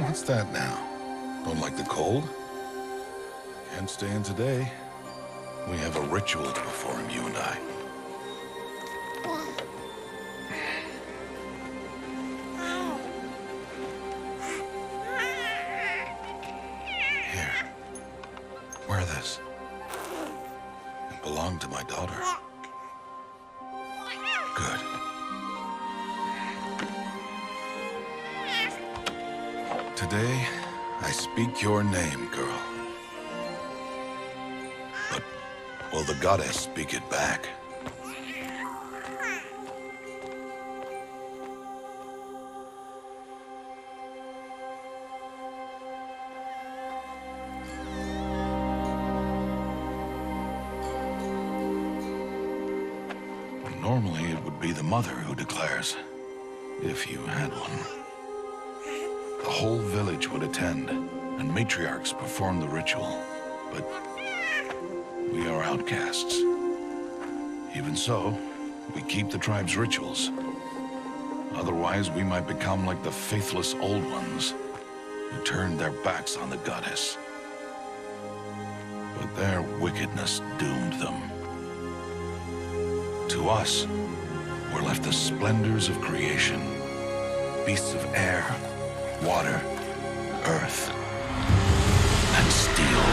What's that now? Don't like the cold? Can't stay in today. We have a ritual to perform, you and I. Here. Wear this. It belonged to my daughter. Good. Today, I speak your name, girl. But will the goddess speak it back? Normally, it would be the mother who declares, if you had one. The whole village would attend, and matriarchs perform the ritual. But we are outcasts. Even so, we keep the tribe's rituals. Otherwise, we might become like the faithless old ones, who turned their backs on the goddess. But their wickedness doomed them. To us, were left the splendors of creation, beasts of air, water, earth, and steel.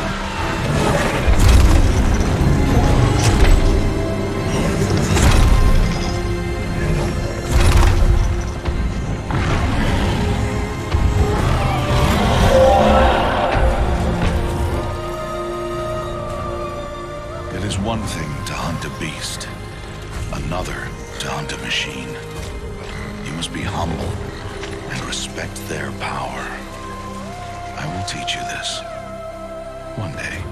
It is one thing to hunt a beast, another to hunt a machine. You must be humble and respect their power. I will teach you this. One day.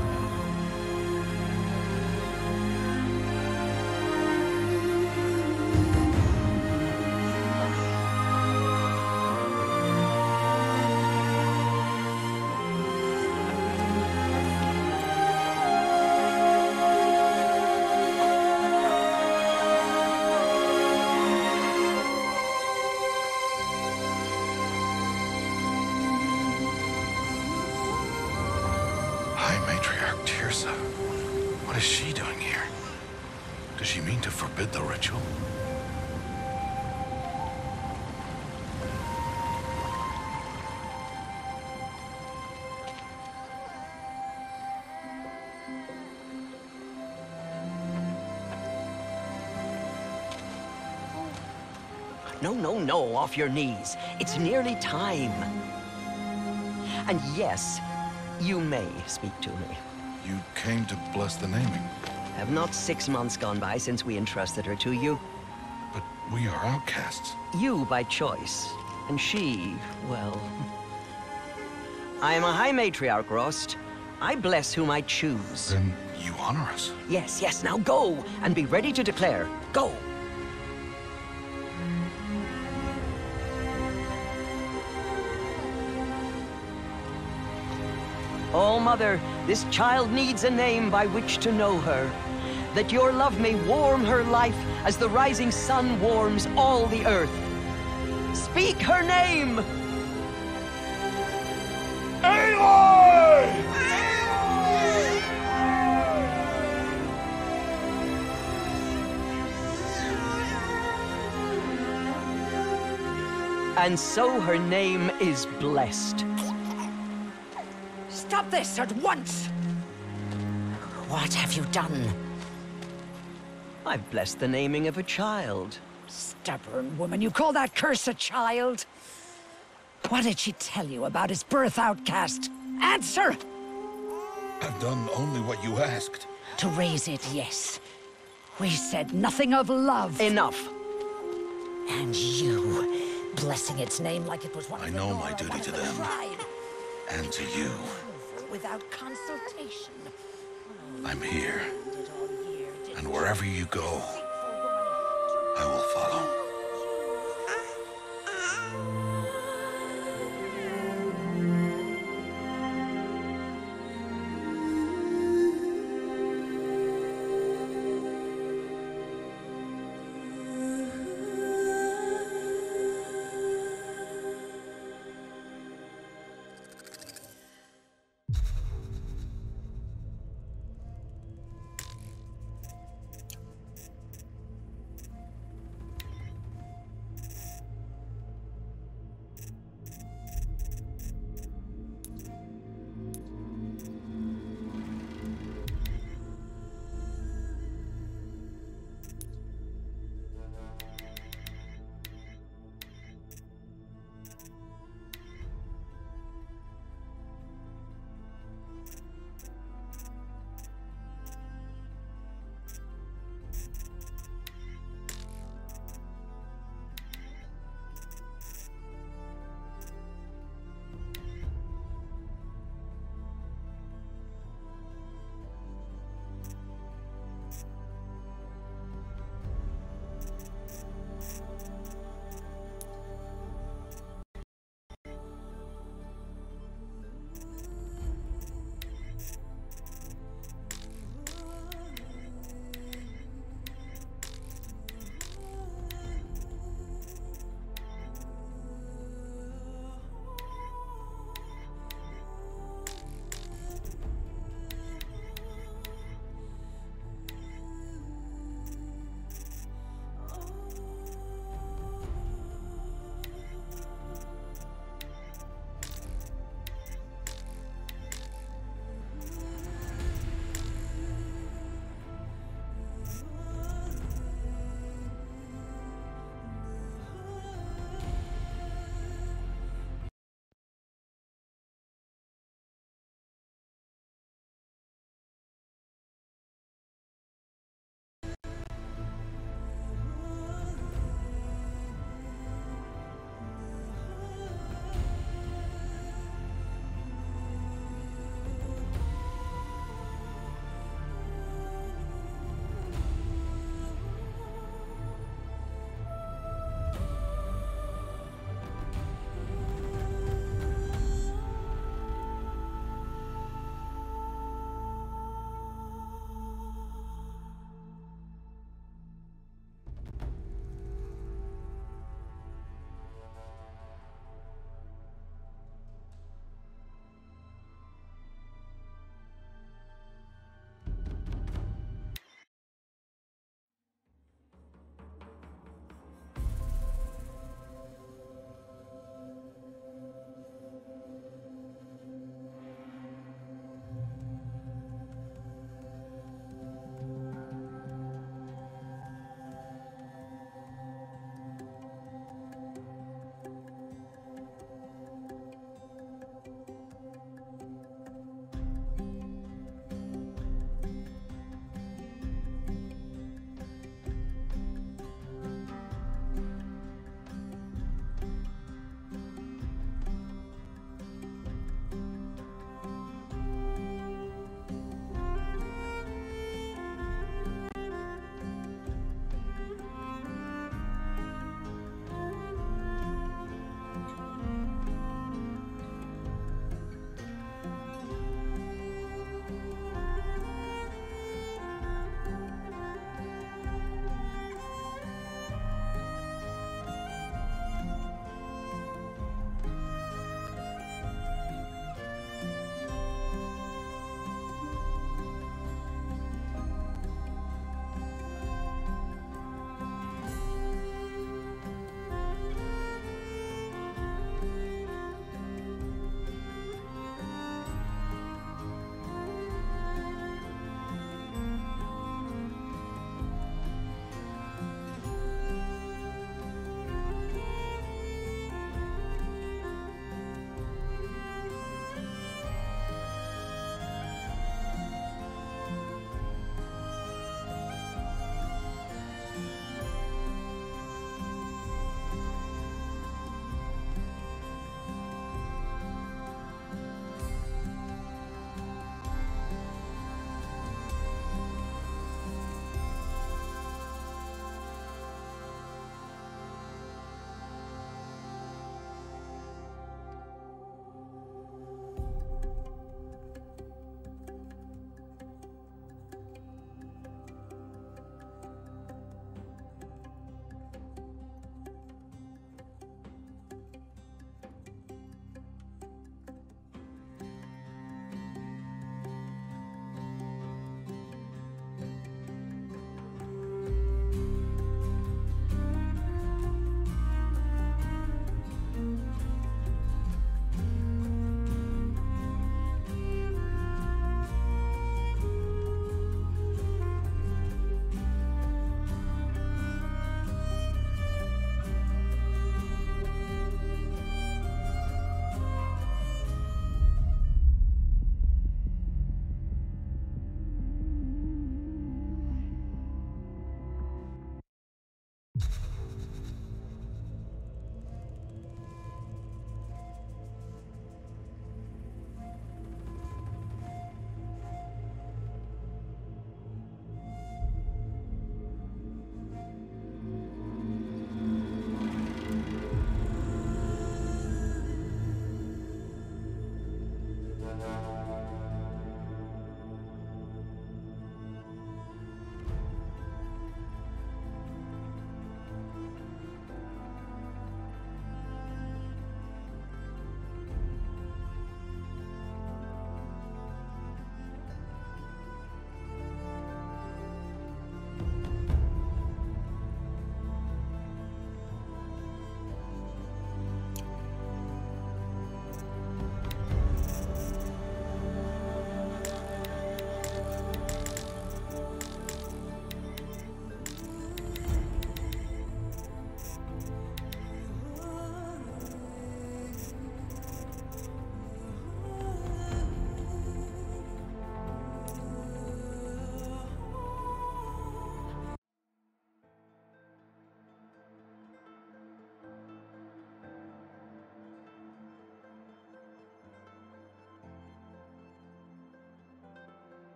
What is she doing here? Does she mean to forbid the ritual? No, off your knees. It's nearly time. And yes, you may speak to me. You came to bless the naming. Have not 6 months gone by since we entrusted her to you? But we are outcasts. You by choice, and she, well... I am a High Matriarch, Rost. I bless whom I choose. Then you honor us. Yes, now go, and be ready to declare. Go! Oh, Mother, this child needs a name by which to know her. That your love may warm her life as the rising sun warms all the earth. Speak her name! Aloy! And so her name is blessed. Stop this at once! What have you done? I've blessed the naming of a child. Stubborn woman, you call that curse a child? What did she tell you about his birth, outcast? Answer! I've done only what you asked. To raise it, yes. We said nothing of love. Enough. And you, blessing its name like it was one of I the know Nora, my duty one of to the them. tribe. And to you. Without consultation. I'm here. And wherever you go, I will follow.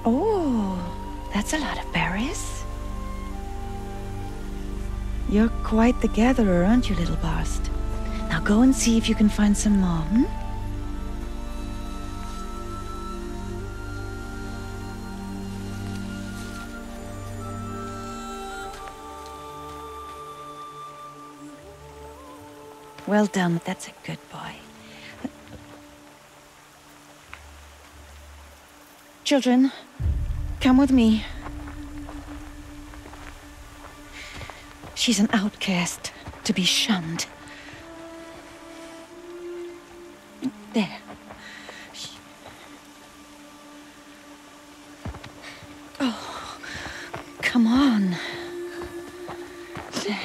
Oh, that's a lot of berries. You're quite the gatherer, aren't you, little Bast? Now go and see if you can find some more, hmm? Well done, that's a good boy. Children, come with me. She's an outcast, to be shunned. There. Oh, come on. There.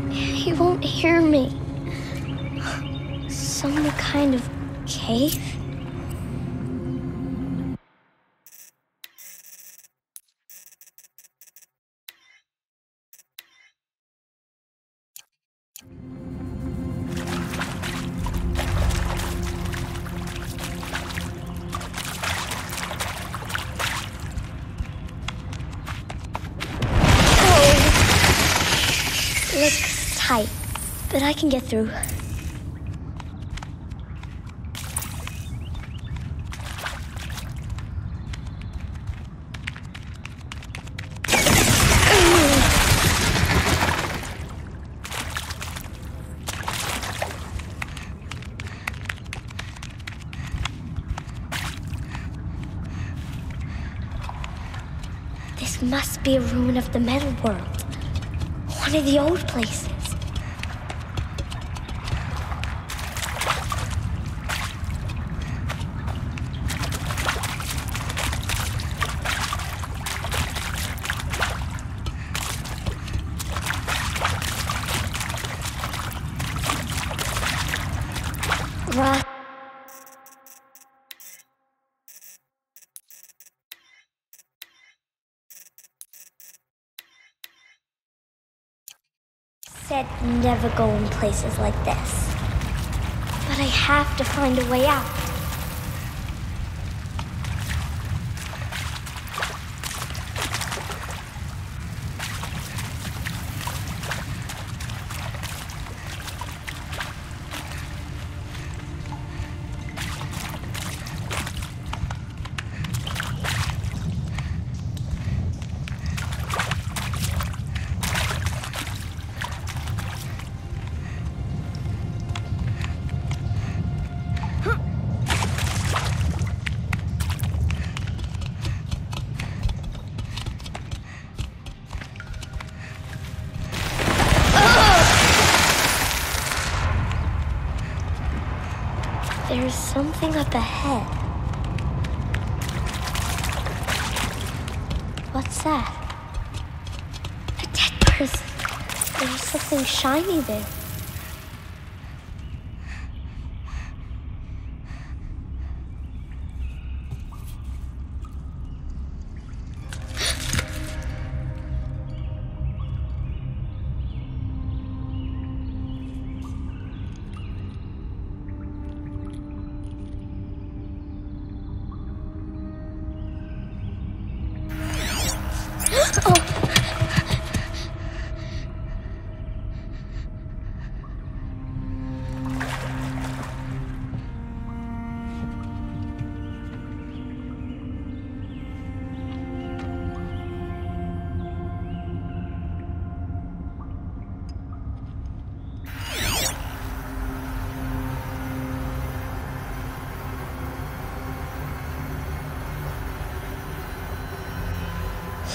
He won't hear me. Some kind of cave? Looks tight, but I can get through. This must be a ruin of the metal world. One of the old places. Said never go in places like this. But I have to find a way out. There's something up ahead. What's that? A dead person. There's something shiny there.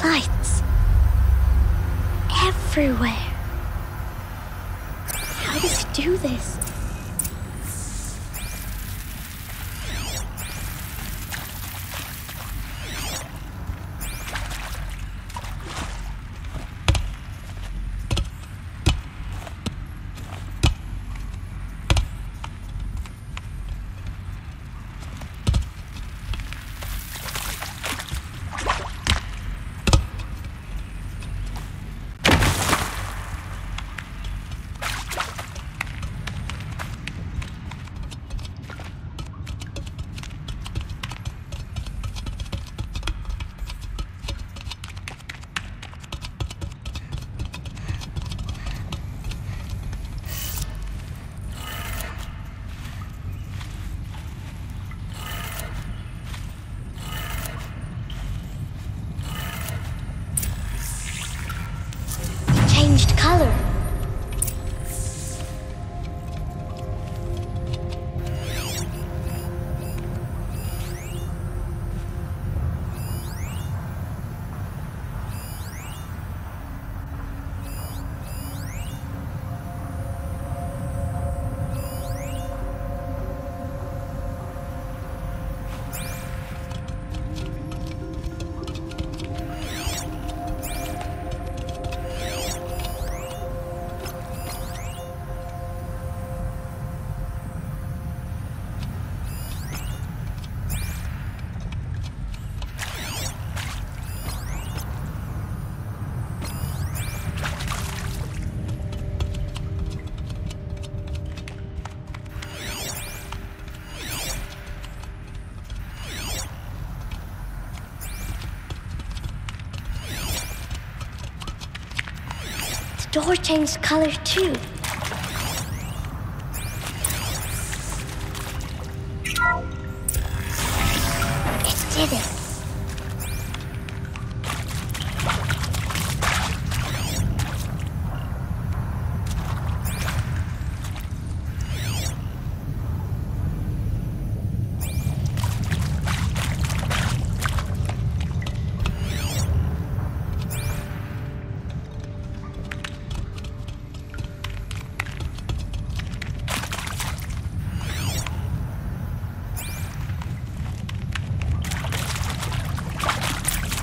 Lights. Everywhere. How does he do this? Changed color. The door changed color too. It did it.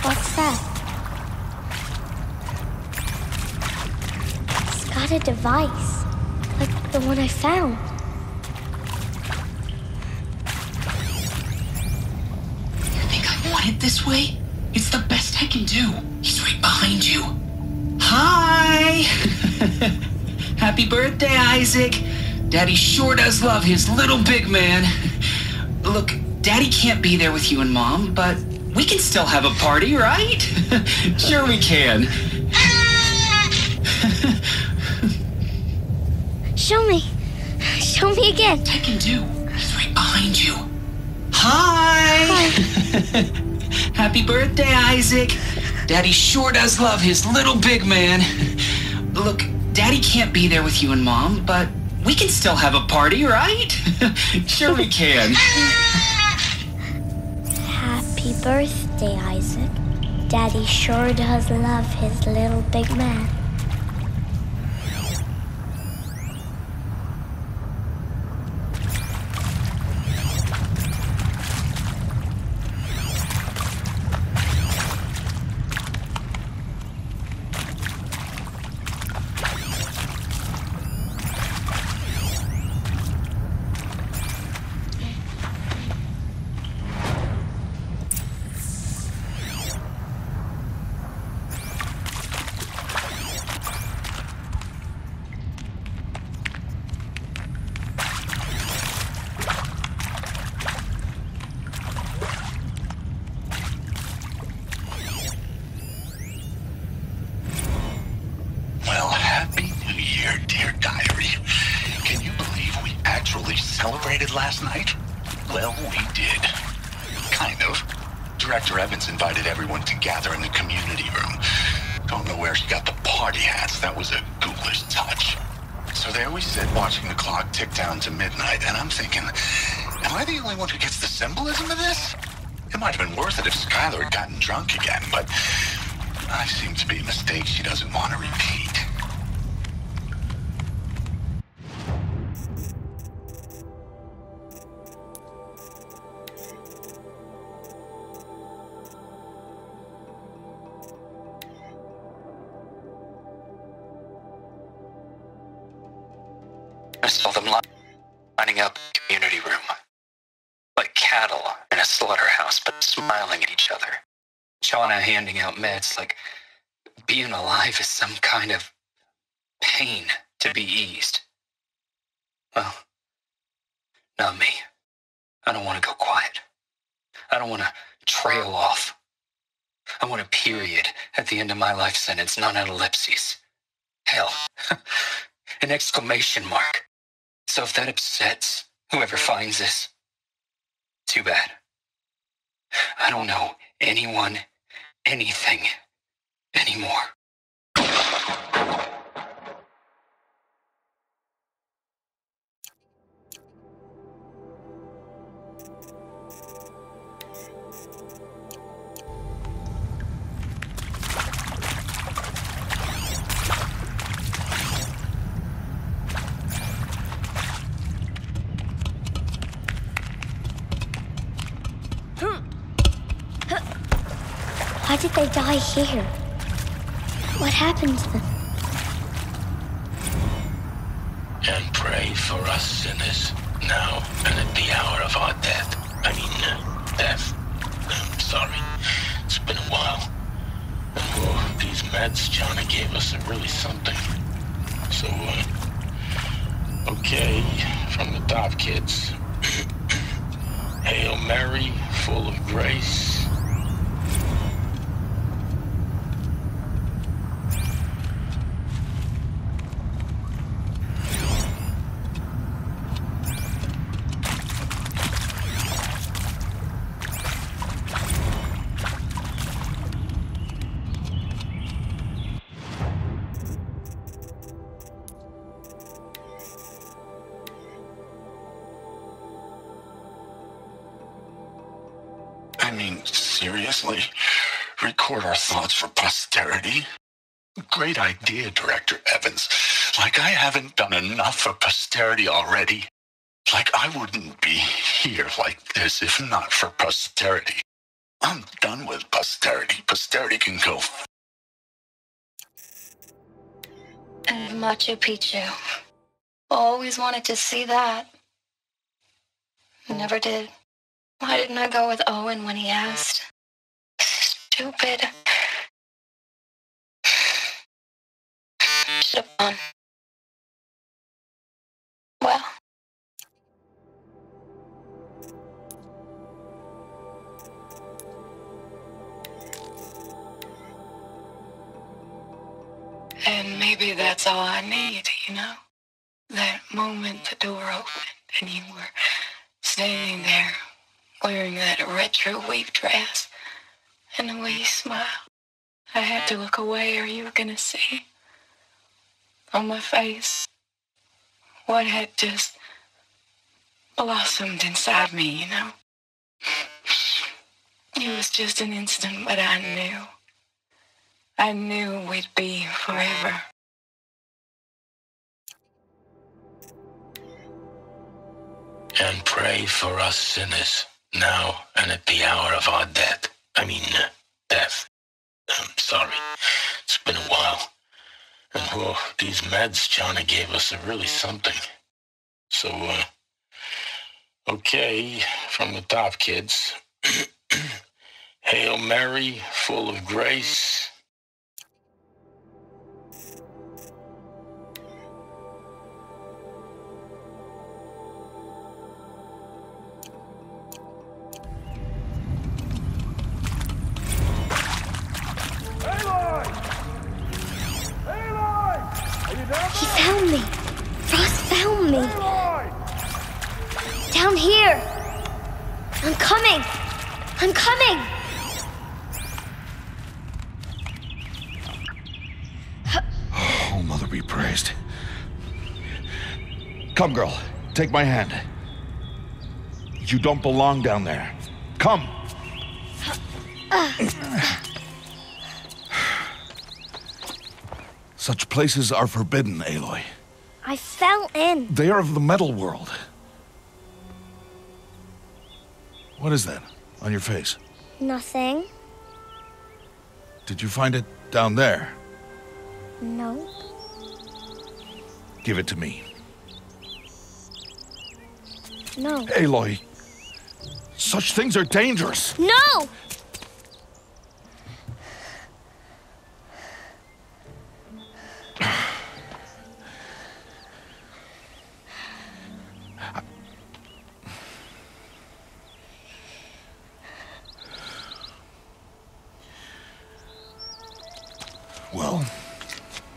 What's that? It's got a device, like the one I found. You think I want it this way? It's the best I can do. He's right behind you. Hi! Happy birthday, Isaac. Daddy sure does love his little big man. Look, Daddy can't be there with you and Mom, but we can still have a party, right? Sure we can. Show me. Show me again. I can do. He's right behind you. Hi! Happy birthday, Isaac. Daddy sure does love his little big man. Look, Daddy can't be there with you and Mom, but we can still have a party, right? Sure we can. Happy birthday, Isaac. Daddy sure does love his little big man. Celebrated last night? Well, we did. Kind of. Director Evans invited everyone to gather in the community room. Don't know where she got the party hats. That was a ghoulish touch. So they always sit watching the clock tick down to midnight, and I'm thinking, am I the only one who gets the symbolism of this? It might have been worth it if Skylar had gotten drunk again, but I seem to be a mistake she doesn't want to repeat. I saw them lining up in the community room. Like cattle in a slaughterhouse, but smiling at each other. Shauna handing out meds like being alive is some kind of pain to be eased. Well, not me. I don't want to go quiet. I don't want to trail off. I want a period at the end of my life sentence, not an ellipses. Hell, an exclamation mark. So if that upsets whoever finds this, too bad. I don't know anyone, anything, anymore. Why did they die here? What happened to them? And pray for us sinners, now and at the hour of our death. Death. I'm sorry. It's been a while. And these meds Johnny gave us are really something. So, okay, from the top, kids. Hail Mary, full of grace. Seriously? Record our thoughts for posterity? Great idea, Director Evans. Like I haven't done enough for posterity already. Like I wouldn't be here like this if not for posterity. I'm done with posterity. Posterity can go. And Machu Picchu. Always wanted to see that. Never did. Why didn't I go with Owen when he asked? Stupid. Should have gone. Well. And maybe that's all I need, you know? That moment the door opened and you were standing there wearing that retro weave dress and the way you smiled. I had to look away or you were gonna see on my face what had just blossomed inside me, you know? It was just an instant, but I knew we'd be forever. And pray for us sinners, now and at the hour of our death. Death. I'm sorry. It's been a while. And these meds Johnny gave us are really something. So, okay, from the top, kids. Hail Mary, full of grace. He found me. Ross found me. Down here. I'm coming. I'm coming. Oh, Mother be praised. Come, girl. Take my hand. You don't belong down there. Come. Such places are forbidden, Aloy. I fell in. They are of the metal world. What is that on your face? Nothing. Did you find it down there? No. Give it to me. No. Aloy, such things are dangerous. No! Well,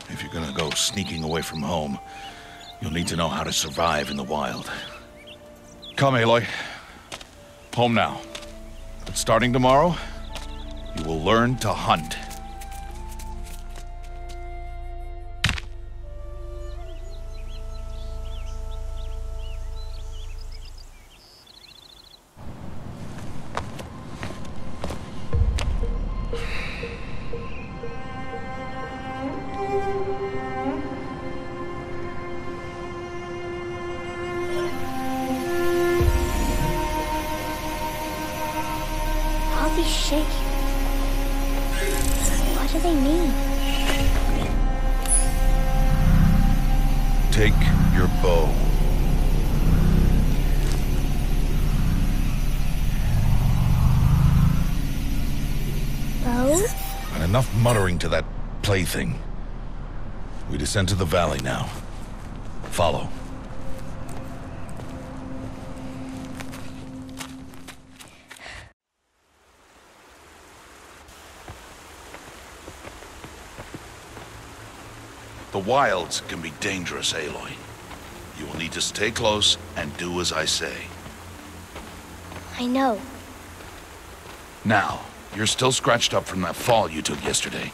if you're gonna go sneaking away from home, you'll need to know how to survive in the wild. Come, Aloy. Home now. But starting tomorrow, you will learn to hunt. All these shapes. What do they mean? Take your bow. Bow? And enough muttering to that plaything. We descend to the valley now. Follow. The wilds can be dangerous, Aloy. You will need to stay close and do as I say. I know. Now, you're still scratched up from that fall you took yesterday.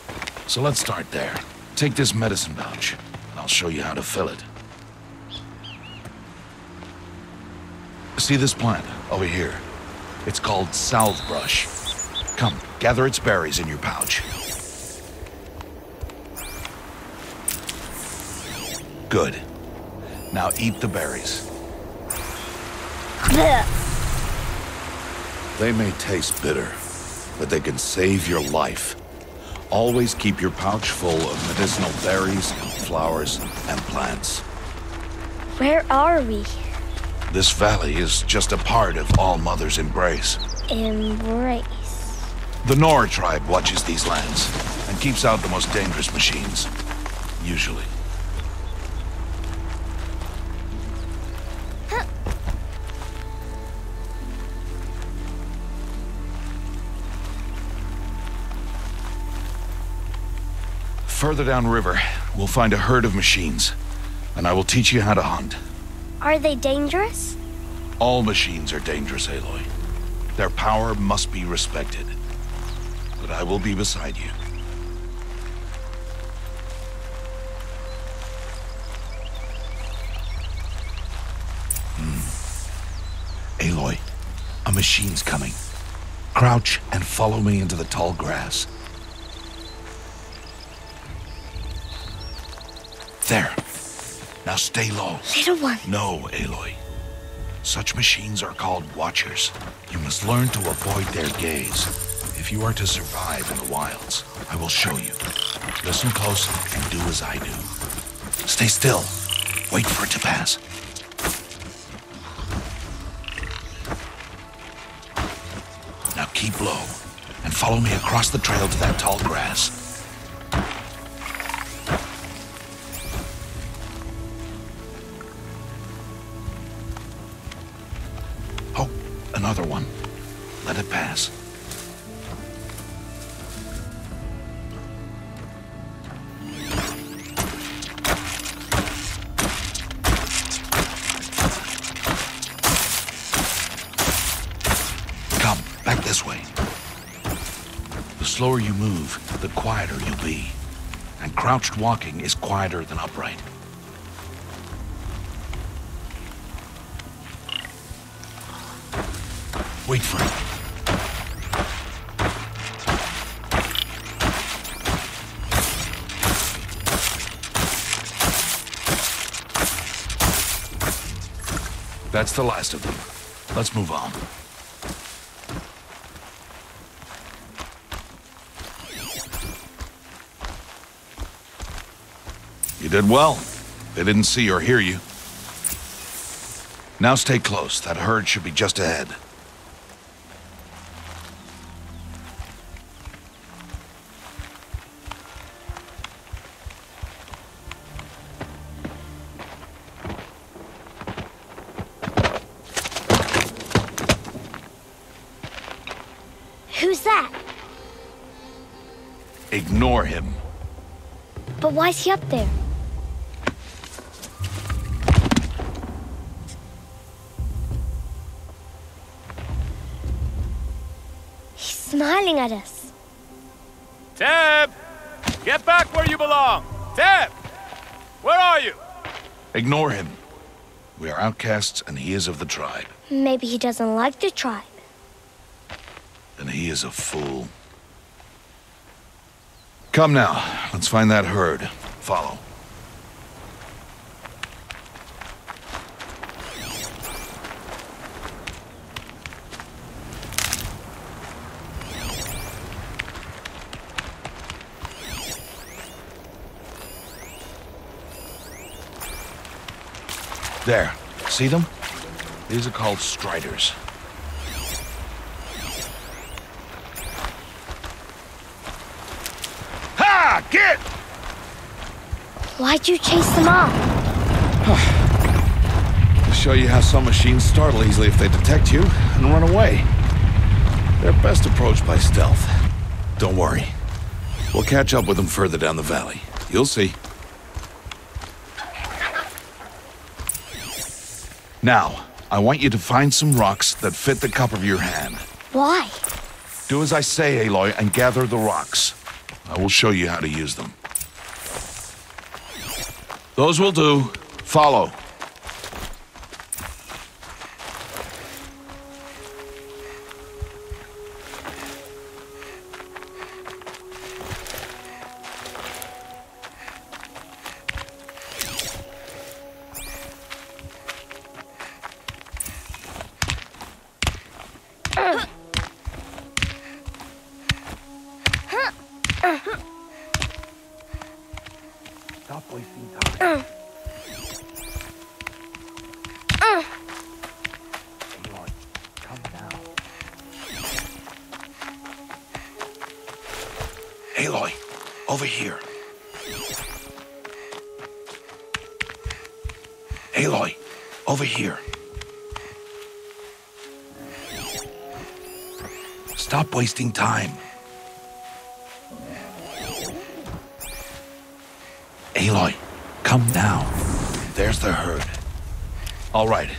So let's start there. Take this medicine pouch, and I'll show you how to fill it. See this plant over here? It's called salvebrush. Come, gather its berries in your pouch. Good. Now eat the berries. Blech. They may taste bitter, but they can save your life. Always keep your pouch full of medicinal berries, flowers, and plants. Where are we? This valley is just a part of All Mother's embrace. Embrace. The Nora tribe watches these lands and keeps out the most dangerous machines. Usually. Further downriver, we'll find a herd of machines, and I will teach you how to hunt. Are they dangerous? All machines are dangerous, Aloy. Their power must be respected. But I will be beside you. Aloy, a machine's coming. Crouch and follow me into the tall grass. There. Now stay low. Little one. No, Aloy. Such machines are called watchers. You must learn to avoid their gaze. If you are to survive in the wilds, I will show you. Listen close and do as I do. Stay still. Wait for it to pass. Now keep low and follow me across the trail to that tall grass. Another one. Let it pass. Come, back this way. The slower you move, the quieter you'll be. And crouched walking is quieter than upright. Wait for it. That's the last of them. Let's move on. You did well. They didn't see or hear you. Now stay close. That herd should be just ahead. Who's that? Ignore him. But why's he up there? He's smiling at us. Teb! Get back where you belong! Teb! Where are you? Ignore him. We are outcasts and he is of the tribe. Maybe he doesn't like the tribe. And he is a fool. Come now, let's find that herd. Follow. There. See them? These are called striders. Ha! Get! Why'd you chase them off? To show you how some machines startle easily if they detect you and run away. They're best approached by stealth. Don't worry. We'll catch up with them further down the valley. You'll see. Now, I want you to find some rocks that fit the cup of your hand. Why? Do as I say, Aloy, and gather the rocks. I will show you how to use them. Those will do. Follow. Stop wasting time. Come on, come now. Aloy, over here. Aloy, over here. Stop wasting time. Aloy, come now. There's the herd. All right,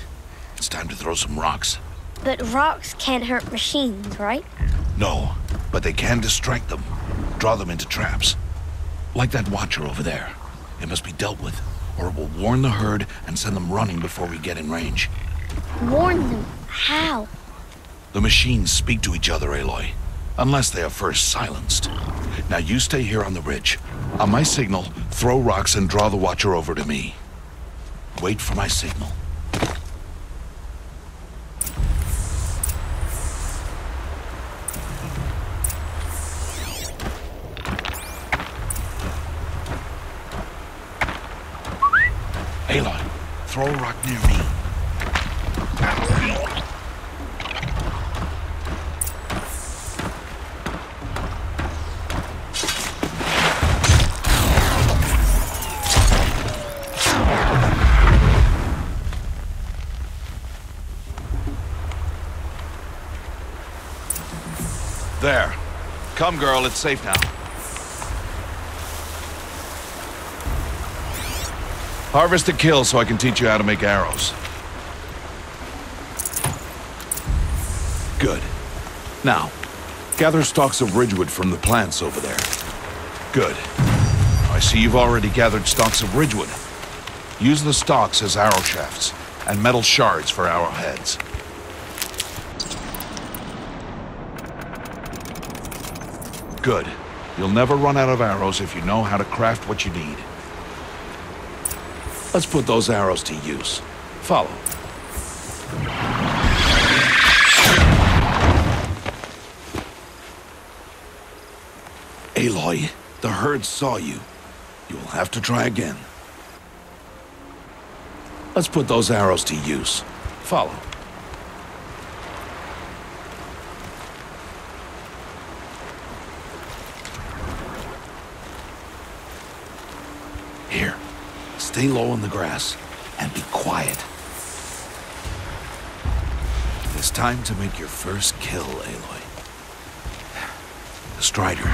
it's time to throw some rocks. But rocks can't hurt machines, right? No, but they can distract them. Draw them into traps. Like that watcher over there. It must be dealt with, or it will warn the herd and send them running before we get in range. Warn them? How? The machines speak to each other, Aloy. Unless they are first silenced. Now you stay here on the ridge. On my signal, throw rocks and draw the watcher over to me. Wait for my signal. Aloy, throw a rock near me. There. Come, girl, it's safe now. Harvest a kill so I can teach you how to make arrows. Good. Now, gather stalks of ridgewood from the plants over there. Good. I see you've already gathered stalks of ridgewood. Use the stalks as arrow shafts, and metal shards for arrowheads. Good. You'll never run out of arrows if you know how to craft what you need. Let's put those arrows to use. Follow. Aloy, the herd saw you. You'll have to try again. Let's put those arrows to use. Follow. Here, stay low in the grass and be quiet. It's time to make your first kill, Aloy. The Strider,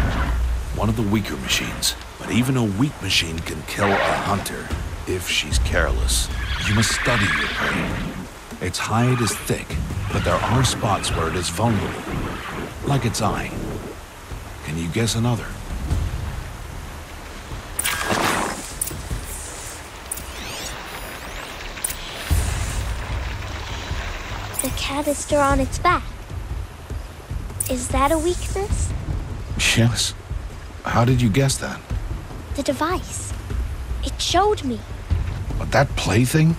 one of the weaker machines, but even a weak machine can kill a hunter if she's careless. You must study your prey. Its hide is thick, but there are spots where it is vulnerable, like its eye. Can you guess another? The canister on its back. Is that a weakness? Yes. How did you guess that? The device. It showed me. But that plaything?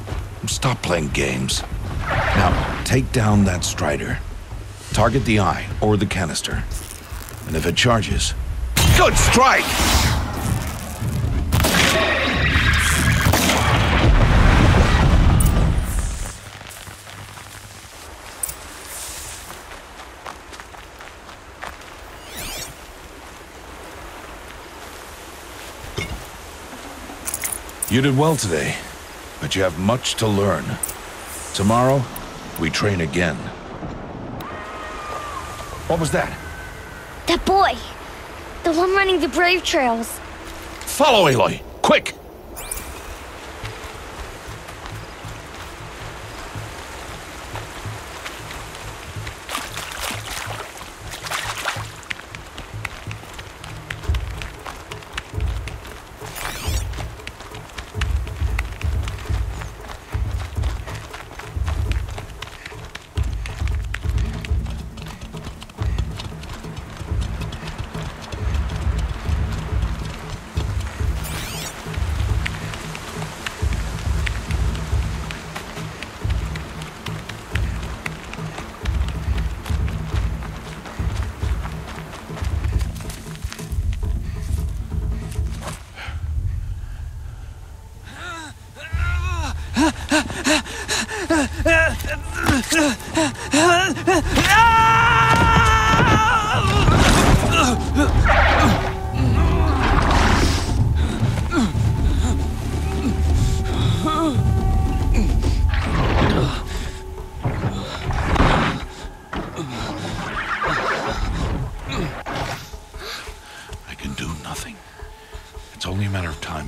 Stop playing games. Now, take down that Strider. Target the eye or the canister. And if it charges, good strike! You did well today, but you have much to learn. Tomorrow, we train again. What was that? That boy! The one running the brave trails. Follow Aloy, quick!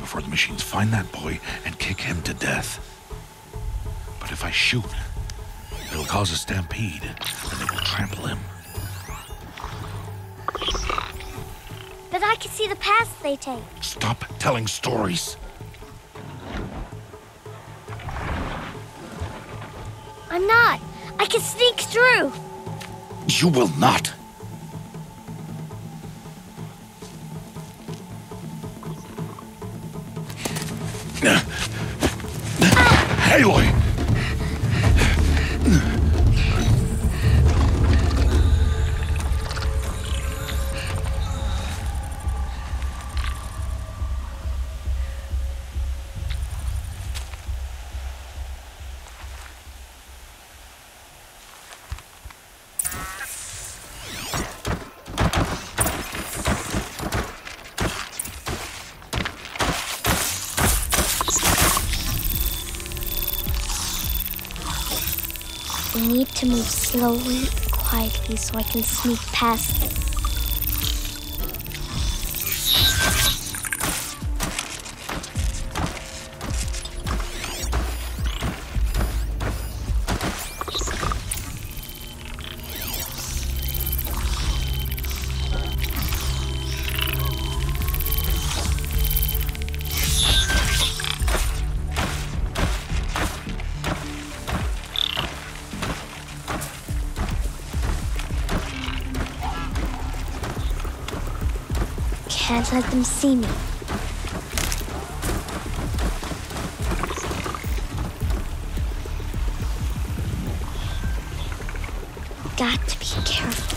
Before the machines find that boy and kick him to death. But if I shoot, it'll cause a stampede, and they will trample him. But I can see the paths they take. Stop telling stories. I'm not. I can sneak through. You will not. Aloy! We need to move slowly and quietly so I can sneak past them. Can't let them see me. Got to be careful.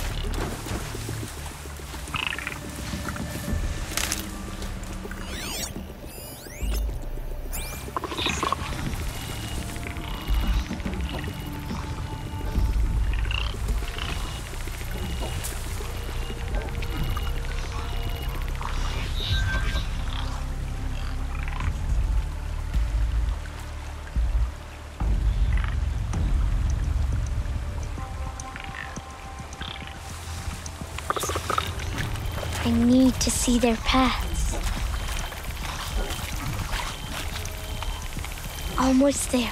I need to see their paths. Almost there.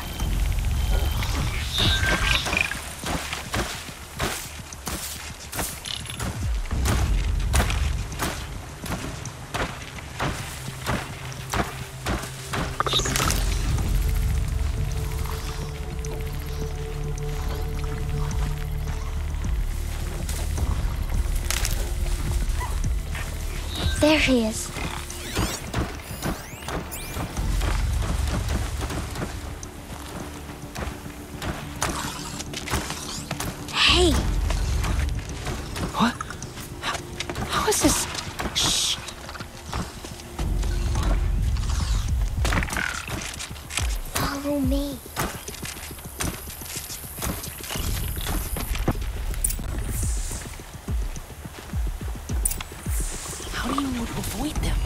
There he is. Hey. What? How is this? Shh. Follow me. How do you know to avoid them?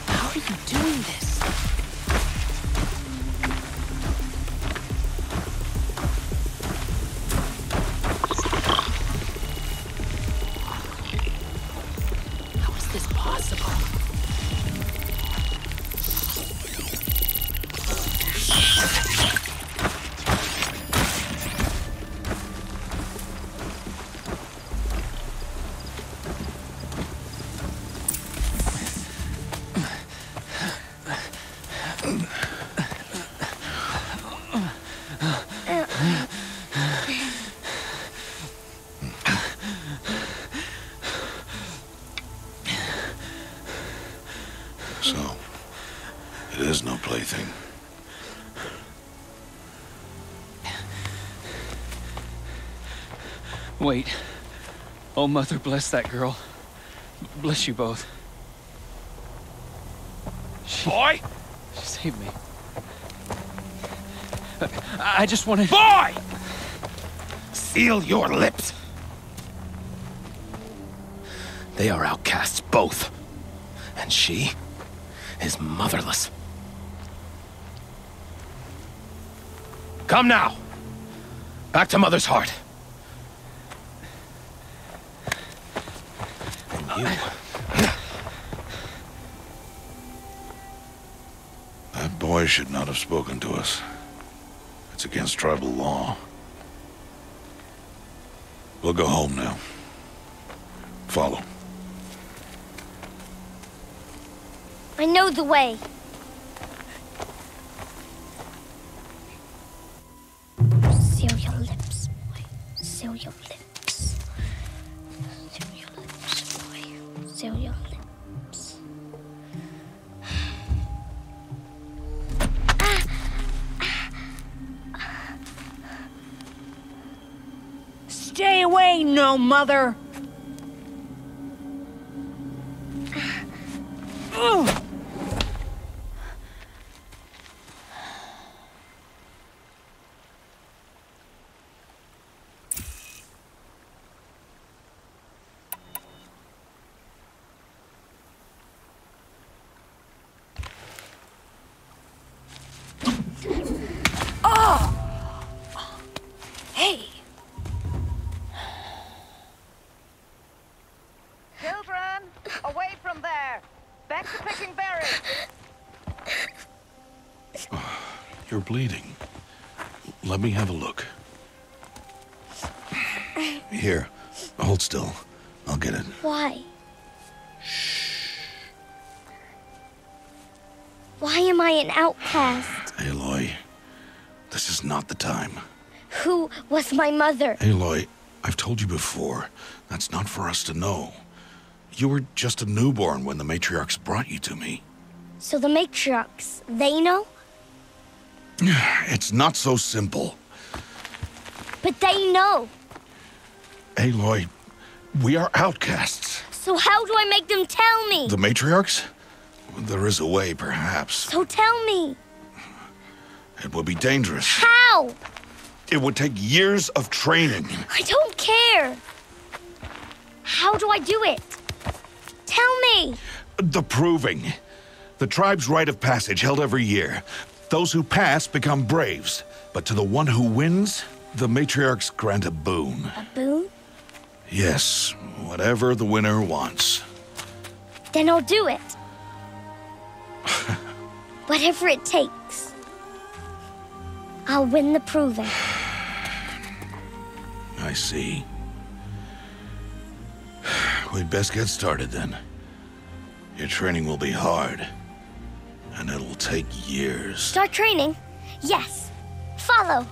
How are you doing this? How is this possible? So, it is no plaything. Wait. Oh, Mother, bless that girl. Bless you both. Boy! She saved me. I just wanted... Boy! Seal your lips. They are outcasts, both. And she is motherless. Come now. Back to Mother's heart. And you... That boy should not have spoken to us. It's against tribal law. We'll go home now. Follow. I know the way. Seal your lips, boy. Seal your lips. Seal your lips, boy. Seal your lips. Stay away, no mother! Ugh. Hey! Children, away from there! Back to picking berries! You're bleeding. Let me have a look. Here, hold still. I'll get it. Why? Why am I an outcast? Aloy, this is not the time. Who was my mother? Aloy, I've told you before, that's not for us to know. You were just a newborn when the matriarchs brought you to me. So the matriarchs, they know? It's not so simple. But they know. Aloy, we are outcasts. So how do I make them tell me? The matriarchs? There is a way, perhaps. So tell me. It would be dangerous. How? It would take years of training. I don't care. How do I do it? Tell me. The proving. The tribe's rite of passage held every year. Those who pass become braves. But to the one who wins, the matriarchs grant a boon. A boon? Yes, whatever the winner wants. Then I'll do it. Whatever it takes. I'll win the proving. I see. We'd best get started then. Your training will be hard, and it'll take years. Start training? Yes. Follow.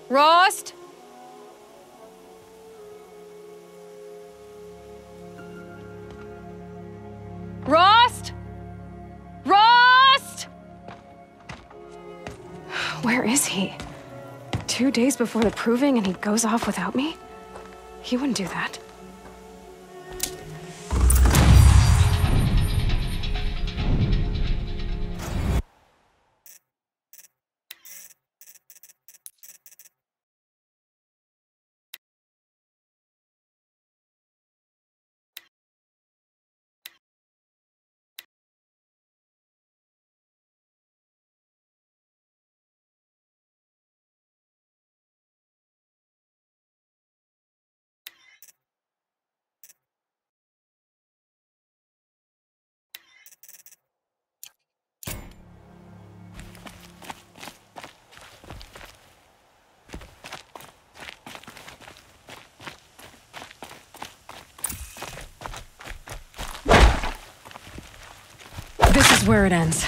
Rost? Rost? Rost? Where is he? 2 days before the proving and he goes off without me? He wouldn't do that. This is where it ends.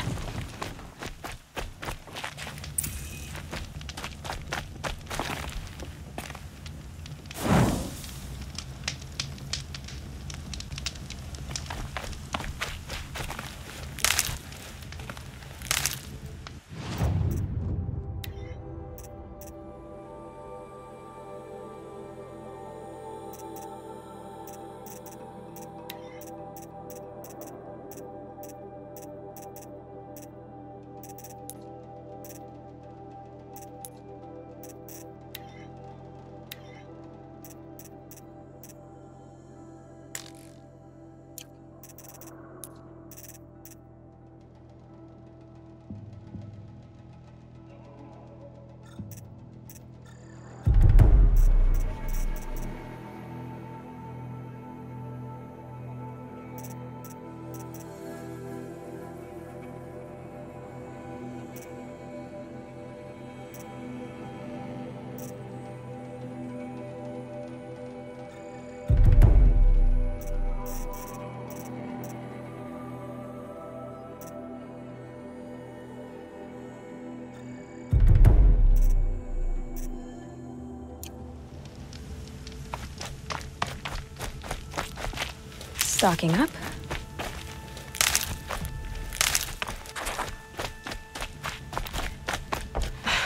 Stocking up.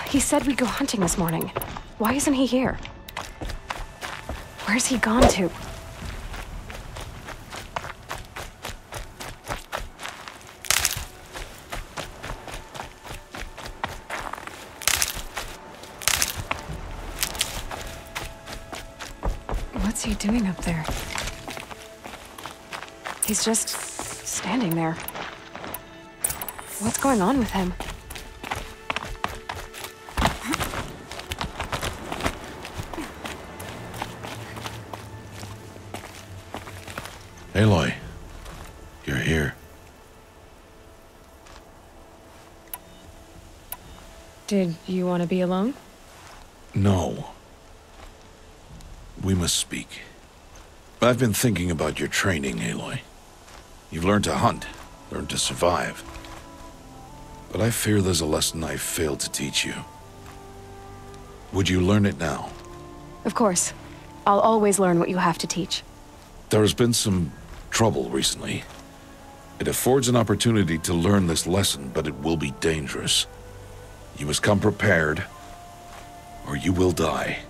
He said we'd go hunting this morning. Why isn't he here? Where's he gone to? What's he doing up there? He's just standing there. What's going on with him? Aloy, you're here. Did you want to be alone? No. We must speak. I've been thinking about your training, Aloy. You've learned to hunt, learned to survive. But I fear there's a lesson I failed to teach you. Would you learn it now? Of course. I'll always learn what you have to teach. There has been some trouble recently. It affords an opportunity to learn this lesson, but it will be dangerous. You must come prepared, or you will die.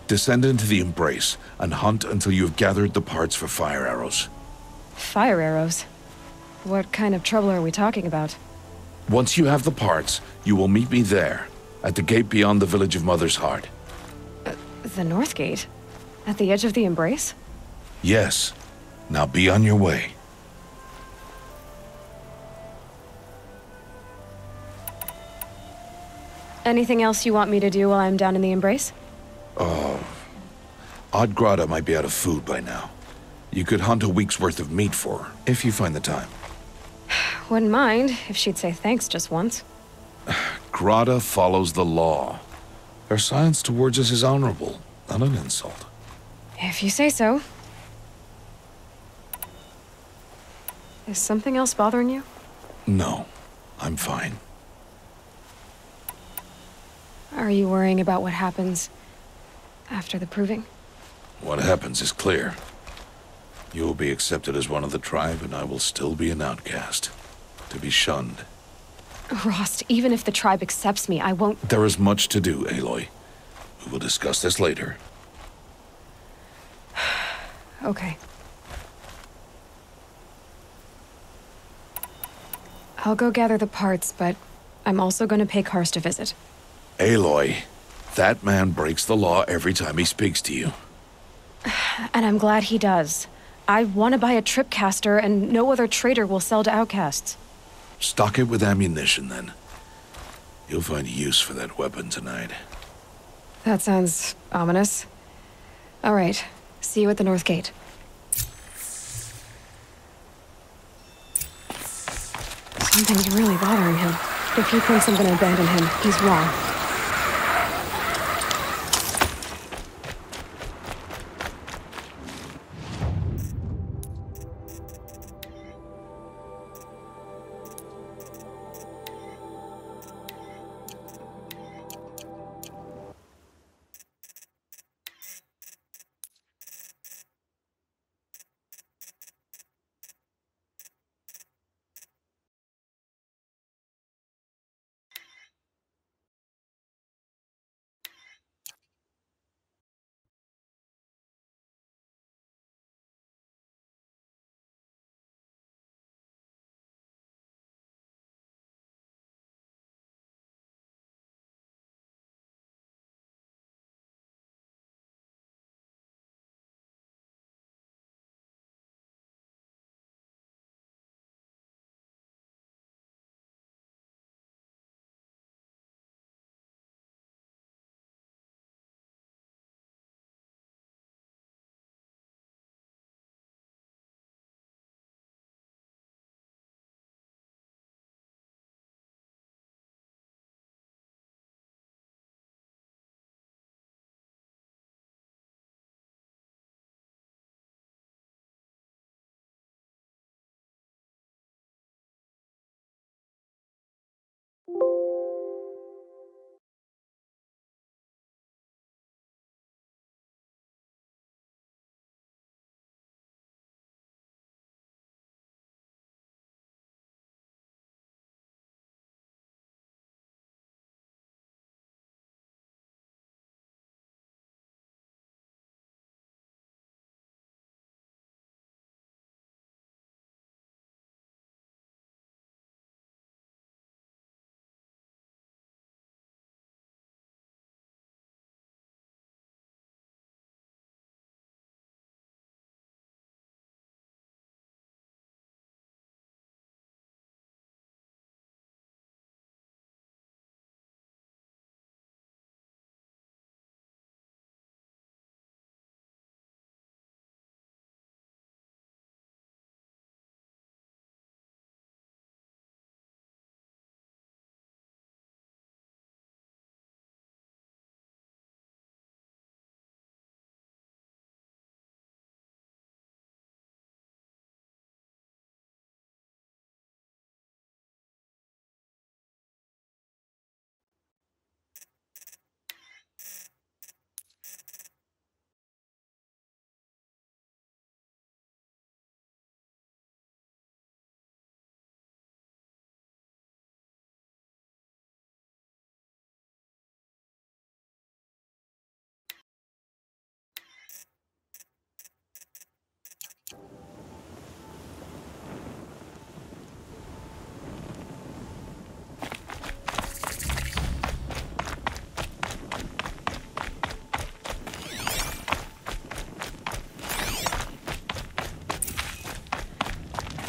Descend into the Embrace and hunt until you have gathered the parts for fire arrows. Fire arrows? What kind of trouble are we talking about? Once you have the parts, you will meet me there, at the gate beyond the village of Mother's Heart. The North Gate? At the edge of the Embrace? Yes. Now be on your way. Anything else you want me to do while I'm down in the Embrace? Odd Grata might be out of food by now. You could hunt a week's worth of meat for her, if you find the time. Wouldn't mind if she'd say thanks just once. Grata follows the law. Her silence towards us is honorable, not an insult. If you say so. Is something else bothering you? No, I'm fine. Are you worrying about what happens after the proving? What happens is clear. You will be accepted as one of the tribe, and I will still be an outcast. To be shunned. Rost, even if the tribe accepts me, I won't— There is much to do, Aloy. We will discuss this later. Okay. I'll go gather the parts, but I'm also going to pay Karst a visit. Aloy, that man breaks the law every time he speaks to you. And I'm glad he does. I want to buy a tripcaster, and no other trader will sell to outcasts. Stock it with ammunition, then. You'll find use for that weapon tonight. That sounds ominous. All right. See you at the North Gate. Something's really bothering him. If he thinks I'm gonna abandon him, he's wrong.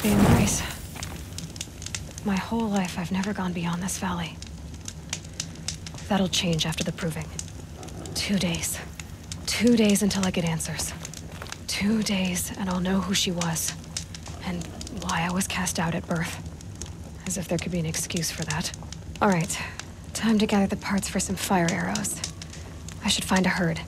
being nice. My whole life, I've never gone beyond this valley. That'll change after the proving. 2 days. 2 days until I get answers. 2 days, and I'll know who she was. And why I was cast out at birth. As if there could be an excuse for that. All right. Time to gather the parts for some fire arrows. I should find a herd.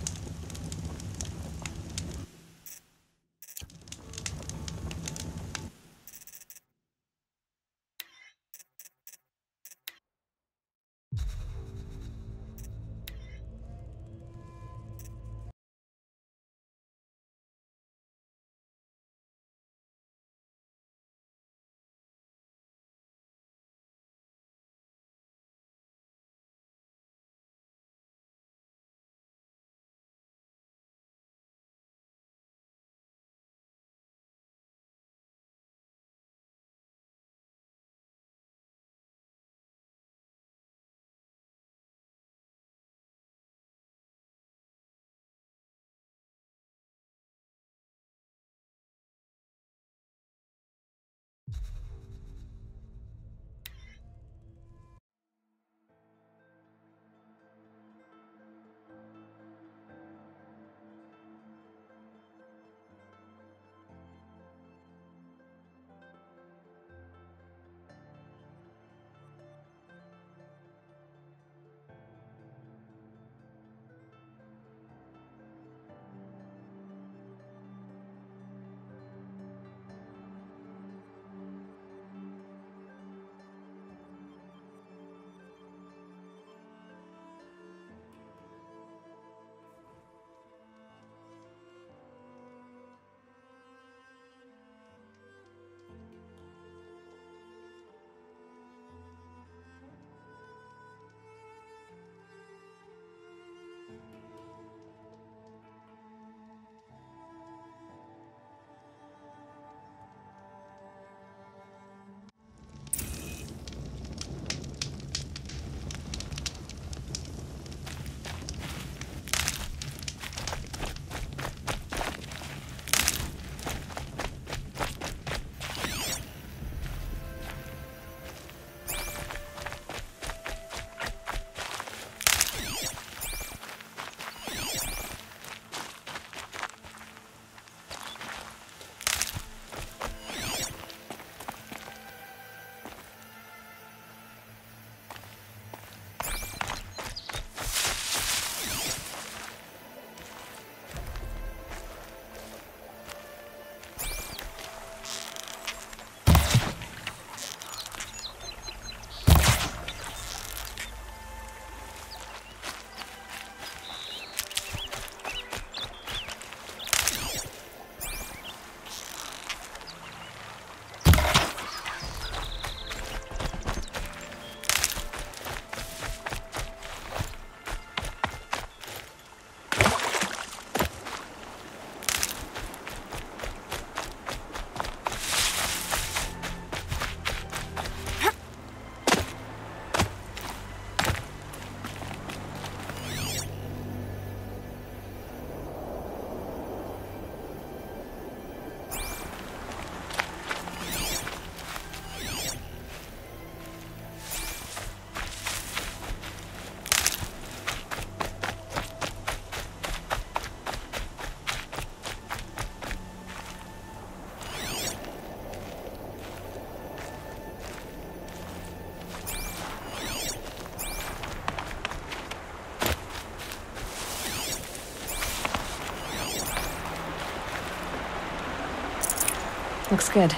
Looks good.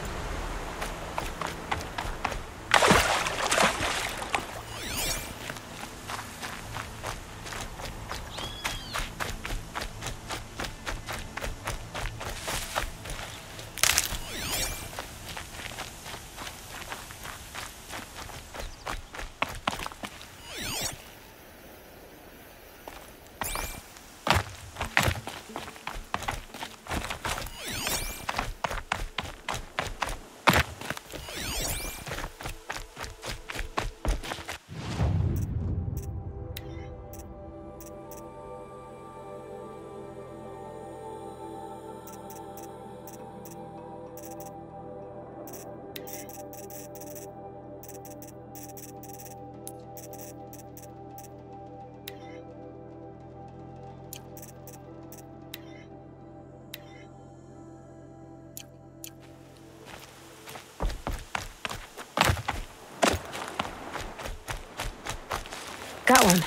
one.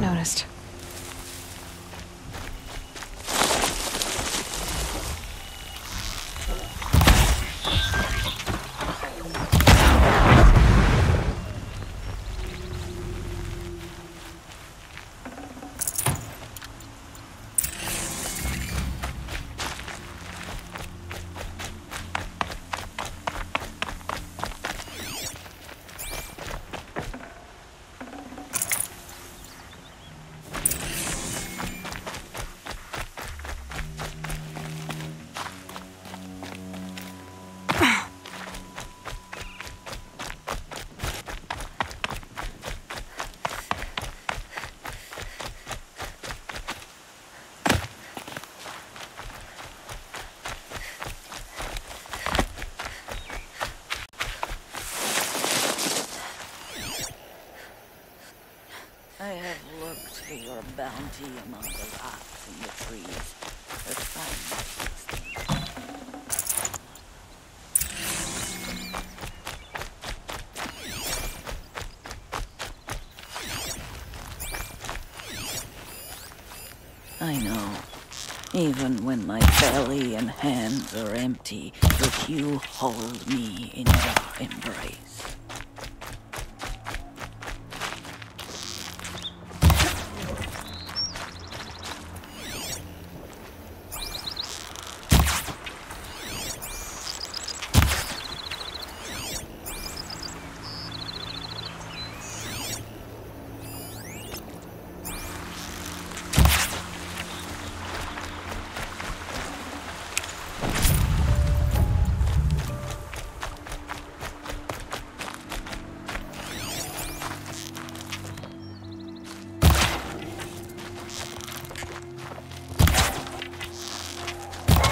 Noticed. I have looked for your bounty among the rocks and the trees, but find nothing. I know. Even when my belly and hands are empty, but you hold me in your embrace.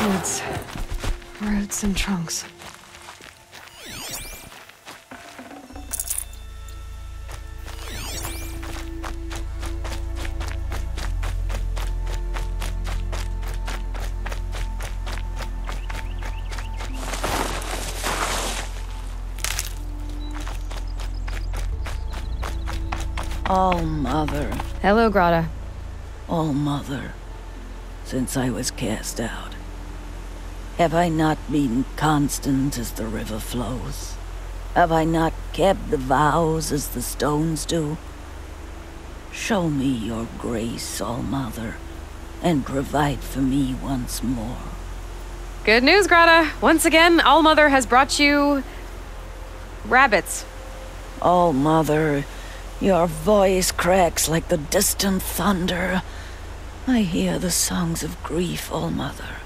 Woods, roots and trunks. All Mother. Hello, Grata. All Mother, since I was cast out, have I not been constant as the river flows? Have I not kept the vows as the stones do? Show me your grace, All Mother, and provide for me once more. Good news, Grata. Once again, All Mother has brought you rabbits. All Mother, your voice cracks like the distant thunder. I hear the songs of grief, All Mother.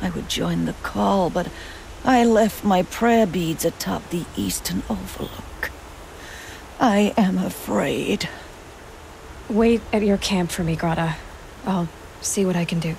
I would join the call, but I left my prayer beads atop the eastern overlook. I am afraid. Wait at your camp for me, Grata. I'll see what I can do.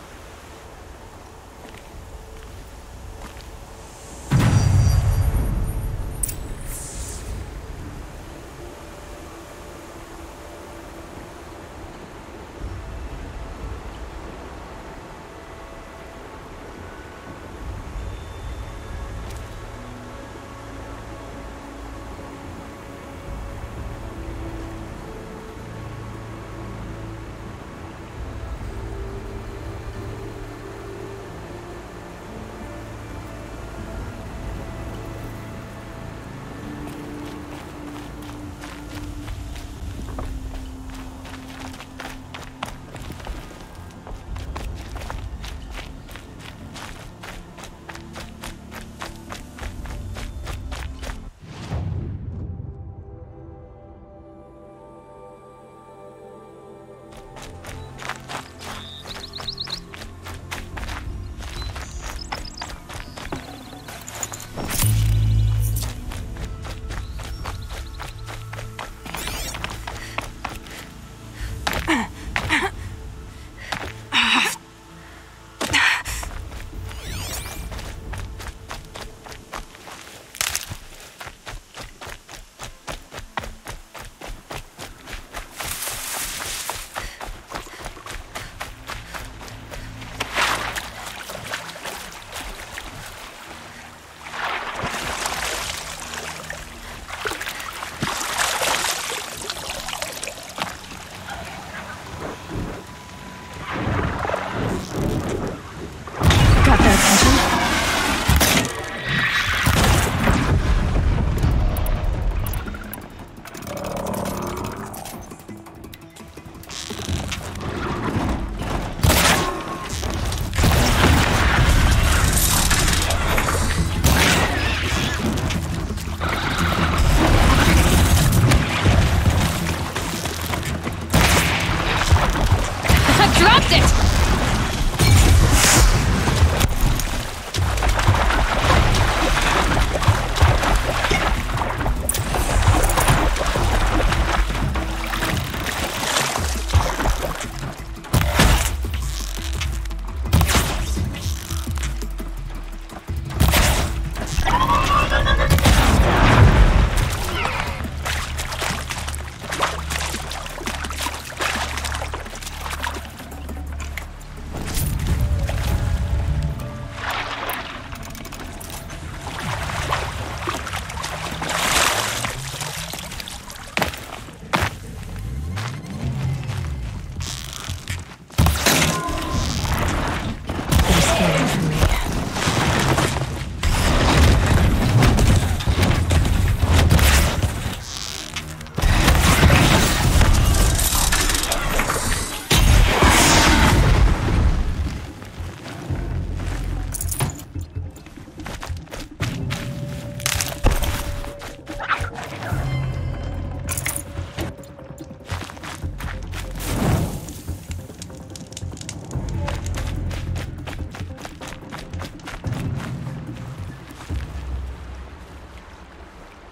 Dropped it!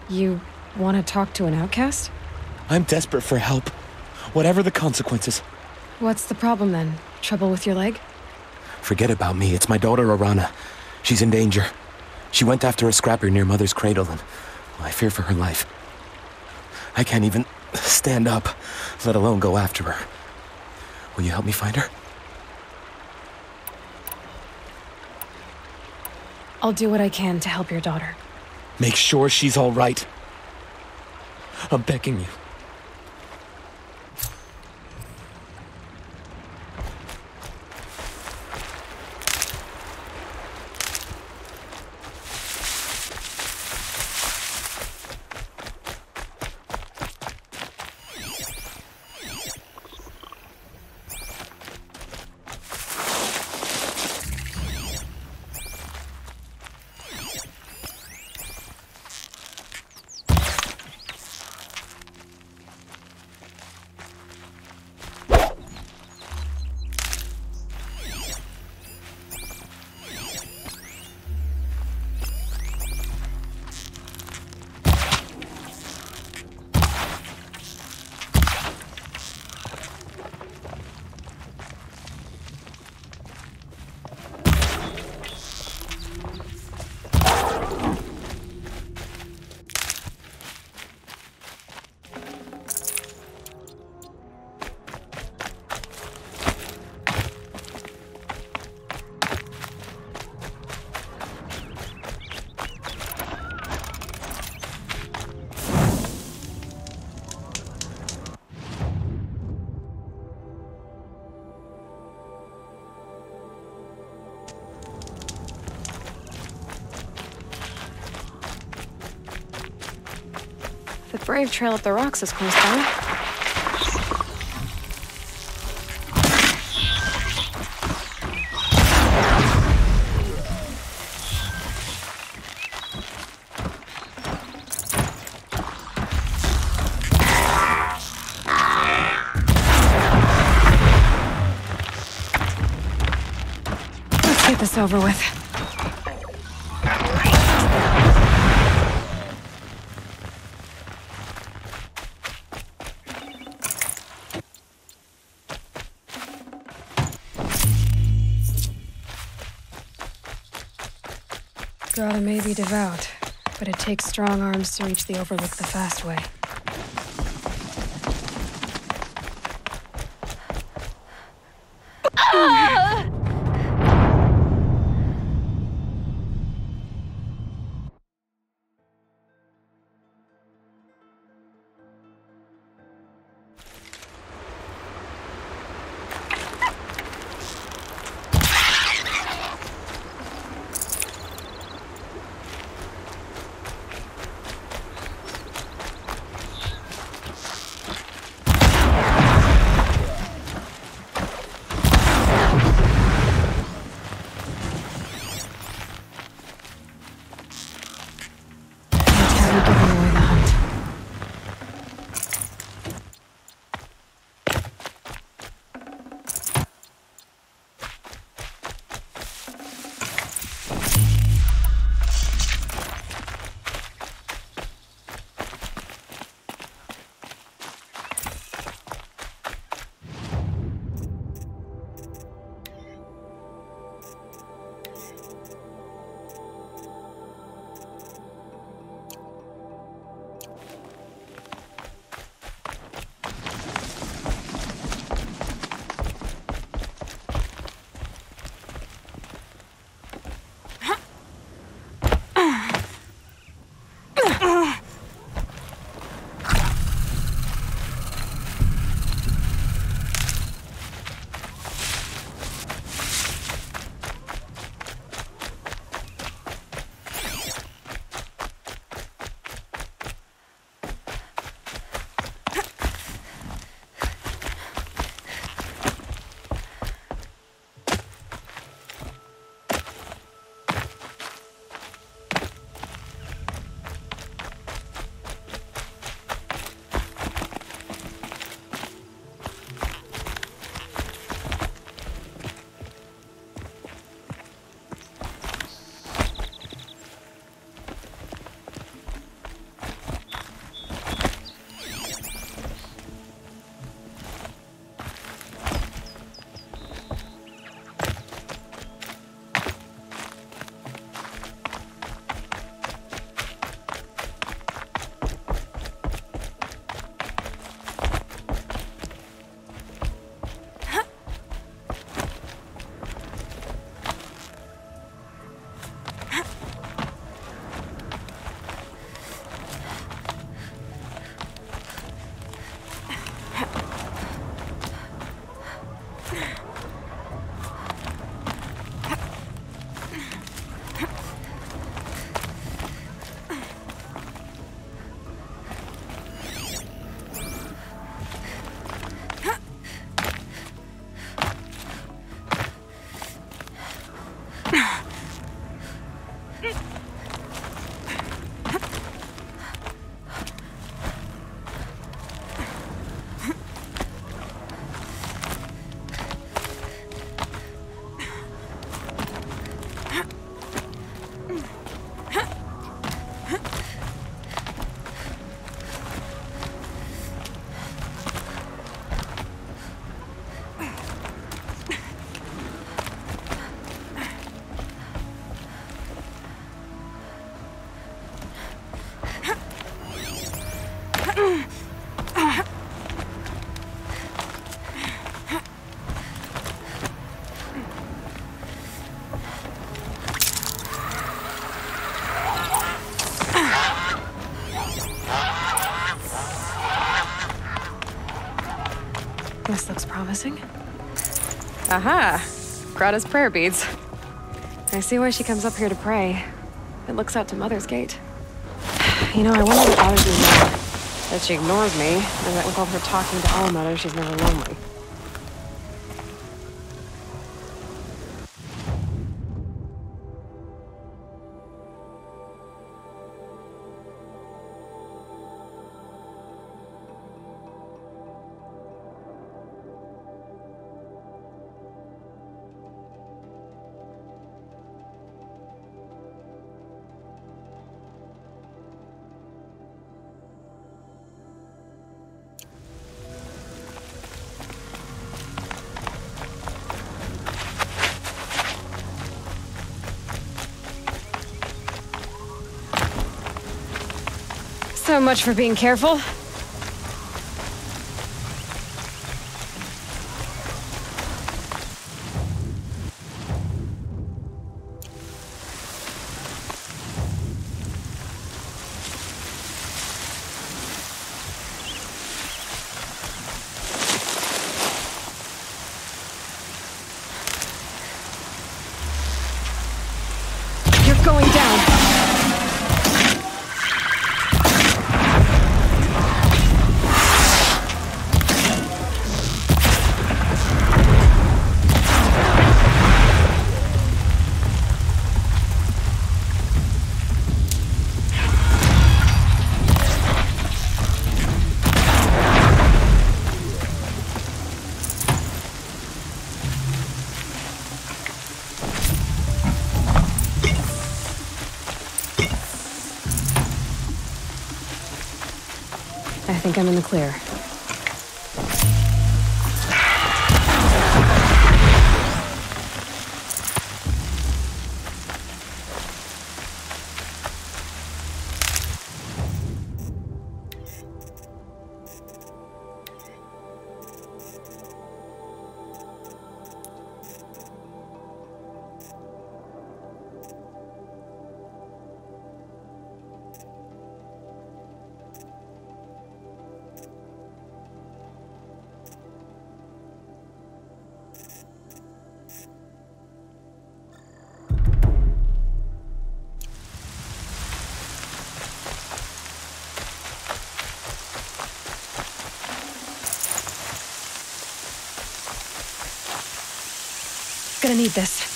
You want to talk to an outcast? I'm desperate for help. Whatever the consequences. What's the problem then? Trouble with your leg? Forget about me. It's my daughter, Arana. She's in danger. She went after a scrapper near Mother's cradle, and I fear for her life. I can't even stand up, let alone go after her. Will you help me find her? I'll do what I can to help your daughter. Make sure she's all right. I'm begging you. The Brave Trail up the rocks is close by. Let's get this over with. Grotto may be devout, but it takes strong arms to reach the Overlook the fast way. Aha! Grata's prayer beads. I see why she comes up here to pray. It looks out to Mother's Gate. You know, I wonder what bothers me more. That she ignores me, or that with all her talking to all mothers, she's never lonely. So much for being careful. You're going down. I think I'm in the clear. Gonna need this.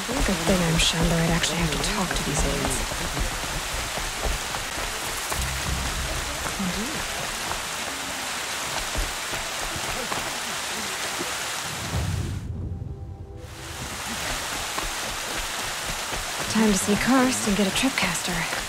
Good thing I'm shunned, or I'd actually have to talk to these idiots. Time to see Karst and get a tripcaster.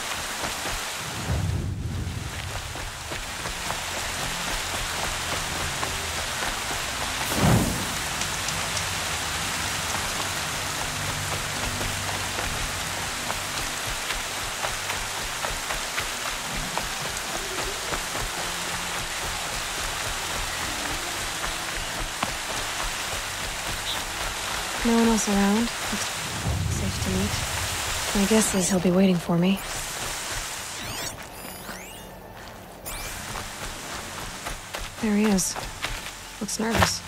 No one else around. It's safe to meet. My guess is he'll be waiting for me. There he is. Looks nervous.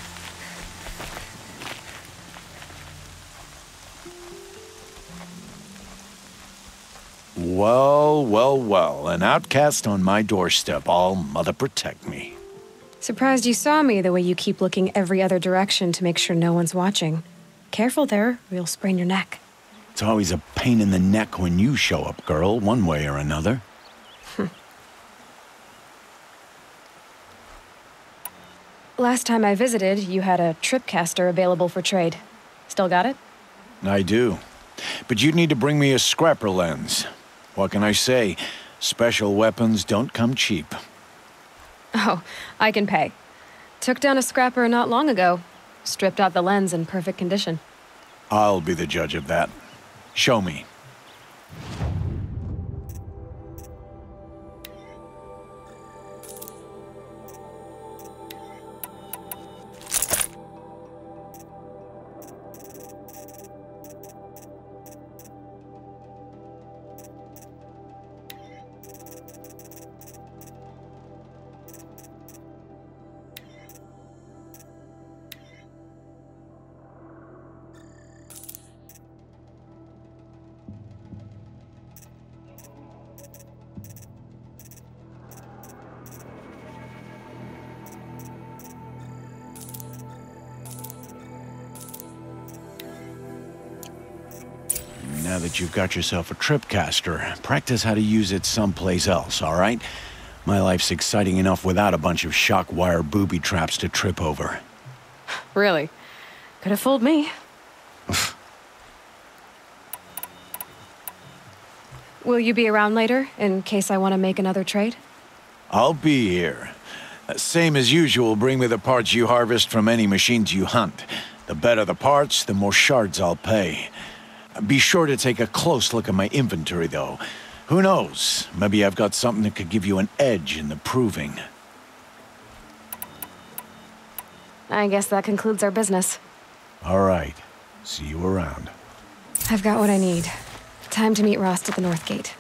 Well, well, well. An outcast on my doorstep. All mother protect me. Surprised you saw me the way you keep looking every other direction to make sure no one's watching. Careful there, or you'll sprain your neck. It's always a pain in the neck when you show up, girl, one way or another. Last time I visited, you had a tripcaster available for trade. Still got it? I do. But you'd need to bring me a scrapper lens. What can I say? Special weapons don't come cheap. Oh, I can pay. Took down a scrapper not long ago. Stripped out the lens in perfect condition. I'll be the judge of that. Show me. Now that you've got yourself a tripcaster, practice how to use it someplace else, all right? My life's exciting enough without a bunch of shock wire booby traps to trip over. Really? Could have fooled me. Will you be around later, in case I want to make another trade? I'll be here. Same as usual, bring me the parts you harvest from any machines you hunt. The better the parts, the more shards I'll pay. Be sure to take a close look at my inventory, though. Who knows? Maybe I've got something that could give you an edge in the proving. I guess that concludes our business. All right. See you around. I've got what I need. Time to meet Rost at the North Gate.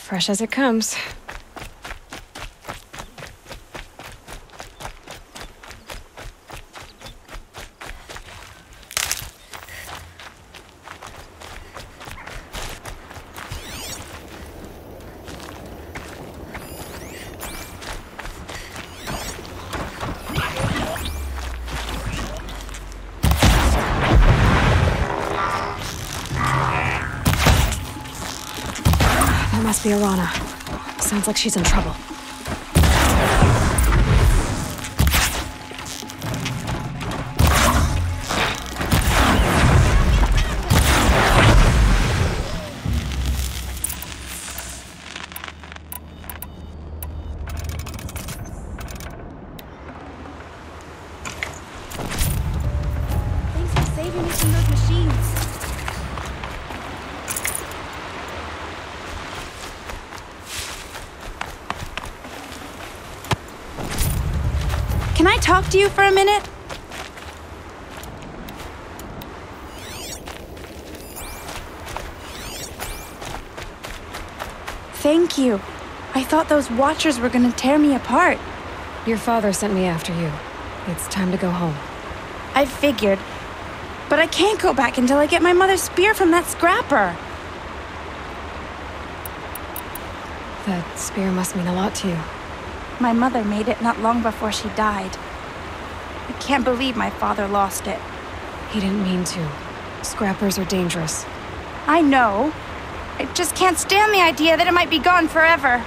Fresh as it comes. Must be Arana. Sounds like she's in trouble. talk to you for a minute? Thank you. I thought those Watchers were gonna tear me apart. Your father sent me after you. It's time to go home. I figured. But I can't go back until I get my mother's spear from that scrapper. That spear must mean a lot to you. My mother made it not long before she died. I can't believe my father lost it. He didn't mean to. Scrappers are dangerous. I know. I just can't stand the idea that it might be gone forever.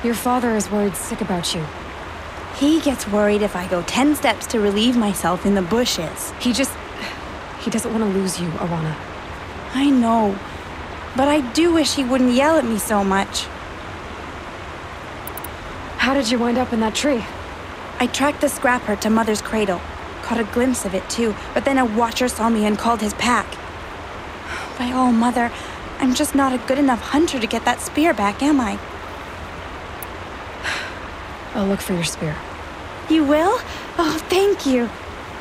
Your father is worried sick about you. He gets worried if I go 10 steps to relieve myself in the bushes. He doesn't want to lose you, Arana. I know. But I do wish he wouldn't yell at me so much. How did you wind up in that tree? I tracked the scrapper to Mother's cradle. Caught a glimpse of it too, but then a Watcher saw me and called his pack. By all, Mother, I'm just not a good enough hunter to get that spear back, am I? I'll look for your spear. You will? Oh, thank you.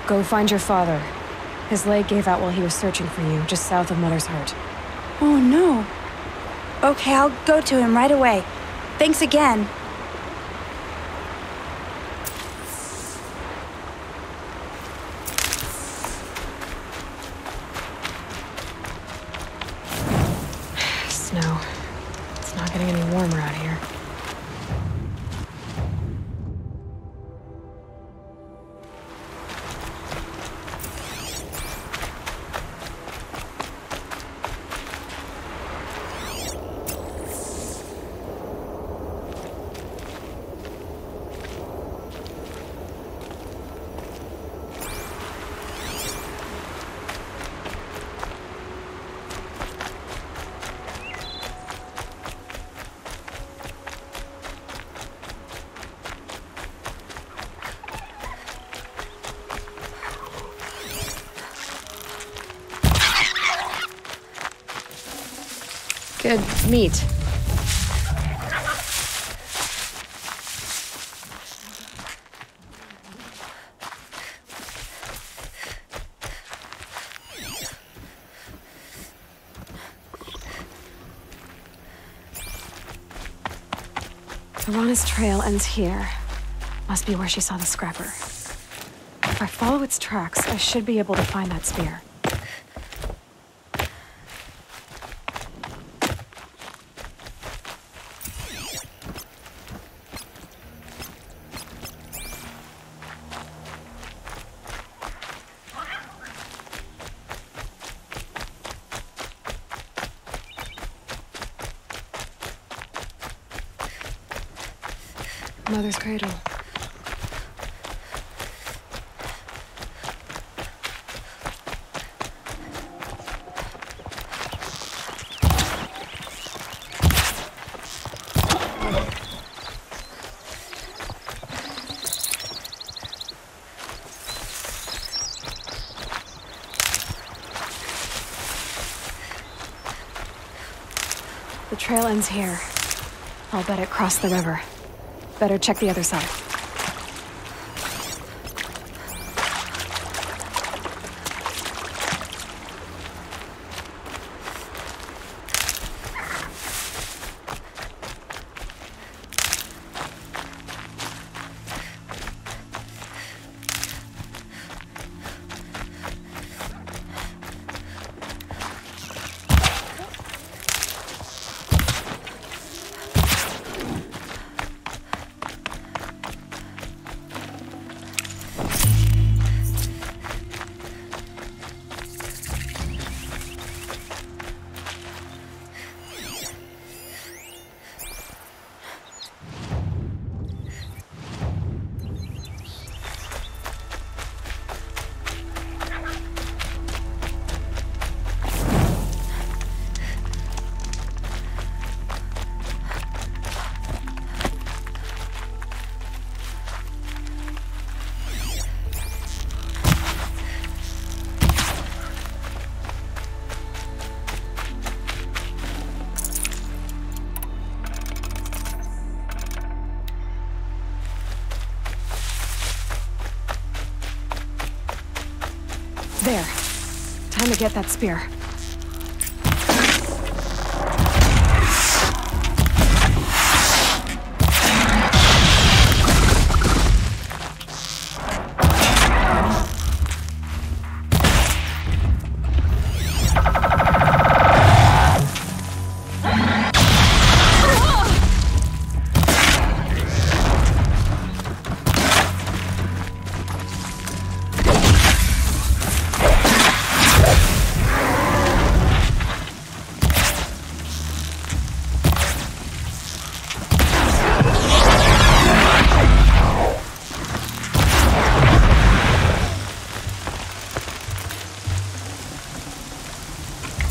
Go find your father. His leg gave out while he was searching for you, just south of Mother's Heart. Oh, no. Okay, I'll go to him right away. Thanks again. Snow. It's not getting any warmer out here. Good meat. Arana's trail ends here. Must be where she saw the scrapper. If I follow its tracks, I should be able to find that spear. Mother's cradle. The trail ends here. I'll bet it crossed the river. Better check the other side. There. Time to get that spear.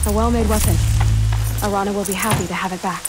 A well-made weapon. Arana will be happy to have it back.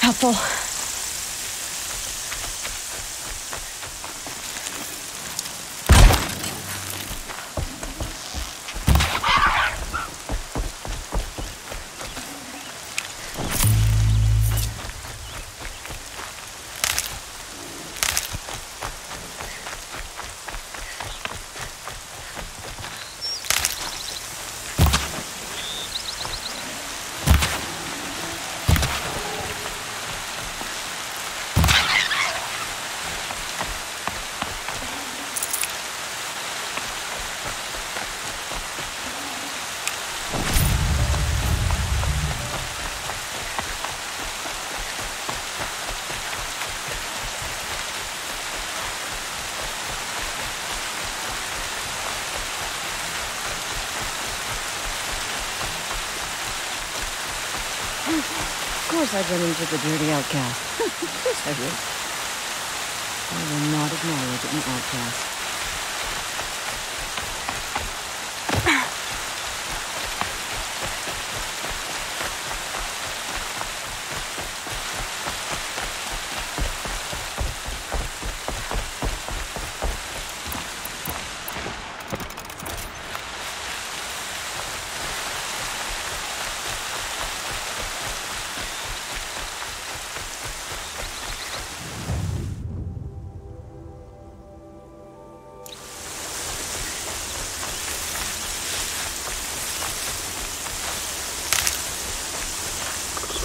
Helpful. Of course I'd run into the dirty outcast. Of course I would. I will not acknowledge an outcast.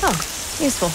Oh, useful.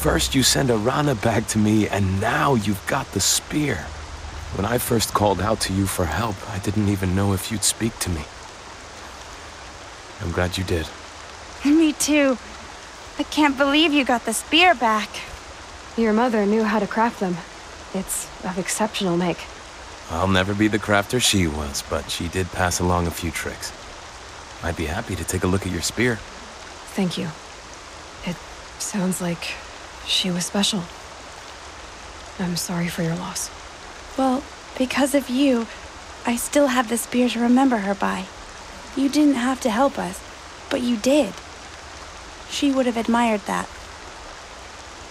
First you send Arana back to me, and now you've got the spear. When I first called out to you for help, I didn't even know if you'd speak to me. I'm glad you did. Me too. I can't believe you got the spear back. Your mother knew how to craft them. It's of exceptional make. I'll never be the crafter she was, but she did pass along a few tricks. I'd be happy to take a look at your spear. Thank you. It sounds like she was special. I'm sorry for your loss. Well, because of you, I still have the spear to remember her by. You didn't have to help us, but you did. She would have admired that.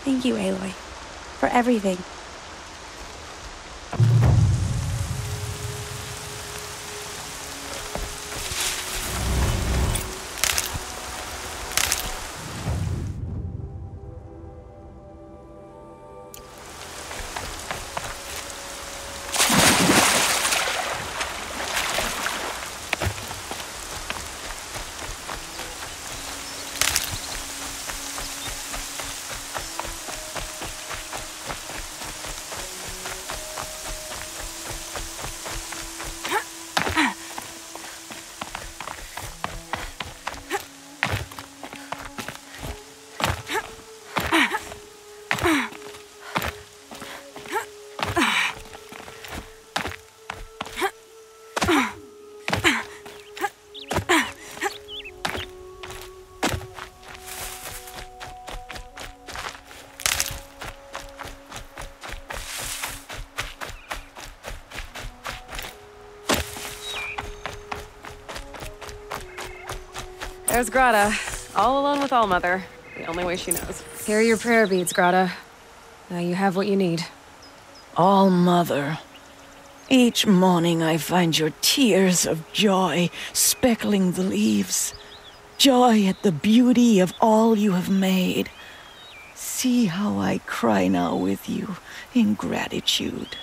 Thank you, Aloy, for everything. There's Grata, all alone with Allmother, the only way she knows. Here are your prayer beads, Grata. Now you have what you need. All-Mother, each morning I find your tears of joy speckling the leaves. Joy at the beauty of all you have made. See how I cry now with you in gratitude.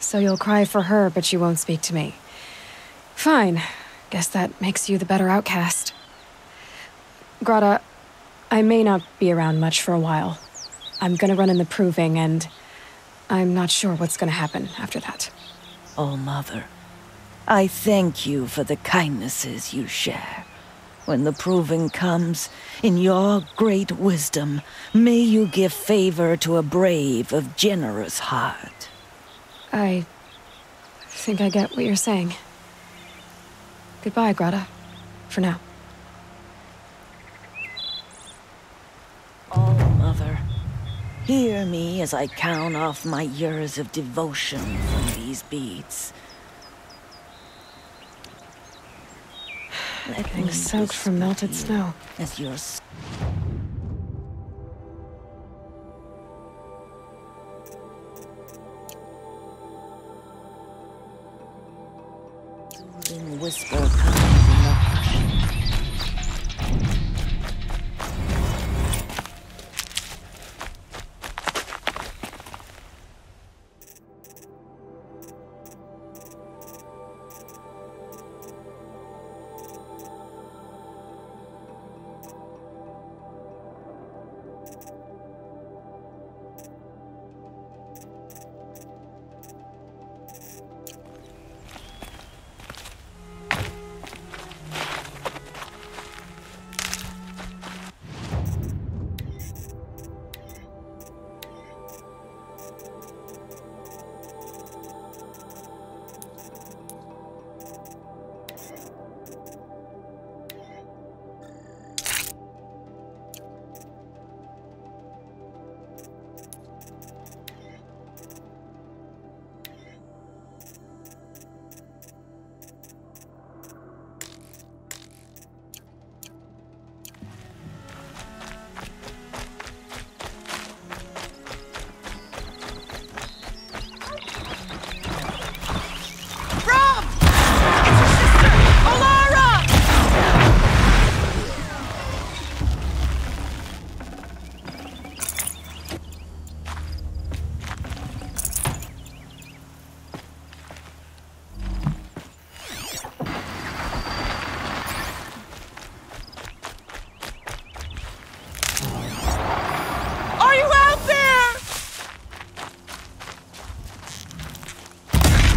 So you'll cry for her, but you won't speak to me. Fine. Guess that makes you the better outcast. Grata, I may not be around much for a while. I'm gonna run in the proving, and I'm not sure what's gonna happen after that. All-Mother, I thank you for the kindnesses you share. When the proving comes, in your great wisdom, may you give favor to a brave of generous heart. I think I get what you're saying. Goodbye, Grata. For now. All-Mother, hear me as I count off my years of devotion from these beads. Getting soaked from melted snow. As your soothing whisper comes in the hush.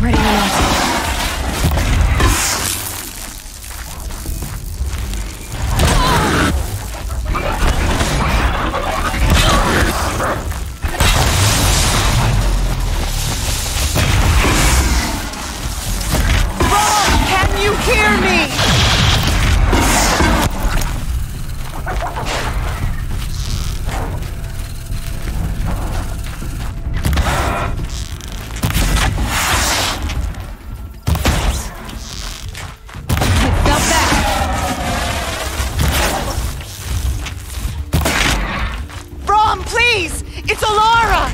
Ready or not. Can you hear me? Please! It's Alara!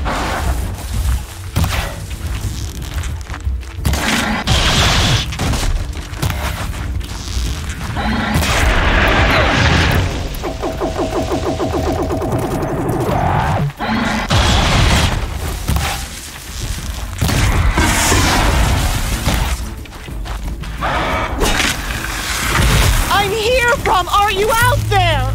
I'm here, Brom! Are you out there?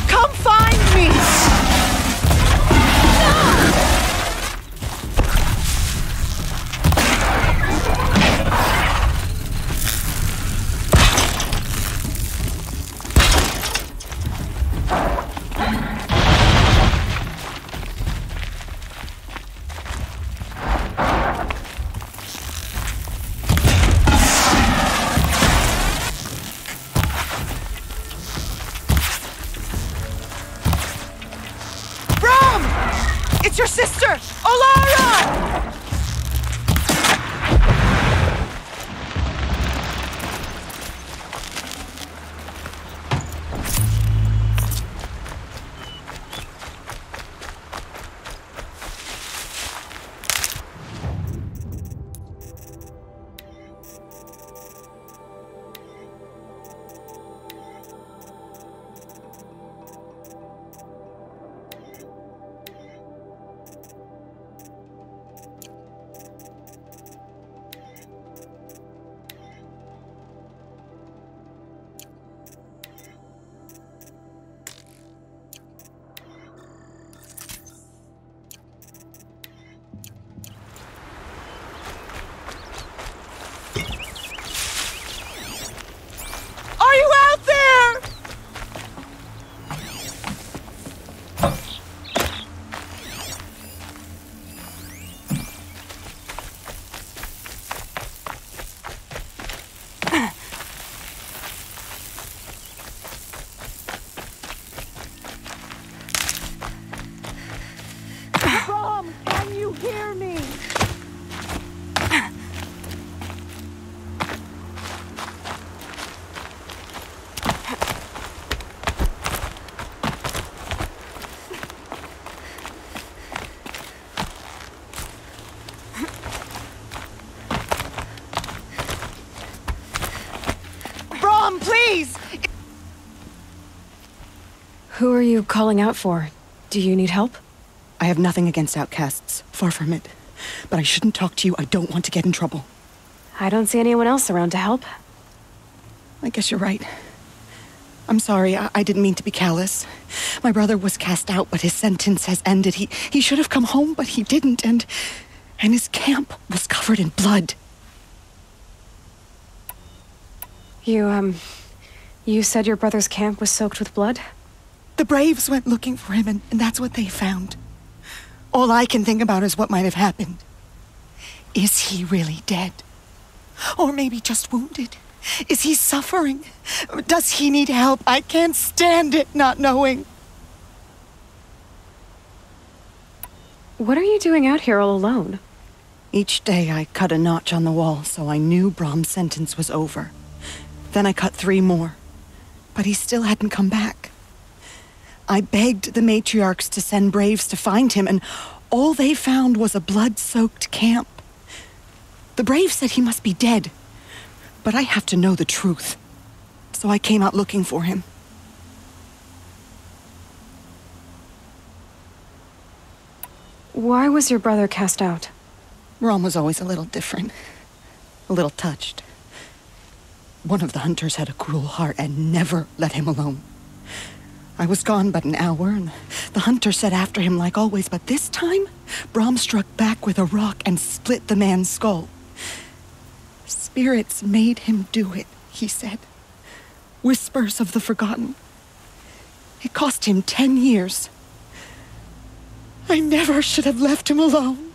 Come find me! It's your sister, Alara! Are you out there? Brom, can you hear me? Brom, please! Who are you calling out for? Do you need help? I have nothing against outcasts. Far from it. But I shouldn't talk to you. I don't want to get in trouble. I don't see anyone else around to help. I guess you're right. I'm sorry. I didn't mean to be callous. My brother was cast out, but his sentence has ended. He should have come home, but he didn't. And his camp was covered in blood. You said your brother's camp was soaked with blood? The Braves went looking for him, and that's what they found. All I can think about is what might have happened. Is he really dead? Or maybe just wounded? Is he suffering? Does he need help? I can't stand it not knowing. What are you doing out here all alone? Each day I cut a notch on the wall, so I knew Brom's sentence was over. Then I cut 3 more, but he still hadn't come back. I begged the matriarchs to send Braves to find him, and all they found was a blood-soaked camp. The Braves said he must be dead, but I have to know the truth, so I came out looking for him. Why was your brother cast out? Rom was always a little different. A little touched. One of the hunters had a cruel heart and never let him alone. I was gone but an hour, and the hunter set after him like always, but this time, Brom struck back with a rock and split the man's skull. Spirits made him do it, he said. Whispers of the forgotten. It cost him 10 years. I never should have left him alone.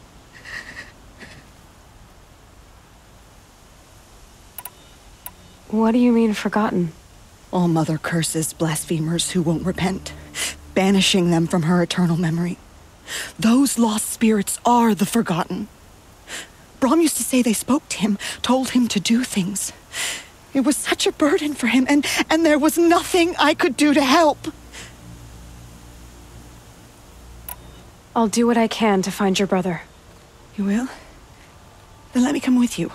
What do you mean, forgotten? All Mother curses blasphemers who won't repent, banishing them from her eternal memory. Those lost spirits are the forgotten. Brom used to say they spoke to him, told him to do things. It was such a burden for him, and there was nothing I could do to help. I'll do what I can to find your brother. You will? Then let me come with you.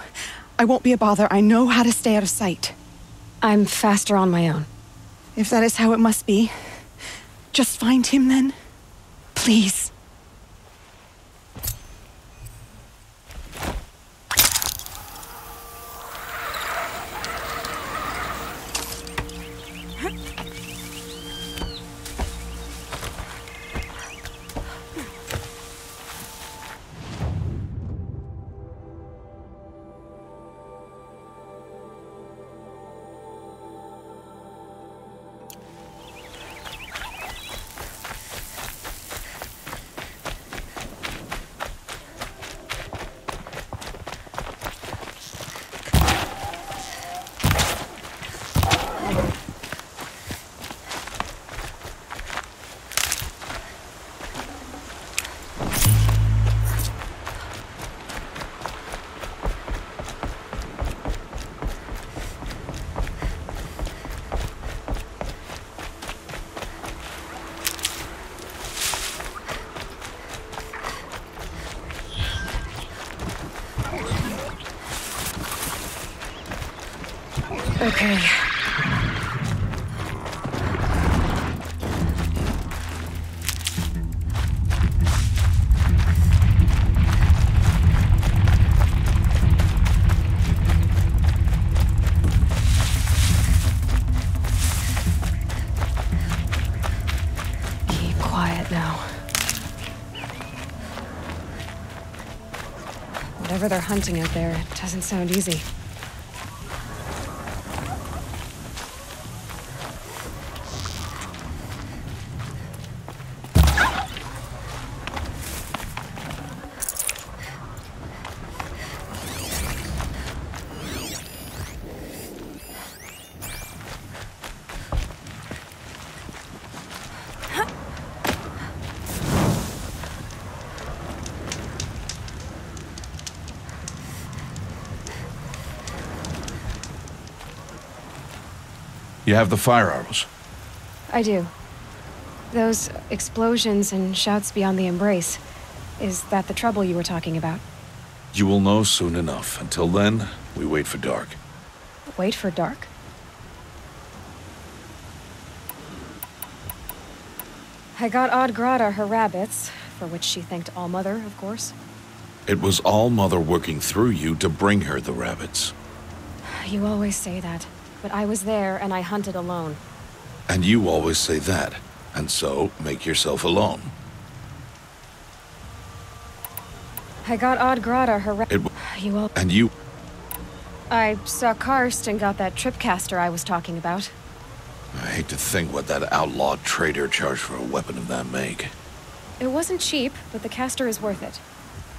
I won't be a bother. I know how to stay out of sight. I'm faster on my own. If that is how it must be, just find him then. Please. Okay. Keep quiet now. Whatever they're hunting out there, it doesn't sound easy. You have the fire arrows? I do. Those explosions and shouts beyond the embrace. Is that the trouble you were talking about? You will know soon enough. Until then, we wait for dark. Wait for dark? I got Odd Grata her rabbits, for which she thanked All-Mother, of course. It was All-Mother working through you to bring her the rabbits. You always say that, but I was there and I hunted alone. And you always say that, and so make yourself alone. I got Odd Grata her I saw Karst and got that tripcaster I was talking about. I hate to think what that outlawed trader charged for a weapon of that make. It wasn't cheap, but the caster is worth it.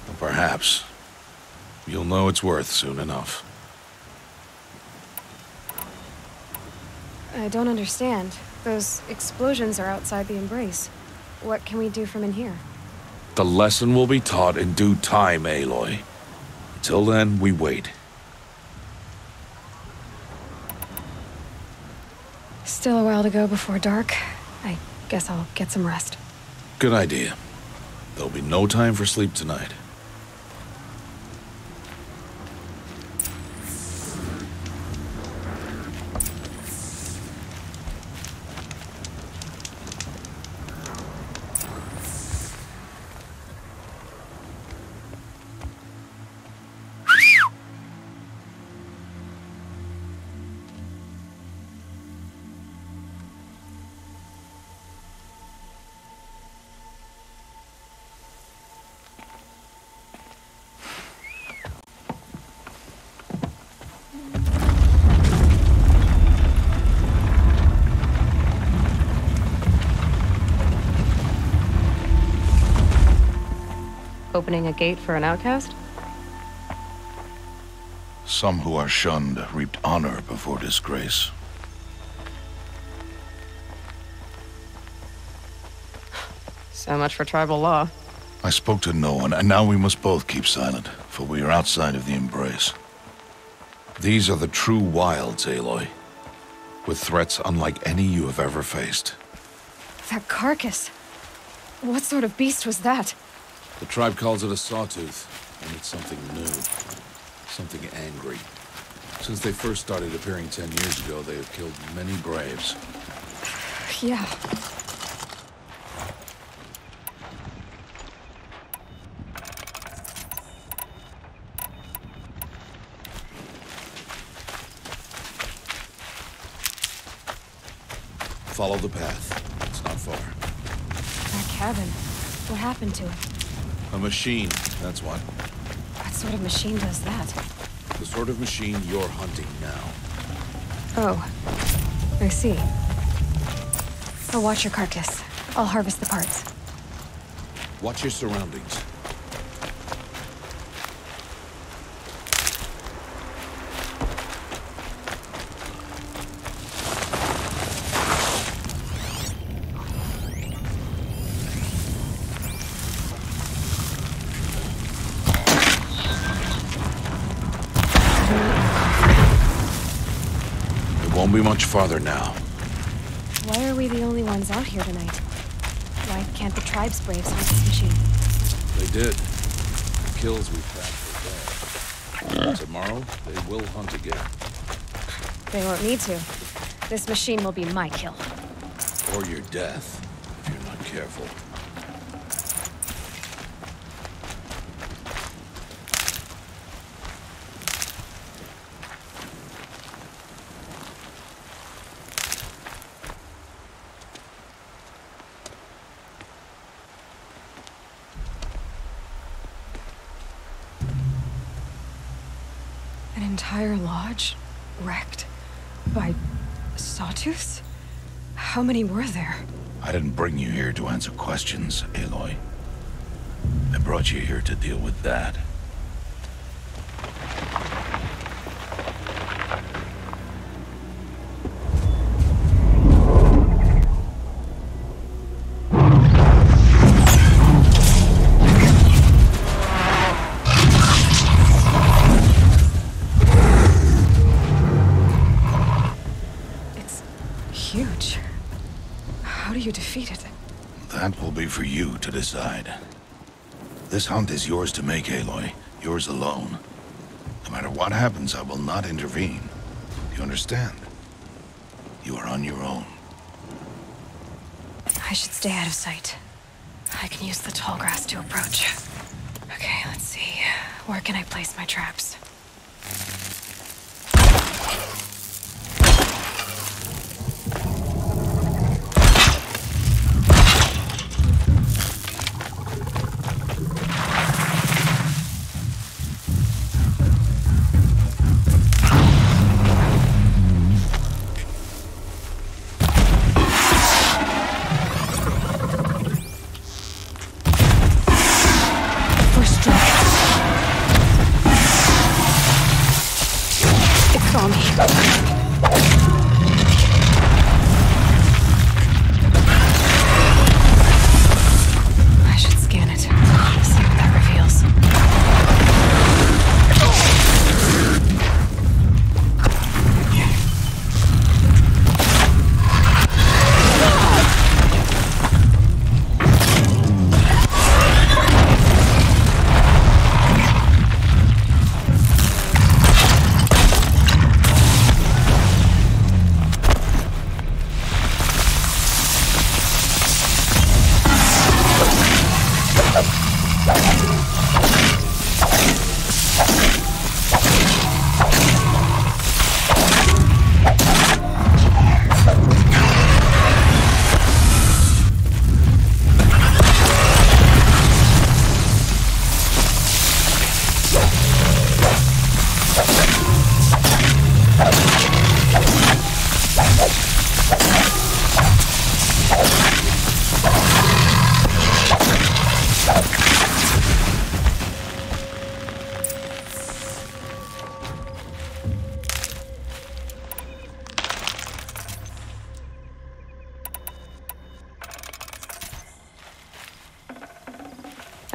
Well, perhaps. You'll know it's worth soon enough. I don't understand. Those explosions are outside the embrace. What can we do from in here? The lesson will be taught in due time, Aloy. Until then, we wait. Still a while to go before dark. I guess I'll get some rest. Good idea. There'll be no time for sleep tonight. Opening a gate for an outcast? Some who are shunned reaped honor before disgrace. So much for tribal law. I spoke to no one, and now we must both keep silent, for we are outside of the embrace. These are the true wilds, Aloy, with threats unlike any you have ever faced. That carcass. What sort of beast was that? The tribe calls it a sawtooth, and it's something new. Something angry. Since they first started appearing 10 years ago, they have killed many braves. Yeah. Follow the path. It's not far. That cabin. What happened to it? A machine, that's what. What sort of machine does that? The sort of machine you're hunting now. Oh. I see. I'll watch your carcass. I'll harvest the parts. Watch your surroundings. Won't be much farther now. Why are we the only ones out here tonight? Why can't the tribe's braves hunt this machine? They did. The kills we've had for there. Tomorrow, they will hunt again. They won't need to. This machine will be my kill. Or your death, if you're not careful. An entire lodge wrecked by sawtooths? How many were there? I didn't bring you here to answer questions, Aloy. I brought you here to deal with that. Huge. How do you defeat it? That will be for you to decide. This hunt is yours to make, Aloy. Yours alone. No matter what happens, I will not intervene. You understand? You are on your own. I should stay out of sight. I can use the tall grass to approach. Okay, let's see. Where can I place my traps?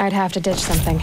might have to ditch something.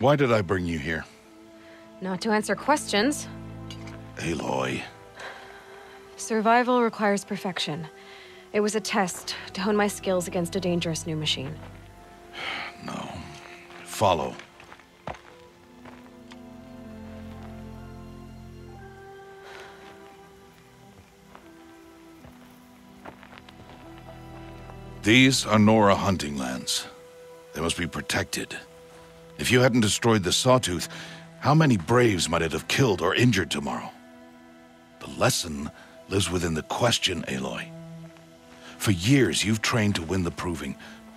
Why did I bring you here? Not to answer questions. Aloy. Survival requires perfection. It was a test to hone my skills against a dangerous new machine. No. Follow. These are Nora hunting lands. They must be protected. If you hadn't destroyed the Sawtooth, how many Braves might it have killed or injured tomorrow? The lesson lives within the question, Aloy. For years, you've trained to win the Proving,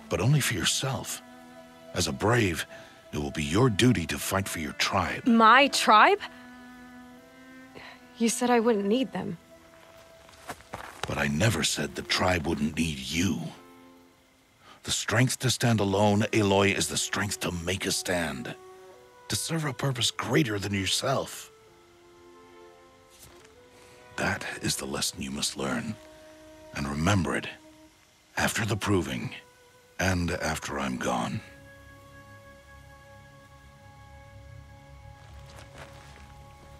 but only for yourself. As a Brave, it will be your duty to fight for your tribe. My tribe? You said I wouldn't need them. But I never said the tribe wouldn't need you. The strength to stand alone, Aloy, is the strength to make a stand. To serve a purpose greater than yourself. That is the lesson you must learn. And remember it. After the Proving. And after I'm gone.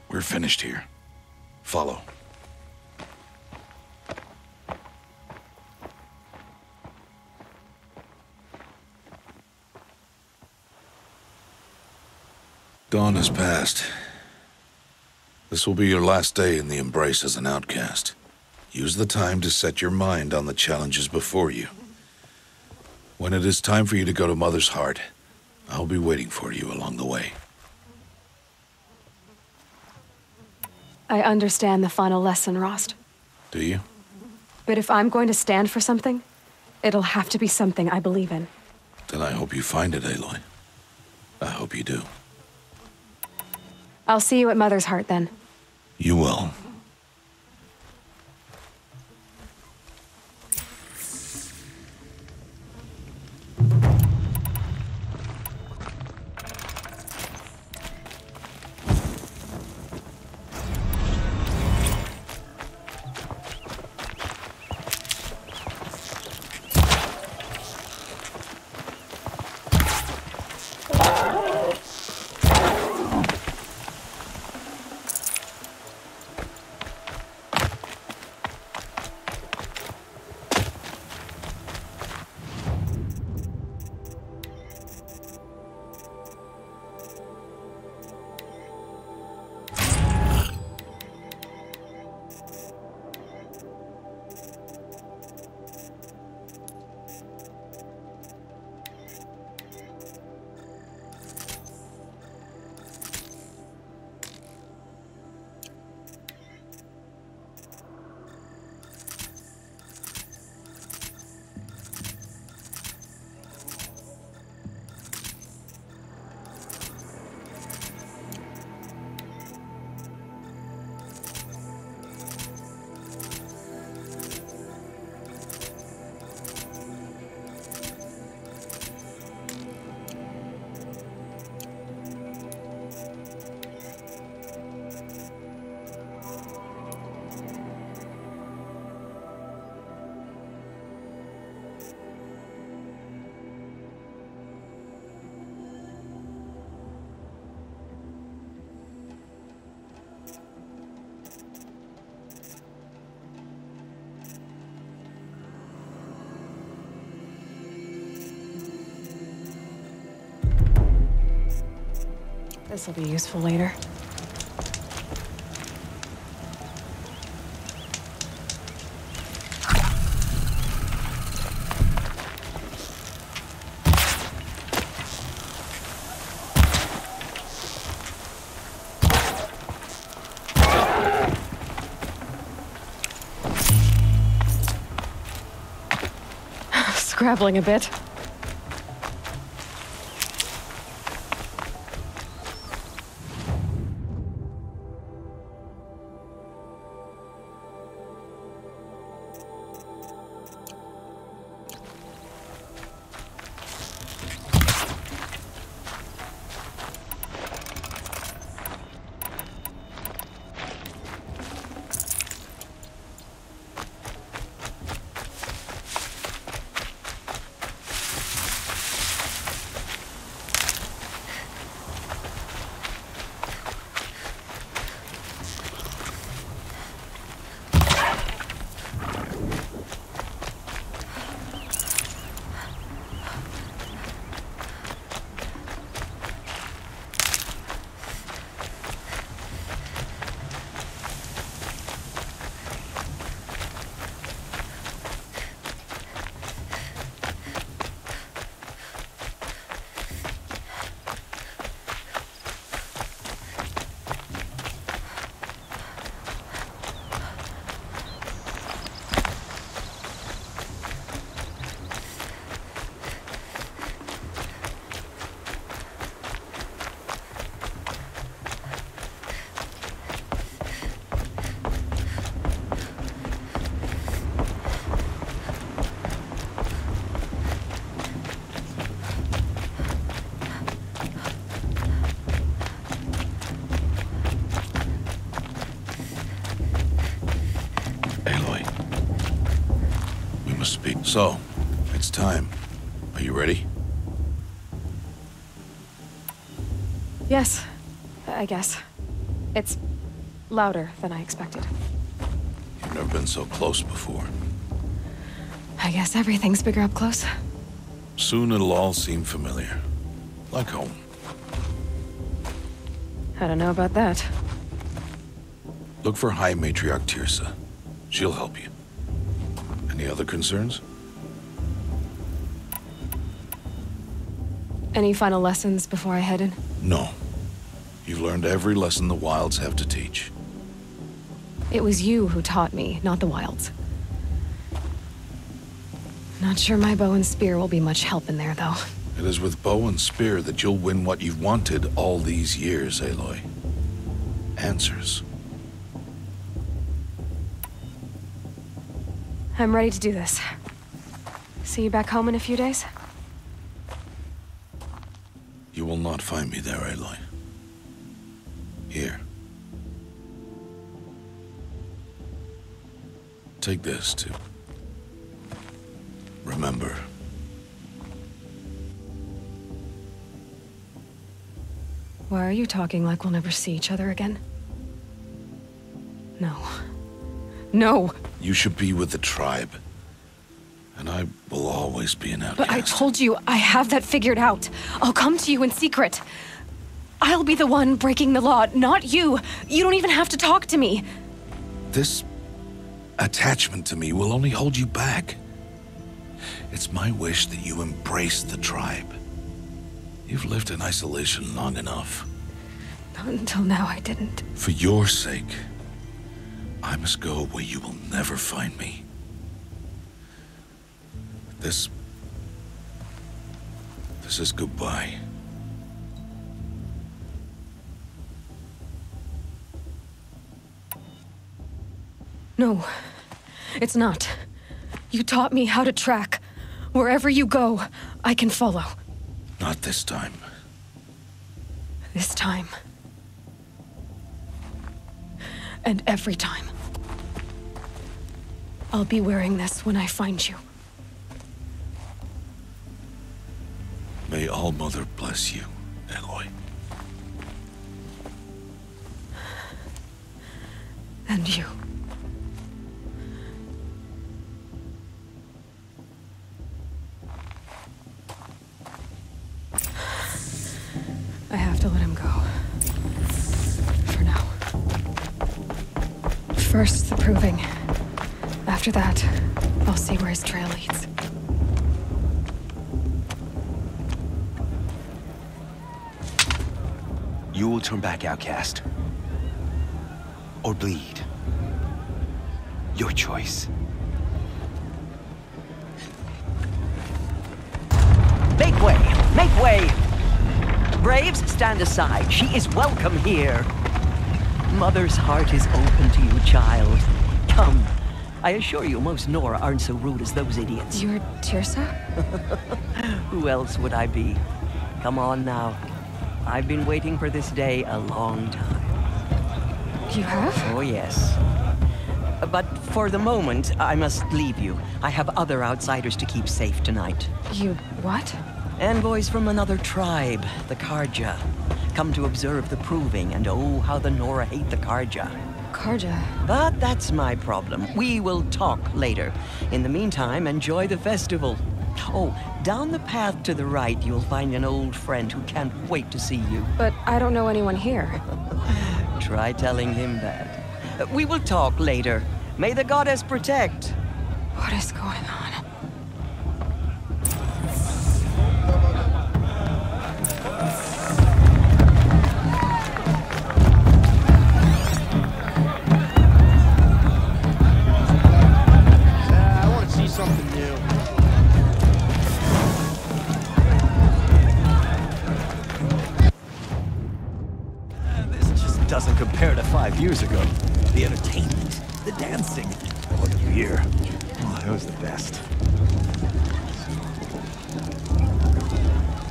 We're finished here. Follow. Dawn has passed. This will be your last day in the Embrace as an outcast. Use the time to set your mind on the challenges before you. When it is time for you to go to Mother's Heart, I'll be waiting for you along the way. I understand the final lesson, Rost. Do you? But if I'm going to stand for something, It'll have to be something I believe in. Then I hope you find it, Aloy. I hope you do. I'll see you at Mother's Heart then. You will. This'll be useful later. Scrabbling a bit. So, it's time. Are you ready? Yes, I guess. It's louder than I expected. You've never been so close before. I guess everything's bigger up close. Soon it'll all seem familiar. Like home. I don't know about that. Look for High Matriarch Tirsa. She'll help you. Any other concerns? Any final lessons before I head in? No. You've learned every lesson the Wilds have to teach. It was you who taught me, not the Wilds. Not sure my bow and spear will be much help in there, though. It is with bow and spear that you'll win what you've wanted all these years, Aloy. Answers. I'm ready to do this. See you back home in a few days? You will not find me there, Aloy. Here. Take this, too. Remember. Why are you talking like we'll never see each other again? No. No! You should be with the tribe. And I will always be an outcast. But I told you, I have that figured out. I'll come to you in secret. I'll be the one breaking the law, not you. You don't even have to talk to me. This attachment to me will only hold you back. It's my wish that you embrace the tribe. You've lived in isolation long enough. Not until now, I didn't. For your sake, I must go where you will never find me. This is goodbye. No, it's not. You taught me how to track. Wherever you go, I can follow. Not this time. This time. And every time. I'll be wearing this when I find you. May All-Mother bless you, Aloy. And you. I have to let him go. For now. First, the proving. After that, I'll see where his trail leads. You will turn back, outcast. Or bleed. Your choice. Make way! Make way! Braves, stand aside. She is welcome here. Mother's heart is open to you, child. Come. I assure you, most Nora aren't so rude as those idiots. You're Teersa? Who else would I be? Come on now. I've been waiting for this day a long time. You have? Oh, yes. But for the moment, I must leave you. I have other outsiders to keep safe tonight. You what? Envoys from another tribe, the Karja. Come to observe the proving, and oh, how the Nora hate the Karja. Karja? But that's my problem. We will talk later. In the meantime, enjoy the festival. Oh, down the path to the right, you'll find an old friend who can't wait to see you. But I don't know anyone here. Try telling him that. We will talk later. May the goddess protect. What is going on? I want to see something new. This just doesn't compare to 5 years ago. The entertainment, the dancing. What a year. Oh, it was the best.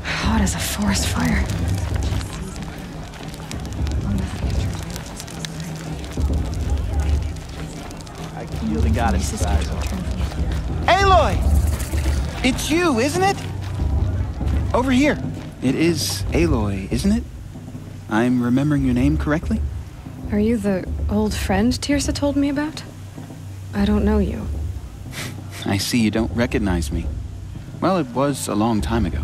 Hot as a forest fire. I really got his size on. Aloy! It's you, isn't it? Over here. It is Aloy, isn't it? I'm remembering your name correctly? Are you the old friend Teersa told me about? I don't know you. I see you don't recognize me. Well, it was a long time ago.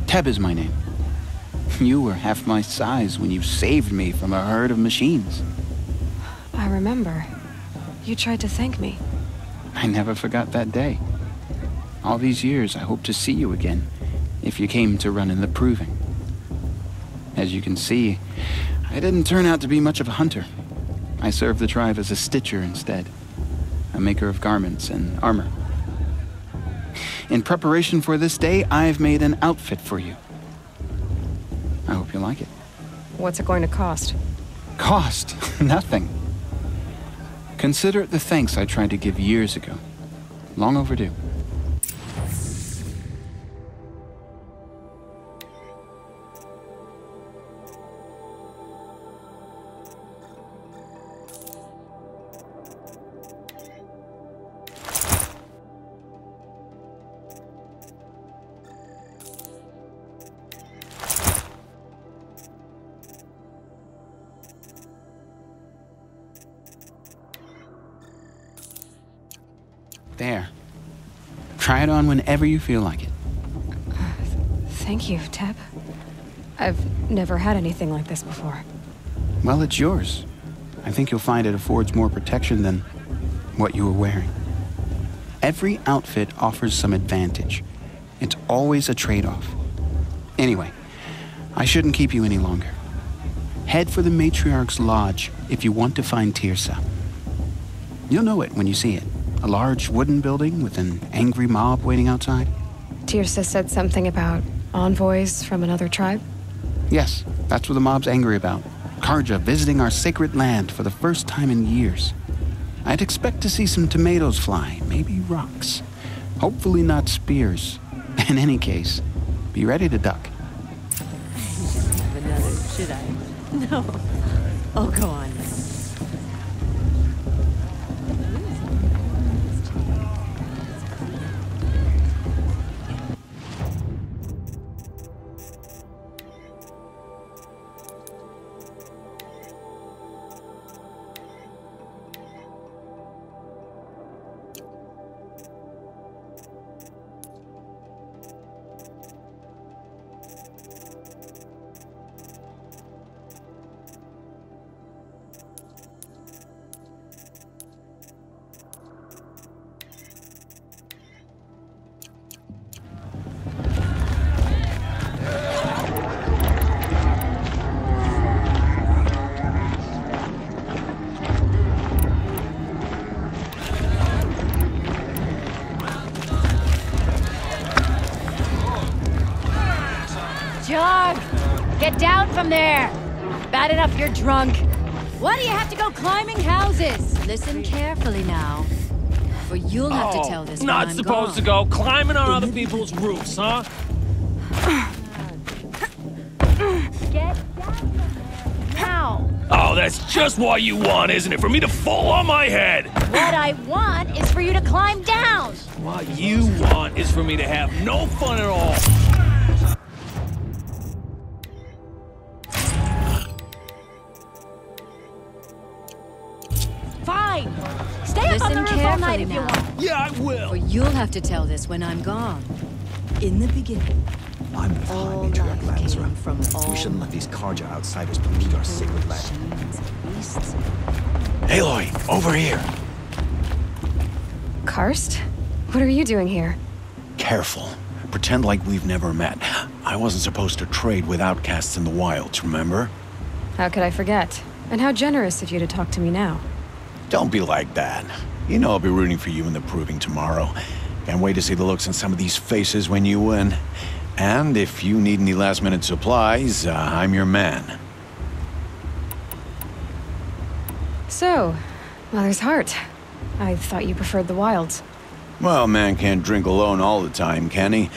Teb is my name. You were half my size when you saved me from a herd of machines. I remember. You tried to thank me. I never forgot that day. All these years, I hope to see you again, if you came to run in the proving. As you can see, I didn't turn out to be much of a hunter. I served the tribe as a stitcher instead, a maker of garments and armor. In preparation for this day, I've made an outfit for you. I hope you like it. What's it going to cost? Cost? Nothing. Consider it the thanks I tried to give years ago. Long overdue. There. Try it on whenever you feel like it. Thank you, Teb. I've never had anything like this before. Well, it's yours. I think you'll find it affords more protection than what you were wearing. Every outfit offers some advantage. It's always a trade-off. Anyway, I shouldn't keep you any longer. Head for the Matriarch's Lodge if you want to find Tirsa. You'll know it when you see it. A large wooden building with an angry mob waiting outside. Tirsa said something about envoys from another tribe? Yes, that's what the mob's angry about. Karja visiting our sacred land for the first time in years. I'd expect to see some tomatoes fly, maybe rocks. Hopefully not spears. In any case, be ready to duck. Have another, should I? No. Oh, go on. Jog! Get down from there! Bad enough you're drunk. Why do you have to go climbing houses? Listen carefully now, for you'll have to tell this Not when I'm supposed to gone. go climbing on other people's roofs, huh? Get down from there now! Oh, that's just what you want, isn't it? For me to fall on my head! What I want is for you to climb down! What you want is for me to have no fun at all. Fine! Stay up on the roof all night if you want. Yeah, I will. For you'll have to tell this when I'm gone. In the beginning, I'm with High Matriarch Lansra. We shouldn't let these Karja outsiders pollute our sacred land. Aloy, over here. Karst? What are you doing here? Careful. Pretend like we've never met. I wasn't supposed to trade with outcasts in the wilds, remember? How could I forget? And how generous of you to talk to me now. Don't be like that. You know I'll be rooting for you in the proving tomorrow. Can't wait to see the looks on some of these faces when you win. And if you need any last-minute supplies, I'm your man. So, Mother's Heart. I thought you preferred the wilds. Well, man can't drink alone all the time, can he?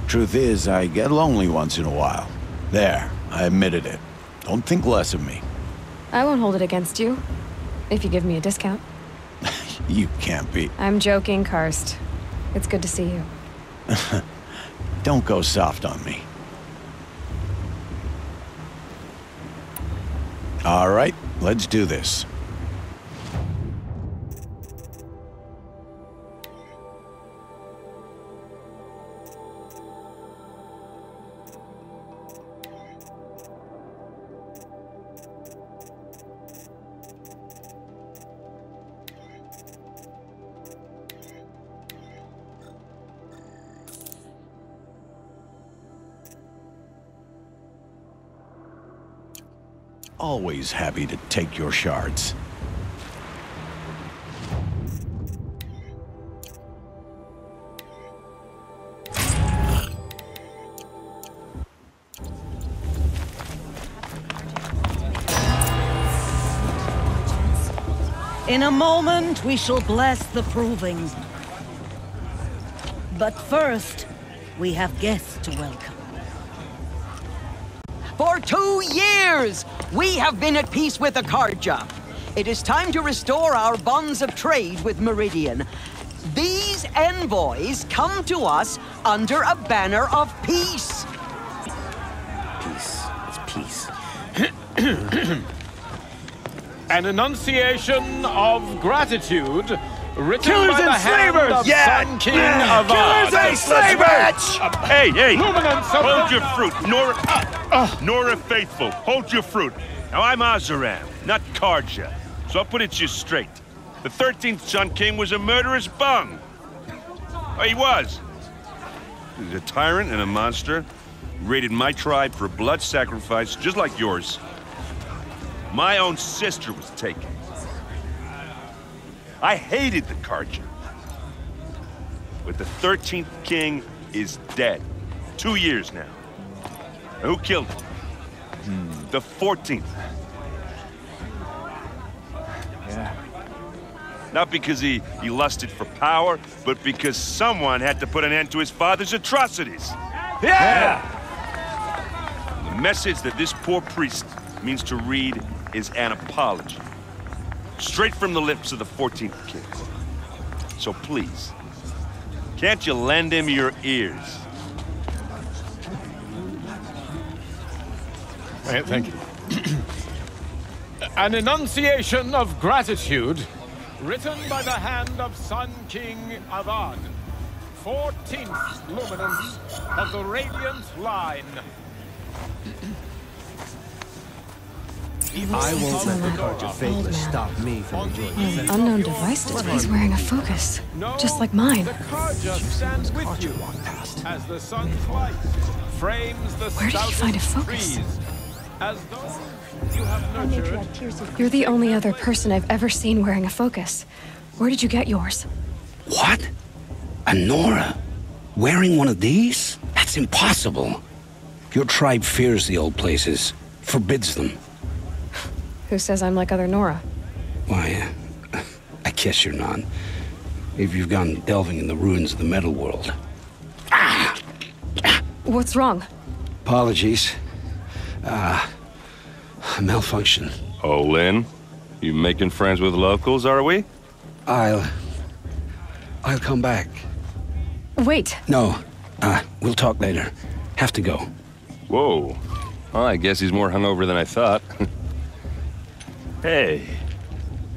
Truth is, I get lonely once in a while. There, I admitted it. Don't think less of me. I won't hold it against you. If you give me a discount. You can't be. I'm joking, Karst. It's good to see you. Don't go soft on me. All right, let's do this. Always happy to take your shards. In a moment, we shall bless the proving. But first, we have guests to welcome. For 2 years, we have been at peace with the Karja. It is time to restore our bonds of trade with Meridian. These envoys come to us under a banner of peace. Peace. It's peace. An enunciation of gratitude written Killers by the and hand slavers! of Sun King Avad. Killers and slavers! Hey, hey! Luminance of Hold the- your fruit, Nora Faithful. Hold your fruit. Now I'm Azaram, not Karja, so I'll put it to you straight. The 13th Sun King was a murderous bung. Oh, he was. He was a tyrant and a monster. He raided my tribe for a blood sacrifice, just like yours. My own sister was taken. I hated the Karja. But the 13th king is dead. 2 years now. And who killed him? The 14th. Yeah. Not because he lusted for power, but because someone had to put an end to his father's atrocities. Yeah! The message that this poor priest means to read is an apology. Straight from the lips of the 14th king. So please, can't you lend him your ears? Thank you. An enunciation of gratitude written by the hand of Sun King Avad, 14th luminance of the Radiant Line. I won't let the Karja faithless stop me from enjoying the An unknown device He's wearing a focus, just like mine. The Karja stands with you as the sun's light frames the Where did you find a focus? trees, as those you have nurtured. You're the only other person I've ever seen wearing a focus. Where did you get yours? What? A Nora? Wearing one of these? That's impossible. Your tribe fears the old places, forbids them. Who says I'm like other Nora? Why, I guess you're not. If you've gone delving in the ruins of the metal world. What's wrong? Apologies. A malfunction. Oh, Lynn, you making friends with locals, are we? I'll come back. Wait. No, we'll talk later. Have to go. Whoa. Well, I guess he's more hungover than I thought. Hey,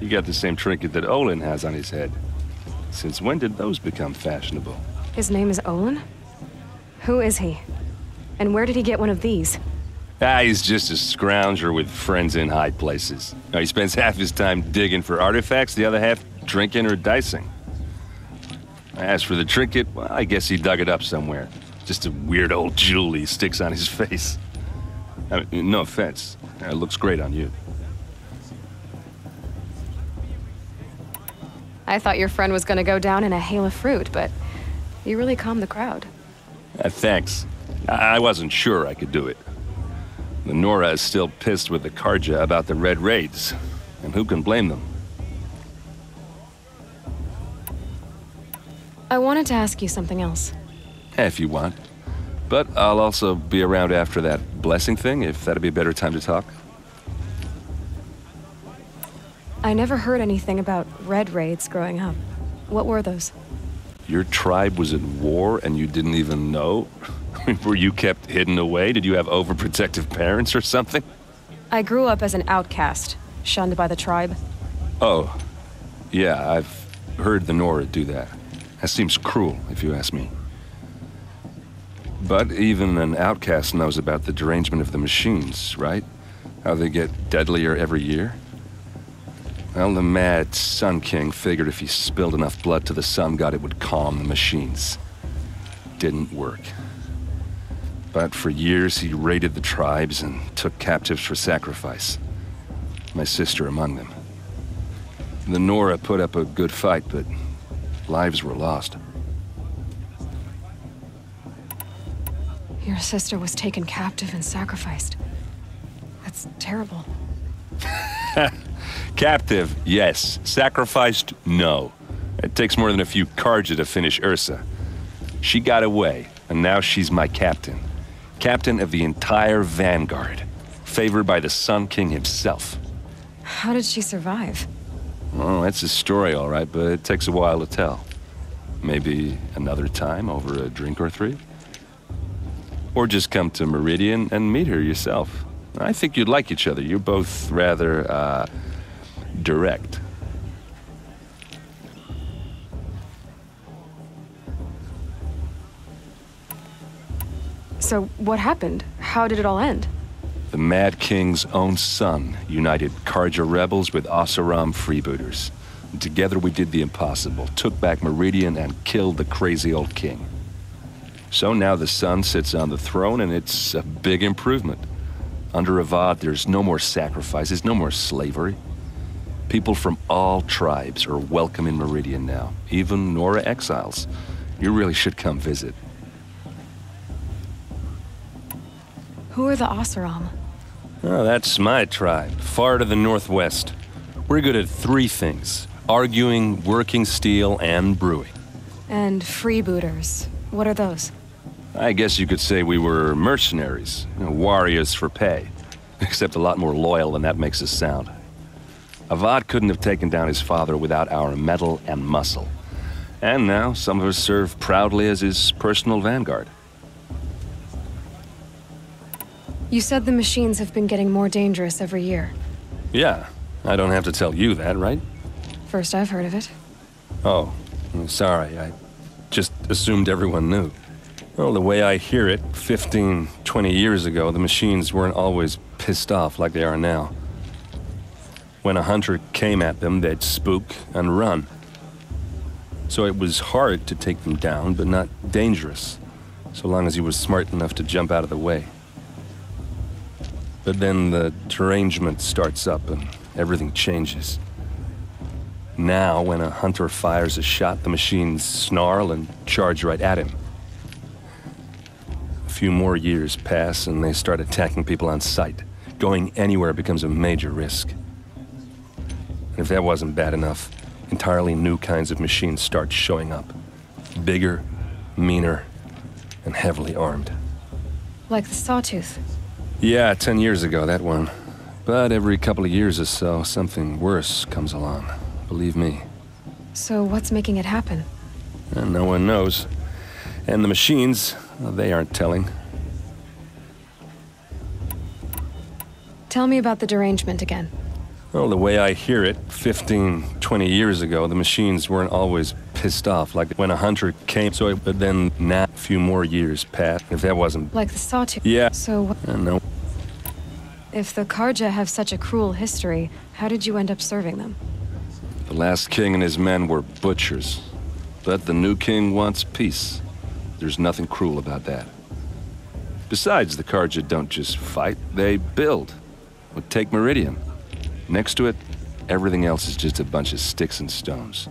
you got the same trinket that Olin has on his head. Since when did those become fashionable? His name is Olin? Who is he? And where did he get one of these? He's just a scrounger with friends in high places. Now, he spends half his time digging for artifacts, the other half drinking or dicing. As for the trinket, well, I guess he dug it up somewhere. Just a weird old jewel he sticks on his face. I mean, no offense. It looks great on you. I thought your friend was gonna go down in a hail of fruit, but you really calmed the crowd. Thanks. I wasn't sure I could do it. The Nora is still pissed with the Karja about the Red Raids, and who can blame them? I wanted to ask you something else. If you want. But I'll also be around after that blessing thing, if that'd be a better time to talk. I never heard anything about red raids growing up. What were those? Your tribe was at war and you didn't even know? Were you kept hidden away? Did you have overprotective parents or something? I grew up as an outcast, shunned by the tribe. Oh, yeah, I've heard the Nora do that. That seems cruel, if you ask me. But even an outcast knows about the derangement of the machines, right? How they get deadlier every year? Well, the mad Sun King figured if he spilled enough blood to the Sun God, it would calm the machines. Didn't work. But for years, he raided the tribes and took captives for sacrifice. My sister among them. The Nora put up a good fight, but lives were lost. Your sister was taken captive and sacrificed. That's terrible. Captive, yes. Sacrificed, no. It takes more than a few Carja to finish Ursa. She got away, and now she's my captain. Captain of the entire Vanguard. Favored by the Sun King himself. How did she survive? Well, that's a story, all right, but it takes a while to tell. Maybe another time over a drink or three? Or just come to Meridian and meet her yourself. I think you'd like each other. You're both rather, direct. So, what happened? How did it all end? The Mad King's own son united Carja rebels with Oseram freebooters. And together we did the impossible, took back Meridian and killed the crazy old king. So now the son sits on the throne and it's a big improvement. Under Avad, there's no more sacrifices, no more slavery. People from all tribes are welcome in Meridian now, even Nora exiles. You really should come visit. Who are the Oseram? Oh, that's my tribe, far to the northwest. We're good at three things: arguing, working steel, and brewing. And freebooters. What are those? I guess you could say we were mercenaries, warriors for pay. Except a lot more loyal than that makes us sound. Avad couldn't have taken down his father without our metal and muscle. And now some of us serve proudly as his personal vanguard. You said the machines have been getting more dangerous every year. Yeah, I don't have to tell you that, right? First I've heard of it. Oh, sorry, I just assumed everyone knew. Well, the way I hear it, 15, 20 years ago, the machines weren't always pissed off like they are now. When a hunter came at them, they'd spook and run. So it was hard to take them down, but not dangerous, so long as he was smart enough to jump out of the way. But then the derangement starts up and everything changes. Now, when a hunter fires a shot, the machines snarl and charge right at him. A few more years pass and they start attacking people on sight. Going anywhere becomes a major risk. And if that wasn't bad enough, entirely new kinds of machines start showing up. Bigger, meaner, and heavily armed. Like the Sawtooth. Yeah, 10 years ago, that one. But every couple of years or so, something worse comes along. Believe me. So what's making it happen? And no one knows. And the machines, well, they aren't telling. Tell me about the derangement again. Well, the way I hear it, 15, 20 years ago, the machines weren't always pissed off like when a hunter came. But then now, a few more years passed. If that wasn't... Like the Sawtooth? Yeah. So... No. If the Carja have such a cruel history, how did you end up serving them? The last king and his men were butchers. But the new king wants peace. There's nothing cruel about that. Besides, the Carja don't just fight, they build. But take Meridian. Next to it, everything else is just a bunch of sticks and stones.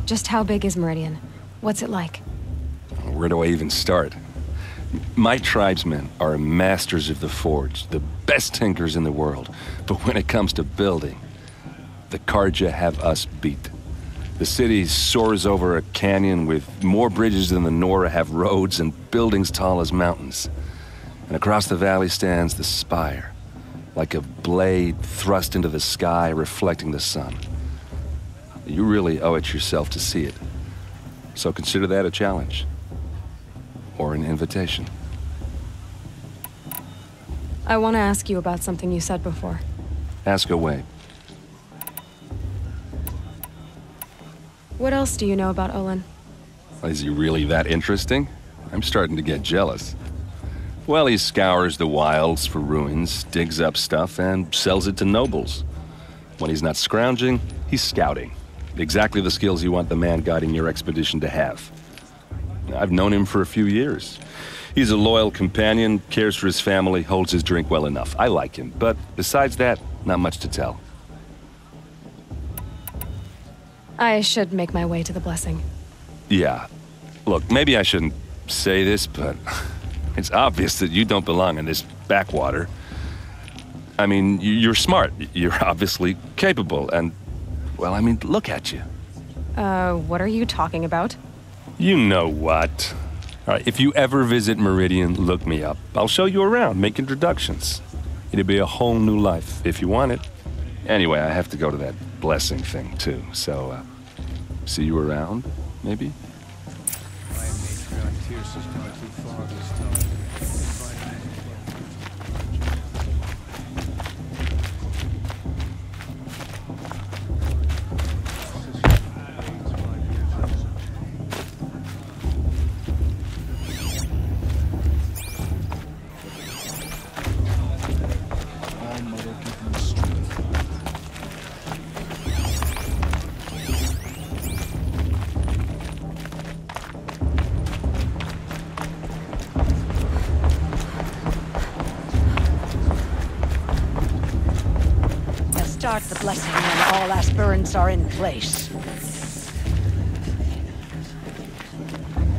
Just how big is Meridian? What's it like? Where do I even start? My tribesmen are masters of the forge, the best tinkers in the world. But when it comes to building, the Carja have us beat. The city soars over a canyon with more bridges than the Nora have roads and buildings tall as mountains. And across the valley stands the spire, like a blade thrust into the sky reflecting the sun. You really owe it yourself to see it. So consider that a challenge. Or an invitation. I want to ask you about something you said before. Ask away. What else do you know about Olin? Is he really that interesting? I'm starting to get jealous. Well, he scours the wilds for ruins, digs up stuff, and sells it to nobles. When he's not scrounging, he's scouting. Exactly the skills you want the man guiding your expedition to have. I've known him for a few years. He's a loyal companion, cares for his family, holds his drink well enough. I like him, but besides that, not much to tell. I should make my way to the blessing. Yeah. Look, maybe I shouldn't say this, but it's obvious that you don't belong in this backwater. I mean, you're smart. You're obviously capable, and, well, I mean, look at you. What are you talking about? You know what. All right, if you ever visit Meridian, look me up. I'll show you around, make introductions. It'll be a whole new life, if you want it. Anyway, I have to go to that blessing thing, too, so, see you around, maybe? Start the blessing when all aspirants are in place.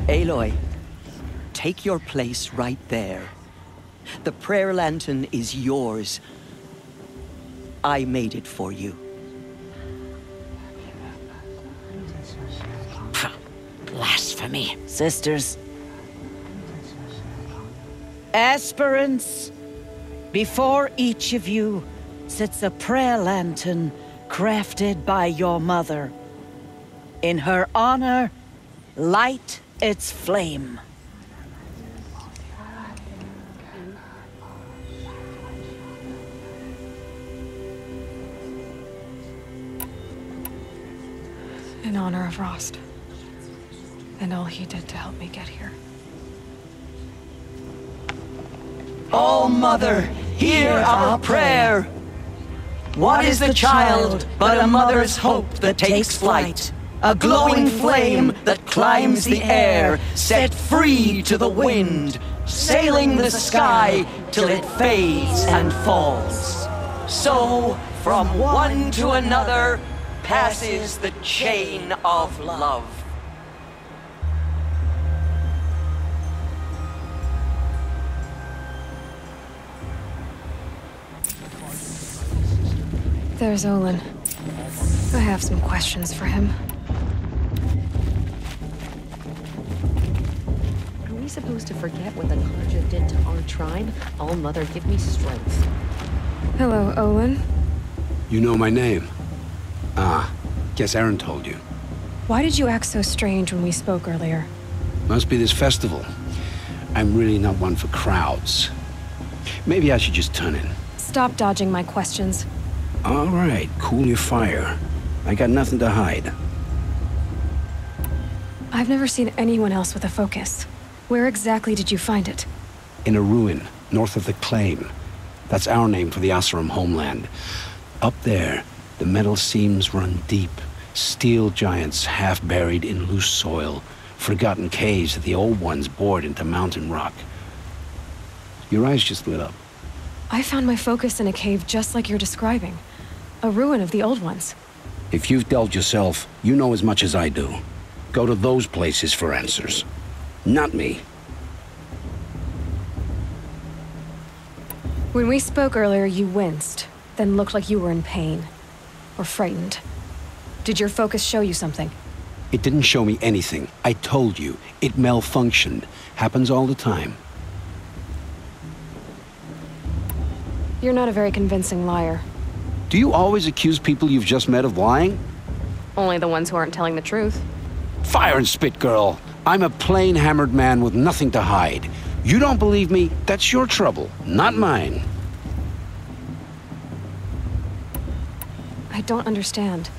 Aloy, take your place right there. The prayer lantern is yours. I made it for you. Blasphemy. Sisters. Aspirants, before each of you sits a prayer lantern crafted by your mother. In her honor, light its flame. In honor of Rost. And all he did to help me get here. All Mother, hear our prayer. What is the child but a mother's hope that takes flight? A glowing flame that climbs the air, set free to the wind, sailing the sky till it fades and falls. So, from one to another, passes the chain of love. There's Olin. I have some questions for him. Are we supposed to forget what the Carja did to our tribe? All Mother, give me strength. Hello, Olin. You know my name? Ah, guess Aaron told you. Why did you act so strange when we spoke earlier? Must be this festival. I'm really not one for crowds. Maybe I should just turn in. Stop dodging my questions. All right, cool your fire. I got nothing to hide. I've never seen anyone else with a focus. Where exactly did you find it? In a ruin, north of the Claim. That's our name for the Oseram homeland. Up there, the metal seams run deep. Steel giants half buried in loose soil. Forgotten caves that the old ones bored into mountain rock. Your eyes just lit up. I found my focus in a cave just like you're describing. A ruin of the old ones. If you've delved yourself, you know as much as I do. Go to those places for answers. Not me. When we spoke earlier, you winced, then looked like you were in pain. Or frightened. Did your focus show you something? It didn't show me anything. I told you. It malfunctioned. Happens all the time. You're not a very convincing liar. Do you always accuse people you've just met of lying? Only the ones who aren't telling the truth. Fire and spit, girl. I'm a plain hammered man with nothing to hide. You don't believe me? That's your trouble, not mine. I don't understand.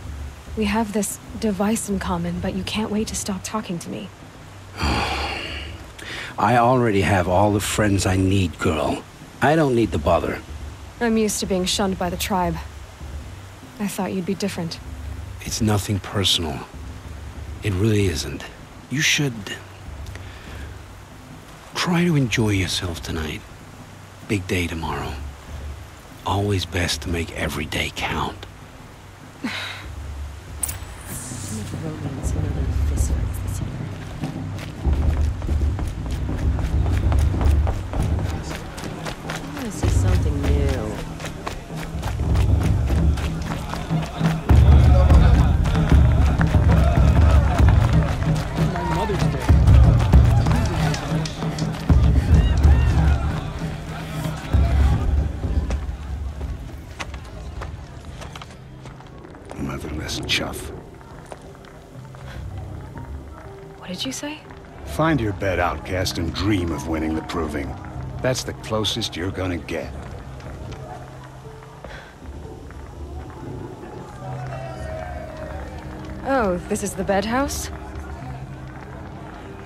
We have this device in common, but you can't wait to stop talking to me. I already have all the friends I need, girl. I don't need the bother. I'm used to being shunned by the tribe. I thought you'd be different. It's nothing personal. It really isn't. You should try to enjoy yourself tonight. Big day tomorrow. Always best to make every day count. Romance and other fist fights this year. I want to see something new. nothing-less chuff. What did you say? Find your bed, outcast, and dream of winning the proving. That's the closest you're gonna get. Oh, this is the bed house?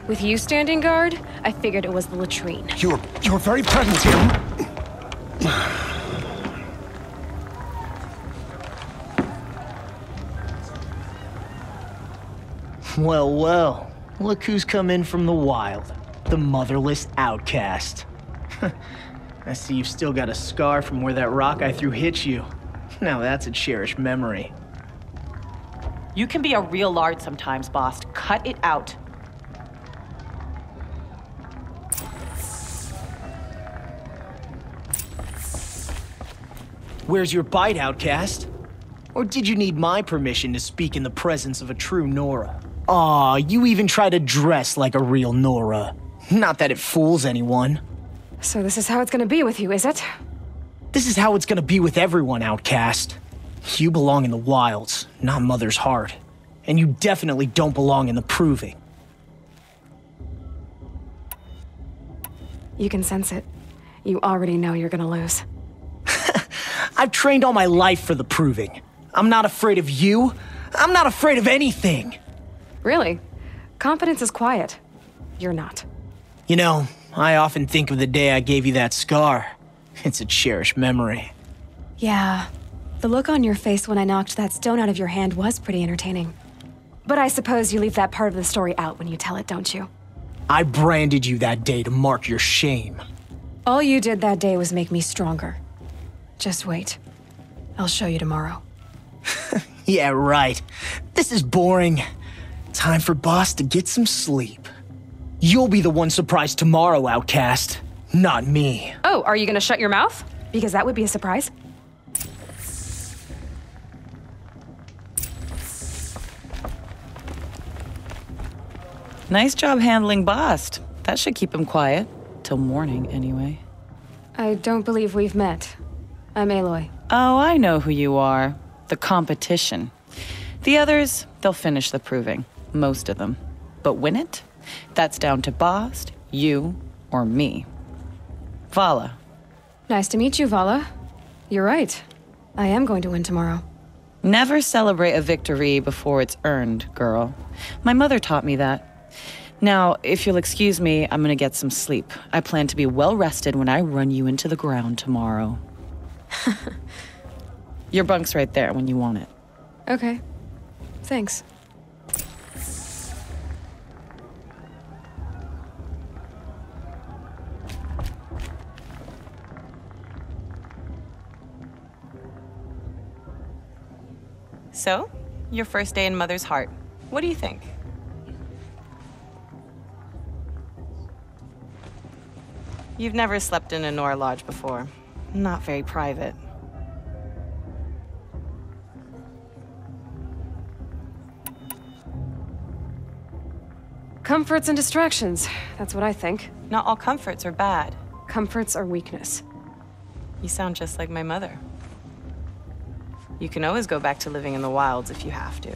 With you standing guard, I figured it was the latrine. Your very presence here... Well, well. Look who's come in from the wild. The motherless outcast. I see you've still got a scar from where that rock I threw hit you. Now that's a cherished memory. You can be a real lard sometimes, boss. Cut it out. Where's your bite, outcast? Or did you need my permission to speak in the presence of a true Nora? Aw, you even try to dress like a real Nora. Not that it fools anyone. So this is how it's gonna be with you, is it? This is how it's gonna be with everyone, outcast. You belong in the wilds, not Mother's heart. And you definitely don't belong in the proving. You can sense it. You already know you're gonna lose. I've trained all my life for the proving. I'm not afraid of you. I'm not afraid of anything. Really? Confidence is quiet. You're not. You know, I often think of the day I gave you that scar. It's a cherished memory. Yeah. The look on your face when I knocked that stone out of your hand was pretty entertaining. But I suppose you leave that part of the story out when you tell it, don't you? I branded you that day to mark your shame. All you did that day was make me stronger. Just wait. I'll show you tomorrow. Yeah, right. This is boring. Time for Boss to get some sleep. You'll be the one surprised tomorrow, outcast. Not me. Oh, are you gonna shut your mouth? Because that would be a surprise. Nice job handling Bast. That should keep him quiet. Till morning, anyway. I don't believe we've met. I'm Aloy. Oh, I know who you are. The competition. The others, they'll finish the proving. Most of them. But win it? That's down to Bast, you, or me. Vala. Nice to meet you, Vala. You're right. I am going to win tomorrow. Never celebrate a victory before it's earned, girl. My mother taught me that. Now, if you'll excuse me, I'm gonna get some sleep. I plan to be well rested when I run you into the ground tomorrow. Your bunk's right there when you want it. Okay. Thanks. So, your first day in Mother's heart. What do you think? You've never slept in a Nora lodge before. Not very private. Comforts and distractions. That's what I think. Not all comforts are bad. Comforts are weakness. You sound just like my mother. You can always go back to living in the wilds if you have to.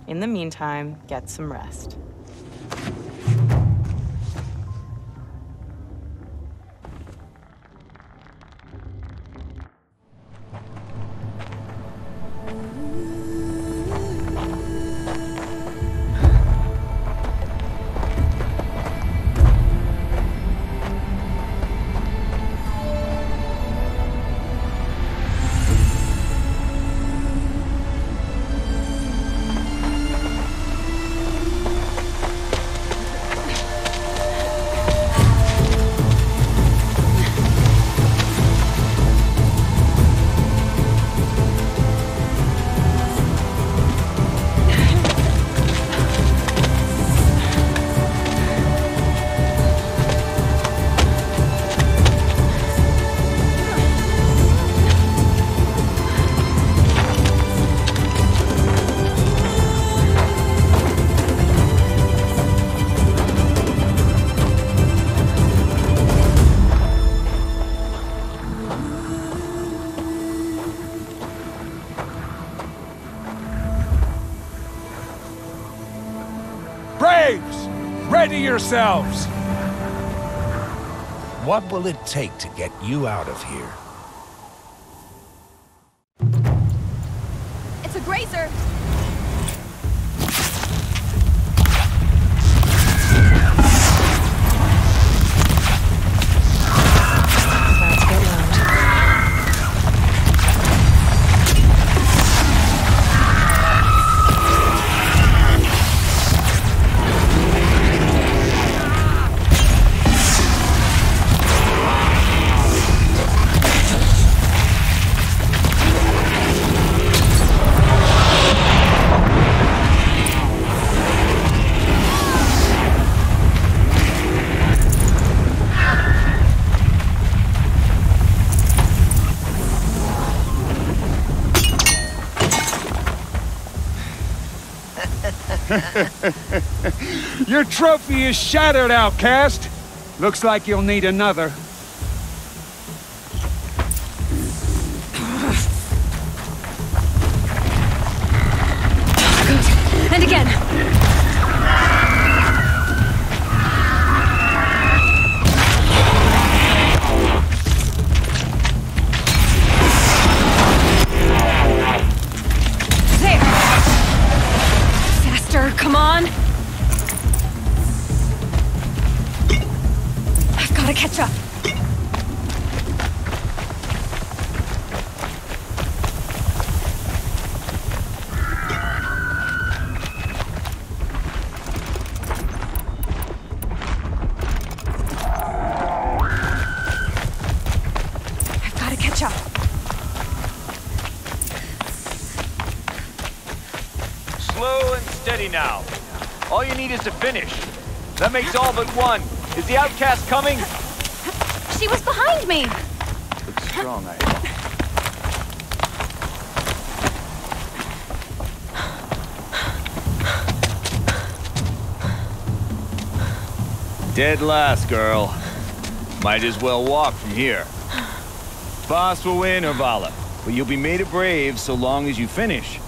In the meantime, get some rest. Ready yourselves! What will it take to get you out of here? It's a grazer! Your trophy is shattered, outcast. Looks like you'll need another. And again. There. Faster, come on. I've got to catch up. Slow and steady now. All you need is to finish. That makes all but one. Is the outcast coming? She was behind me! Looks strong, I Dead last, girl. Might as well walk from here. Boss will win, Urvala, but you'll be made a brave so long as you finish.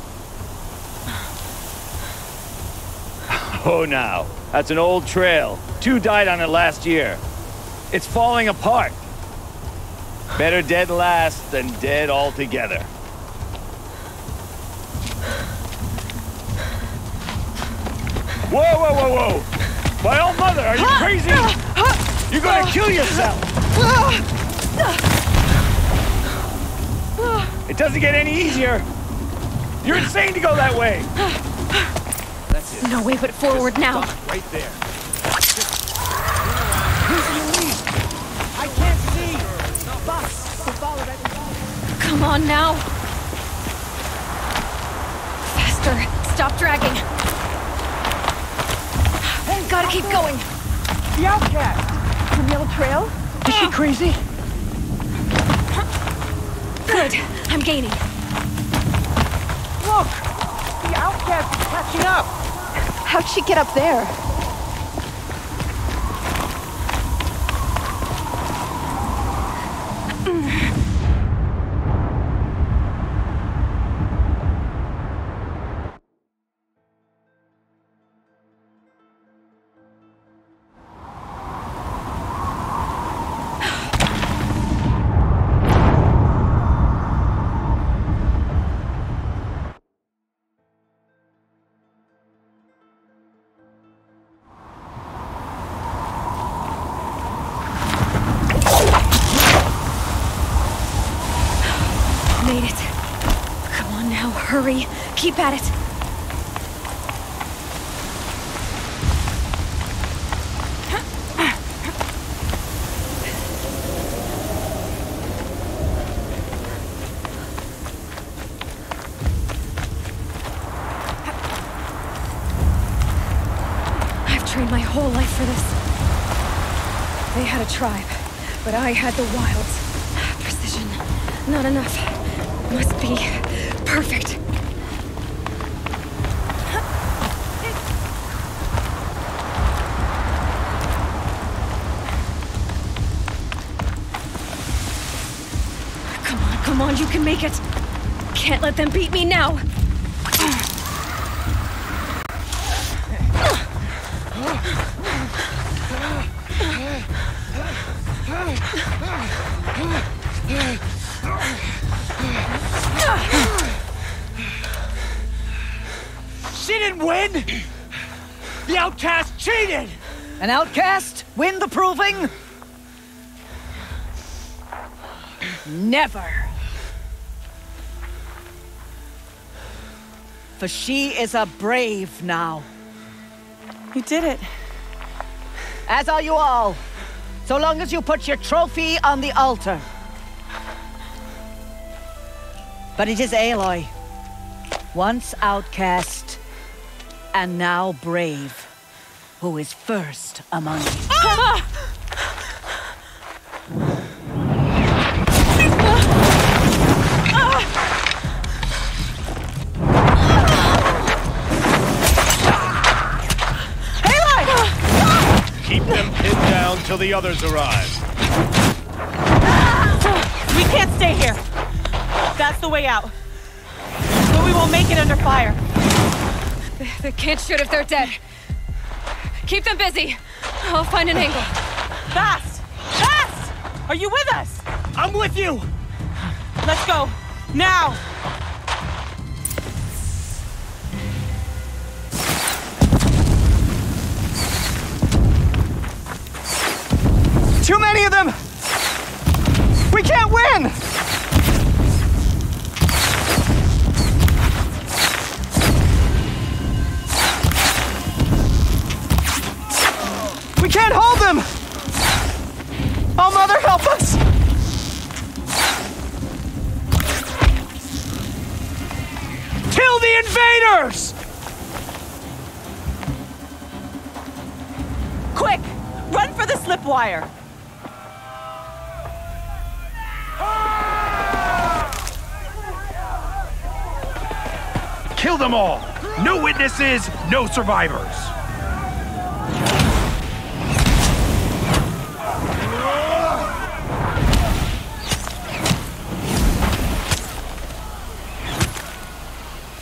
Oh, now. That's an old trail. 2 died on it last year. It's falling apart. Better dead last than dead altogether. Whoa, whoa, whoa, whoa! My old mother, are you crazy? You're gonna kill yourself! It doesn't get any easier! You're insane to go that way! That's it. No way but forward now. Right there. I can't see! Boss, we followed everything. Come on now. Faster. Stop dragging. Hey, gotta keep going. The outcast! From the old trail? Is she crazy? Good. I'm gaining. Look! The outcast is catching up! How'd she get up there? Made it. Come on now, hurry. Keep at it. I've trained my whole life for this. They had a tribe, but I had the wilds. Precision. Not enough. Must be perfect. Come on, you can make it. Can't let them beat me now. She didn't win! The outcast cheated! An outcast win the proving? Never. For she is a brave now. You did it. As are you all. So long as you put your trophy on the altar. But it is Aloy, once outcast, and now brave, who is first among you. Ah! Keep them pinned down till the others arrive. We can't stay here. That's the way out. But we won't make it under fire. They can't shoot if they're dead. Keep them busy. I'll find an angle. Fast! Fast! Are you with us? I'm with you! Let's go. Now! Too many of them! We can't win! We can't hold them! Oh, Mother, help us! Kill the invaders! Quick! Run for the slip wire! Kill them all! No witnesses, no survivors!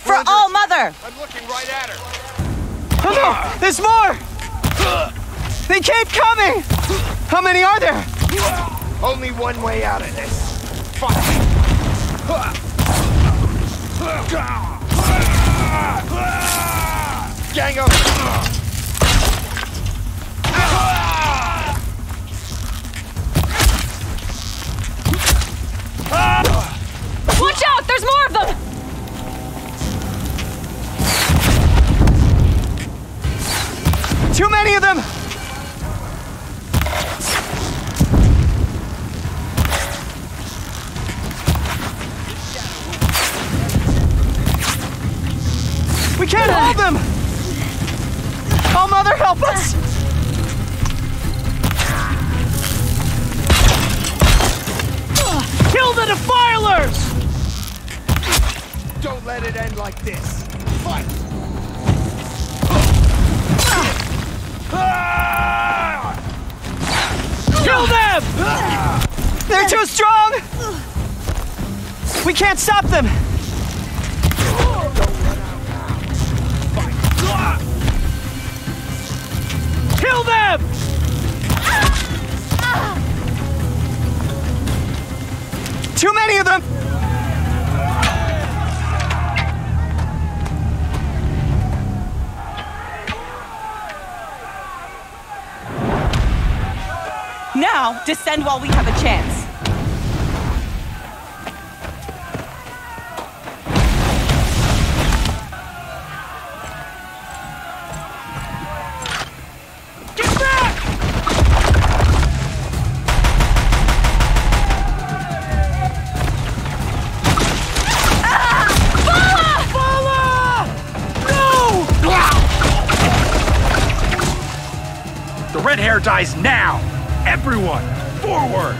For All Mother! I'm looking right at her. Oh no! There's more! They keep coming! How many are there? Only one way out of this. Fight! Gang up! Watch out! There's more of them! Too many of them! We can't hold them! Oh, Mother, help us! Kill the defilers! Don't let it end like this. Fight! Kill them! They're too strong! We can't stop them! Kill them! Too many of them! Now, descend while we have a chance. Get back! The red hair dies now! Everyone, forward!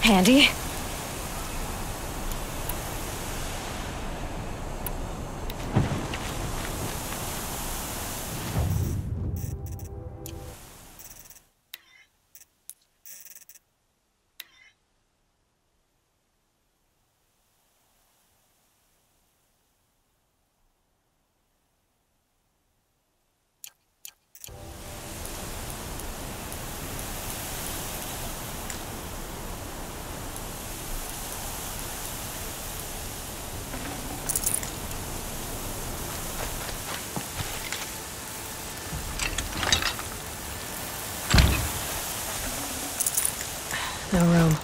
Handy. No room.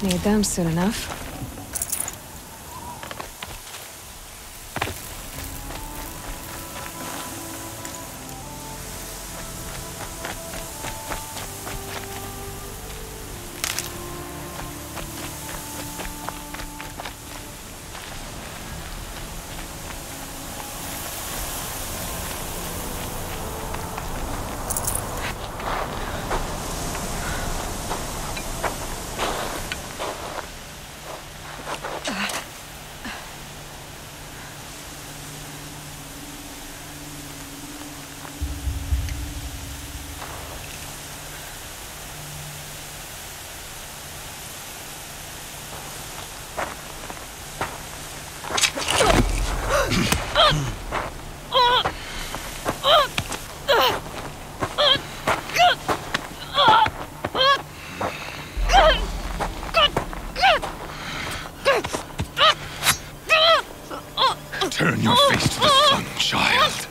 Need them soon enough. Turn your face to the sun, child.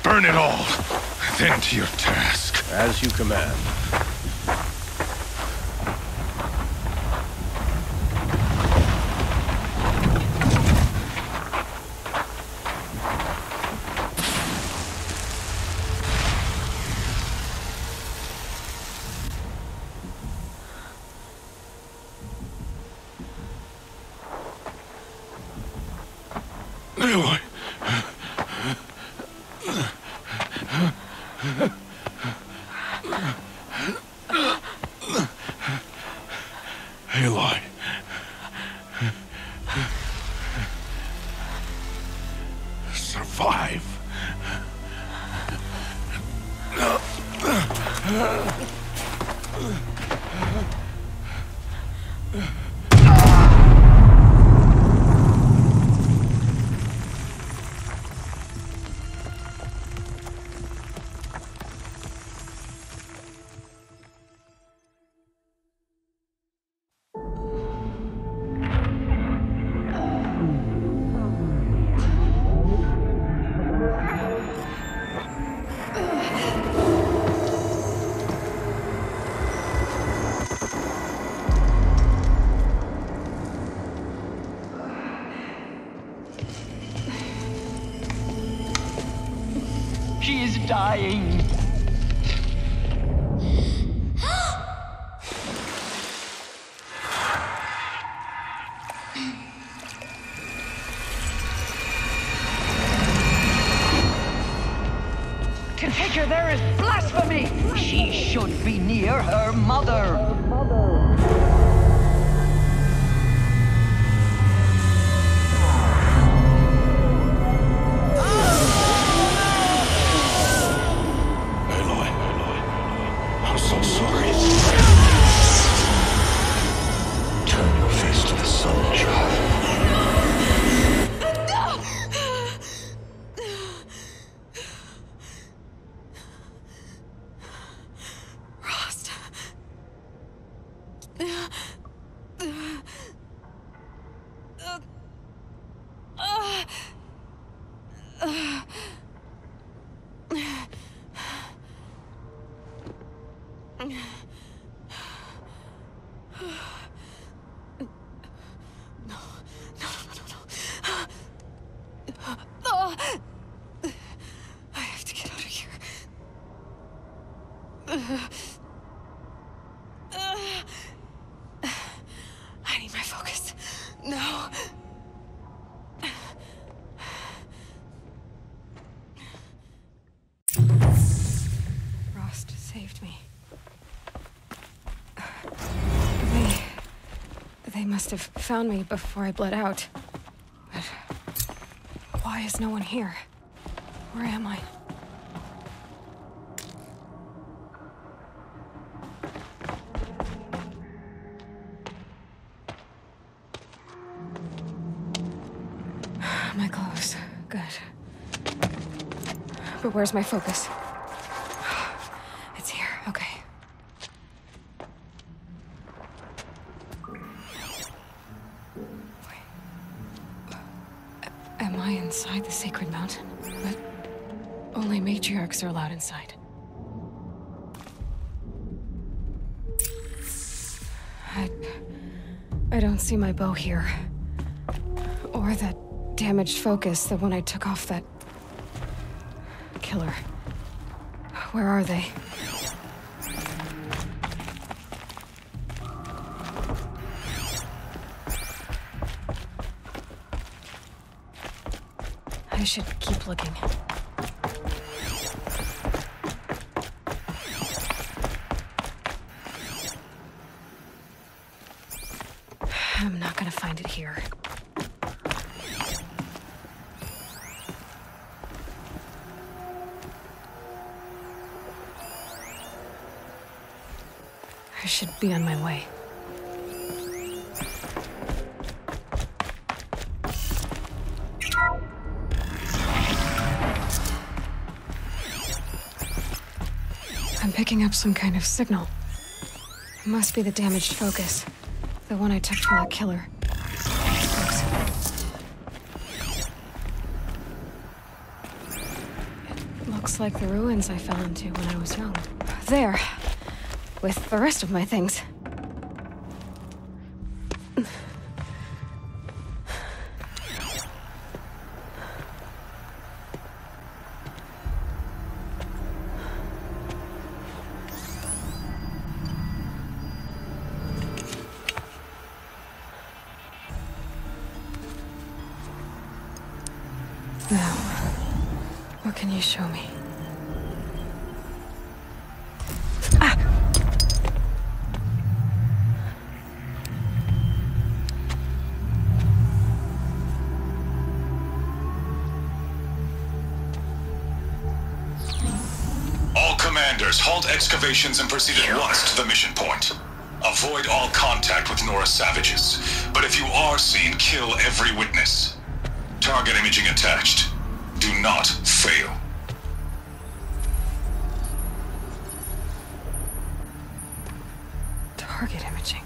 Burn it all, then to your task. As you command. Aloy. Aloy. Survive. dying. Configure, there is blasphemy! She should be near her mother. I'm so sorry. Turn your face to the sun, child. Rost. I have to get out of here. I need my focus. No. Rost saved me. They must have found me before I bled out. But why is no one here? Where am I? My clothes. Good. But where's my focus? It's here. Okay. Am I inside the sacred mountain? But only matriarchs are allowed inside. I don't see my bow here. Or that damaged focus, the one I took off that killer. Where are they? I should keep looking. I'm not gonna find it here. I should be on my way. I'm picking up some kind of signal. It must be the damaged focus. The one I took from that killer. It looks like the ruins I fell into when I was young. There. With the rest of my things. Now, what can you show me? All commanders, halt excavations and proceed at once to the mission point. Avoid all contact with Nora savages, but if you are seen, kill every witness. Target imaging attached. Do not fail. Target imaging.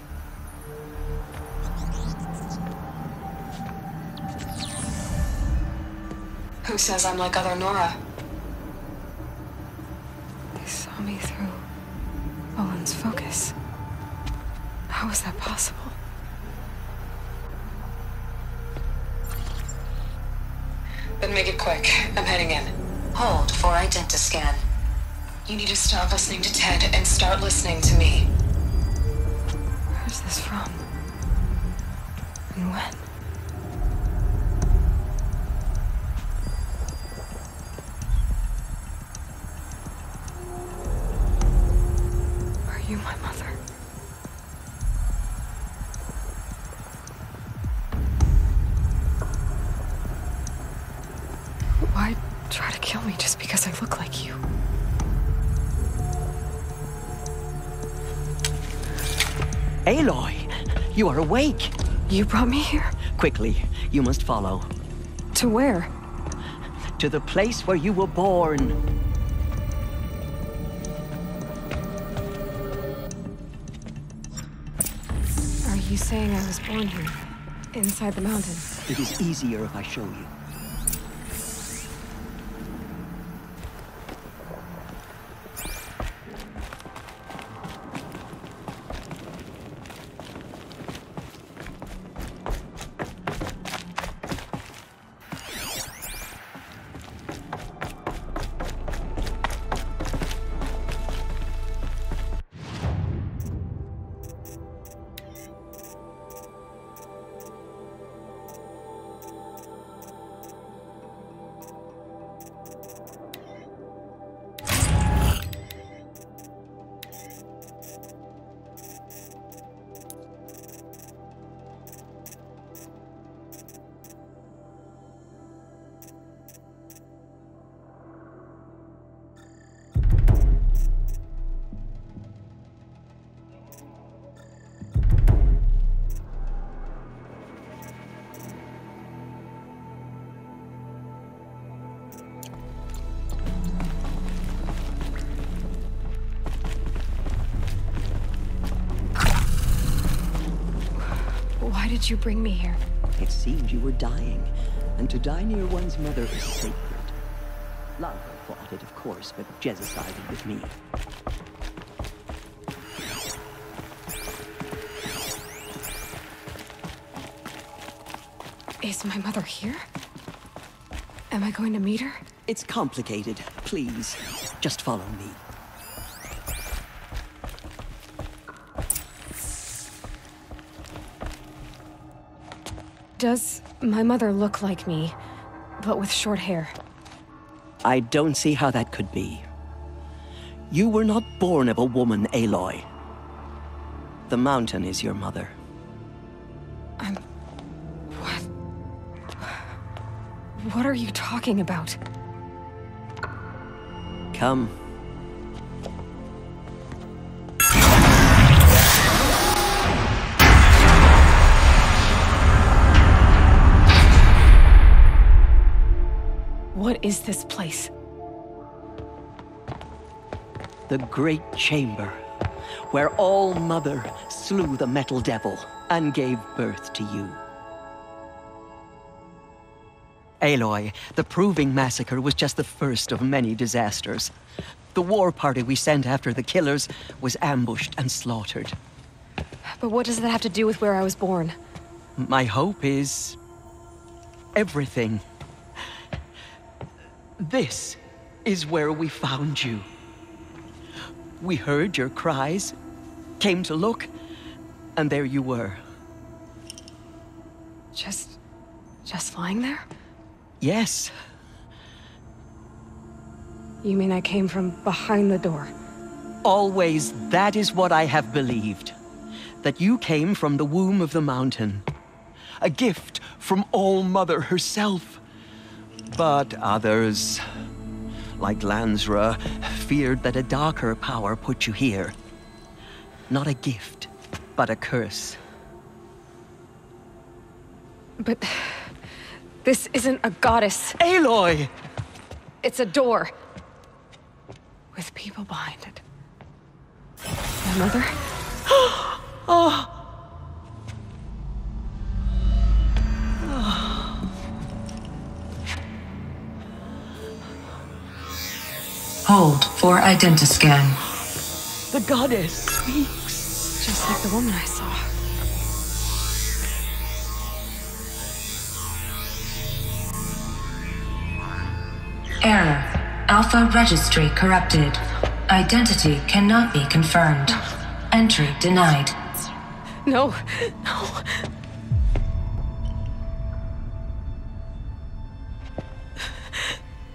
Who says I'm like other Nora? They saw me through Owen's focus. How is that possible? Then make it quick. I'm heading in. Hold for identiscan. You need to stop listening to Ted and start listening to me. Where's this from? And when? Are you my mother? Why try to kill me just because I look like you? Aloy, you are awake. You brought me here? Quickly, you must follow. To where? To the place where you were born. Are you saying I was born here? Inside the mountain? It is easier if I show you. Why did you bring me here? It seemed you were dying, and to die near one's mother is sacred. Lara fought it, of course, but Jezza sided with me. Is my mother here? Am I going to meet her? It's complicated. Please, just follow me. Does my mother look like me, but with short hair? I don't see how that could be. You were not born of a woman, Aloy. The mountain is your mother. What are you talking about? Come. What is this place? The Great Chamber, where All Mother slew the Metal Devil and gave birth to you. Aloy, the Proving Massacre was just the first of many disasters. The war party we sent after the killers was ambushed and slaughtered. But what does that have to do with where I was born? My hope is everything. This is where we found you. We heard your cries, came to look, and there you were. Just lying there? Yes. You mean I came from behind the door? Always, that is what I have believed. That you came from the womb of the mountain. A gift from All Mother herself. But others, like Lansra, feared that a darker power put you here. Not a gift, but a curse. But this isn't a goddess. Aloy! It's a door. With people behind it. My mother? Oh! Hold for identiscan. The goddess speaks. Just like the woman I saw. Error. Alpha registry corrupted. Identity cannot be confirmed. Entry denied. No, no.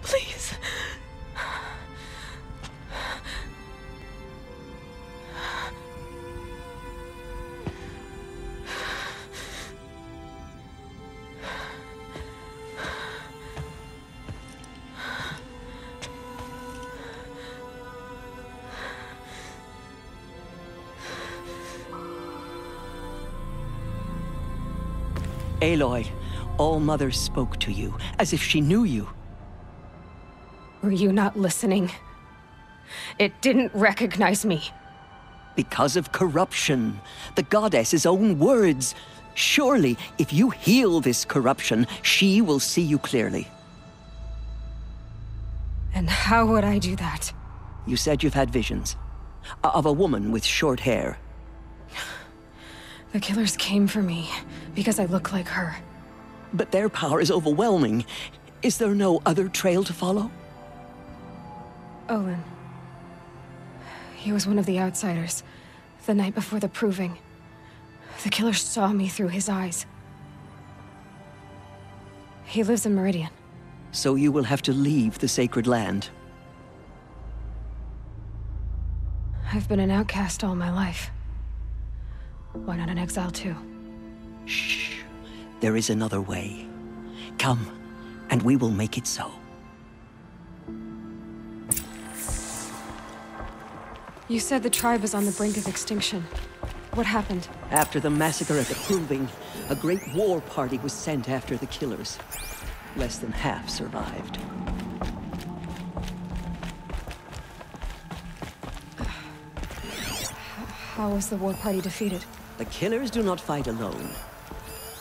Please. Aloy, All-Mother spoke to you, as if she knew you. Were you not listening? It didn't recognize me. Because of corruption. The goddess's own words. Surely, if you heal this corruption, she will see you clearly. And how would I do that? You said you've had visions. Of a woman with short hair. The killers came for me because I look like her. But their power is overwhelming. Is there no other trail to follow? Olin. He was one of the outsiders. The night before the proving. The killers saw me through his eyes. He lives in Meridian. So you will have to leave the sacred land. I've been an outcast all my life. Why not an exile too? Shh. There is another way. Come, and we will make it so. You said the tribe is on the brink of extinction. What happened? After the massacre at the Proving, a great war party was sent after the killers. Less than half survived. How was the war party defeated? The killers do not fight alone.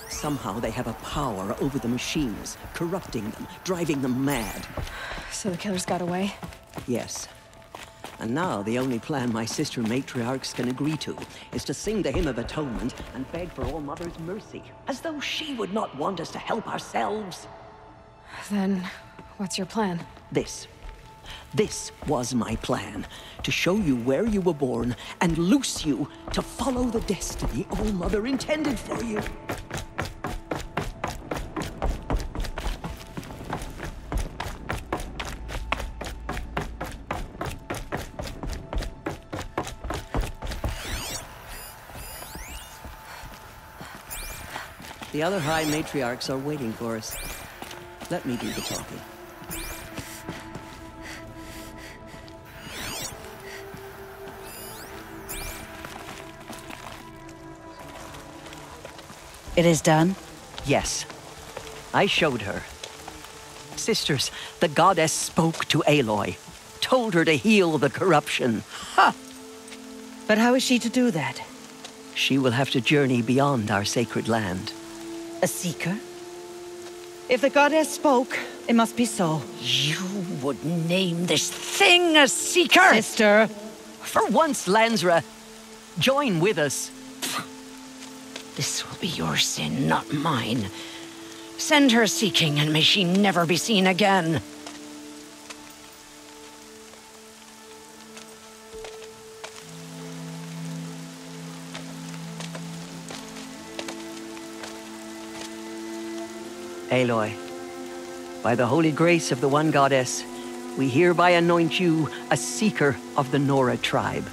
Somehow they have a power over the machines, corrupting them, driving them mad. So the killers got away? Yes. And now the only plan my sister matriarchs can agree to is to sing the Hymn of Atonement and beg for All-Mother's mercy, as though she would not want us to help ourselves. Then, what's your plan? This. This was my plan, to show you where you were born and loose you to follow the destiny All-Mother intended for you. The other High Matriarchs are waiting for us. Let me do the talking. It is done? Yes. I showed her. Sisters, the goddess spoke to Aloy. Told her to heal the corruption. Ha! But how is she to do that? She will have to journey beyond our sacred land. A seeker? If the goddess spoke, it must be so. You would name this thing a seeker? Sister! For once, Lansra, join with us. This will be your sin, not mine. Send her seeking, and may she never be seen again. Aloy, by the holy grace of the one goddess, we hereby anoint you a seeker of the Nora tribe.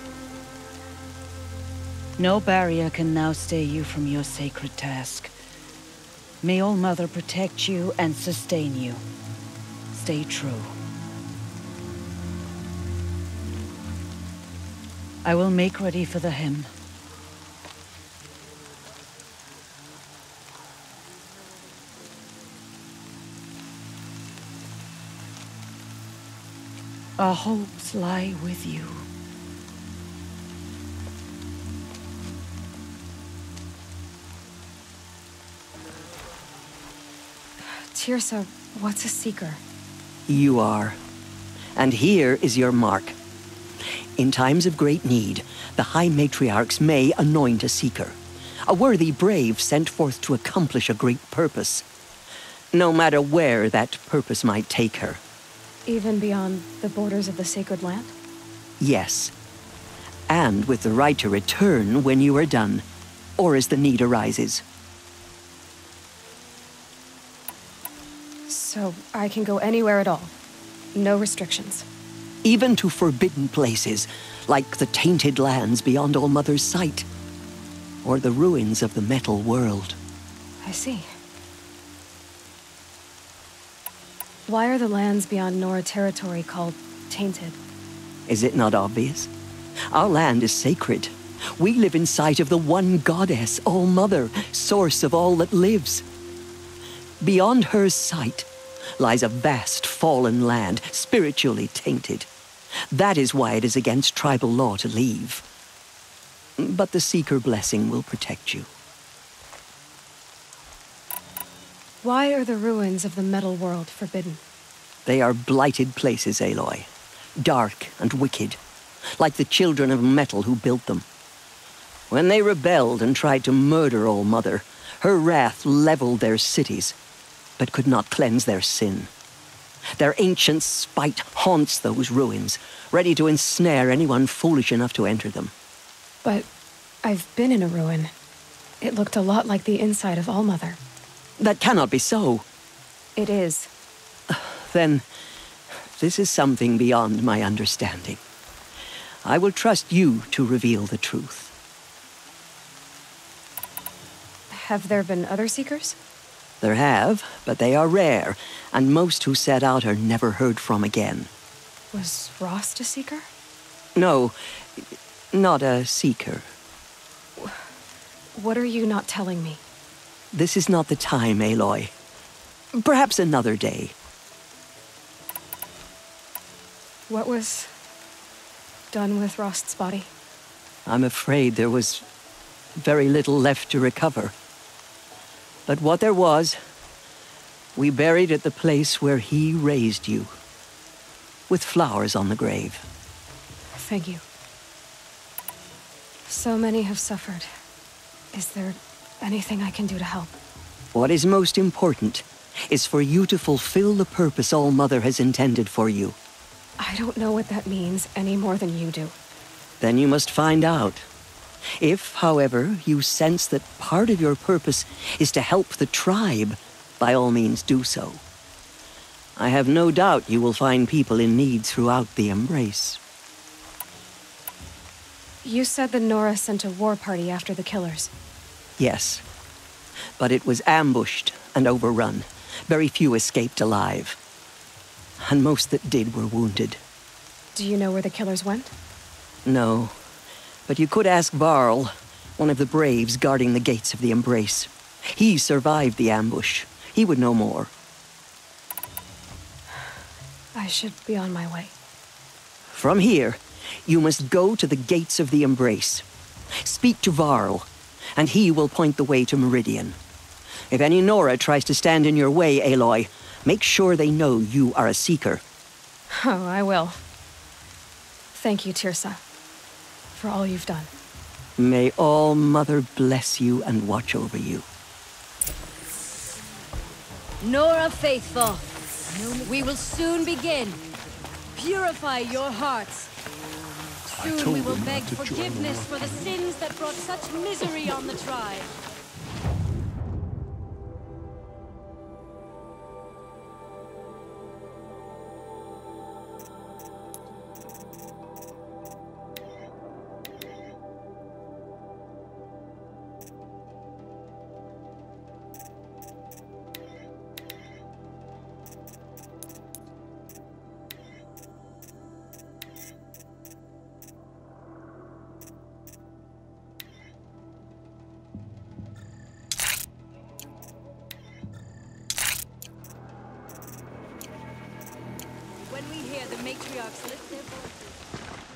No barrier can now stay you from your sacred task. May All-Mother protect you and sustain you. Stay true. I will make ready for the hymn. Our hopes lie with you. Tirsa, what's a seeker? You are. And here is your mark. In times of great need, the High Matriarchs may anoint a seeker. A worthy brave sent forth to accomplish a great purpose. No matter where that purpose might take her. Even beyond the borders of the sacred land? Yes. And with the right to return when you are done, or as the need arises. So I can go anywhere at all? No restrictions? Even to forbidden places, like the tainted lands beyond All-Mother's sight, or the ruins of the metal world. I see. Why are the lands beyond Nora territory called tainted? Is it not obvious? Our land is sacred. We live in sight of the one goddess, All-Mother, source of all that lives. Beyond her sight lies a vast fallen land, spiritually tainted. That is why it is against tribal law to leave. But the Seeker blessing will protect you. Why are the ruins of the metal world forbidden? They are blighted places, Aloy. Dark and wicked, like the children of metal who built them. When they rebelled and tried to murder All-Mother, her wrath leveled their cities, but could not cleanse their sin. Their ancient spite haunts those ruins, ready to ensnare anyone foolish enough to enter them. But I've been in a ruin. It looked a lot like the inside of All-Mother. That cannot be so. It is. Then, this is something beyond my understanding. I will trust you to reveal the truth. Have there been other Seekers? There have, but they are rare, and most who set out are never heard from again. Was Rost a Seeker? No, not a Seeker. What are you not telling me? This is not the time, Aloy. Perhaps another day. What was done with Rost's body? I'm afraid there was very little left to recover. But what there was, we buried at the place where he raised you, with flowers on the grave. Thank you. So many have suffered. Is there anything I can do to help? What is most important is for you to fulfill the purpose All-Mother has intended for you. I don't know what that means any more than you do. Then you must find out. If, however, you sense that part of your purpose is to help the tribe, by all means do so. I have no doubt you will find people in need throughout the Embrace. You said the Nora sent a war party after the killers. Yes, but it was ambushed and overrun. Very few escaped alive. And most that did were wounded. Do you know where the killers went? No, but you could ask Varl, one of the braves guarding the gates of the Embrace. He survived the ambush. He would know more. I should be on my way. From here, you must go to the gates of the Embrace. Speak to Varl, and he will point the way to Meridian. If any Nora tries to stand in your way, Aloy, make sure they know you are a Seeker. Oh, I will. Thank you, Tirsa, for all you've done. May All-Mother bless you and watch over you. Nora faithful, we will soon begin. Purify your hearts. Soon we will beg forgiveness for the sins that brought such misery on the tribe.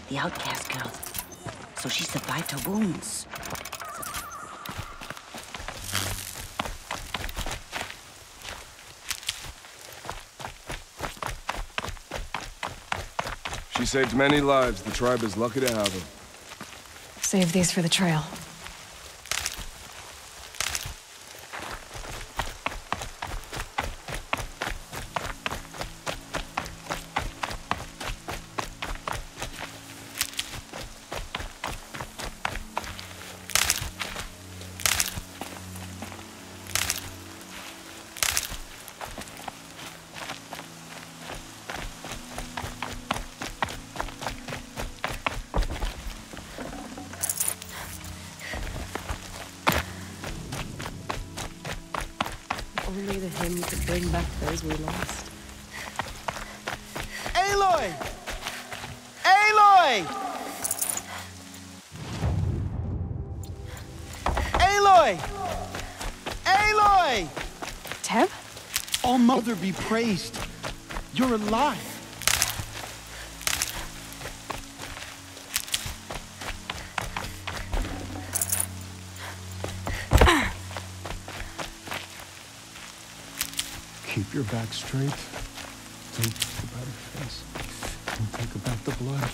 The outcast girl. So she survived her wounds. She saved many lives. The tribe is lucky to have her. Save these for the trail. Only the hymn could bring back those we lost. Aloy! Aloy! Aloy! Aloy! Teb? All Mother be praised. You're alive. Keep your back straight. Don't think about her face. Don't think about the blood.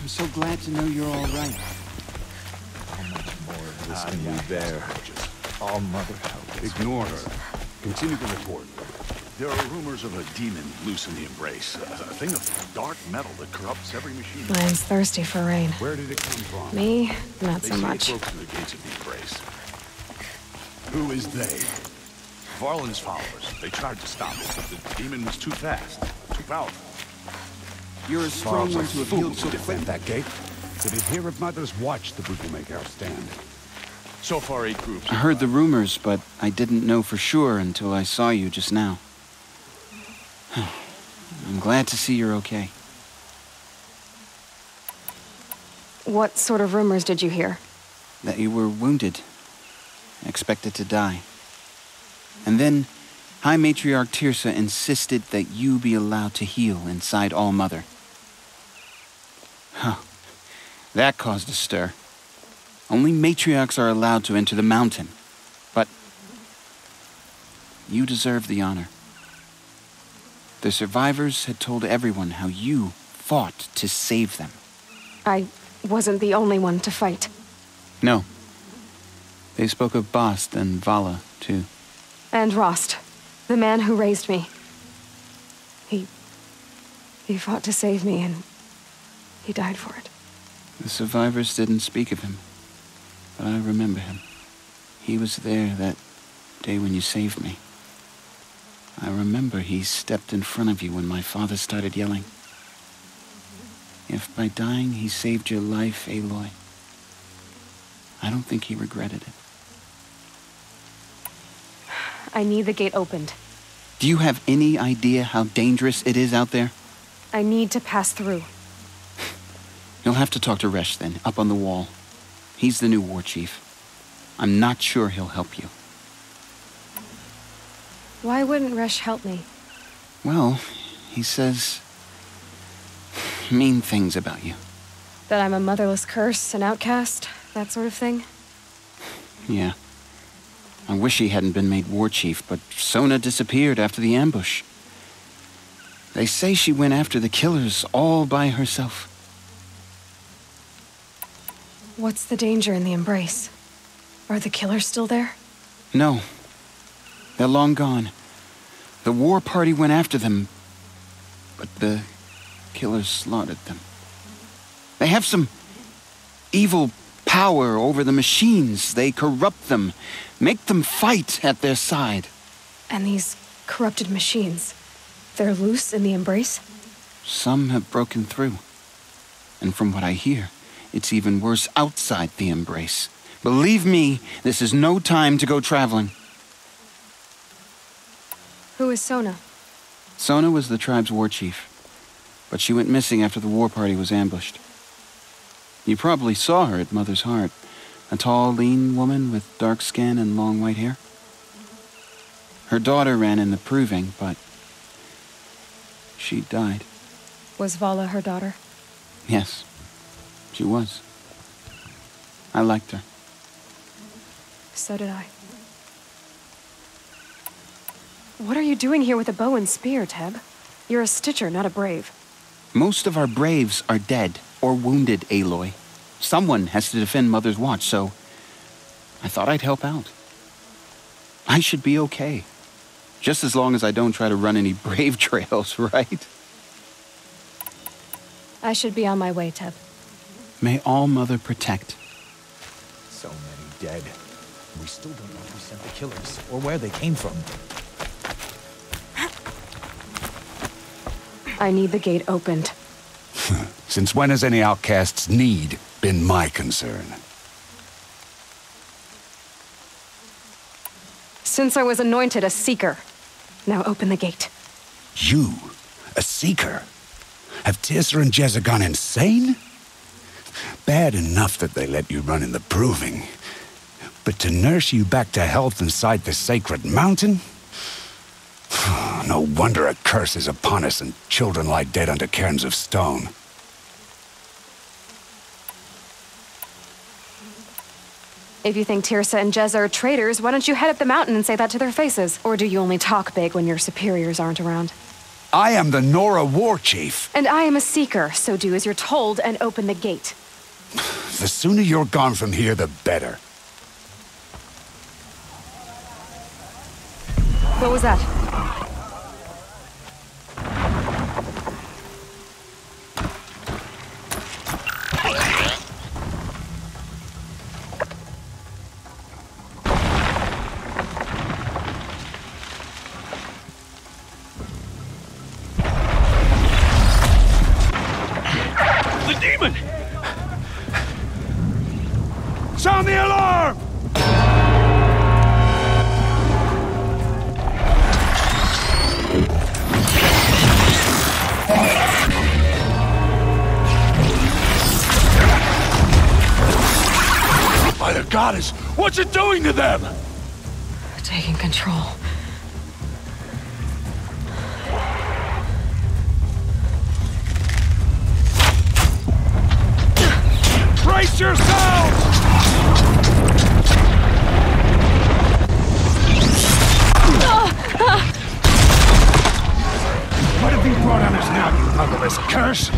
I'm so glad to know you're all right. How much more of this can we bear? All Mother help. Ignore her. Continue the report. There are rumors of a demon loose in the Embrace. A thing of dark metal that corrupts every machine. Mine's thirsty for rain. Where did it come from? Me? Not They so say much. it broke through the gates of the Embrace. Who is they? Varlin's followers. They tried to stop it, but the demon was too fast, too powerful. You're a strong one to have healed so quick. That gate. The adherent mothers watched the brutal make our stand. So far, 8 groups. I heard the rumors, but I didn't know for sure until I saw you just now. I'm glad to see you're okay. What sort of rumors did you hear? That you were wounded, expected to die. And then, High Matriarch Tirsa insisted that you be allowed to heal inside All Mother. Huh. That caused a stir. Only matriarchs are allowed to enter the mountain. But you deserve the honor. The survivors had told everyone how you fought to save them. I wasn't the only one to fight. No. They spoke of Bast and Vala, too. And Rost, the man who raised me. He fought to save me, and he died for it. The survivors didn't speak of him, but I remember him. He was there that day when you saved me. I remember he stepped in front of you when my father started yelling. If by dying he saved your life, Aloy, I don't think he regretted it. I need the gate opened. Do you have any idea how dangerous it is out there? I need to pass through. You'll have to talk to Resh then, up on the wall. He's the new war chief. I'm not sure he'll help you. Why wouldn't Resh help me? Well, he says mean things about you. That I'm a motherless curse, an outcast, that sort of thing? Yeah. I wish he hadn't been made war chief, but Sona disappeared after the ambush. They say she went after the killers all by herself. What's the danger in the Embrace? Are the killers still there? No. They're long gone. The war party went after them, but the killers slaughtered them. They have some evil power over the machines. They corrupt them, make them fight at their side. And these corrupted machines, they're loose in the Embrace? Some have broken through. And from what I hear, it's even worse outside the Embrace. Believe me, this is no time to go traveling. Who is Sona? Sona was the tribe's war chief, but she went missing after the war party was ambushed. You probably saw her at Mother's Heart, a tall, lean woman with dark skin and long white hair. Her daughter ran in the proving, but she died. Was Vala her daughter? Yes, she was. I liked her. So did I. What are you doing here with a bow and spear, Teb? You're a Stitcher, not a Brave. Most of our Braves are dead or wounded, Aloy. Someone has to defend Mother's Watch, so I thought I'd help out. I should be okay. Just as long as I don't try to run any Brave trails, right? I should be on my way, Teb. May All Mother protect. So many dead. We still don't know who sent the killers, or where they came from. I need the gate opened. Since when has any outcast's need been my concern? Since I was anointed a Seeker. Now open the gate. You? A Seeker? Have Tirsa and Jezza gone insane? Bad enough that they let you run in the Proving. But to nurse you back to health inside the sacred mountain? No wonder a curse is upon us and children lie dead under cairns of stone. If you think Tirsa and Jezza are traitors, why don't you head up the mountain and say that to their faces? Or do you only talk big when your superiors aren't around? I am the Nora War Chief. And I am a Seeker, so do as you're told and open the gate. The sooner you're gone from here, the better. What was that? The demon! Sound the alarm! By the goddess, what's it doing to them? Taking control. Brace yourselves! What have you brought on us now, you motherless curse?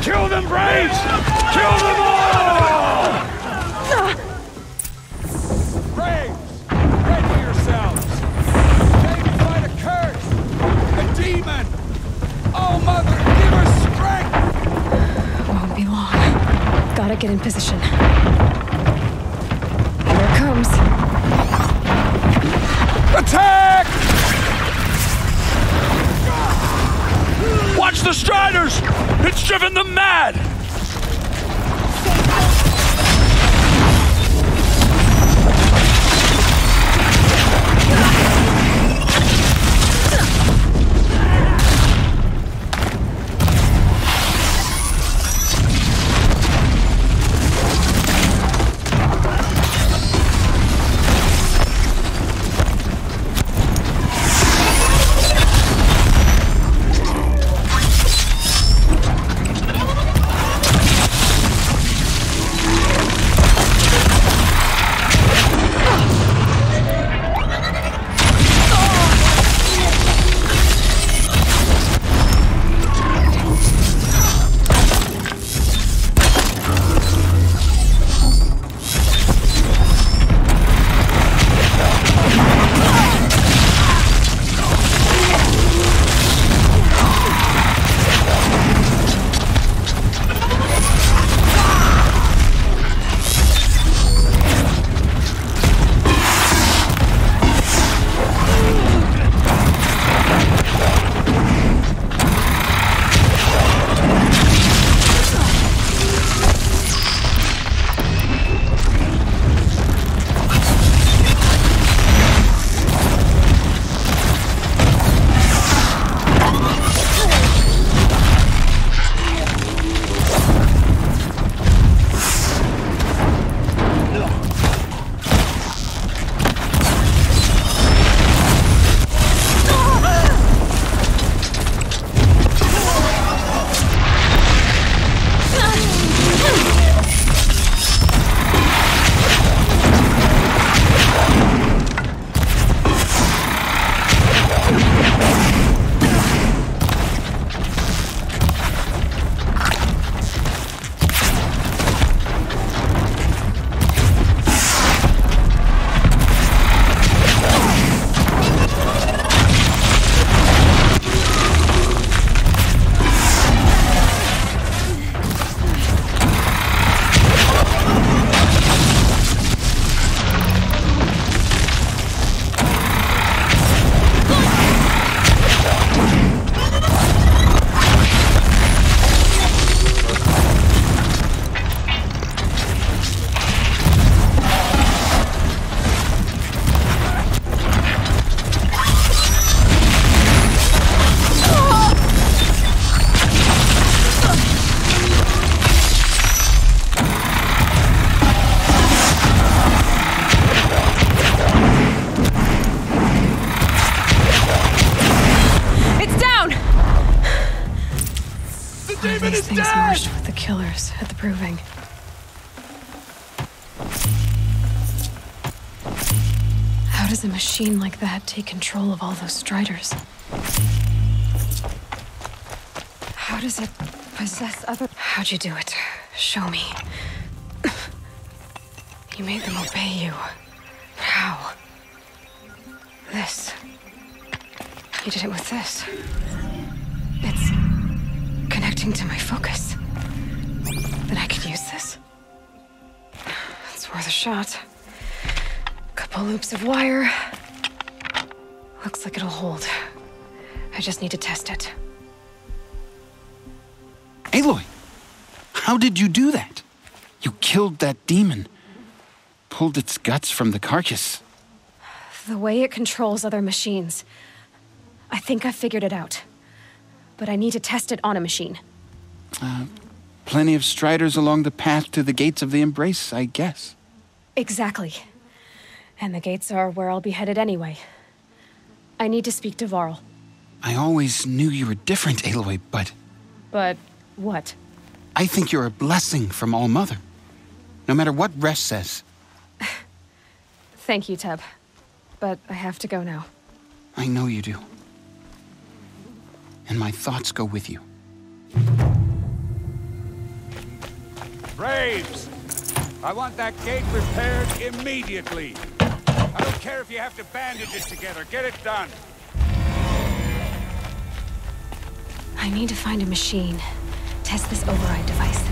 Kill them, Braves! Kill them all! Braves, ready yourselves! Maybe fight a curse! A demon! Oh, Mother, give her strength! Won't be long. Gotta get in position. Here it comes. Attack! Watch the Striders! It's driven them mad! charged with the killers at the proving. How does a machine like that take control of all those Striders? How does it possess other... How'd you do it? Show me. You made them obey you. But how? This. You did it with this. It's connecting to my focus. Then I could use this. It's worth a shot. Couple loops of wire. Looks like it'll hold. I just need to test it. Aloy, how did you do that? You killed that demon. Pulled its guts from the carcass. The way it controls other machines. I think I figured it out. But I need to test it on a machine. Plenty of Striders along the path to the gates of the Embrace, I guess. Exactly. And the gates are where I'll be headed anyway. I need to speak to Varl. I always knew you were different, Aloy, but... But what? I think you're a blessing from All Mother. No matter what Resh says. Thank you, Teb. But I have to go now. I know you do. And my thoughts go with you. Braves! I want that gate repaired immediately. I don't care if you have to bandage it together. Get it done. I need to find a machine. Test this override device.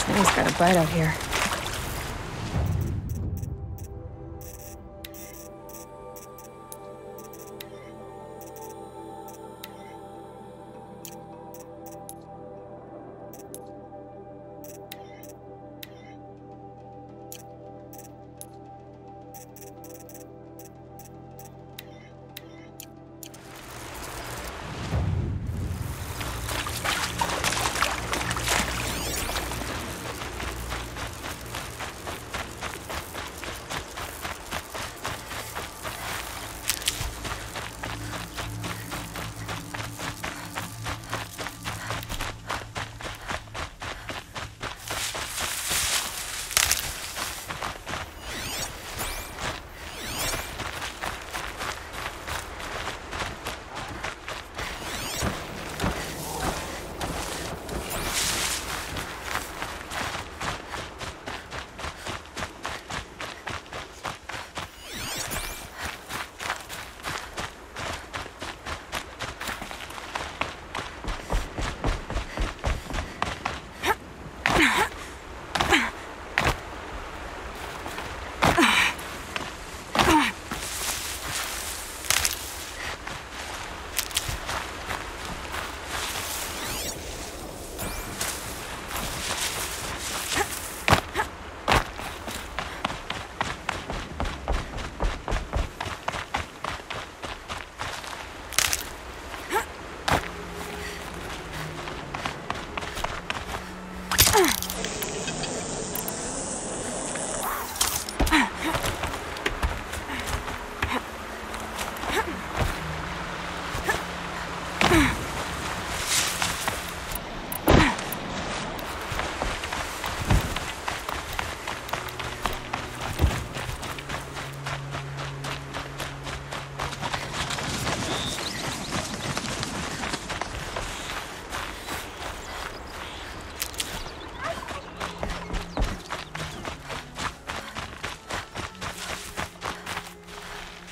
It's kind of bright out here.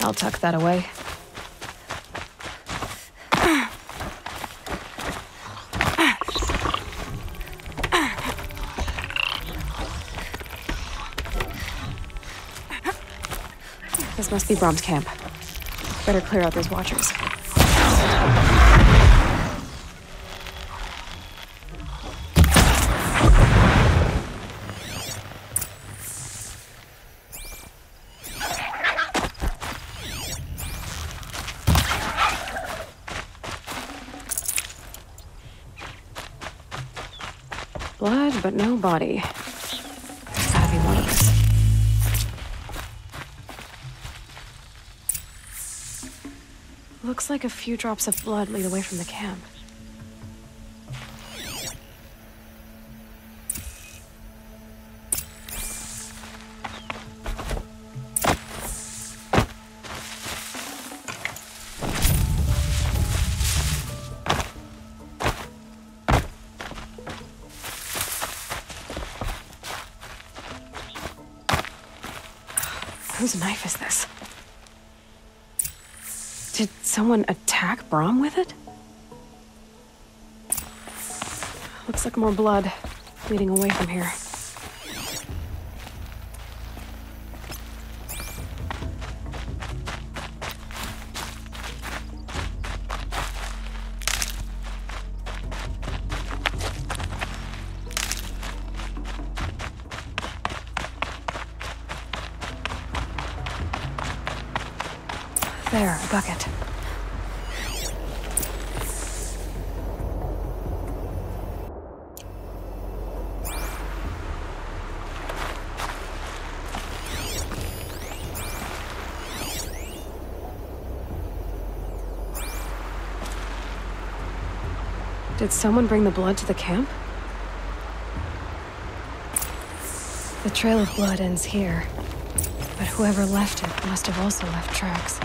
I'll tuck that away. This must be Brom's camp. Better clear out those watchers. Blood, but no body. There's gotta be one of us. Looks like a few drops of blood lead away from the camp. Whose knife is this? Did someone attack Brom with it? Looks like more blood leading away from here. There, a bucket. Did someone bring the blood to the camp? The trail of blood ends here, but whoever left it must have also left tracks.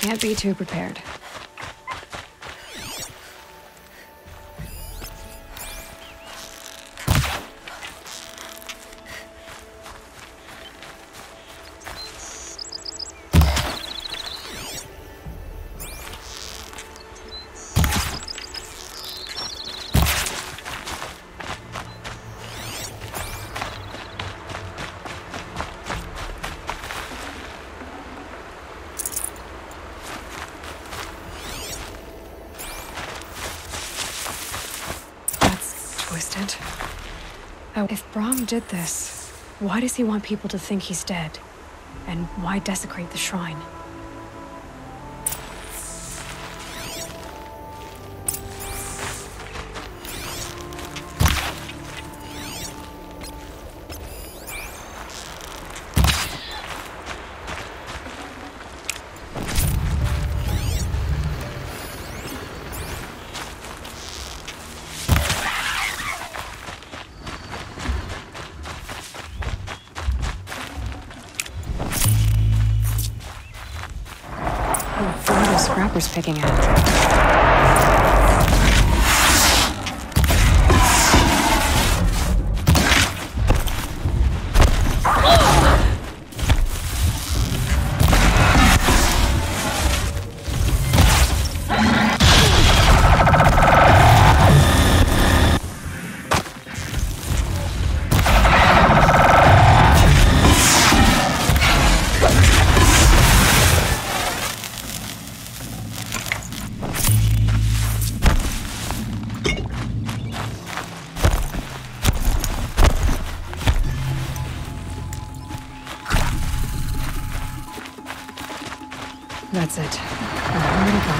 Can't be too prepared. If Brahm did this, why does he want people to think he's dead? And why desecrate the shrine? Scrapper's picking at. That's it. I'm ready to go.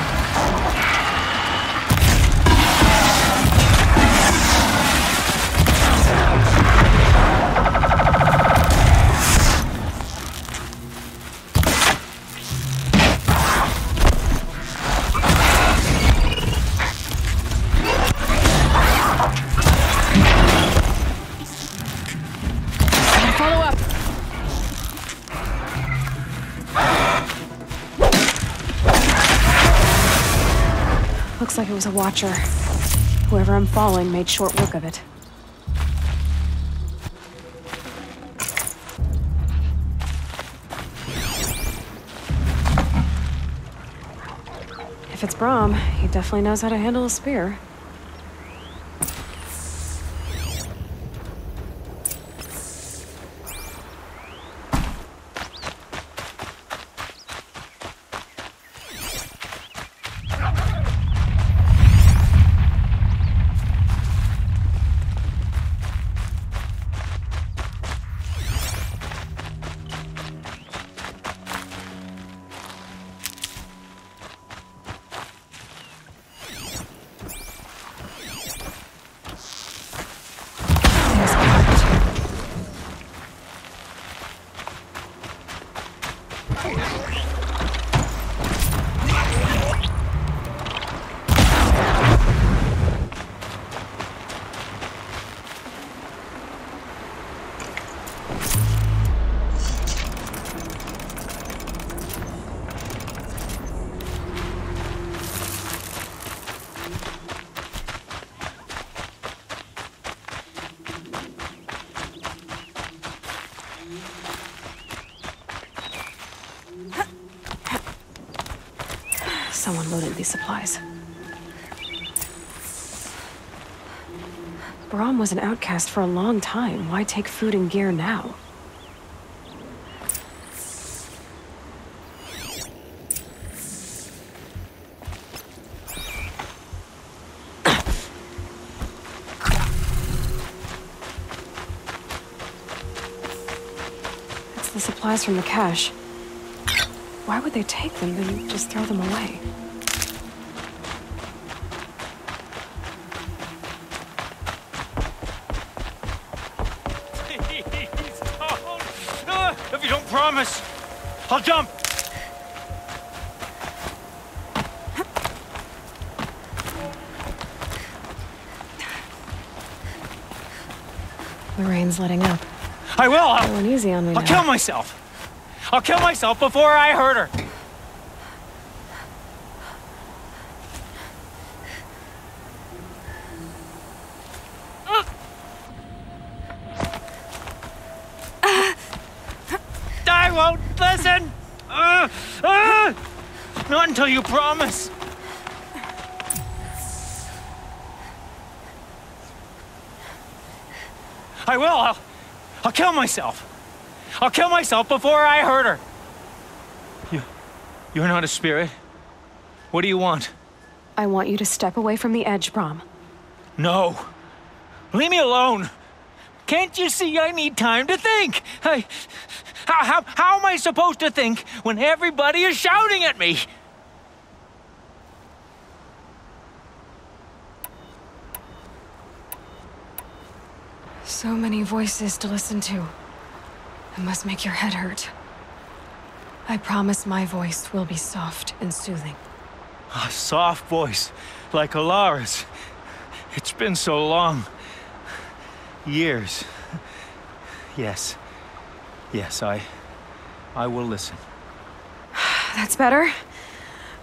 Looks like it was a watcher. Whoever I'm following made short work of it. If it's Brahm, he definitely knows how to handle a spear. Someone loaded these supplies. Brahm was an outcast for a long time. Why take food and gear now? It's the supplies from the cache. Why would they take them and just throw them away? Please don't! If you don't promise, I'll jump! The rain's letting up. I will! Going easy on me now. I'll kill myself! I'll kill myself before I hurt her! won't listen! Not until you promise. I will. I'll kill myself. I'll kill myself before I hurt her. You're not a spirit. What do you want? I want you to step away from the edge, Brom. No. Leave me alone. Can't you see I need time to think? How am I supposed to think when everybody is shouting at me? So many voices to listen to. It must make your head hurt. I promise my voice will be soft and soothing. A soft voice, like Alara's. It's been so long. Years. Yes. Yes, I will listen. That's better.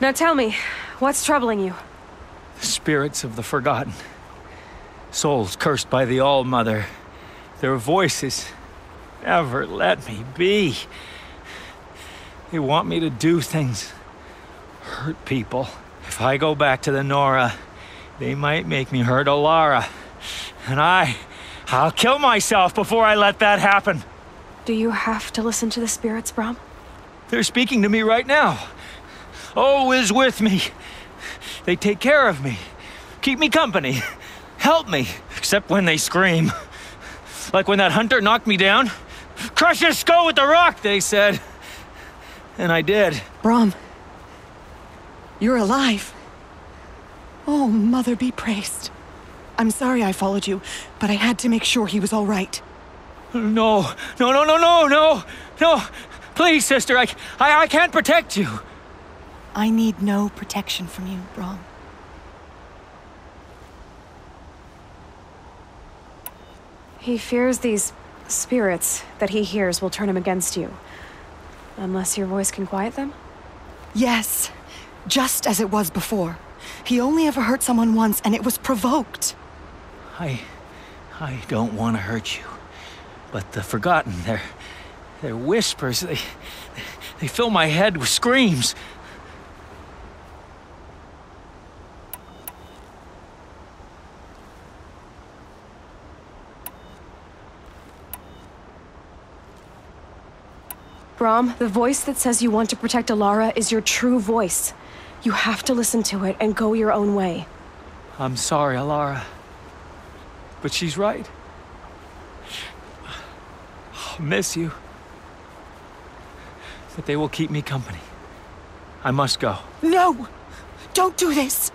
Now tell me, what's troubling you? The spirits of the forgotten. Souls cursed by the All-Mother. Their voices never let me be. They want me to do things, hurt people. If I go back to the Nora, they might make me hurt Alara. And I'll kill myself before I let that happen. Do you have to listen to the spirits, Brom? They're speaking to me right now. O is with me. They take care of me, keep me company, help me, except when they scream. Like when that hunter knocked me down. Crush his skull with the rock, they said. And I did. Brom, you're alive. Oh, Mother be praised. I'm sorry I followed you, but I had to make sure he was all right. No. Please, sister, I can't protect you. I need no protection from you, Brom. He fears these spirits that he hears will turn him against you. Unless your voice can quiet them? Yes, just as it was before. He only ever hurt someone once, and it was provoked. I don't want to hurt you. But the Forgotten, their whispers, they fill my head with screams. Brom, the voice that says you want to protect Alara is your true voice. You have to listen to it and go your own way. I'm sorry, Alara. But she's right. I'll miss you. But they will keep me company. I must go. No! Don't do this!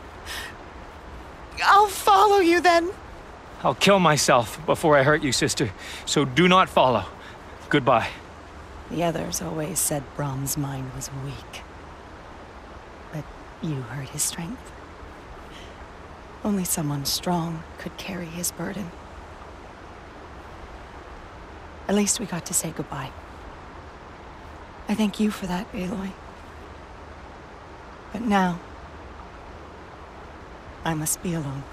I'll follow you then. I'll kill myself before I hurt you, sister. So do not follow. Goodbye. The others always said Brom's mind was weak. But you heard his strength. Only someone strong could carry his burden. At least we got to say goodbye. I thank you for that, Aloy. But now, I must be alone.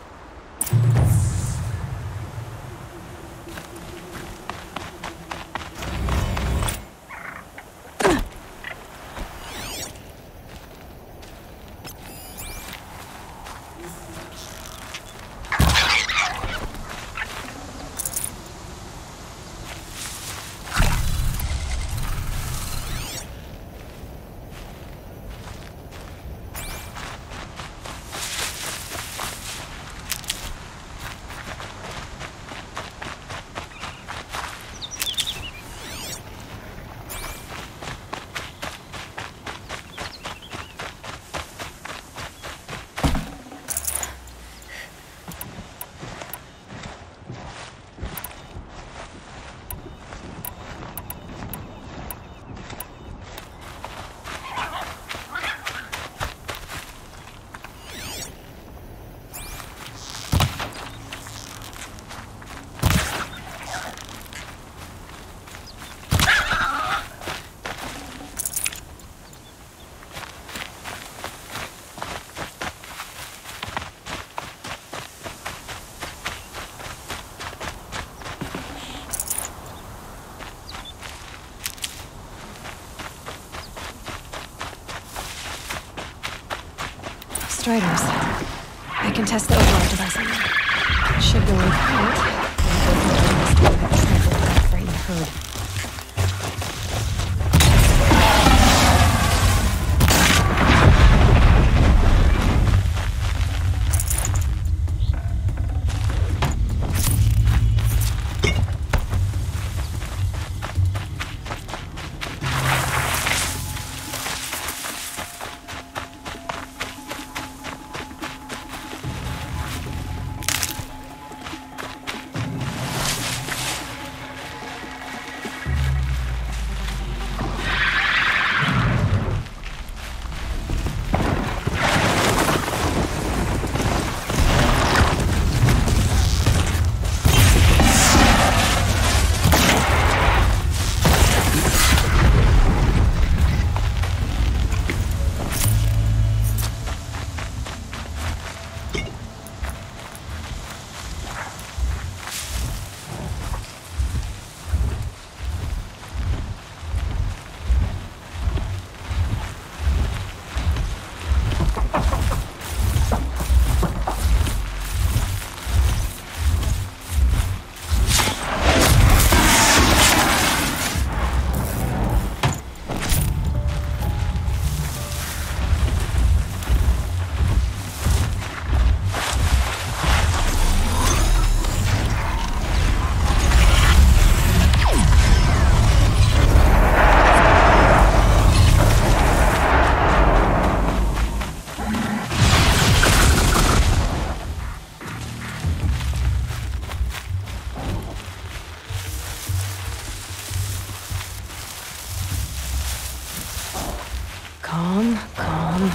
Striders. I can test the override device on them. It should go with that frightened herd. Calm, calm.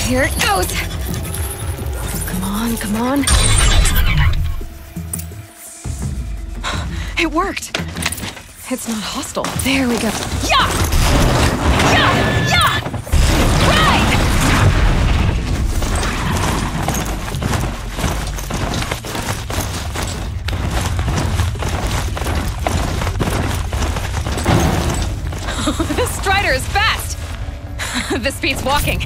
Here it goes! Come on, come on. It worked! It's not hostile. There we go. Yeah! Yeah! Yeah! Right! This Strider is fast! This beats walking.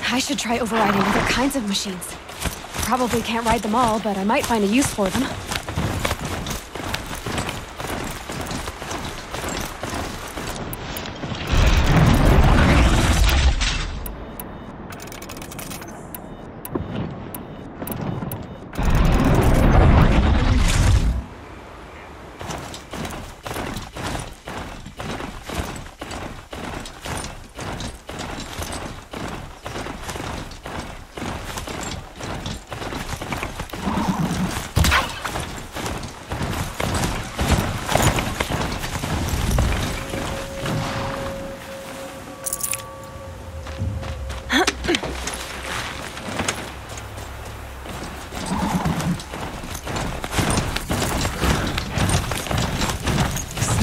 I should try overriding other kinds of machines. Probably can't ride them all, but I might find a use for them.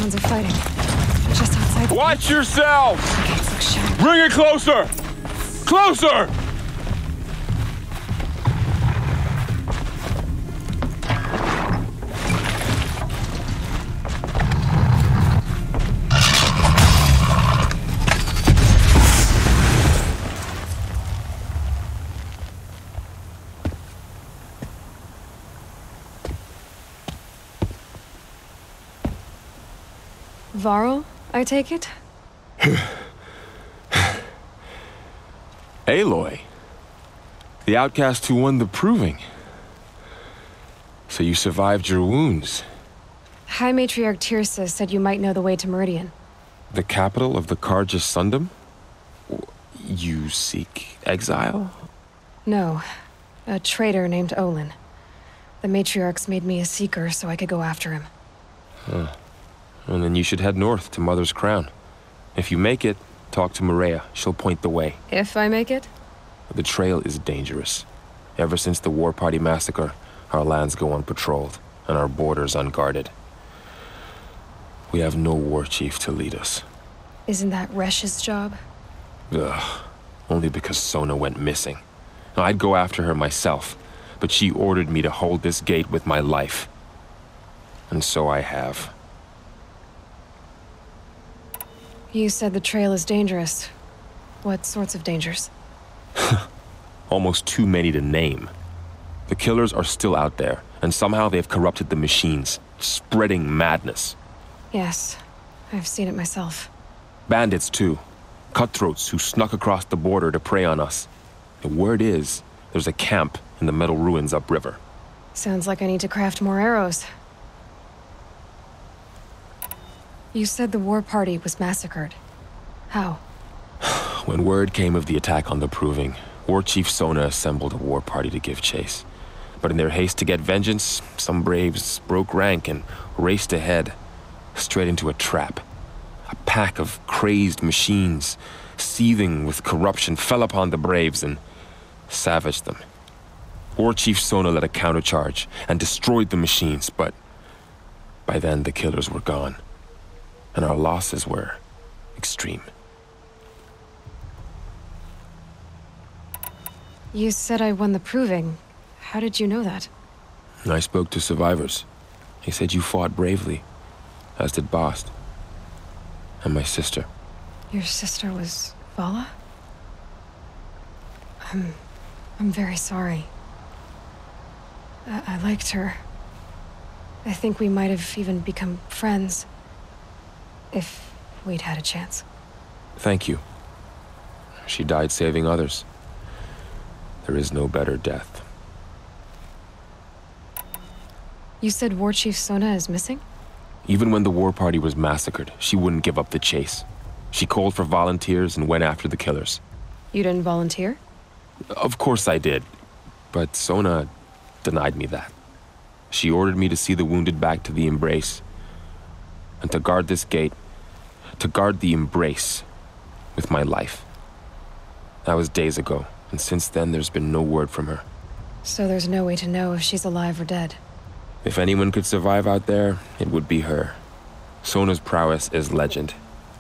Sounds of fighting. Just outside. Watch yourselves! Bring it closer! Closer! Varl, I take it? Aloy. The outcast who won the proving. So you survived your wounds. High Matriarch Tirsa said you might know the way to Meridian. The capital of the Carja Sundom? You seek exile? No. A traitor named Olin. The Matriarchs made me a seeker so I could go after him. Huh. And then you should head north to Mother's Crown. If you make it, talk to Maria. She'll point the way. If I make it? The trail is dangerous. Ever since the War Party massacre, our lands go unpatrolled, and our borders unguarded. We have no war chief to lead us. Isn't that Resh's job? Ugh. Only because Sona went missing. Now, I'd go after her myself, but she ordered me to hold this gate with my life. And so I have. You said the trail is dangerous. What sorts of dangers? Almost too many to name. The killers are still out there, and somehow they've corrupted the machines, spreading madness. Yes, I've seen it myself. Bandits, too. Cutthroats who snuck across the border to prey on us. The word is, there's a camp in the metal ruins upriver. Sounds like I need to craft more arrows. You said the war party was massacred. How? When word came of the attack on the Proving, War Chief Sona assembled a war party to give chase. But in their haste to get vengeance, some braves broke rank and raced ahead, straight into a trap. A pack of crazed machines, seething with corruption, fell upon the braves and savaged them. War Chief Sona led a countercharge and destroyed the machines, but by then the killers were gone. And our losses were extreme. You said I won the Proving. How did you know that? I spoke to survivors. They said you fought bravely, as did Bast. And my sister. Your sister was Vala? I'm very sorry. I liked her. I think we might have even become friends. If we'd had a chance. Thank you. She died saving others. There is no better death. You said War Chief Sona is missing? Even when the war party was massacred, she wouldn't give up the chase. She called for volunteers and went after the killers. You didn't volunteer? Of course I did. But Sona denied me that. She ordered me to see the wounded back to the Embrace. and to guard this gate, to guard the embrace with my life. That was days ago, and since then there's been no word from her. So there's no way to know if she's alive or dead. If anyone could survive out there, it would be her. Sona's prowess is legend,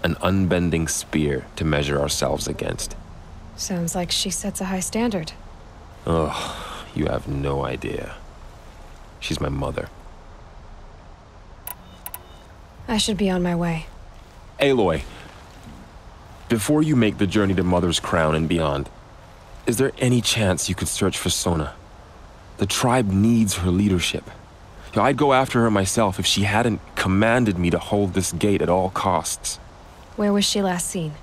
an unbending spear to measure ourselves against. Sounds like she sets a high standard. Oh, you have no idea. She's my mother. I should be on my way. Aloy, before you make the journey to Mother's Crown and beyond, is there any chance you could search for Sona? The tribe needs her leadership. I'd go after her myself if she hadn't commanded me to hold this gate at all costs. Where was she last seen?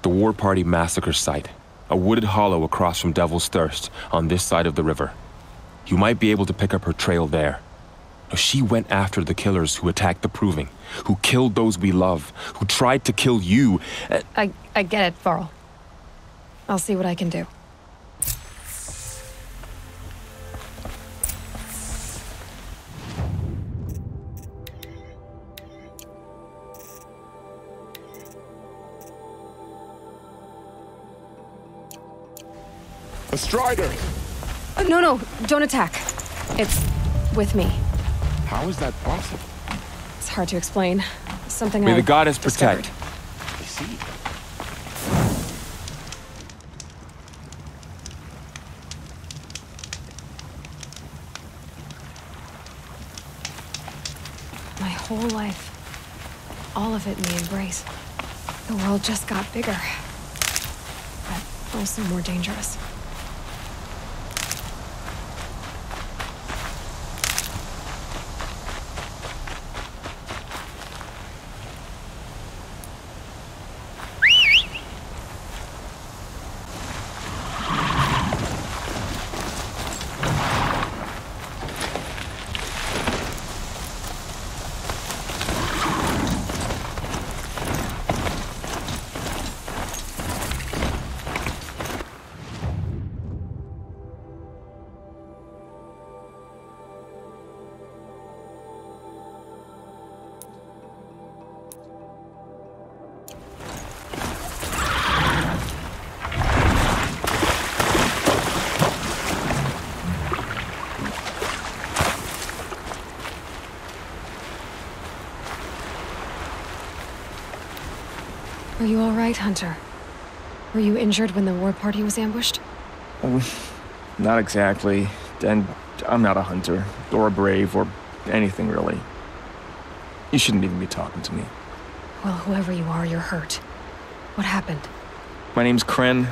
The War Party massacre site. A wooded hollow across from Devil's Thirst, on this side of the river. You might be able to pick up her trail there. She went after the killers who attacked the Proving, who killed those we love, who tried to kill you. I get it, Varl. I'll see what I can do. A Strider! No, don't attack. It's with me. How is that possible? It's hard to explain. Something May the goddess discovered. protect. I see. My whole life, all of it in the embrace. The world just got bigger, but also more dangerous. Are you all right, Hunter? Were you injured when the war party was ambushed? Not exactly. And I'm not a hunter, or a brave, or anything really. You shouldn't even be talking to me. Well, whoever you are, you're hurt. What happened? My name's Kren.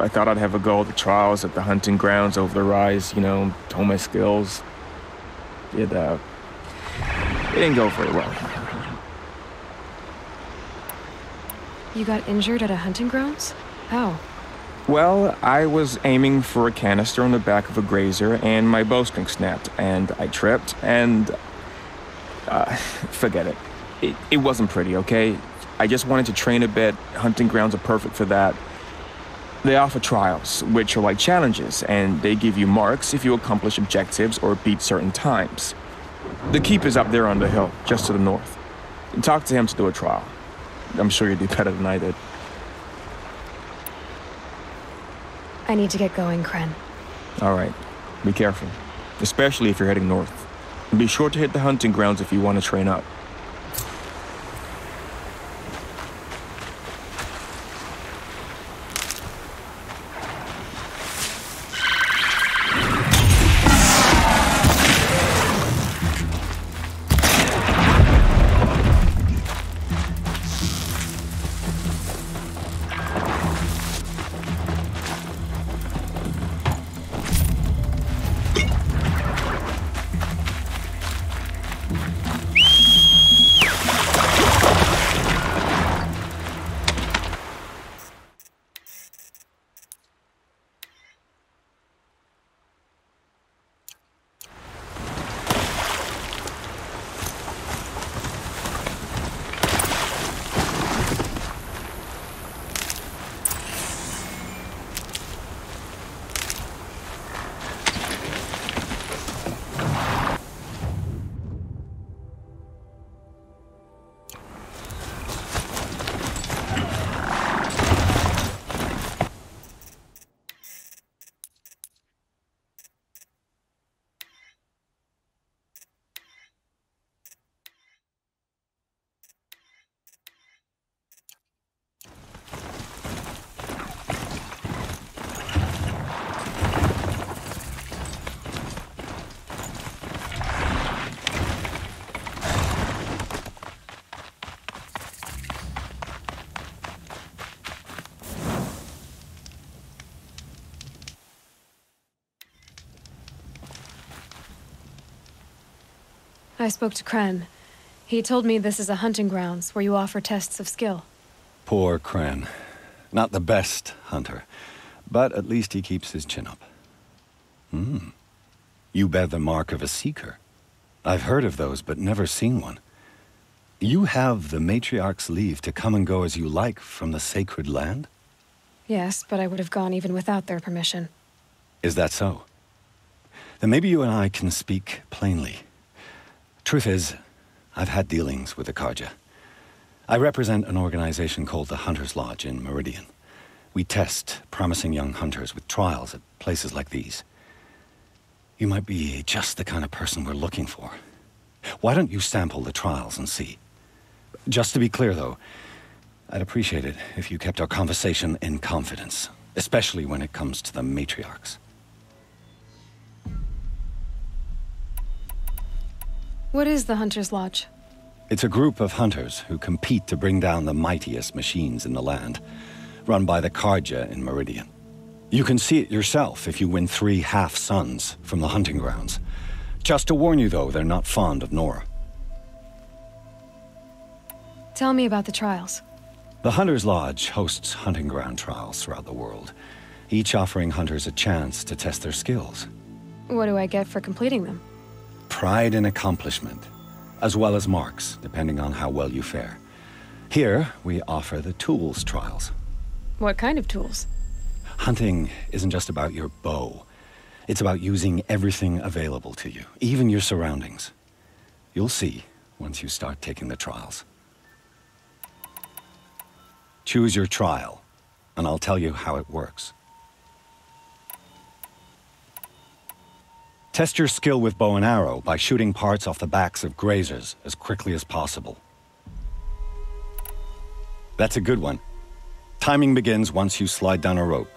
I thought I'd have a go at the trials at the hunting grounds over the rise, you know, hone my skills. It didn't go very well. You got injured at a hunting grounds? How? Well, I was aiming for a canister on the back of a grazer, and my bowstring snapped, and I tripped, and... forget it. It wasn't pretty, okay? I just wanted to train a bit. Hunting grounds are perfect for that. They offer trials, which are like challenges, and they give you marks if you accomplish objectives or beat certain times. The keep is up there on the hill, just to the north. Talk to him to do a trial. I'm sure you'd do better than I did. I need to get going, Kren. All right. Be careful. Especially if you're heading north. And be sure to hit the hunting grounds if you want to train up. I spoke to Kren. He told me this is a hunting grounds where you offer tests of skill. Poor Kren. Not the best hunter, but at least he keeps his chin up. You bear the mark of a seeker. I've heard of those, but never seen one. You have the matriarch's leave to come and go as you like from the sacred land? Yes, but I would have gone even without their permission. Is that so? Then maybe you and I can speak plainly. Truth is, I've had dealings with the Carja. I represent an organization called the Hunter's Lodge in Meridian. We test promising young hunters with trials at places like these. You might be just the kind of person we're looking for. Why don't you sample the trials and see? Just to be clear, though, I'd appreciate it if you kept our conversation in confidence, especially when it comes to the matriarchs. What is the Hunter's Lodge? It's a group of hunters who compete to bring down the mightiest machines in the land, run by the Carja in Meridian. You can see it yourself if you win 3 half-suns from the hunting grounds. Just to warn you, though, they're not fond of Nora. Tell me about the trials. The Hunter's Lodge hosts hunting ground trials throughout the world, each offering hunters a chance to test their skills. What do I get for completing them? Pride and accomplishment, as well as marks, depending on how well you fare. Here, we offer the tools trials. What kind of tools? Hunting isn't just about your bow. It's about using everything available to you, even your surroundings. You'll see once you start taking the trials. Choose your trial, and I'll tell you how it works. Test your skill with bow and arrow by shooting parts off the backs of grazers as quickly as possible. That's a good one. Timing begins once you slide down a rope.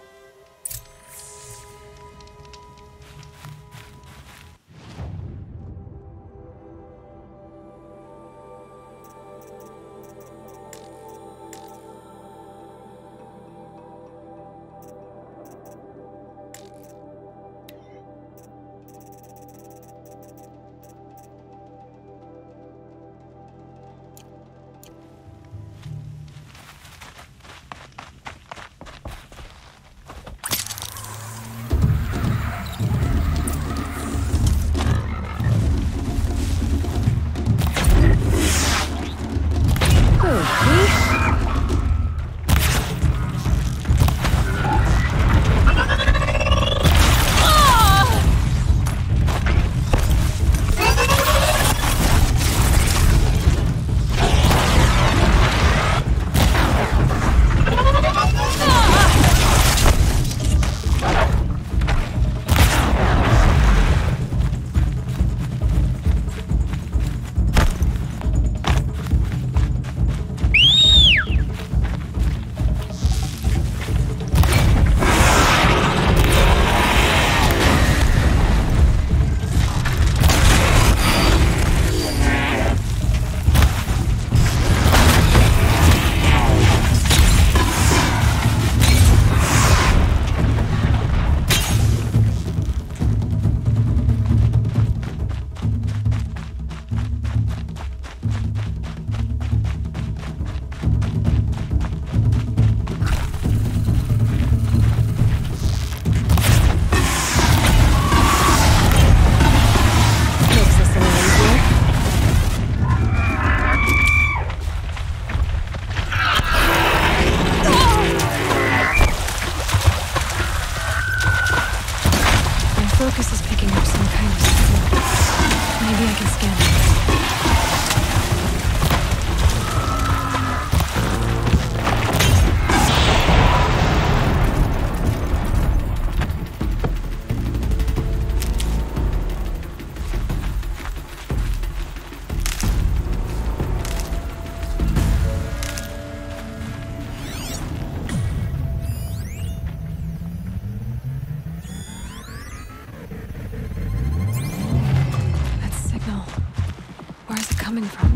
Coming from?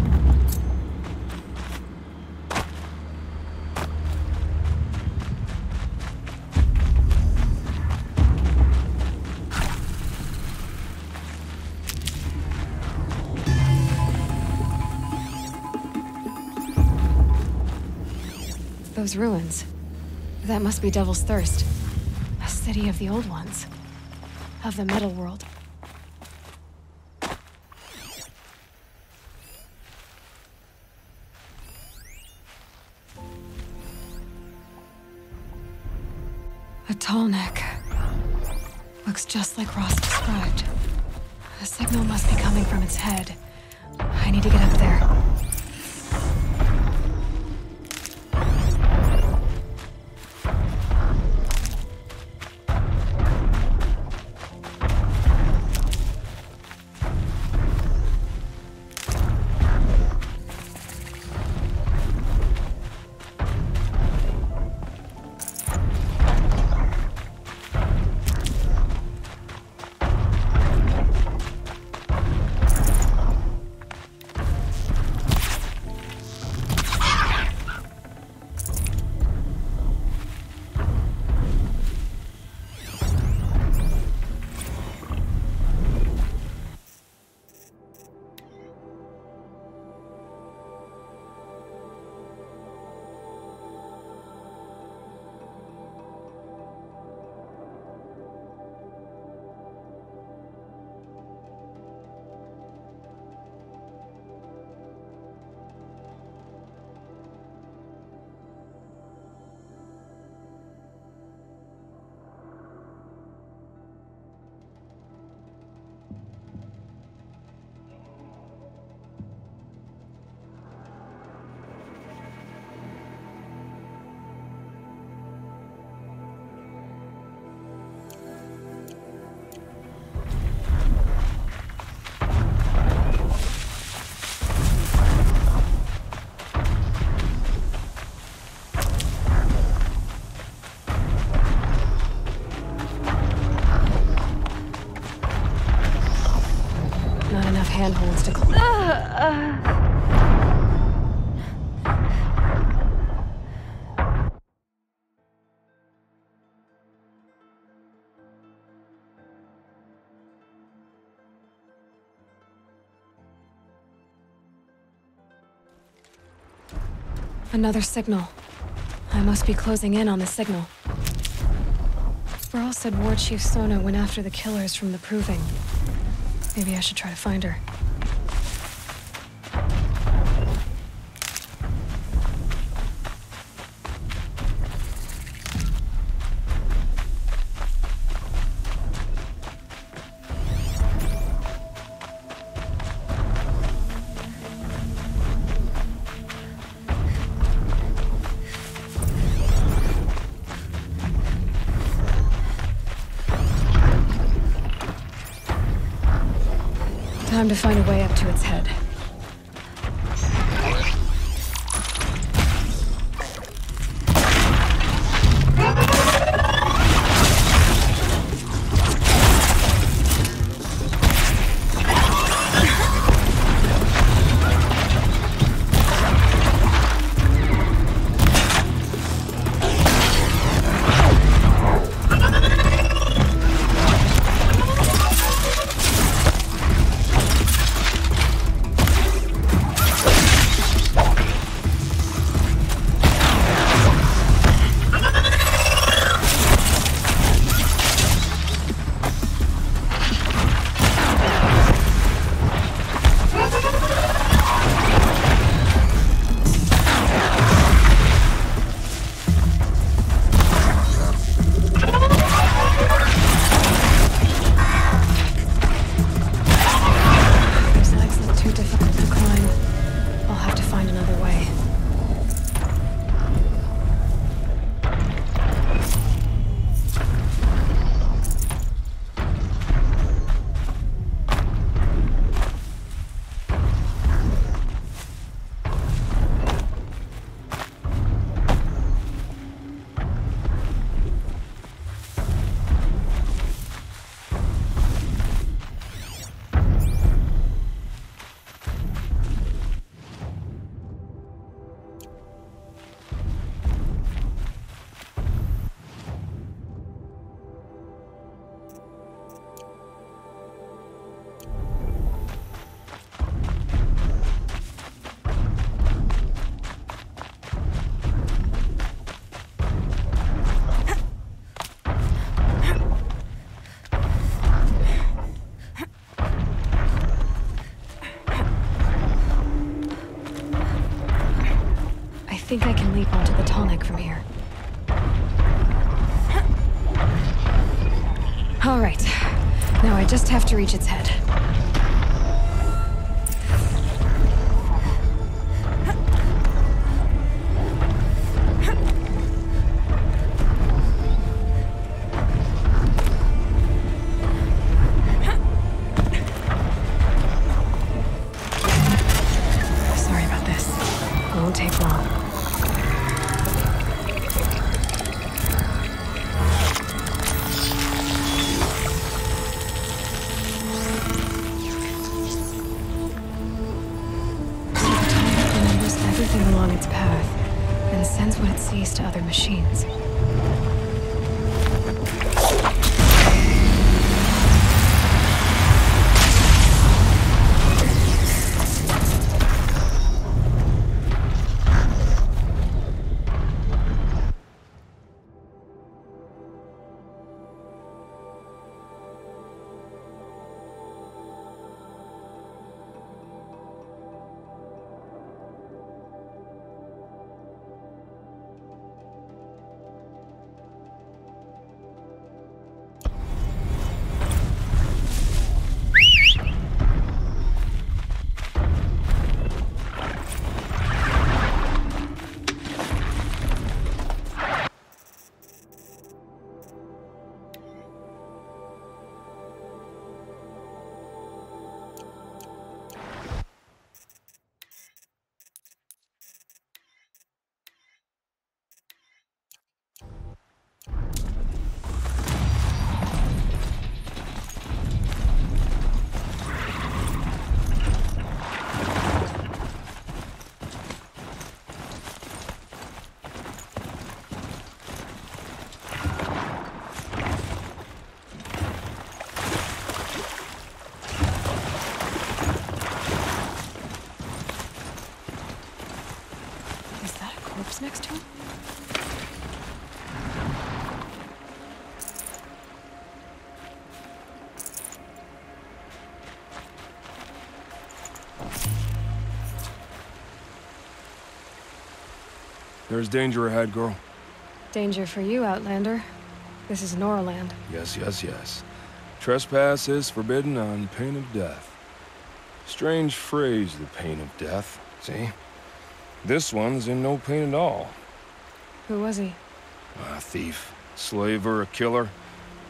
Those ruins. That must be Devil's Thirst. A city of the old ones. Of the metal world. A tall neck. Looks just like Ross described. The signal must be coming from its head. I need to get up there. Handholds to climb. Another signal. I must be closing in on the signal. Brawl said War Chief Sona went after the killers from the Proving. Maybe I should try to find her. Time to find a way up to its head. think I can leap onto the tonic from here. All right. Now I just have to reach its head. Sorry about this. It won't take long. Everything along its path, and sends what it sees to other machines. Next to him? There's danger ahead, girl. Danger for you, Outlander. This is Noraland. Yes, yes, yes. Trespass is forbidden on pain of death. Strange phrase, the pain of death. See? This one's in no pain at all. Who was he? A thief, slaver, a killer.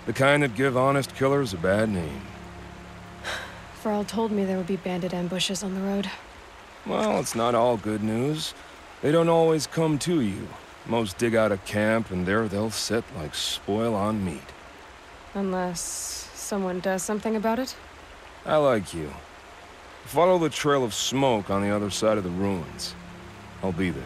The kind that give honest killers a bad name. Varl told me there would be bandit ambushes on the road. Well, it's not all good news. They don't always come to you. Most dig out a camp, and there they'll sit like spoil on meat. Unless someone does something about it? I like you. Follow the trail of smoke on the other side of the ruins. I'll be there.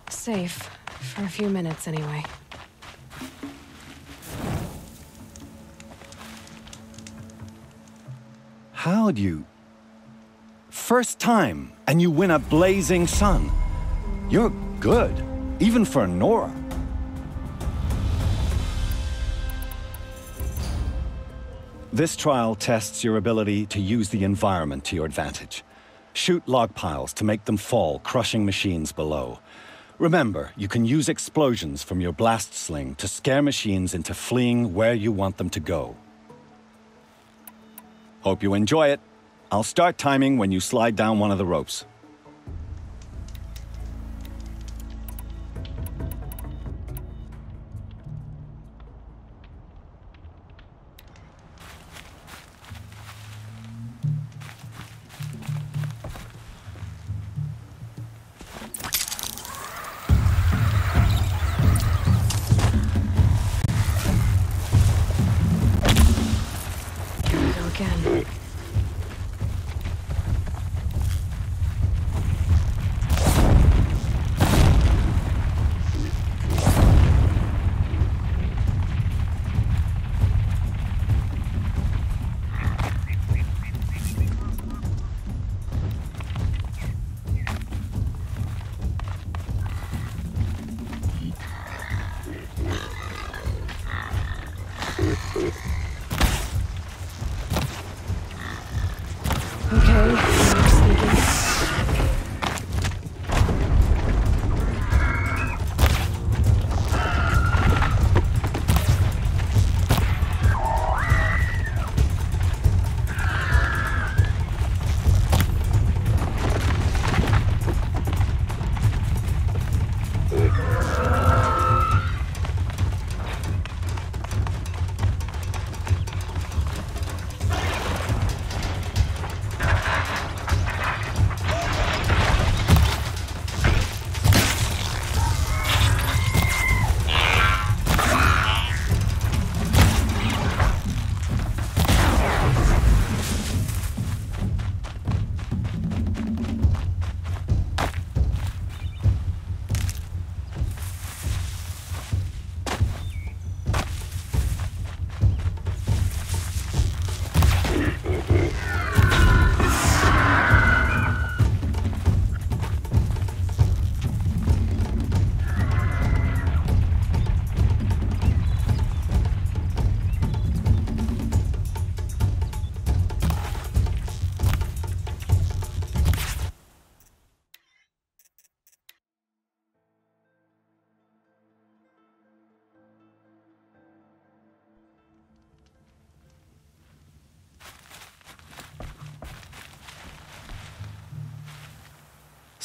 Safe. For a few minutes, anyway. How'd you... First time, and you win a blazing sun. You're good, even for Nora. This trial tests your ability to use the environment to your advantage. Shoot log piles to make them fall, crushing machines below. Remember, you can use explosions from your blast sling to scare machines into fleeing where you want them to go. Hope you enjoy it. I'll start timing when you slide down one of the ropes.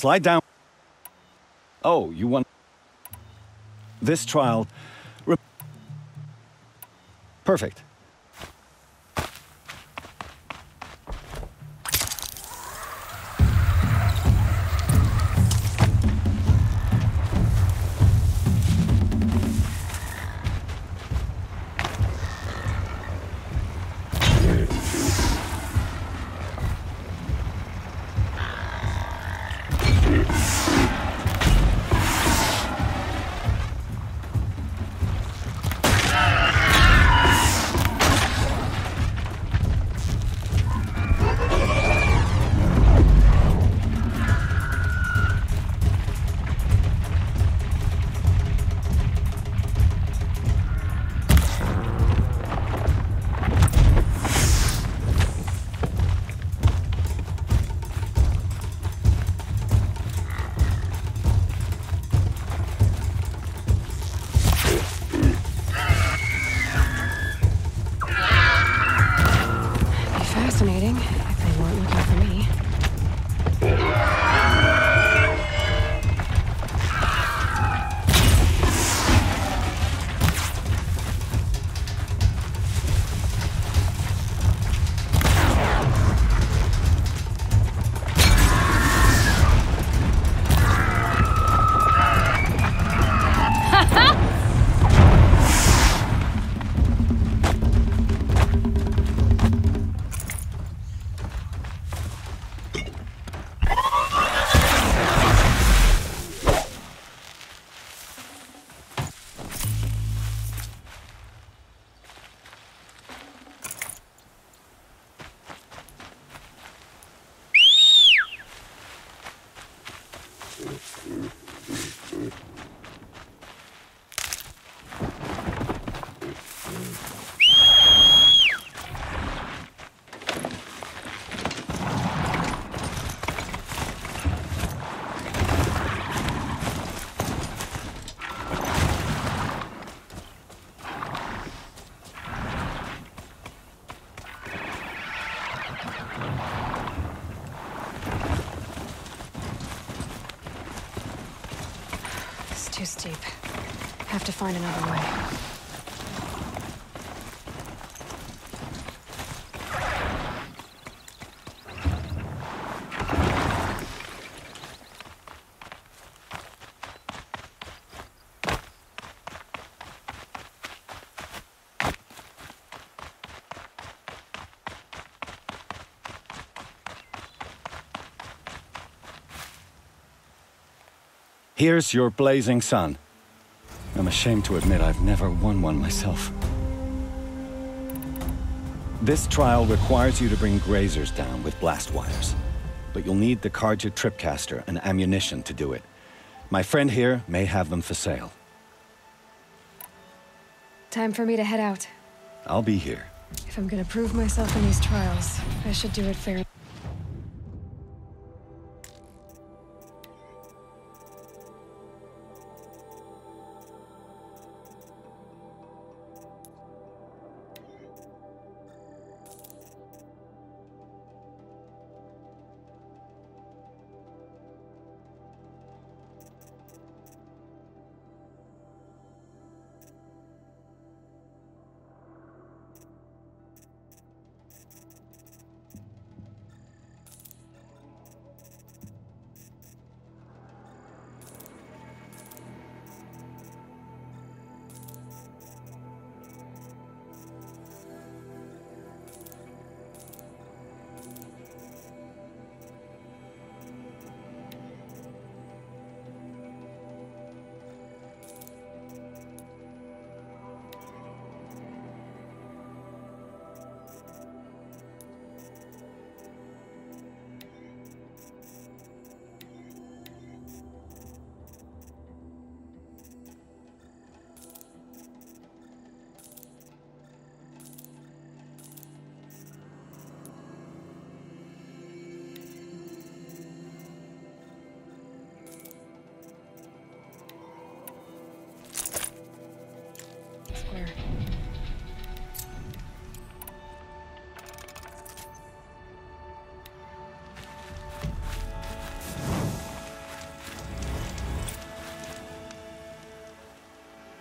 Slide down. Oh, you want... This trial... Perfect. hiding, if they weren't looking for me. Too steep. Have to find another way. Here's your blazing sun. I'm ashamed to admit I've never won one myself. This trial requires you to bring grazers down with blast wires. But you'll need the Carja tripcaster and ammunition to do it. My friend here may have them for sale. Time for me to head out. I'll be here. If I'm gonna prove myself in these trials, I should do it fairly.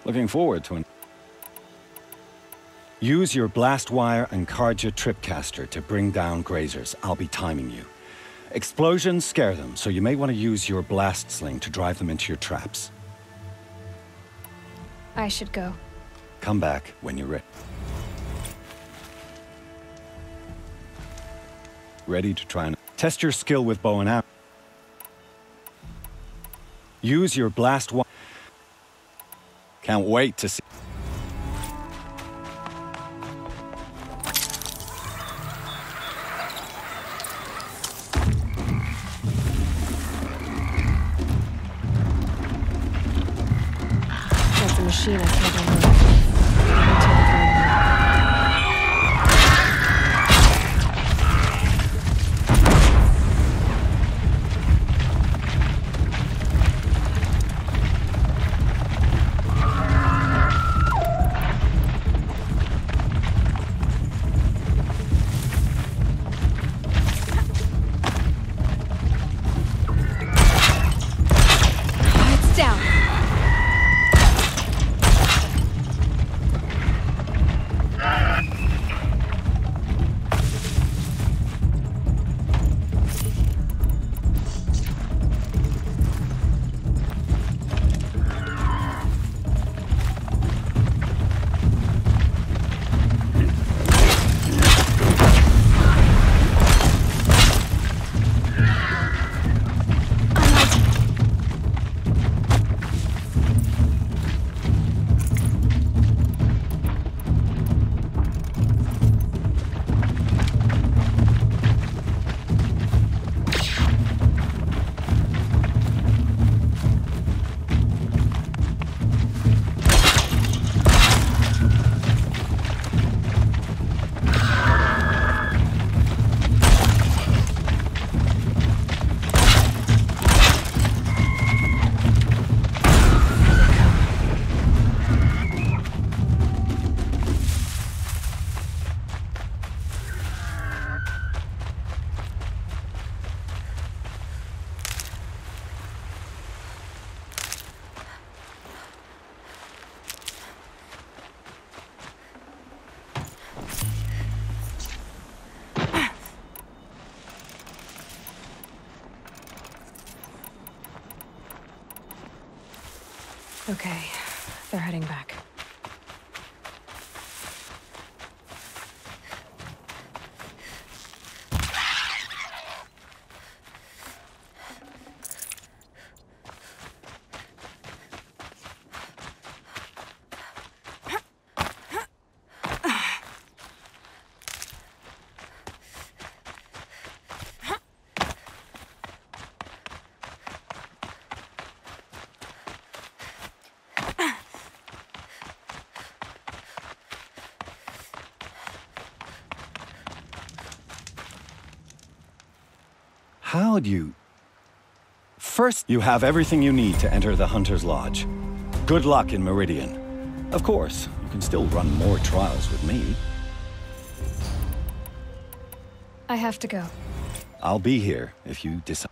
Looking forward to it. Use your blast wire and Carja tripcaster to bring down grazers. I'll be timing you. Explosions scare them, so you may want to use your blast sling to drive them into your traps. I should go. Come back when you're ready. Ready to try and test your skill with bow and arrow. Use your blast wire. Can't wait to see. That's a machine I can't remove. Okay, they're heading back. How'd you... First, you have everything you need to enter the Hunter's Lodge. Good luck in Meridian. Of course, you can still run more trials with me. I have to go. I'll be here if you decide.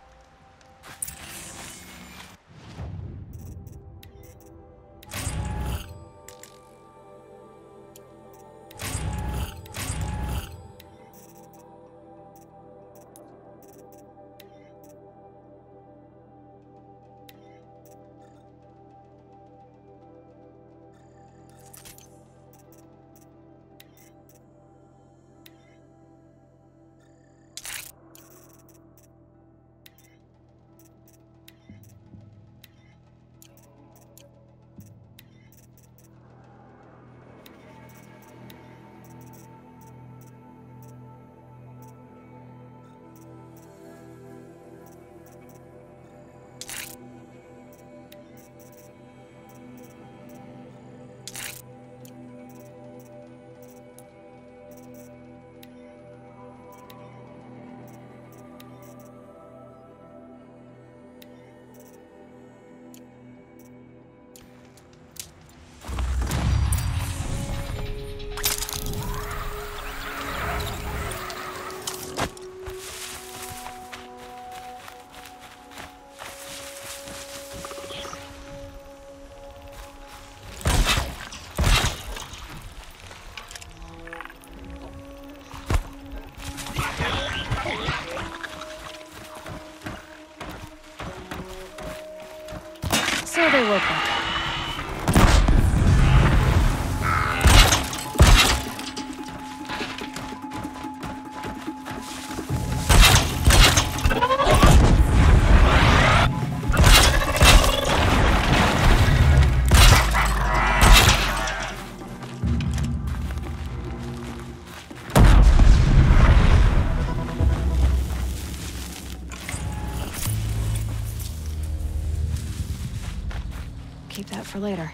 So they woke up. Keep that for later.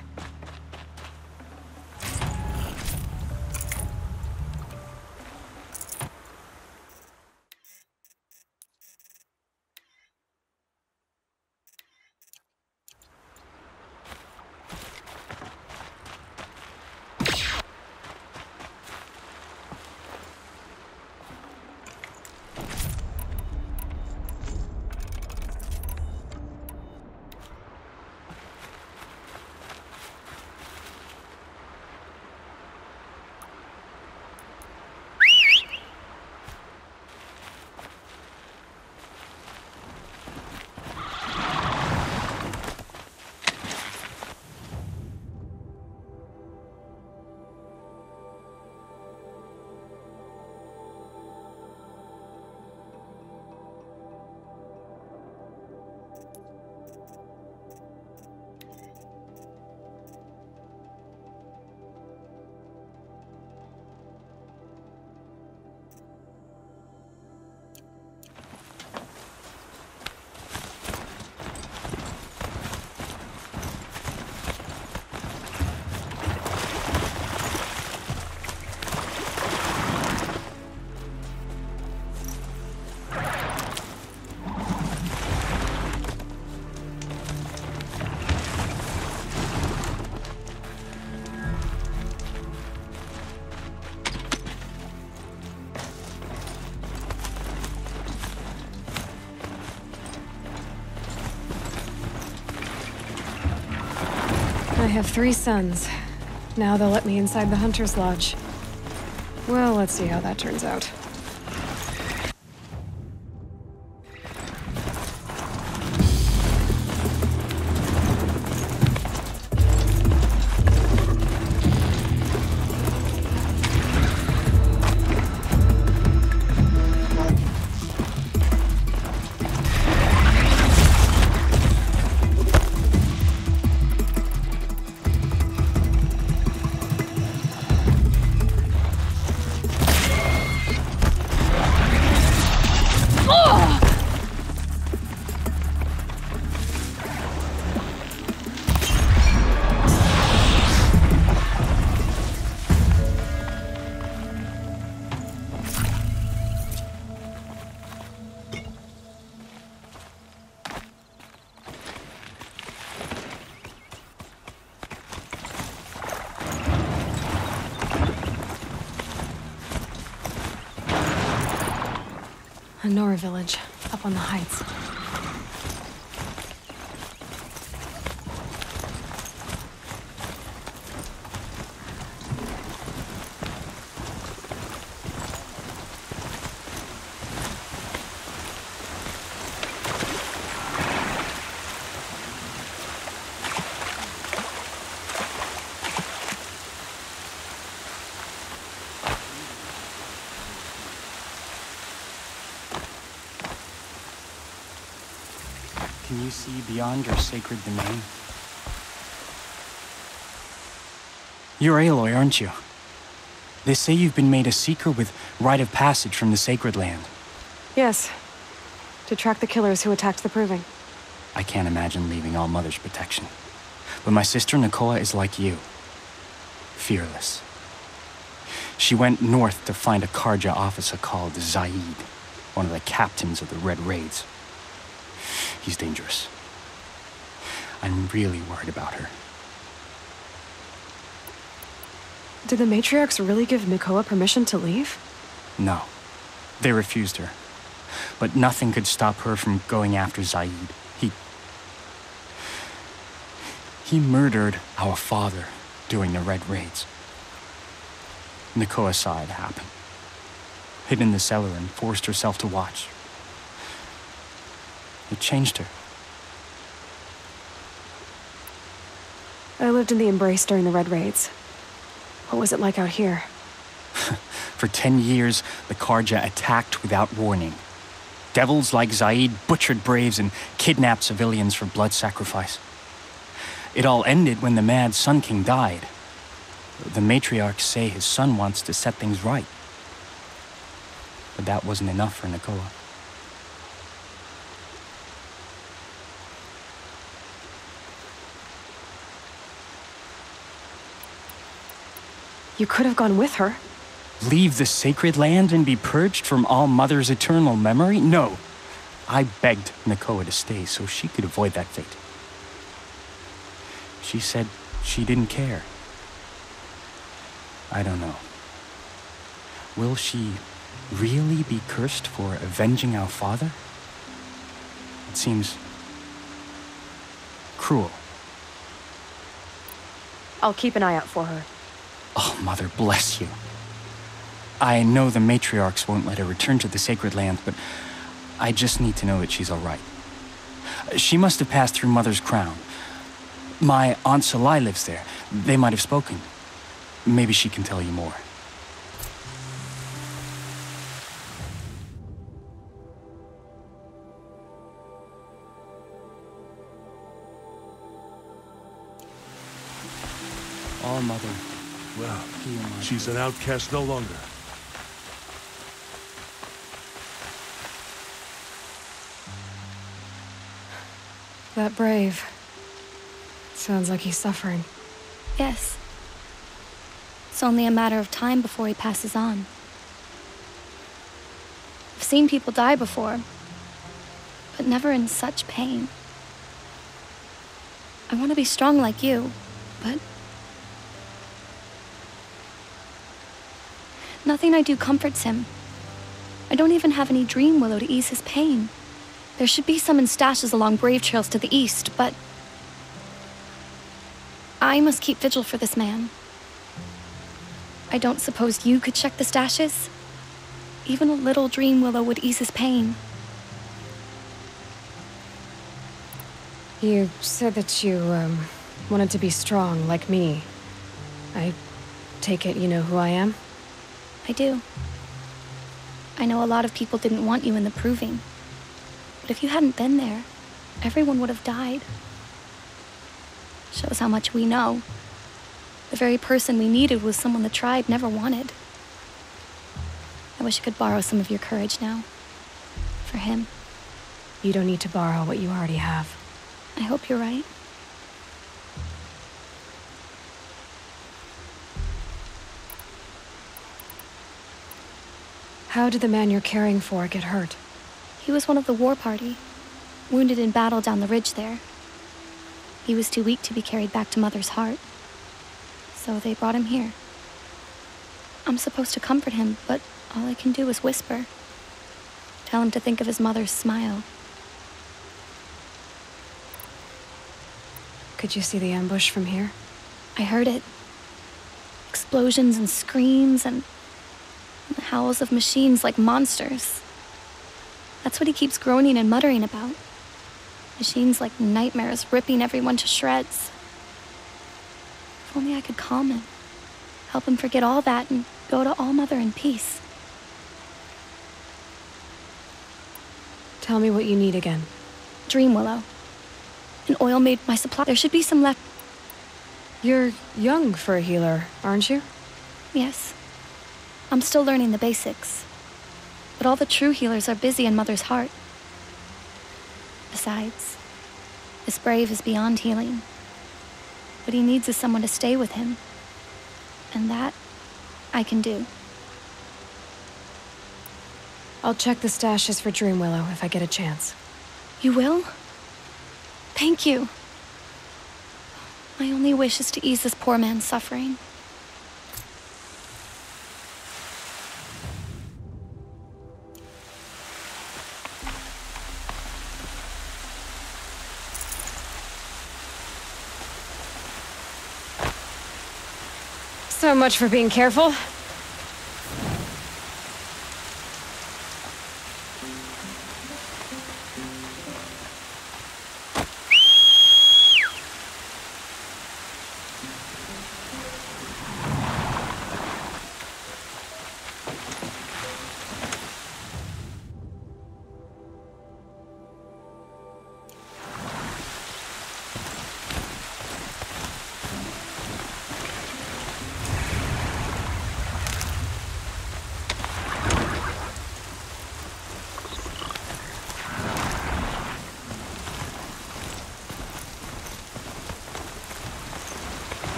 I have 3 sons. Now they'll let me inside the Hunter's Lodge. Well, let's see how that turns out. A Nora village, up on the heights. Can you see beyond your sacred domain? You're Aloy, aren't you? They say you've been made a seeker with rite of passage from the sacred land. Yes. To track the killers who attacked the Proving. I can't imagine leaving All Mother's protection. But my sister Nakoa is like you. Fearless. She went north to find a Karja officer called Zaid, one of the captains of the Red Raids. He's dangerous. I'm really worried about her. Did the matriarchs really give Nakoa permission to leave? No. They refused her. But nothing could stop her from going after Zaid. He murdered our father during the Red Raids. Nakoa saw it happen. Hid in the cellar and forced herself to watch. It changed her. I lived in the Embrace during the Red Raids. What was it like out here? For 10 years, the Karja attacked without warning. Devils like Zaid butchered braves and kidnapped civilians for blood sacrifice. It all ended when the mad Sun King died. The matriarchs say his son wants to set things right. But that wasn't enough for Nakoa. You could have gone with her. Leave the sacred land and be purged from All Mother's eternal memory? No. I begged Nakoa to stay so she could avoid that fate. She said she didn't care. I don't know. Will she really be cursed for avenging our father? It seems cruel. I'll keep an eye out for her. Oh, Mother, bless you. I know the matriarchs won't let her return to the sacred land, but I just need to know that she's all right. She must have passed through Mother's crown. My Aunt Salai lives there. They might have spoken. Maybe she can tell you more. All Mother. Well, she's an outcast no longer. That brave. Sounds like he's suffering. Yes. It's only a matter of time before he passes on. I've seen people die before, but never in such pain. I want to be strong like you, but nothing I do comforts him. I don't even have any dream willow to ease his pain. There should be some in stashes along brave trails to the east, but I must keep vigil for this man. I don't suppose you could check the stashes? Even a little dream willow would ease his pain. You said that you, wanted to be strong like me. I take it you know who I am? I do. I know a lot of people didn't want you in the Proving. But if you hadn't been there, everyone would have died. Shows how much we know. The very person we needed was someone the tribe never wanted. I wish I could borrow some of your courage now. For him. You don't need to borrow what you already have. I hope you're right. How did the man you're caring for get hurt? He was one of the war party, wounded in battle down the ridge there. He was too weak to be carried back to Mother's heart, so they brought him here. I'm supposed to comfort him, but all I can do is whisper. Tell him to think of his mother's smile. Could you see the ambush from here? I heard it. Explosions and screams and the howls of machines like monsters. That's what he keeps groaning and muttering about. Machines like nightmares ripping everyone to shreds. If only I could calm him. Help him forget all that and go to All-Mother in peace. Tell me what you need again. Dream Willow. An oil made my supply. There should be some left. You're young for a healer, aren't you? Yes. I'm still learning the basics. But all the true healers are busy in Mother's heart. Besides, this brave is beyond healing. What he needs is someone to stay with him. And that, I can do. I'll check the stashes for Dream Willow if I get a chance. You will? Thank you. My only wish is to ease this poor man's suffering. So much for being careful.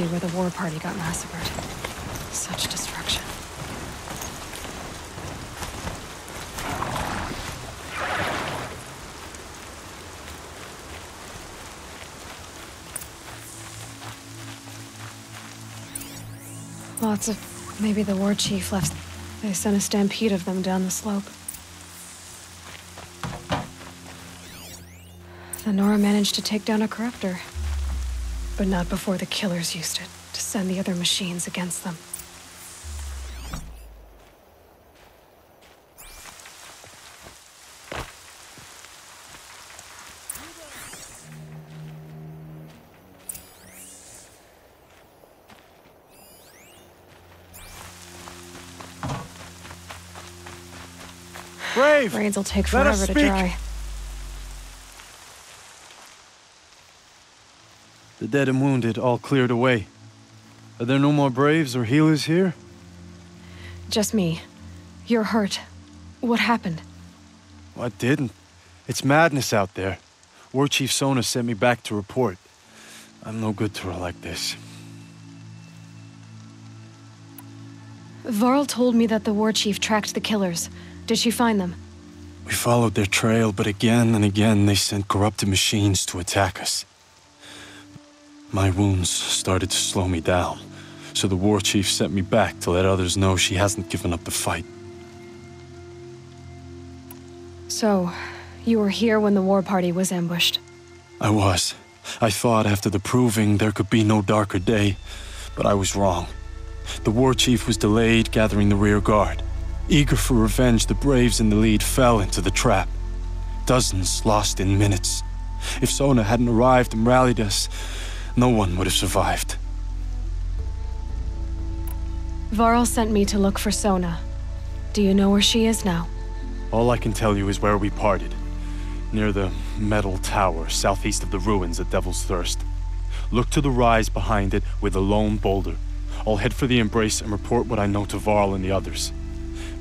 Where the war party got massacred. Such destruction. Lots of... maybe the war chief left. They sent a stampede of them down the slope. The Nora managed to take down a corruptor. But not before the killers used it to send the other machines against them. Brave! Rains will take Let us forever to speak. dry. The dead and wounded all cleared away. Are there no more braves or healers here? Just me. You're hurt. What happened? Well, I didn't. It's madness out there. War Chief Sona sent me back to report. I'm no good to her like this. Varl told me that the war chief tracked the killers. Did she find them? We followed their trail, but again and again they sent corrupted machines to attack us. My wounds started to slow me down, so the war chief sent me back to let others know she hasn't given up the fight. So, you were here when the war party was ambushed? I was. I thought after the proving there could be no darker day, but I was wrong. The war chief was delayed gathering the rear guard. Eager for revenge, the braves in the lead fell into the trap. Dozens lost in minutes. If Sona hadn't arrived and rallied us, no one would have survived. Varl sent me to look for Sona. Do you know where she is now? All I can tell you is where we parted. Near the metal tower, southeast of the ruins at Devil's Thirst. Look to the rise behind it with a lone boulder. I'll head for the embrace and report what I know to Varl and the others.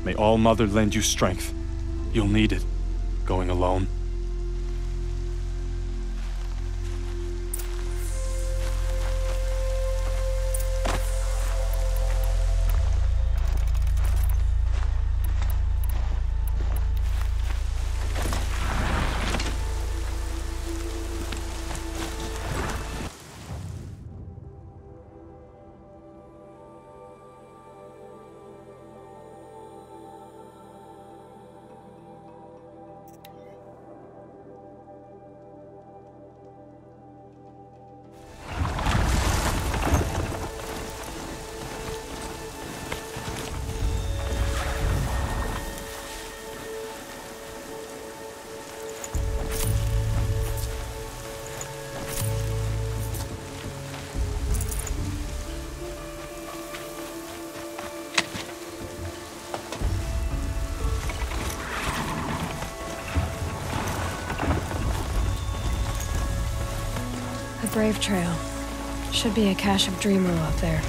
May All-Mother lend you strength. You'll need it, going alone. Brave Trail. Should be a cache of Dreamwillow up there.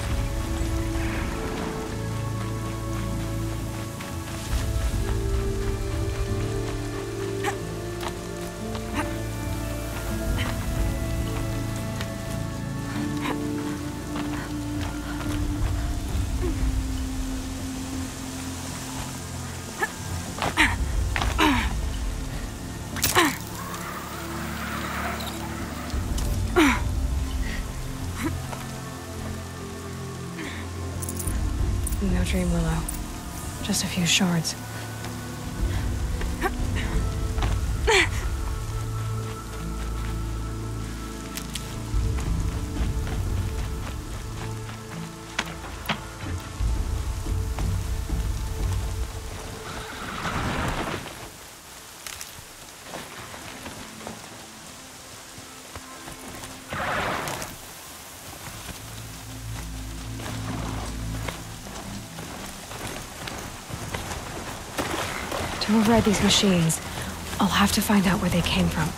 No Dreamwillow. Just a few shards. To override these machines, I'll have to find out where they came from.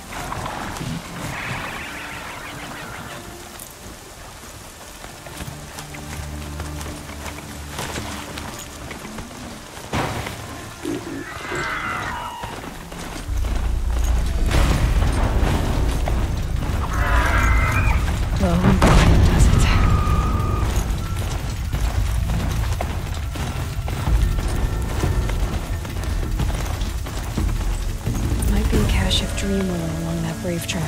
Low and blind does it. Might be a cache of Dreamwillow along that Brave Trail.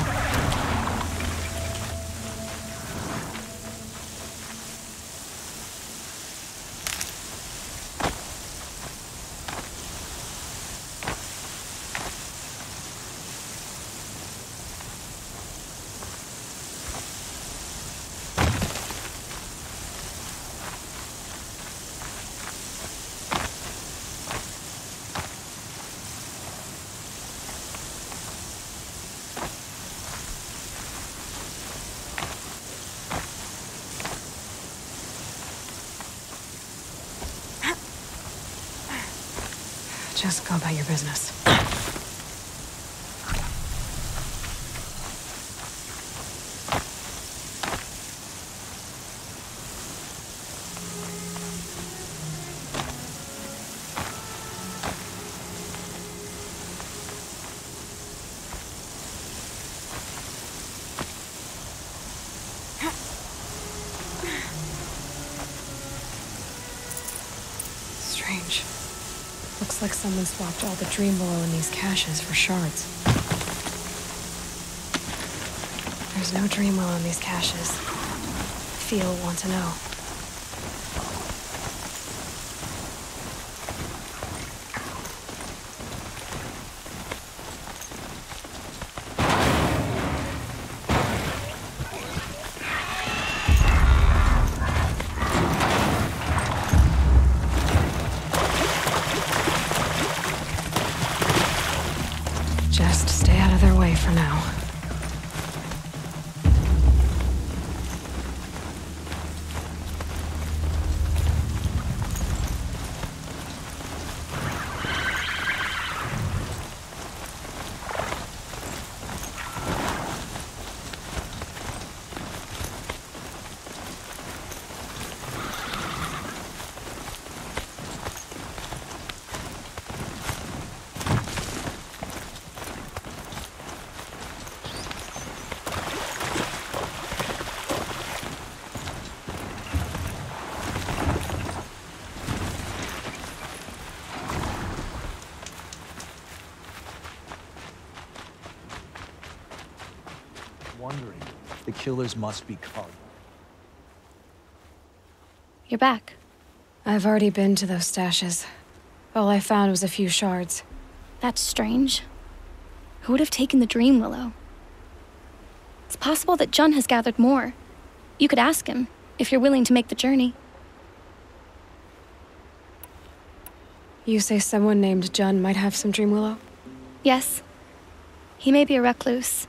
Just go about your business. Strange. Looks like someone swapped all the Dreamwillow in these caches for shards. There's no Dreamwillow in these caches. Feel want to know. Just stay out of their way for now. Wondering, the killers must be caught. You're back. I've already been to those stashes. All I found was a few shards. That's strange. Who would have taken the Dreamwillow? It's possible that Jun has gathered more. You could ask him, if you're willing to make the journey. You say someone named Jun might have some Dreamwillow? Yes. He may be a recluse,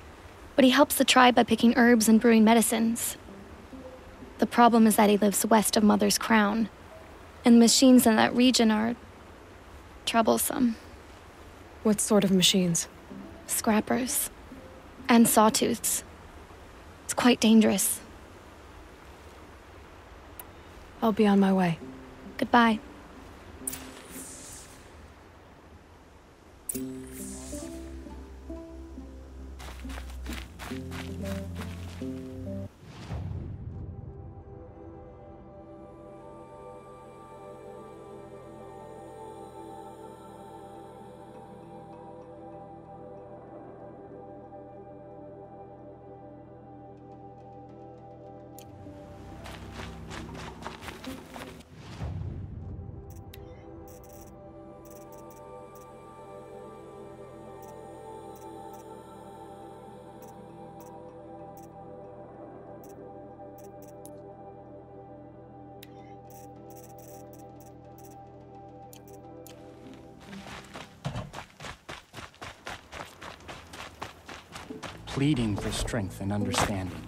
but he helps the tribe by picking herbs and brewing medicines. The problem is that he lives west of Mother's Crown, and the machines in that region are troublesome. What sort of machines? Scrappers. And sawtooths. It's quite dangerous. I'll be on my way. Goodbye. Pleading for strength and understanding.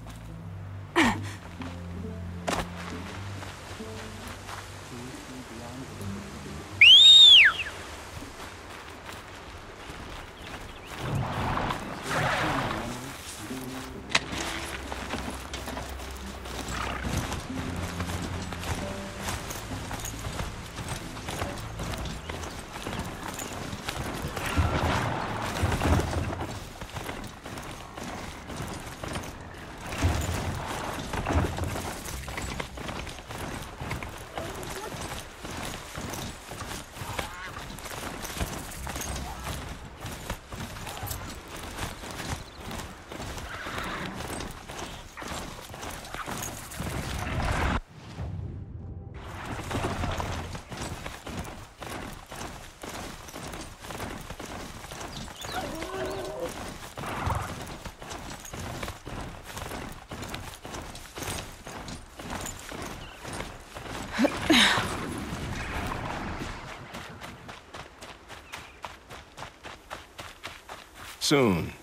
Soon.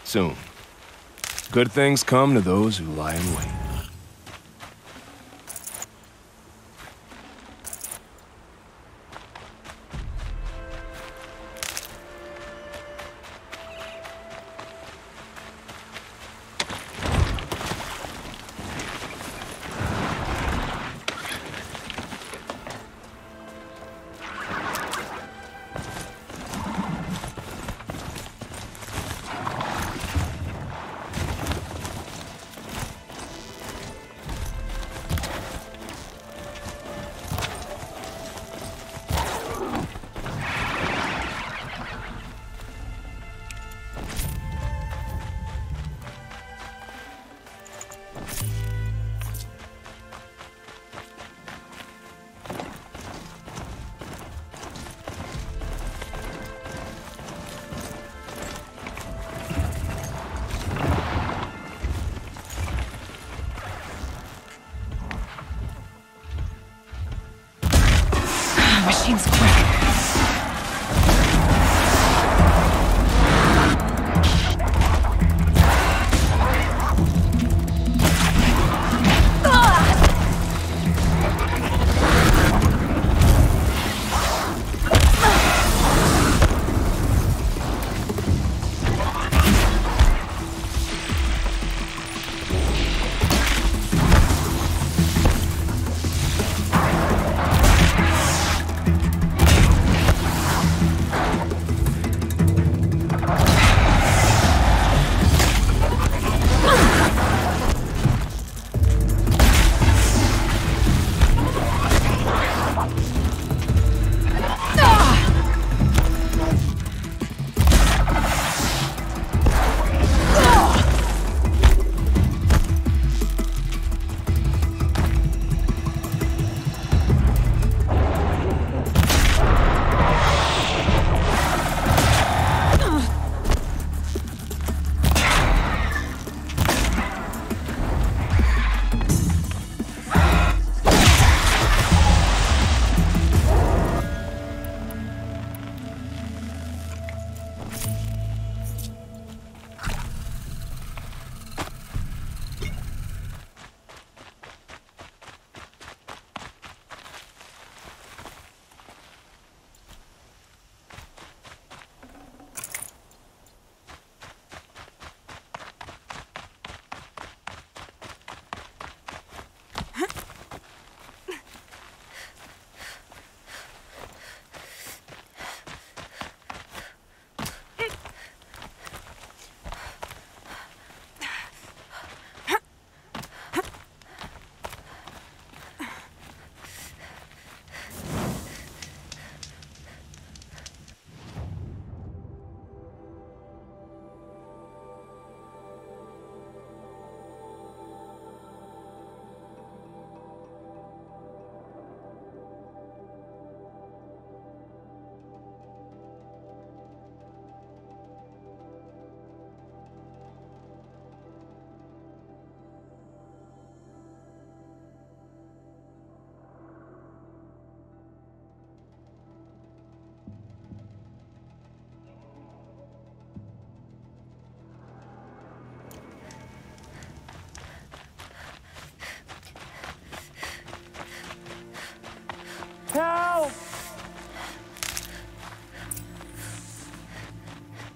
Soon. Good things come to those who lie in wait. Machine's quick.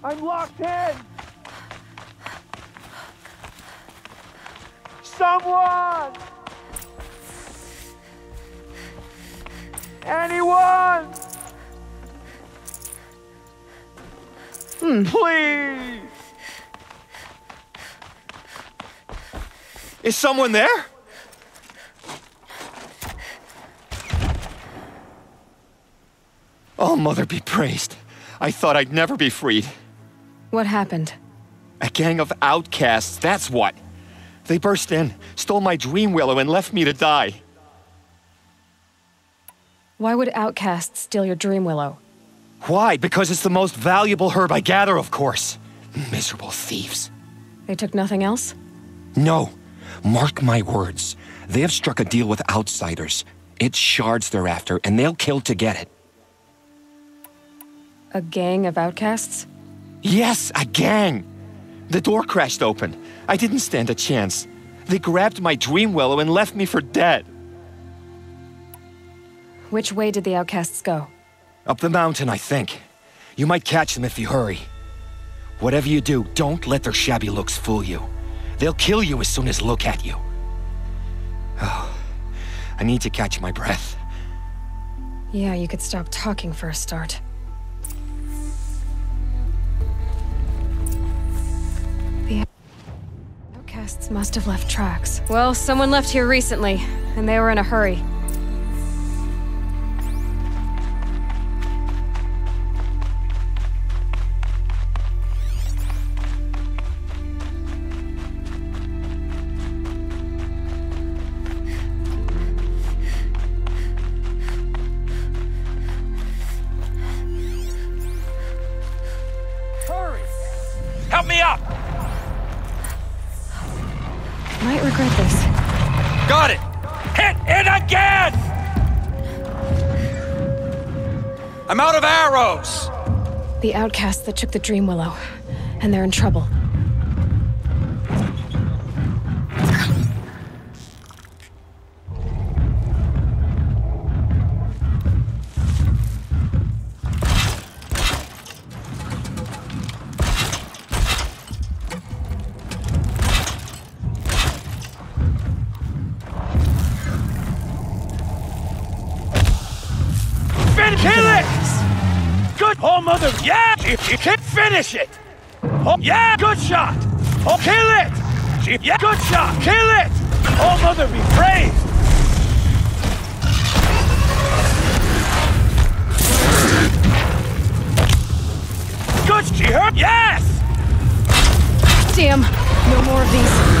I'm locked in! Someone! Anyone! Please! Is someone there? Oh, Mother be praised. I thought I'd never be freed. What happened? A gang of outcasts, that's what. They burst in, stole my dream willow, and left me to die. Why would outcasts steal your dream willow? Why? Because it's the most valuable herb I gather, of course. Miserable thieves. They took nothing else? No. Mark my words. They have struck a deal with outsiders. It's shards they're after, and they'll kill to get it. A gang of outcasts? Yes, a gang. The door crashed open. I didn't stand a chance. They grabbed my dream willow and left me for dead. Which way did the outcasts go? Up the mountain, I think. You might catch them if you hurry. Whatever you do, don't let their shabby looks fool you. They'll kill you as soon as look at you. Oh, I need to catch my breath. Yeah, you could stop talking for a start. The outcasts must have left tracks. Well, someone left here recently, and they were in a hurry. Help me up! Might regret this. Got it! Hit it again! I'm out of arrows! The outcasts that took the dream willow, and they're in trouble. Kill it! Good! Oh, Mother! Yeah! You can't finish it! Oh, yeah! Good shot! Oh, kill it! Yeah! Good shot! Kill it! Oh, Mother be praised! Good! She hurt! Yes! Damn! No more of these.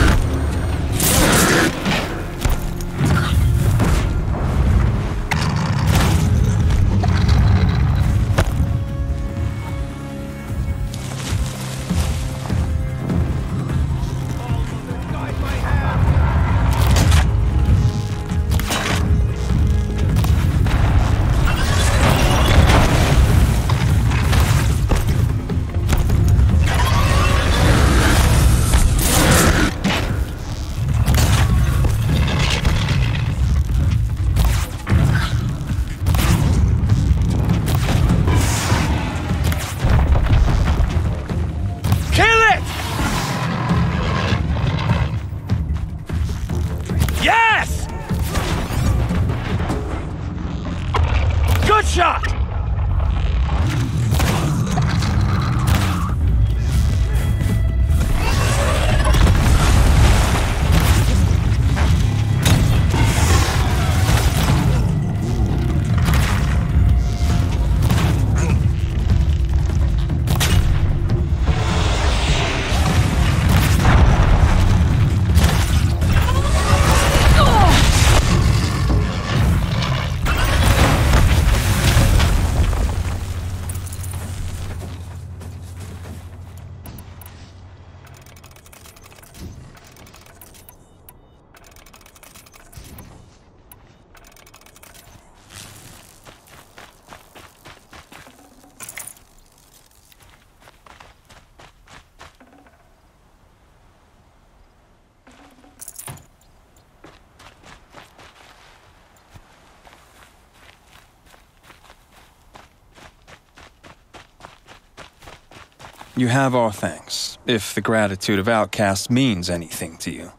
You have our thanks, if the gratitude of outcasts means anything to you.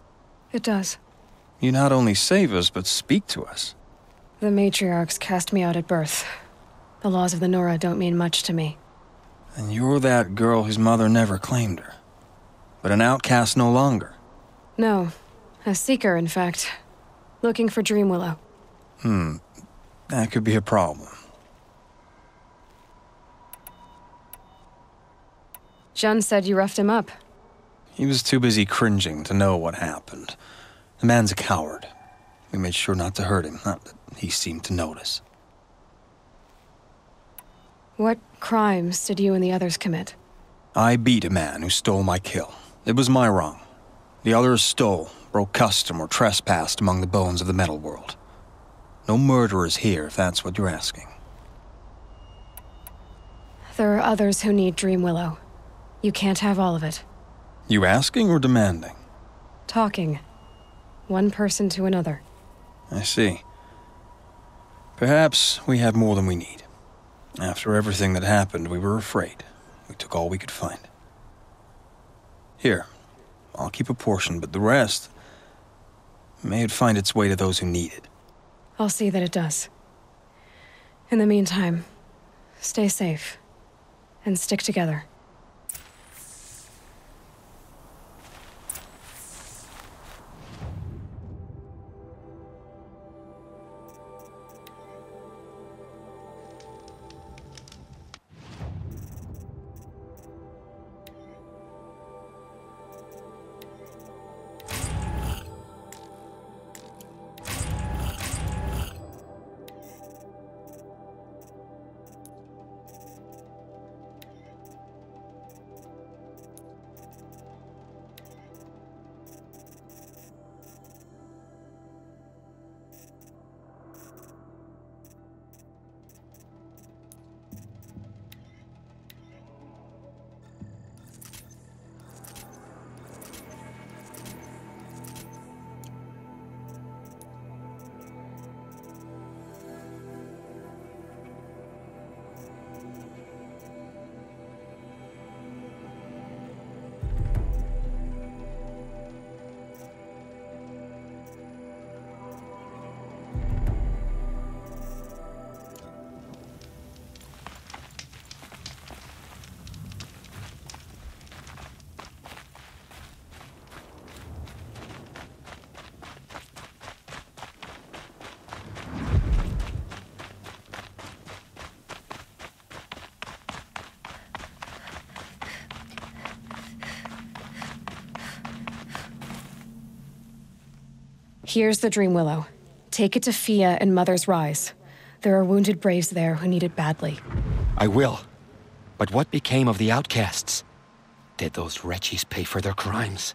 It does. You not only save us, but speak to us. The matriarchs cast me out at birth. The laws of the Nora don't mean much to me. And you're that girl whose mother never claimed her. But an outcast no longer. No. A seeker, in fact. Looking for Dreamwillow. That could be a problem. Jun said you roughed him up. He was too busy cringing to know what happened. The man's a coward. We made sure not to hurt him, not that he seemed to notice. What crimes did you and the others commit? I beat a man who stole my kill. It was my wrong. The others stole, broke custom, or trespassed among the bones of the metal world. No murderers here, if that's what you're asking. There are others who need Dreamwillow. You can't have all of it. You asking or demanding? Talking. One person to another. I see. Perhaps we have more than we need. After everything that happened, we were afraid. We took all we could find. Here, I'll keep a portion, but the rest... may it find its way to those who need it. I'll see that it does. In the meantime, stay safe. And stick together. Here's the Dreamwillow. Take it to Fia and Mother's Rise. There are wounded braves there who need it badly. I will. But what became of the outcasts? Did those wretches pay for their crimes?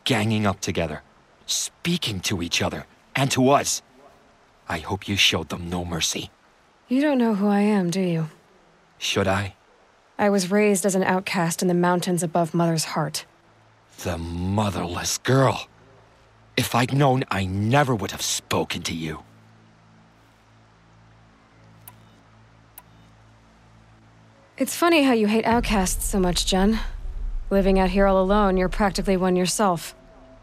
Ganging up together, speaking to each other, and to us. I hope you showed them no mercy. You don't know who I am, do you? Should I? I was raised as an outcast in the mountains above Mother's heart. The motherless girl. If I'd known, I never would have spoken to you. It's funny how you hate outcasts so much, Jun. Living out here all alone, you're practically one yourself.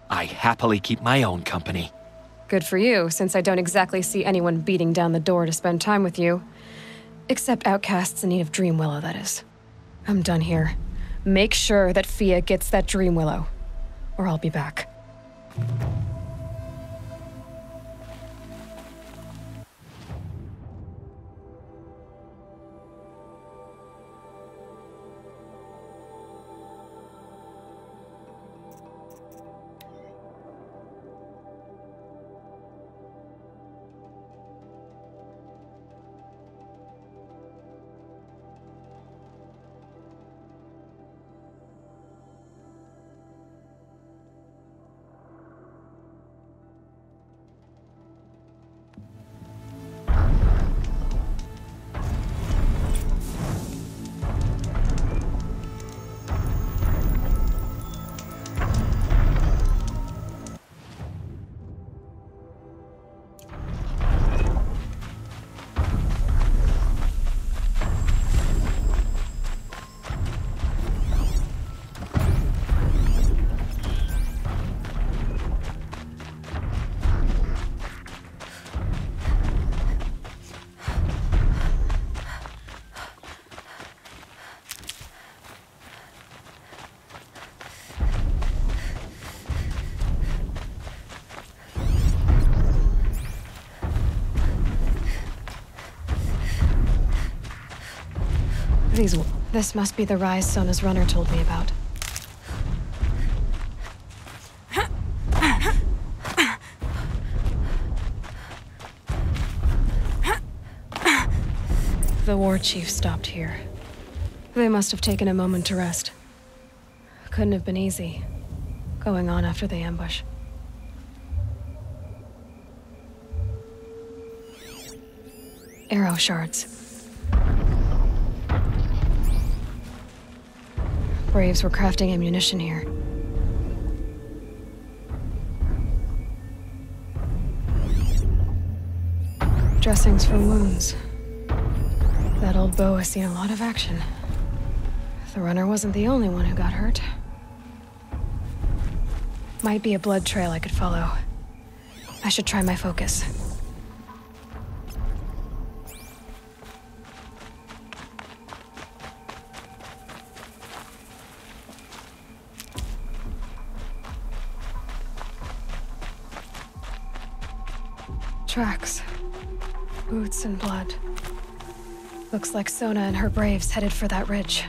I happily keep my own company. Good for you, since I don't exactly see anyone beating down the door to spend time with you. Except outcasts in need of Dreamwillow, that is. I'm done here. Make sure that Fia gets that Dreamwillow, or I'll be back. these... This must be the rise Sona's runner told me about. The war chief stopped here. They must have taken a moment to rest. Couldn't have been easy, going on after the ambush. Arrow shards. Braves were crafting ammunition here. Dressings for wounds. That old bow has seen a lot of action. The runner wasn't the only one who got hurt. Might be a blood trail I could follow. I should try my focus. Tracks. Boots and blood. Looks like Sona and her braves headed for that ridge.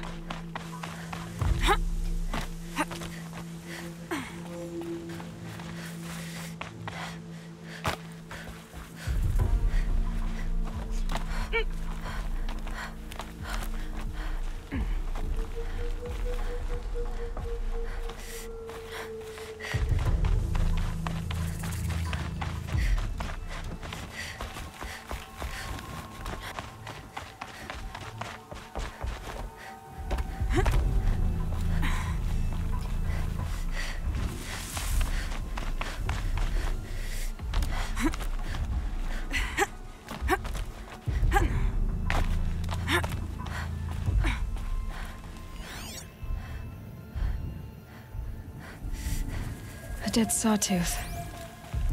A dead sawtooth.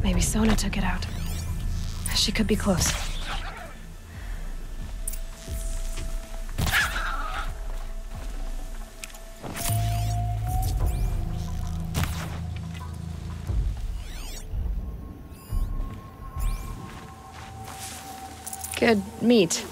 Maybe Sona took it out. She could be close. Good meat.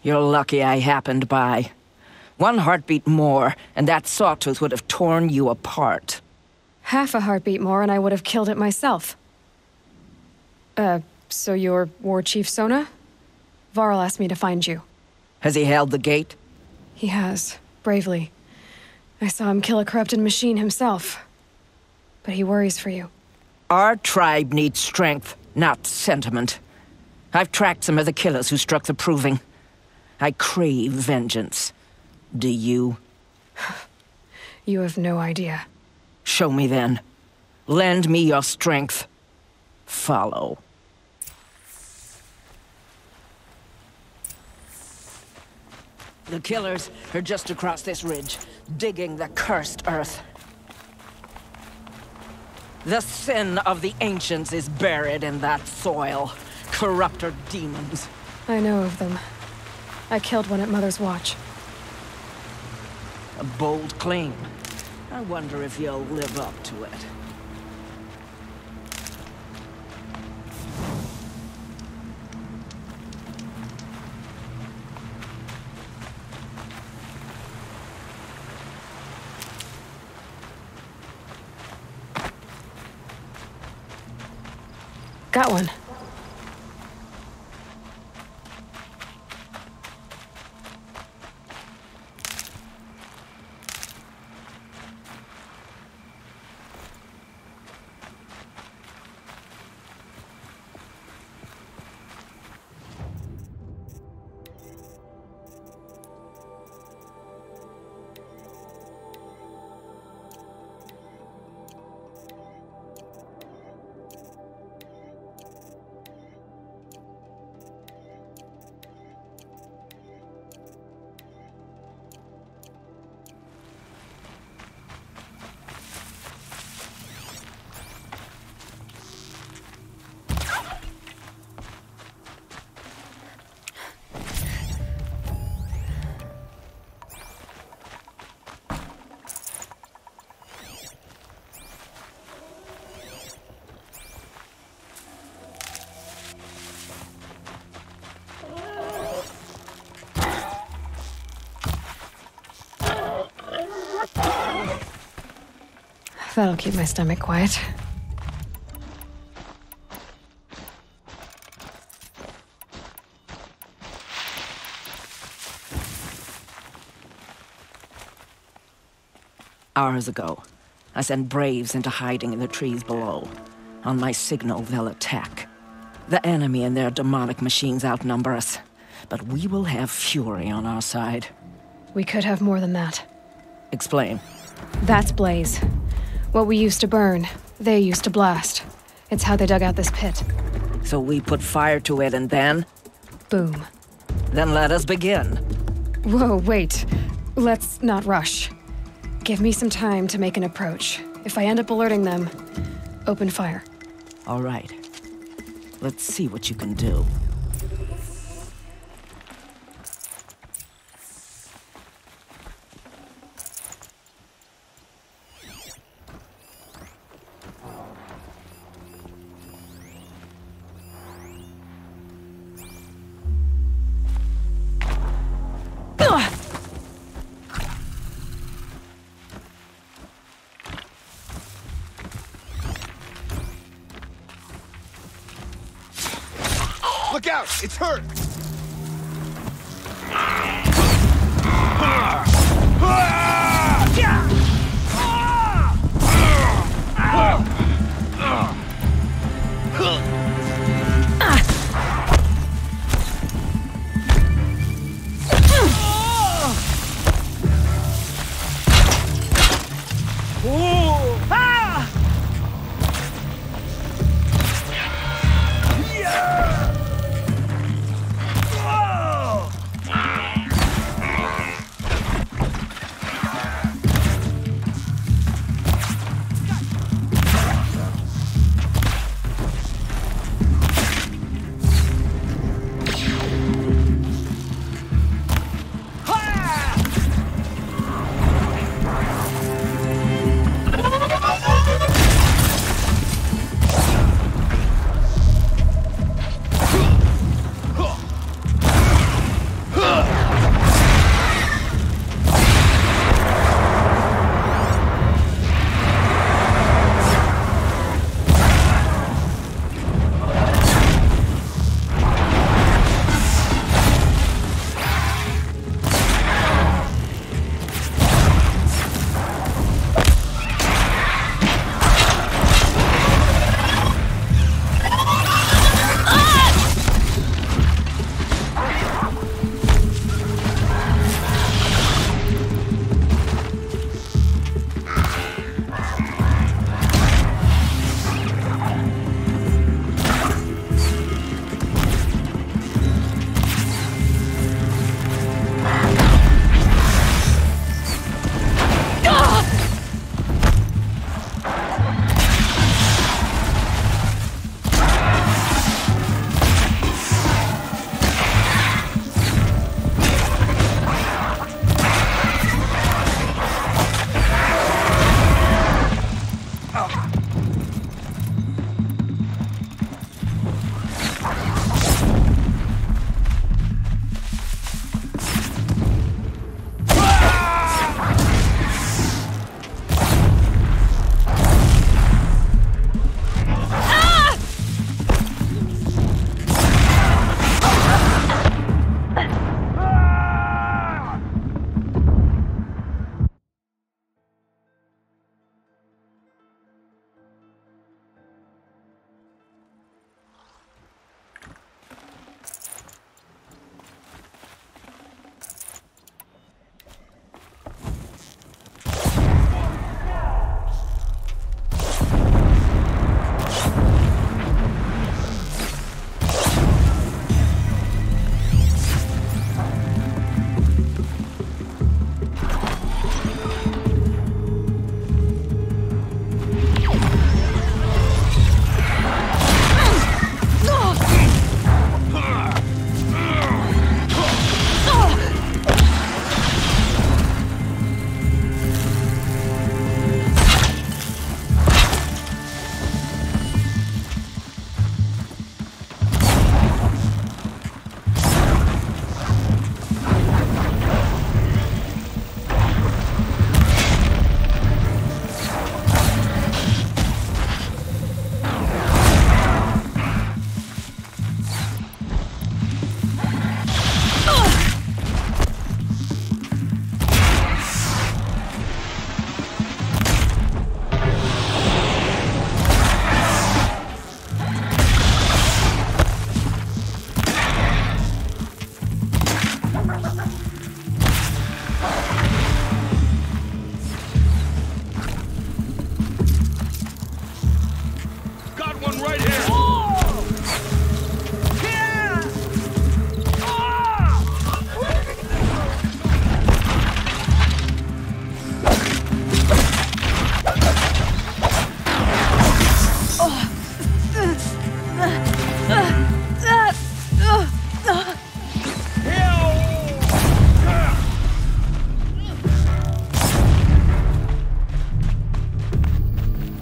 You're lucky I happened by. One heartbeat more, and that sawtooth would have torn you apart. Half a heartbeat more and I would have killed it myself. So you're War Chief Sona? Varl asked me to find you. Has he held the gate? He has, bravely. I saw him kill a corrupted machine himself. But he worries for you. Our tribe needs strength, not sentiment. I've tracked some of the killers who struck the Proving. I crave vengeance. Do you? You have no idea. Show me then. Lend me your strength. Follow. The killers are just across this ridge, digging the cursed earth. The sin of the ancients is buried in that soil. Corrupter demons. I know of them. I killed one at Mother's Watch. A bold claim. I wonder if you'll live up to it. Got one. That'll keep my stomach quiet. Hours ago, I sent Braves into hiding in the trees below. On my signal, they'll attack. The enemy and their demonic machines outnumber us, but we will have fury on our side. We could have more than that. Explain. That's Blaze. What we used to burn, they used to blast. It's how they dug out this pit. So we put fire to it and then? Boom. Then let us begin. Whoa, wait. Let's not rush. Give me some time to make an approach. If I end up alerting them, open fire. All right. Let's see what you can do. Look out! It's hurt!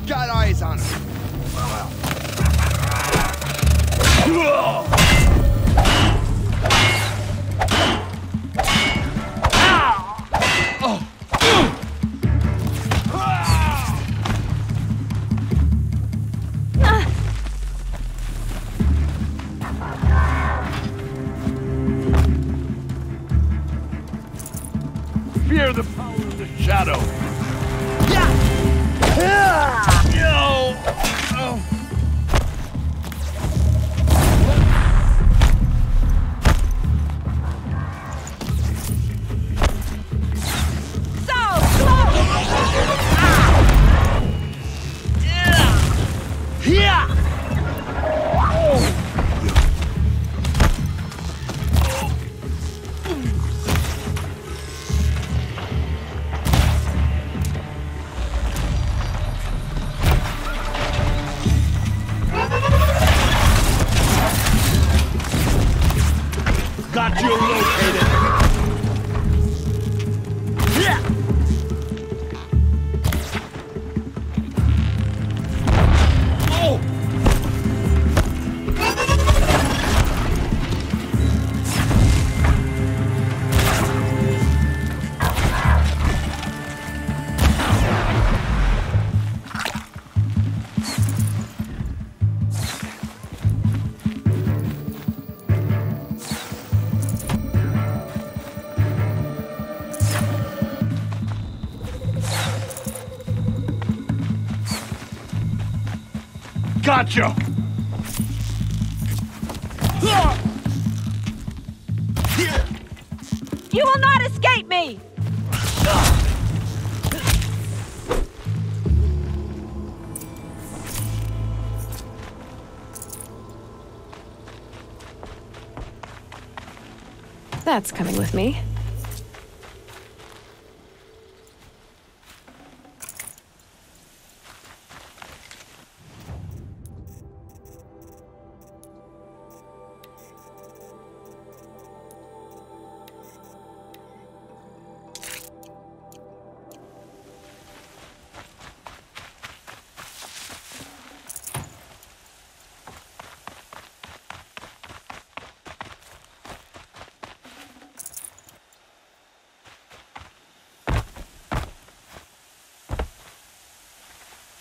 Got eyes on him. Fear the power of the shadow. Got you located. Oh! Gotcha! You will not escape me! That's coming with me.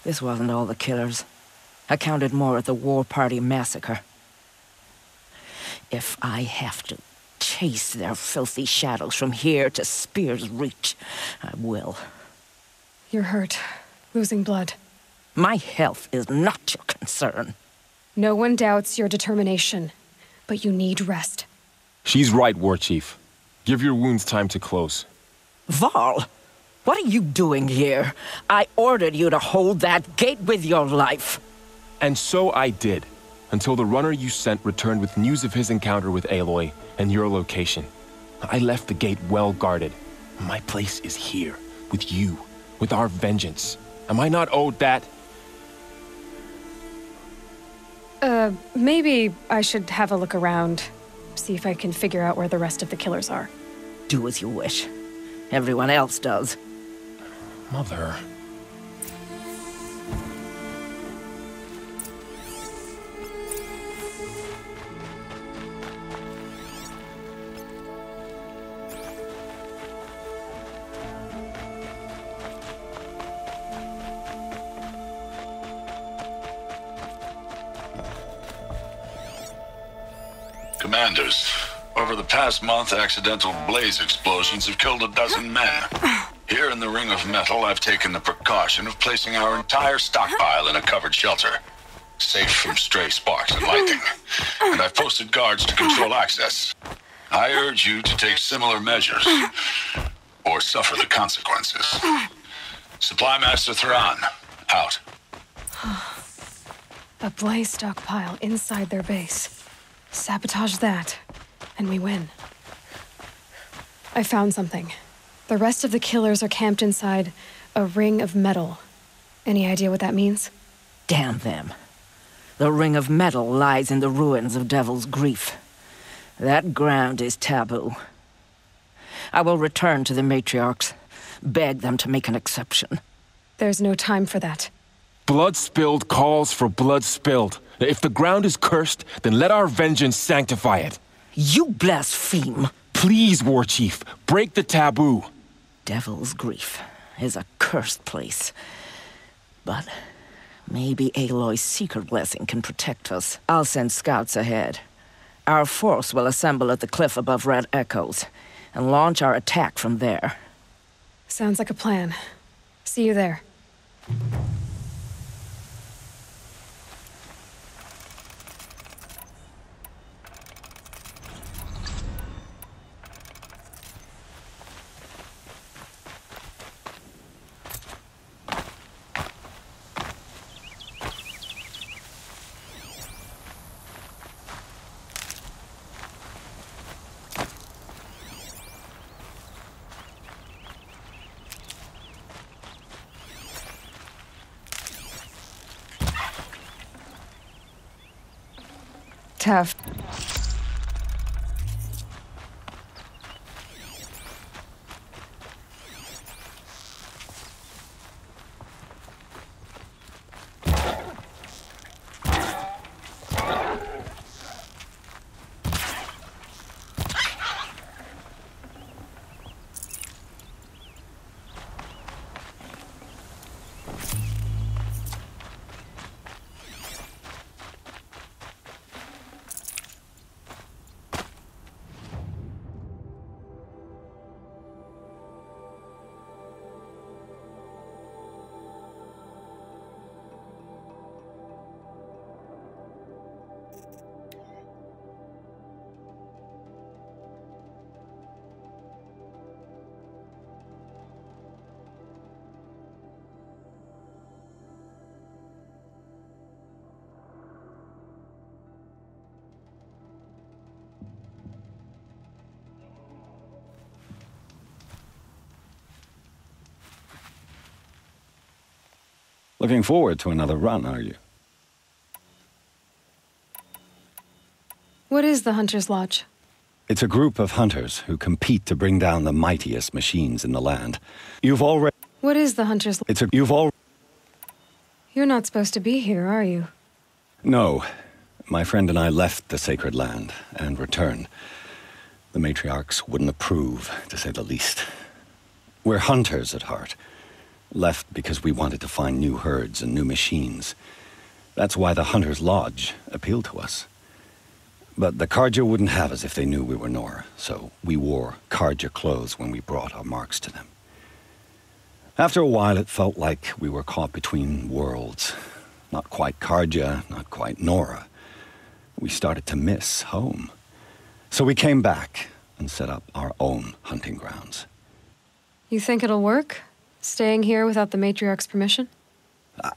This wasn't all the killers. I counted more at the War Party massacre. If I have to chase their filthy shadows from here to Spear's Reach, I will. You're hurt, losing blood. My health is not your concern. No one doubts your determination, but you need rest. She's right, War Chief. Give your wounds time to close. Varl, what are you doing here? I ordered you to hold that gate with your life. And so I did, until the runner you sent returned with news of his encounter with Aloy and your location. I left the gate well guarded. My place is here, with you, with our vengeance. Am I not owed that? Maybe I should have a look around, see if I can figure out where the rest of the killers are. Do as you wish. Everyone else does. Mother... Commanders, over the past month, accidental blaze explosions have killed a dozen men. Here in the Ring of Metal, I've taken the precaution of placing our entire stockpile in a covered shelter, safe from stray sparks and lightning. And I've posted guards to control access. I urge you to take similar measures, or suffer the consequences. Supply Master Thran, out. A blaze stockpile inside their base. Sabotage that, and we win. I found something. The rest of the killers are camped inside a ring of metal. Any idea what that means? Damn them. The Ring of Metal lies in the ruins of Devil's Grief. That ground is taboo. I will return to the matriarchs, beg them to make an exception. There's no time for that. Blood spilled calls for blood spilled. If the ground is cursed, then let our vengeance sanctify it. You blaspheme. Please, War Chief, break the taboo. Devil's Grief is a cursed place. But maybe Aloy's secret blessing can protect us. I'll send scouts ahead. Our force will assemble at the cliff above Red Echoes and launch our attack from there. Sounds like a plan. See you there. Tough. Looking forward to another run, are you? What is the Hunter's Lodge? It's a group of hunters who compete to bring down the mightiest machines in the land. You've already... What is the Hunter's Lodge? You're not supposed to be here, are you? No. My friend and I left the sacred land and returned. The matriarchs wouldn't approve, to say the least. We're hunters at heart. Left because we wanted to find new herds and new machines. That's why the Hunter's Lodge appealed to us. But the Carja wouldn't have us if they knew we were Nora, so we wore Carja clothes when we brought our marks to them. After a while, it felt like we were caught between worlds. Not quite Carja, not quite Nora. We started to miss home. So we came back and set up our own hunting grounds. You think it'll work? Staying here without the matriarch's permission?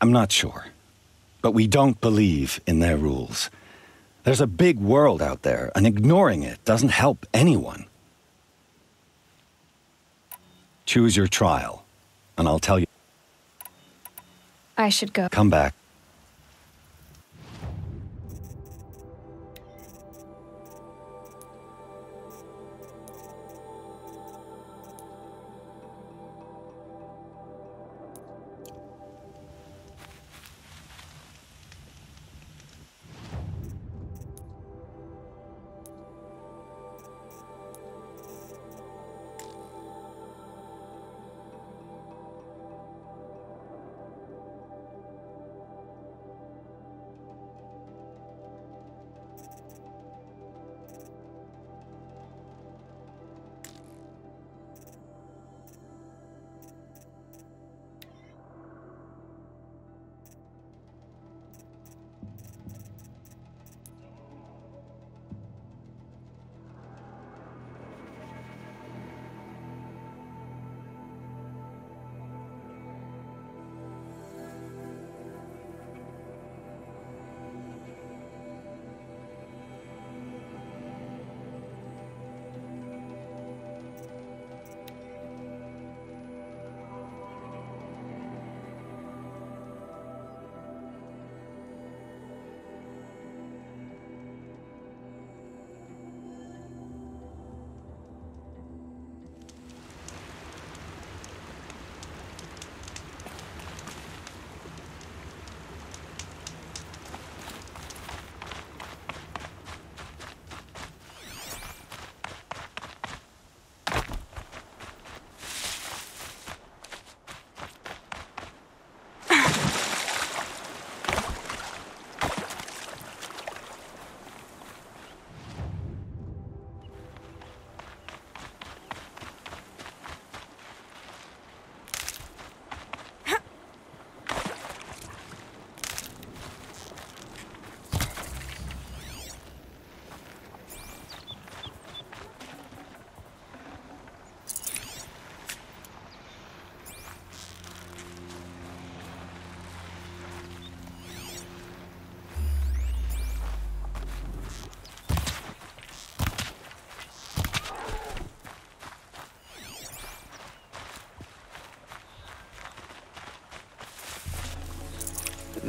I'm not sure. But we don't believe in their rules. There's a big world out there, and ignoring it doesn't help anyone. Choose your trial, and I'll tell you. I should go. Come back.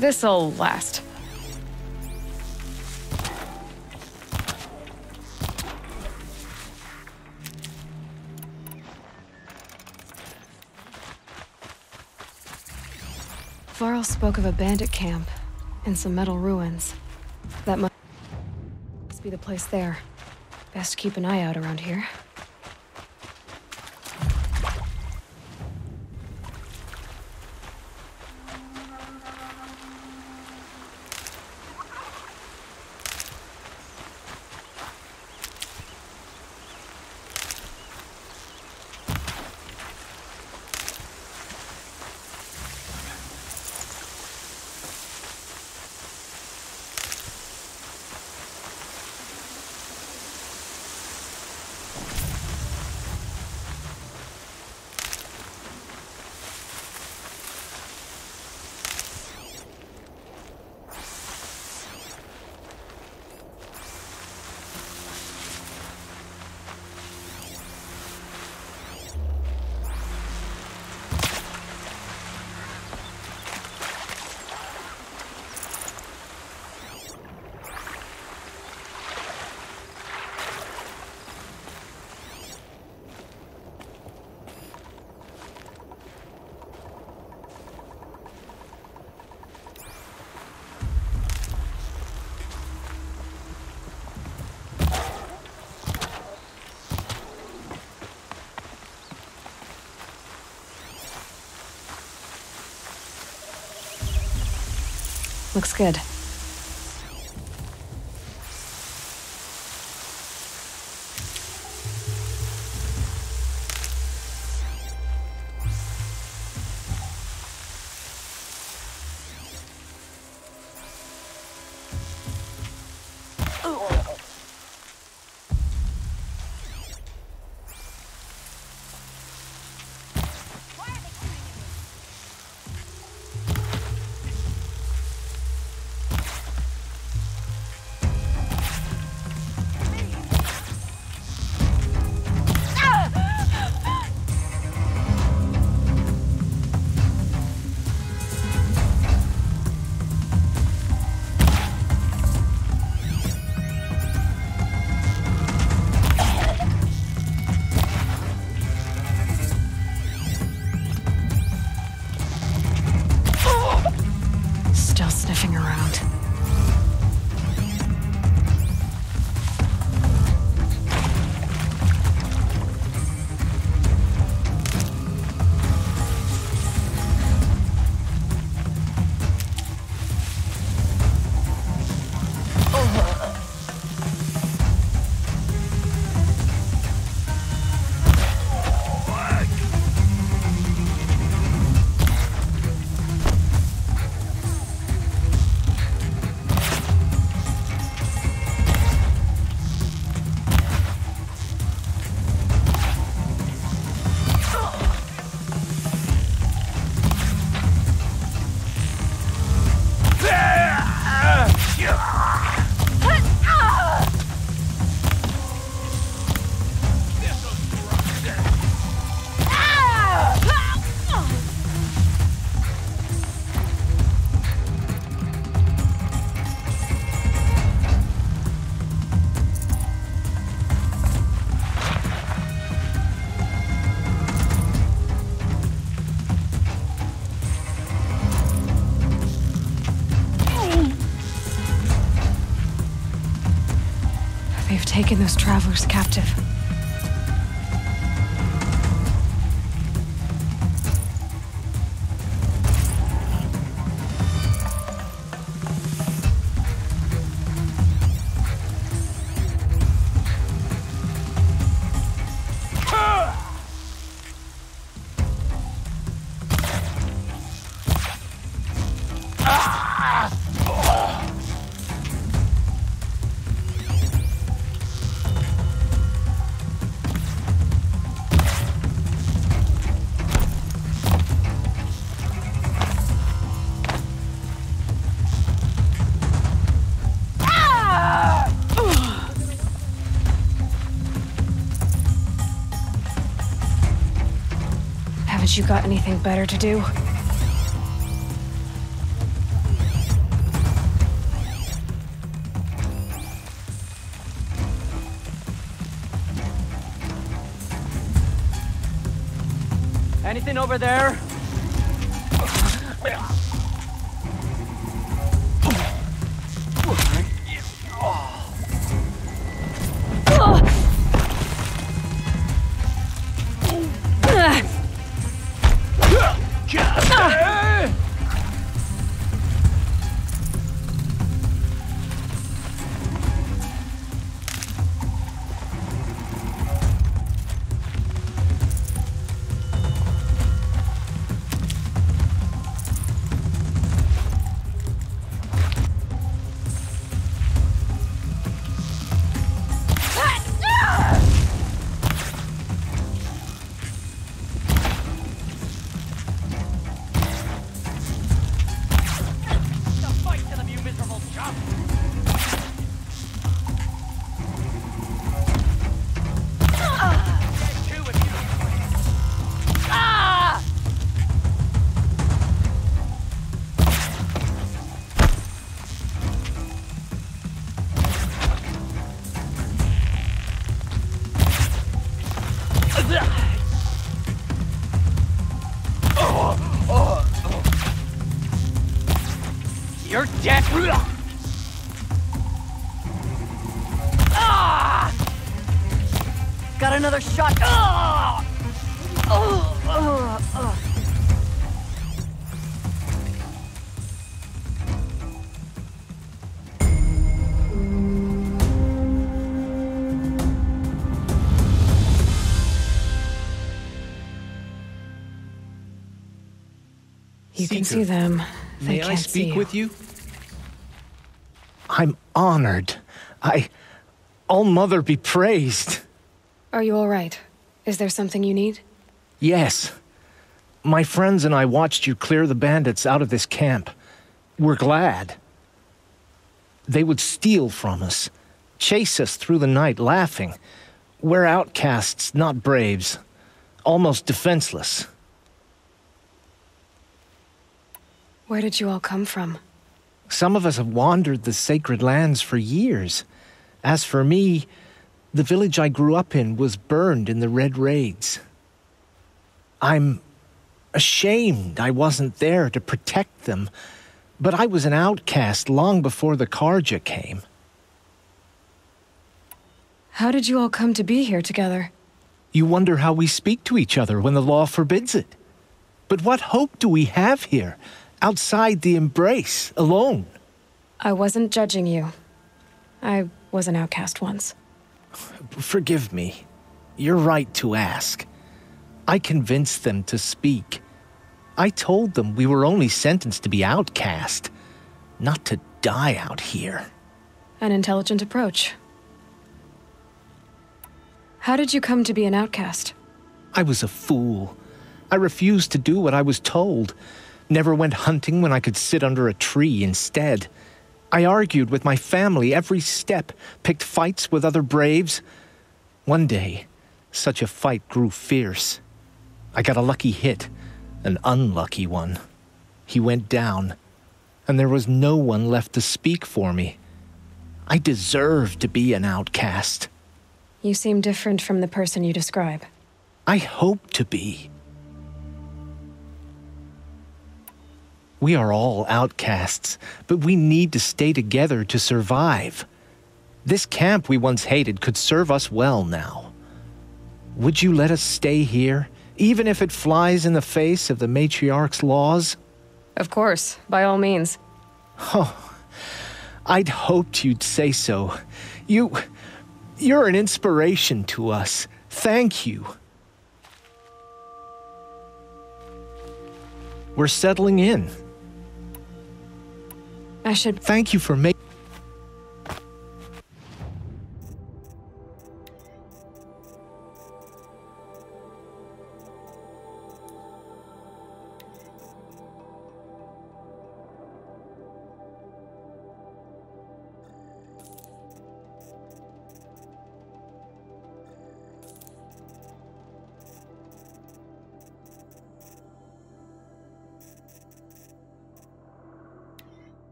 this'll last. Varl spoke of a bandit camp and some metal ruins. That must be the place there. Best keep an eye out around here. Looks good. They've taken those travelers captive. Haven't you got anything better to do? Anything over there? You're dead! Ah! Got another shot! Ah! You can see them. They May can't I see speak you. with you? I'm honored. All-Mother be praised. Are you all right? Is there something you need? Yes. My friends and I watched you clear the bandits out of this camp. We're glad. They would steal from us, chase us through the night laughing. We're outcasts, not braves. Almost defenseless. Where did you all come from? Some of us have wandered the sacred lands for years. As for me, the village I grew up in was burned in the Red Raids. I'm ashamed I wasn't there to protect them, but I was an outcast long before the Karja came. How did you all come to be here together? You wonder how we speak to each other when the law forbids it. But what hope do we have here, outside the embrace, alone? I wasn't judging you. I was an outcast once. Forgive me. You're right to ask. I convinced them to speak. I told them we were only sentenced to be outcast, not to die out here. An intelligent approach. How did you come to be an outcast? I was a fool. I refused to do what I was told. Never went hunting when I could sit under a tree instead. I argued with my family every step, picked fights with other braves. One day, such a fight grew fierce. I got a lucky hit, an unlucky one. He went down, and there was no one left to speak for me. I deserved to be an outcast. You seem different from the person you describe. I hope to be. We are all outcasts, but we need to stay together to survive. This camp we once hated could serve us well now. Would you let us stay here, even if it flies in the face of the matriarch's laws? Of course, by all means. Oh, I'd hoped you'd say so. You're an inspiration to us. Thank you. We're settling in. I should... Thank you for making...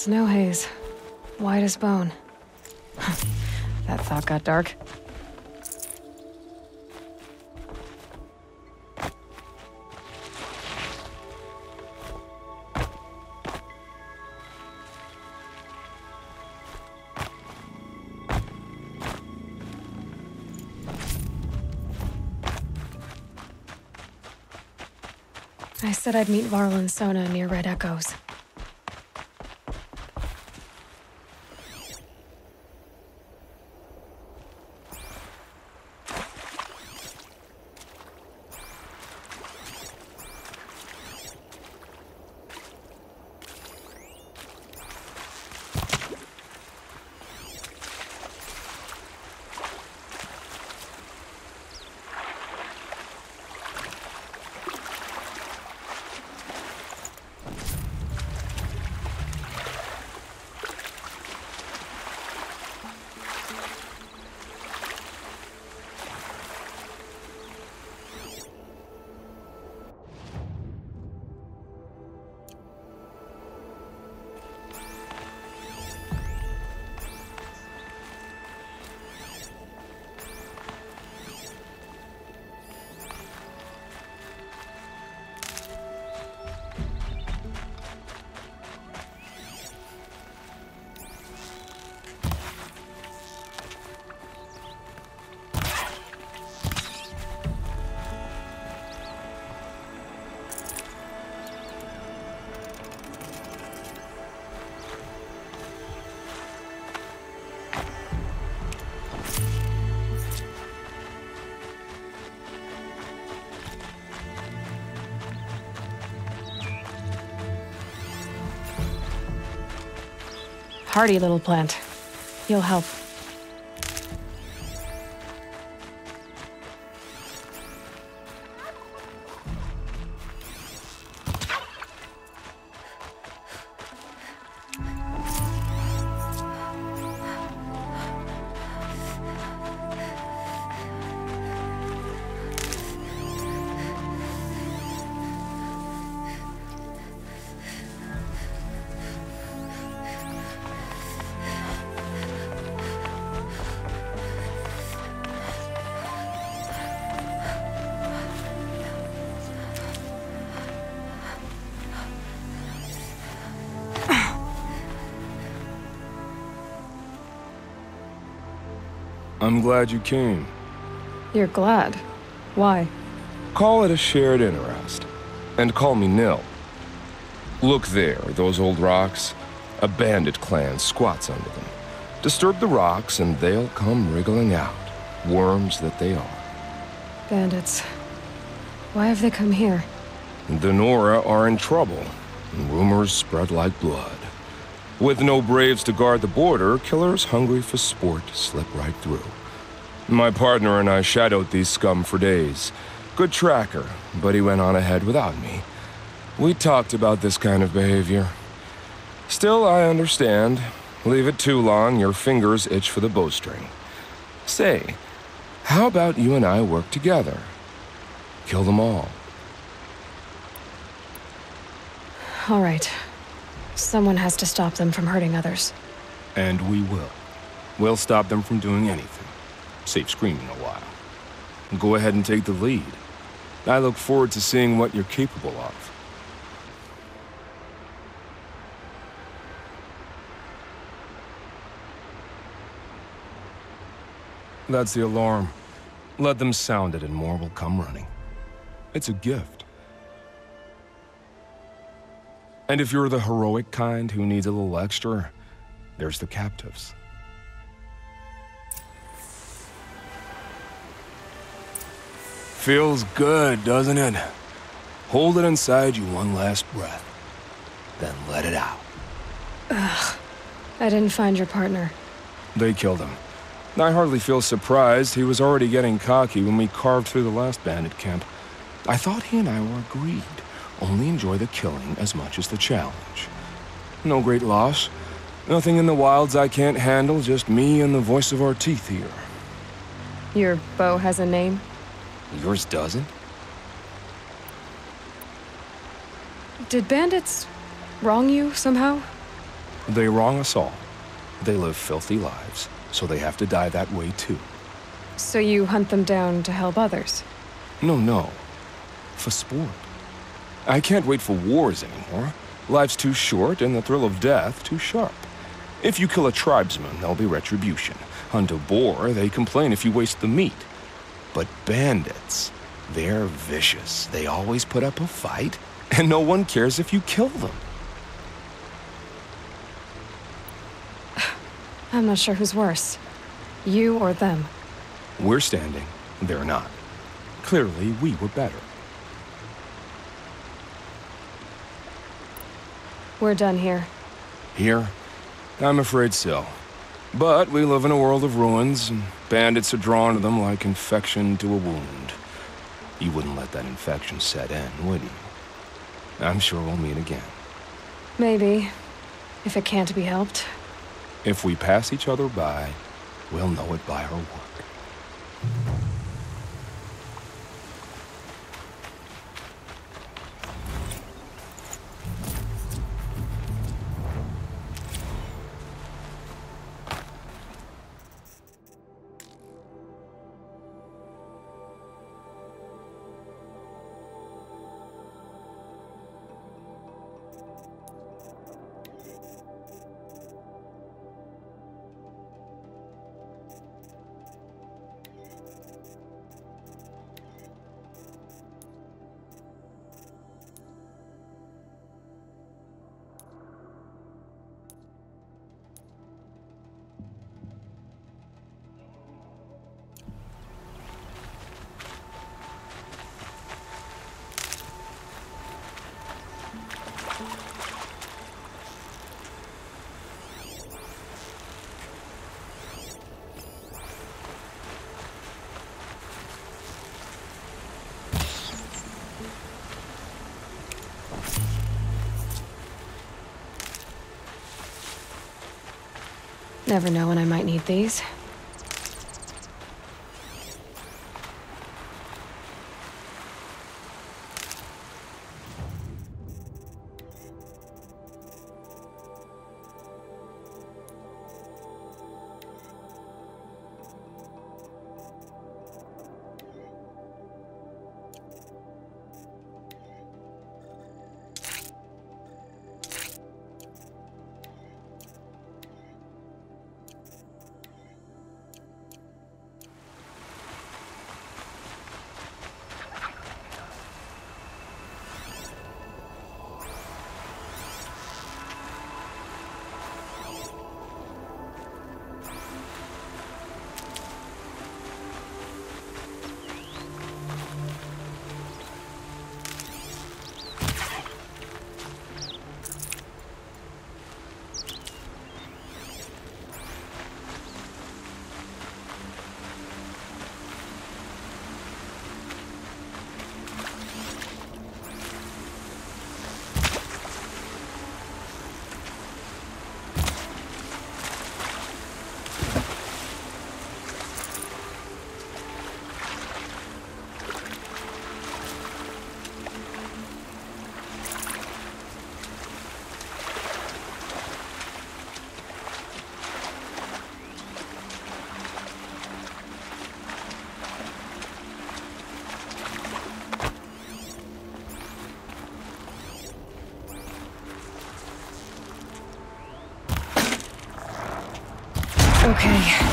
Snow haze. White as bone. That thought got dark. I said I'd meet Varl and Sona near Red Echoes. Hardy little plant. You'll help. I'm glad you came. You're glad? Why? Call it a shared interest. And call me Nil. Look there, those old rocks. A bandit clan squats under them. Disturb the rocks and they'll come wriggling out. Worms that they are. Bandits. Why have they come here? The Nora are in trouble, and rumors spread like blood. With no braves to guard the border, killers hungry for sport slip right through. My partner and I shadowed these scum for days. Good tracker, but he went on ahead without me. We talked about this kind of behavior. Still, I understand. Leave it too long, your fingers itch for the bowstring. Say, how about you and I work together? Kill them all. All right. Someone has to stop them from hurting others. And we will. We'll stop them from doing anything. Save screaming a while. Go ahead and take the lead. I look forward to seeing what you're capable of. That's the alarm. Let them sound it and more will come running. It's a gift. And if you're the heroic kind who needs a little extra, there's the captives. Feels good, doesn't it? Hold it inside you one last breath, then let it out. Ugh. I didn't find your partner. They killed him. I hardly feel surprised. He was already getting cocky when we carved through the last bandit camp. I thought he and I were agreed. Only enjoy the killing as much as the challenge. No great loss. Nothing in the wilds I can't handle, just me and the voice of our teeth here. Your bow has a name? Yours doesn't? Did bandits wrong you somehow? They wrong us all. They live filthy lives, so they have to die that way too. So you hunt them down to help others? No. For sport. I can't wait for wars anymore. Life's too short and the thrill of death too sharp. If you kill a tribesman, there'll be retribution. Hunt a boar, they complain if you waste the meat. But bandits, they're vicious. They always put up a fight, and no one cares if you kill them. I'm not sure who's worse. You or them. We're standing, they're not. Clearly, we were better. We're done here. Here? I'm afraid so. But we live in a world of ruins, and bandits are drawn to them like infection to a wound. You wouldn't let that infection set in, would you? I'm sure we'll meet again. Maybe. If it can't be helped. If we pass each other by, we'll know it by our work. Never know when I might need these. Okay.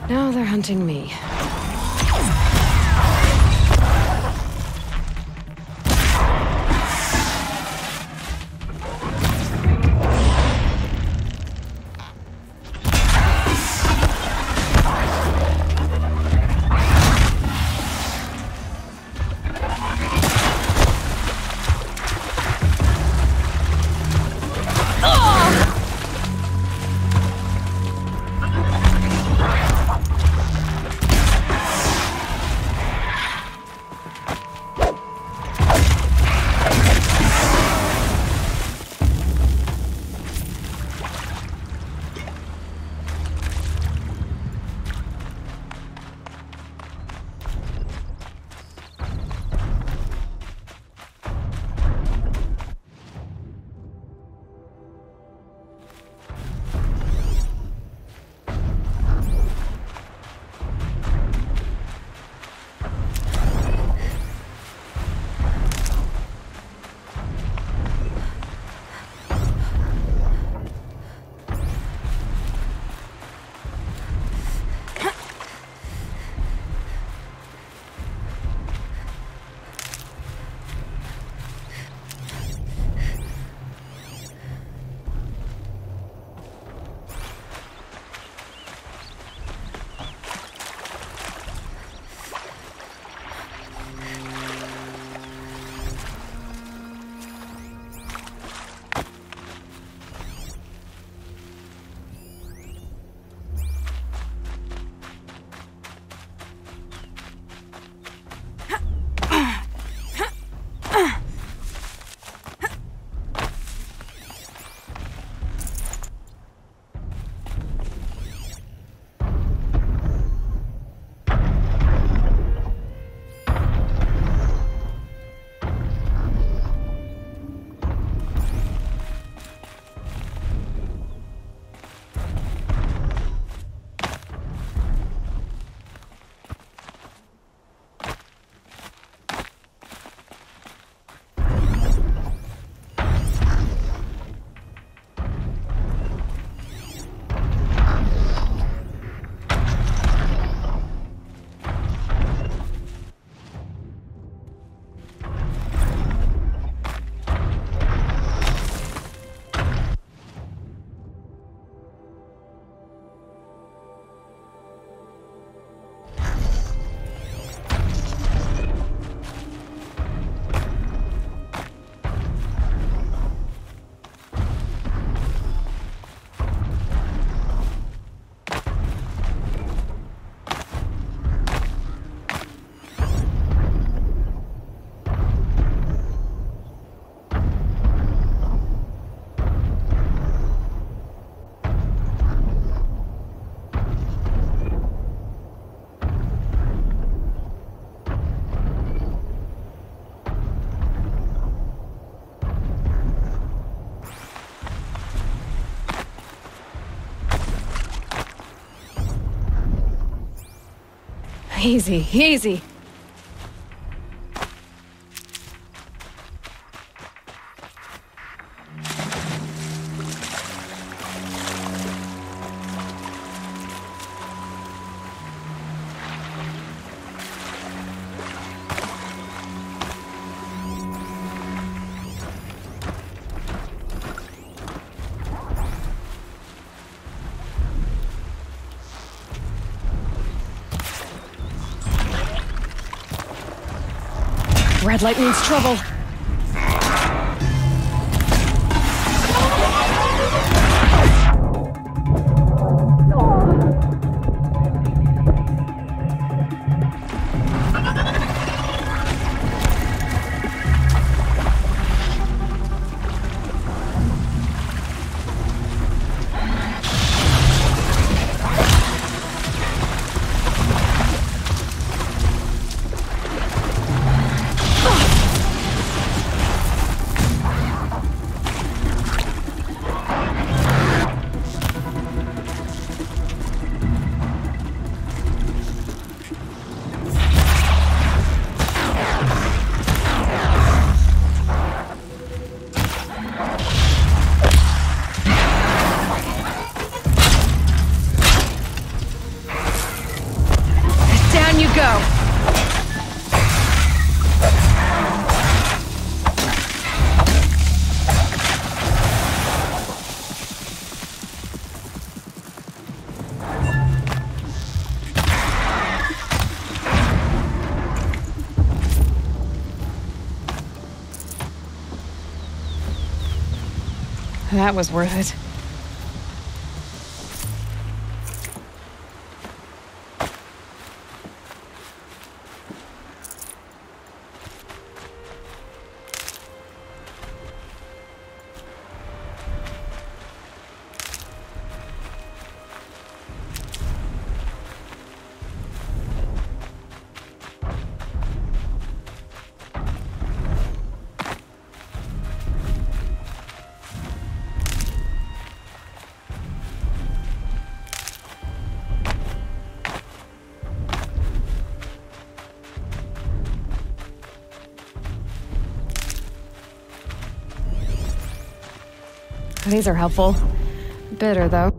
Now they're hunting me. Oh! Easy, easy. Red light means trouble. That was worth it. These are helpful. Bitter, though.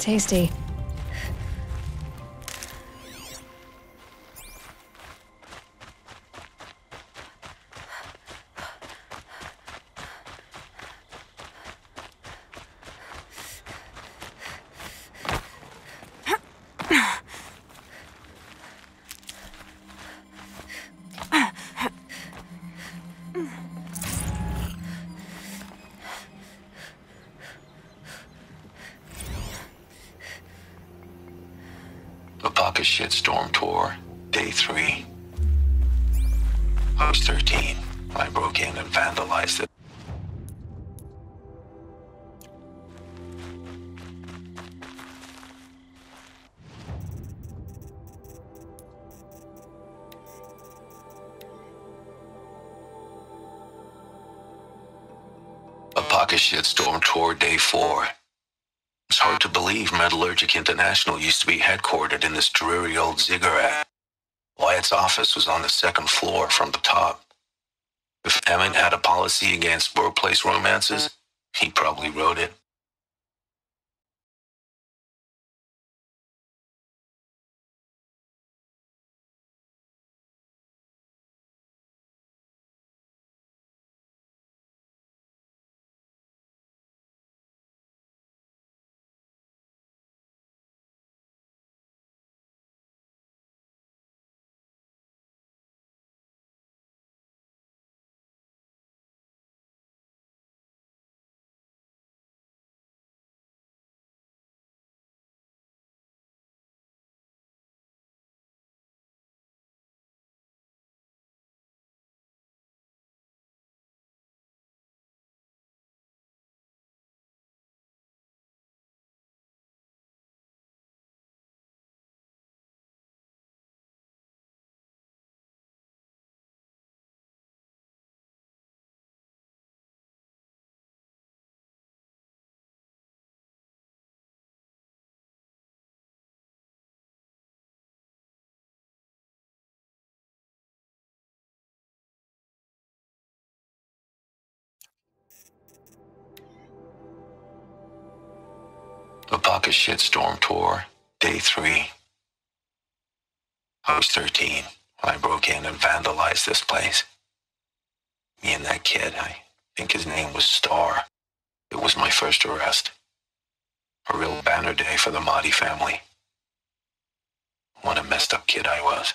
tasty. The Pocket Shitstorm Tour, Day 3. I was 13. I broke in and vandalized it. A Pocket Shitstorm Tour, Day 4. It's hard to believe Metallurgic International used to be headquartered in this dreary old ziggurat. Wyatt's office was on the second floor from the top. If Emmett had a policy against workplace romances, he probably wrote it. The Pocket Shitstorm Tour, Day 3. I was 13 when I broke in and vandalized this place. Me and that kid, I think his name was Star. It was my first arrest. A real banner day for the Mahdi family. What a messed up kid I was.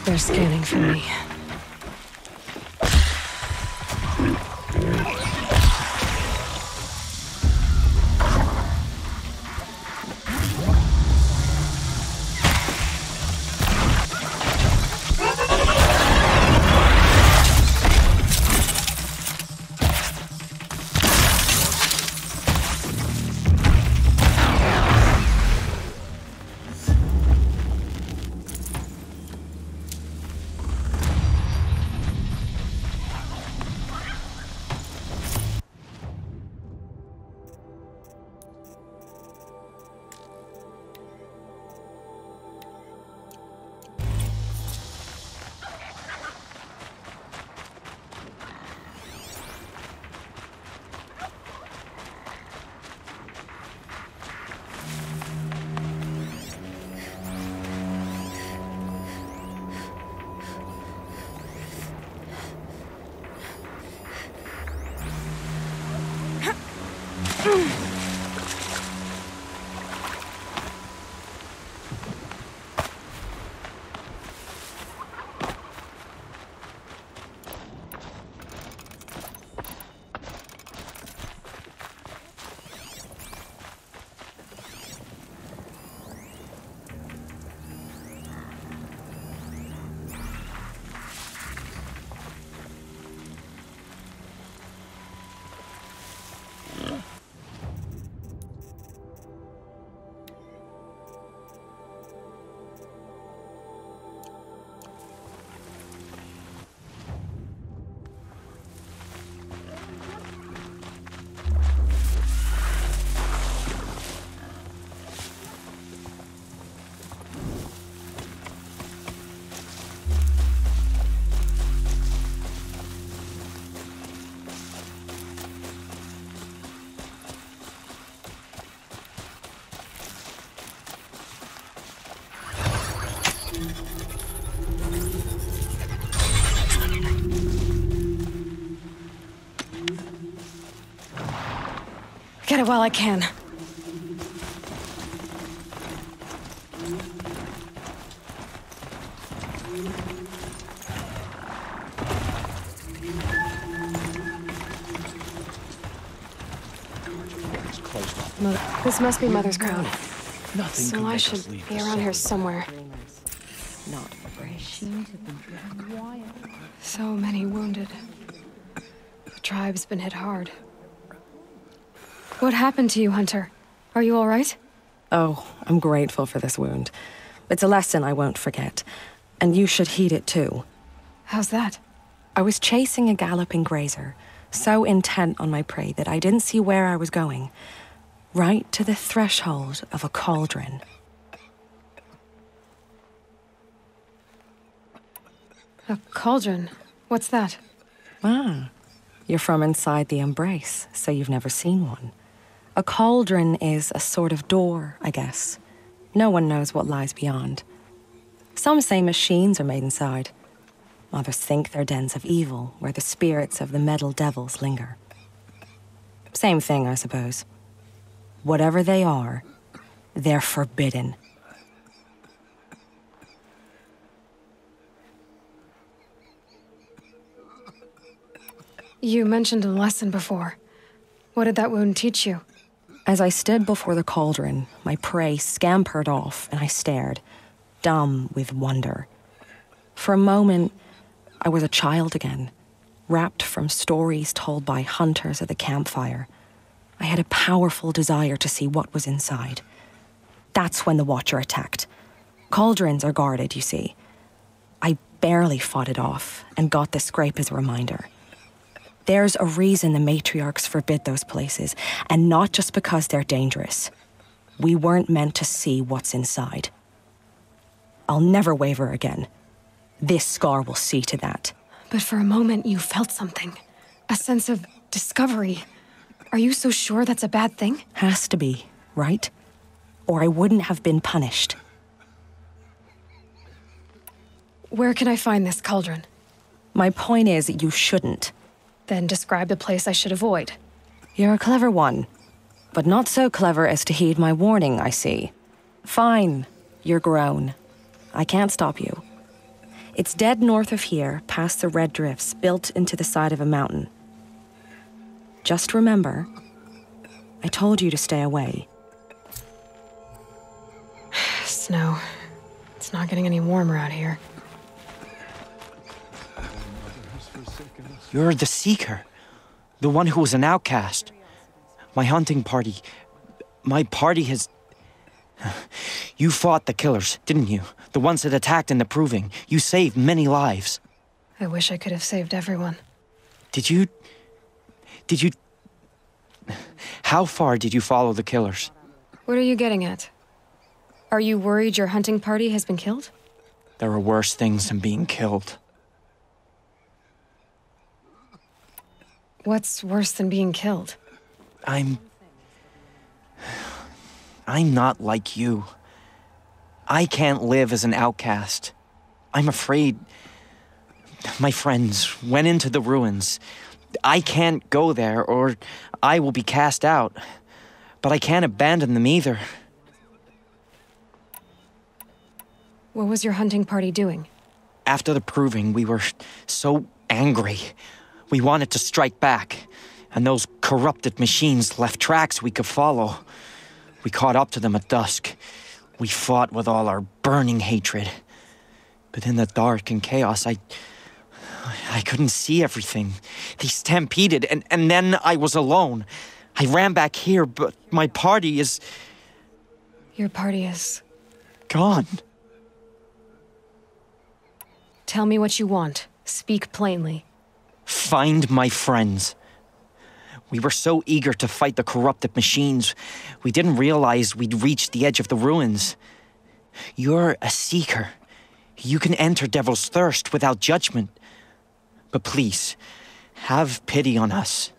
They're scanning for me. Get it while I can. This must be Mother's crown. So I should be around here somewhere. Not So many wounded. The tribe's been hit hard. What happened to you, Hunter? Are you all right? Oh, I'm grateful for this wound. It's a lesson I won't forget. And you should heed it too. How's that? I was chasing a galloping grazer, so intent on my prey that I didn't see where I was going. Right to the threshold of a cauldron. A cauldron? What's that? Ah, you're from inside the embrace, so you've never seen one. A cauldron is a sort of door, I guess. No one knows what lies beyond. Some say machines are made inside. Others think they're dens of evil, where the spirits of the metal devils linger. Same thing, I suppose. Whatever they are, they're forbidden. You mentioned a lesson before. What did that wound teach you? As I stood before the cauldron, my prey scampered off, and I stared, dumb with wonder. For a moment, I was a child again, wrapped from stories told by hunters at the campfire. I had a powerful desire to see what was inside, That's when the Watcher attacked. Cauldrons are guarded, you see. I barely fought it off, and got the scrape as a reminder. There's a reason the matriarchs forbid those places, and not just because they're dangerous. We weren't meant to see what's inside. I'll never waver again. This scar will see to that. But for a moment, you felt something. A sense of discovery. Are you so sure that's a bad thing? Has to be, right? Or I wouldn't have been punished. Where can I find this cauldron? My point is, you shouldn't. Then describe the place I should avoid. You're a clever one. But not so clever as to heed my warning, I see. Fine, you're grown. I can't stop you. It's dead north of here, past the red drifts, built into the side of a mountain. Just remember, I told you to stay away. Snow. It's not getting any warmer out here. You're the Seeker. The one who was an outcast. My hunting party. My party has... You fought the killers, didn't you? The ones that attacked in the Proving. You saved many lives. I wish I could have saved everyone. Did you... How far did you follow the killers? What are you getting at? Are you worried your hunting party has been killed? There are worse things than being killed. What's worse than being killed? I'm not like you. I can't live as an outcast. I'm afraid my friends went into the ruins. I can't go there, or I will be cast out. But I can't abandon them either. What was your hunting party doing? After the Proving, we were so angry. We wanted to strike back, and those corrupted machines left tracks we could follow. We caught up to them at dusk. We fought with all our burning hatred. But in the dark and chaos, I couldn't see everything. They stampeded, and then I was alone. I ran back here, but my party is... Your party is... gone. Tell me what you want. Speak plainly. Find my friends. We were so eager to fight the corrupted machines, we didn't realize we'd reached the edge of the ruins. You're a Seeker. You can enter Devil's Thirst without judgment. But please, have pity on us.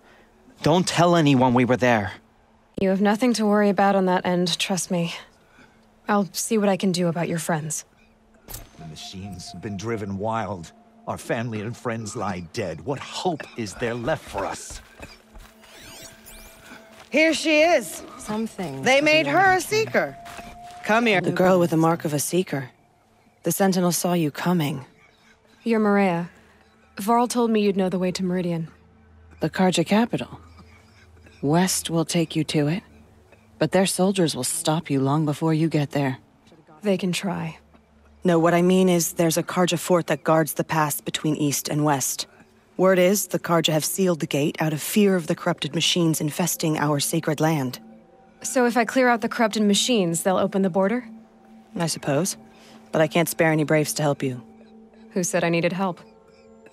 Don't tell anyone we were there. You have nothing to worry about on that end, trust me. I'll see what I can do about your friends. The machines have been driven wild. Our family and friends lie dead. What hope is there left for us? Here she is. Something. They made her a Seeker. Come here. The girl with the mark of a Seeker. The Sentinel saw you coming. You're Maria. Varl told me you'd know the way to Meridian. The Carja capital. West will take you to it, but their soldiers will stop you long before you get there. They can try. No, what I mean is there's a Carja fort that guards the pass between east and west. Word is the Carja have sealed the gate out of fear of the corrupted machines infesting our sacred land. So if I clear out the corrupted machines, they'll open the border? I suppose. But I can't spare any braves to help you. Who said I needed help?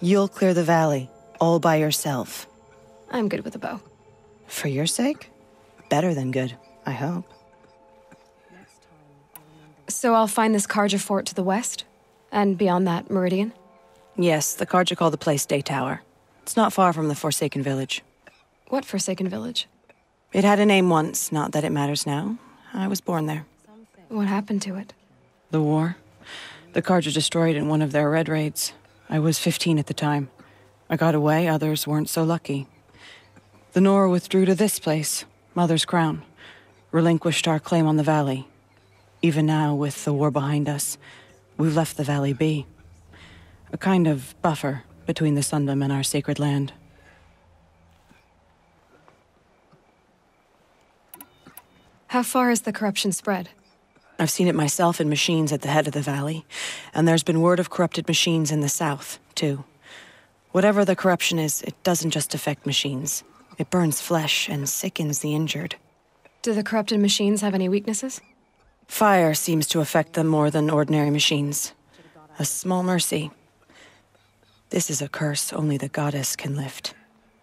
You'll clear the valley, all by yourself. I'm good with a bow. For your sake? Better than good, I hope. So I'll find this Carja fort to the west? And beyond that, Meridian? Yes, the Carja call the place Day Tower. It's not far from the Forsaken Village. What Forsaken Village? It had a name once, not that it matters now. I was born there. What happened to it? The war. The Carja destroyed in one of their red raids. I was 15 at the time. I got away, others weren't so lucky. The Nora withdrew to this place, Mother's Crown. Relinquished our claim on the valley. Even now, with the war behind us, we've left the valley be. A kind of buffer between the Sundom and our sacred land. How far has the corruption spread? I've seen it myself in machines at the head of the valley, and there's been word of corrupted machines in the south, too. Whatever the corruption is, it doesn't just affect machines. It burns flesh and sickens the injured. Do the corrupted machines have any weaknesses? Fire seems to affect them more than ordinary machines. A small mercy. This is a curse only the goddess can lift.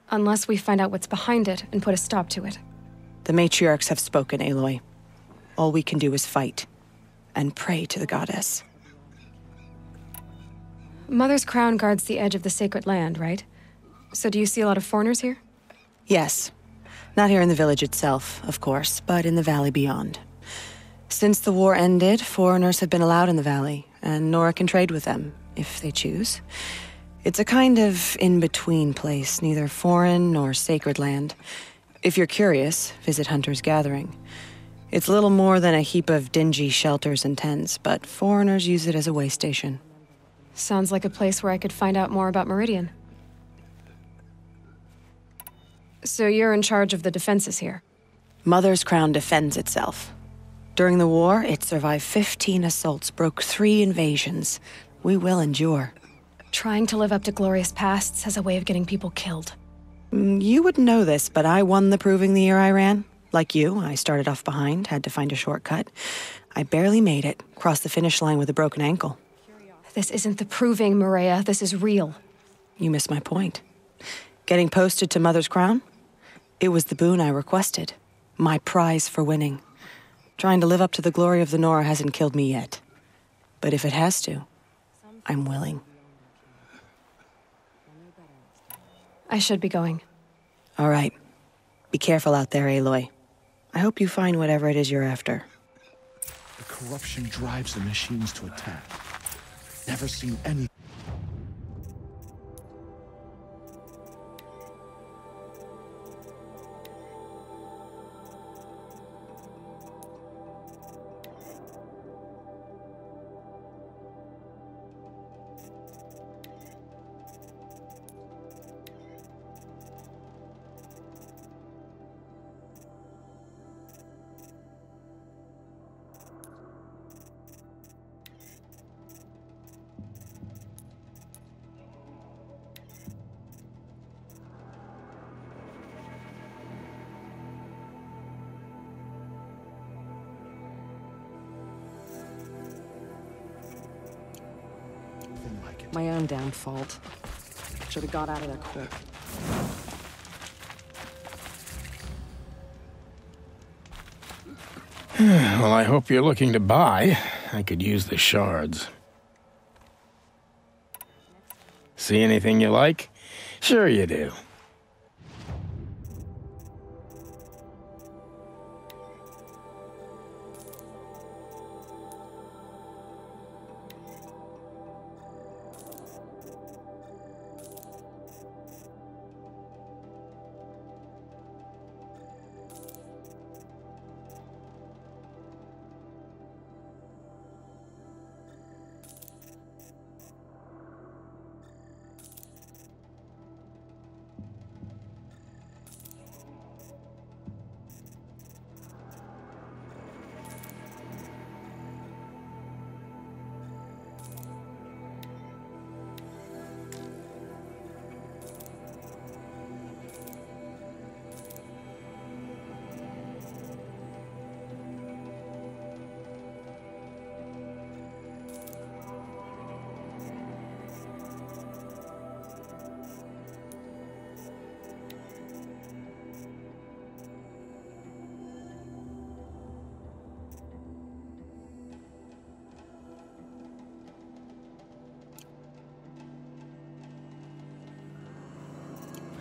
Unless we find out what's behind it and put a stop to it. The matriarchs have spoken, Aloy. All we can do is fight. And pray to the goddess. Mother's crown guards the edge of the sacred land, right? So do you see a lot of foreigners here? Yes. Not here in the village itself, of course, but in the valley beyond. Since the war ended, foreigners have been allowed in the valley, and Nora can trade with them, if they choose. It's a kind of in-between place, neither foreign nor sacred land. If you're curious, visit Hunter's Gathering. It's little more than a heap of dingy shelters and tents, but foreigners use it as a way station. Sounds like a place where I could find out more about Meridian. So you're in charge of the defenses here? Mother's Crown defends itself. During the war, it survived 15 assaults, broke 3 invasions. We will endure. Trying to live up to glorious pasts has a way of getting people killed. You wouldn't know this, but I won the proving the year I ran. Like you, I started off behind, had to find a shortcut. I barely made it, crossed the finish line with a broken ankle. This isn't the proving, Maria. This is real. You missed my point. Getting posted to Mother's Crown? It was the boon I requested. My prize for winning. Trying to live up to the glory of the Nora hasn't killed me yet. But if it has to, I'm willing. I should be going. All right. Be careful out there, Aloy. I hope you find whatever it is you're after. The corruption drives the machines to attack. Never seen any... My own damn fault. Should have got out of there quick. Well, I hope you're looking to buy. I could use the shards. See anything you like? Sure you do.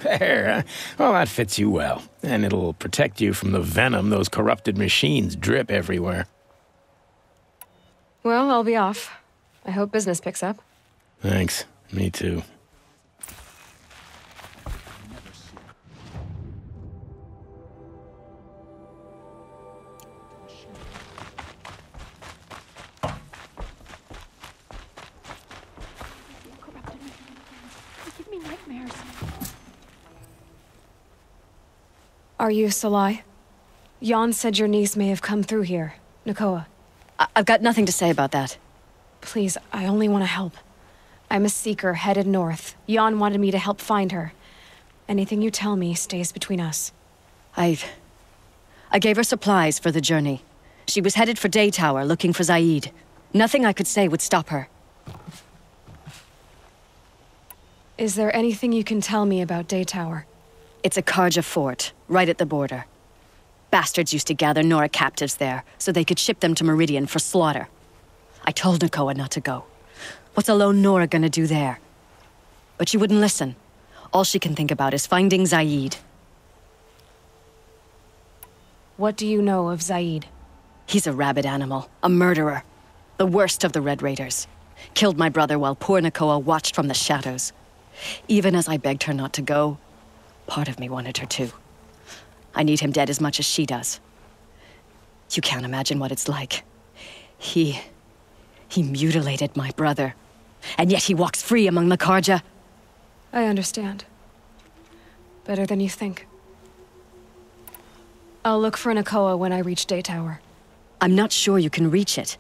There. Well, that fits you well. And it'll protect you from the venom those corrupted machines drip everywhere. Well, I'll be off. I hope business picks up. Thanks. Me too. Give me nightmares. Are you Salai? Jan said your niece may have come through here. Nakoa. I've got nothing to say about that. Please, I only want to help. I'm a seeker headed north. Jan wanted me to help find her. Anything you tell me stays between us. I gave her supplies for the journey. She was headed for Day Tower, looking for Zaid. Nothing I could say would stop her. Is there anything you can tell me about Day Tower? It's a Karja fort, right at the border. Bastards used to gather Nora captives there, so they could ship them to Meridian for slaughter. I told Nakoa not to go. What's a lone Nora gonna do there? But she wouldn't listen. All she can think about is finding Zaid. What do you know of Zaid? He's a rabid animal, a murderer. The worst of the Red Raiders. Killed my brother while poor Nakoa watched from the shadows. Even as I begged her not to go, part of me wanted her to. I need him dead as much as she does. You can't imagine what it's like. He mutilated my brother. And yet he walks free among the Karja. I understand. Better than you think. I'll look for Nakoa when I reach Day Tower. I'm not sure you can reach it.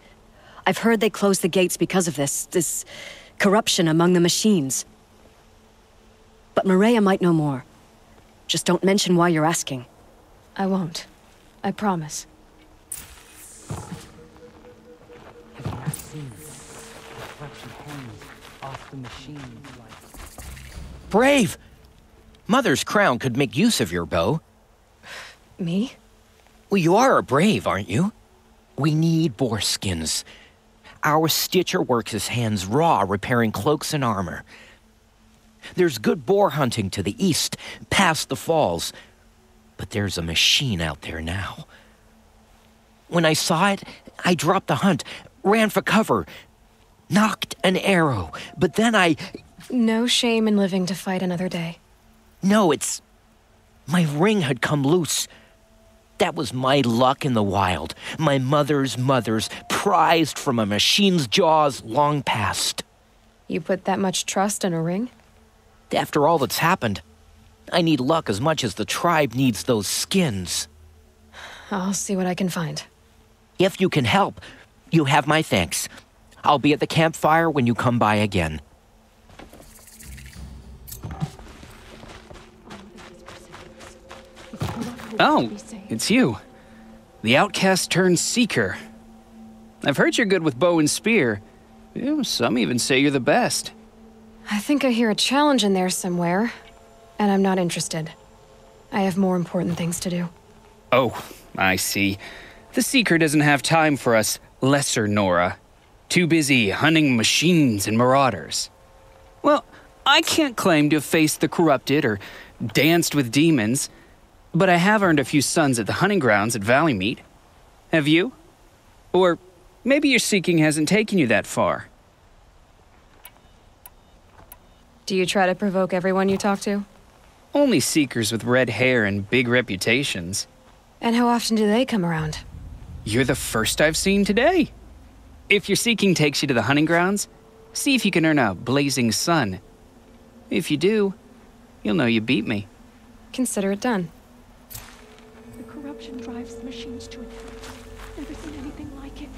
I've heard they closed the gates because of this corruption among the machines. But Maria might know more. Just don't mention why you're asking. I won't. I promise. Have you not seen the corruption hangs off the machines like... Brave! Mother's crown could make use of your bow. Me? Well, you are a brave, aren't you? We need boar skins. Our Stitcher works his hands raw repairing cloaks and armor. There's good boar hunting to the east, past the falls. But there's a machine out there now. When I saw it, I dropped the hunt, ran for cover, knocked an arrow, but then I... No shame in living to fight another day. No, it's... My ring had come loose. That was my luck in the wild. My mother's prized from a machine's jaws long past. You put that much trust in a ring? After all that's happened, I need luck as much as the tribe needs those skins. I'll see what I can find. If you can help, you have my thanks. I'll be at the campfire when you come by again. Oh, it's you. The outcast turned seeker. I've heard you're good with bow and spear. Some even say you're the best. I think I hear a challenge in there somewhere, and I'm not interested. I have more important things to do. Oh, I see. The seeker doesn't have time for us lesser Nora. Too busy hunting machines and marauders. Well, I can't claim to have faced the corrupted or danced with demons, but I have earned a few sons at the hunting grounds at Valley Meet. Have you? Or maybe your seeking hasn't taken you that far. Do you try to provoke everyone you talk to? Only seekers with red hair and big reputations. And how often do they come around? You're the first I've seen today. If your seeking takes you to the hunting grounds, see if you can earn a blazing sun. If you do, you'll know you beat me. Consider it done. The corruption drives the machines to attack. Never seen anything like it.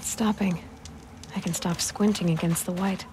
Stopping. I can stop squinting against the white.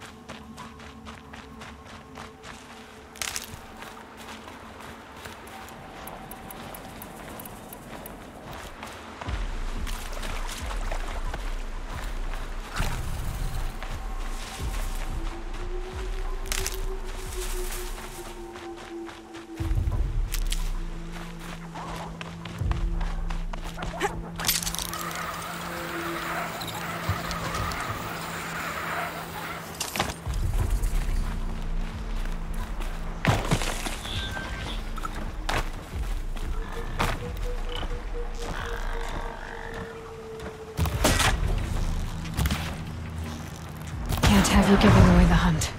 of you giving away the hunt.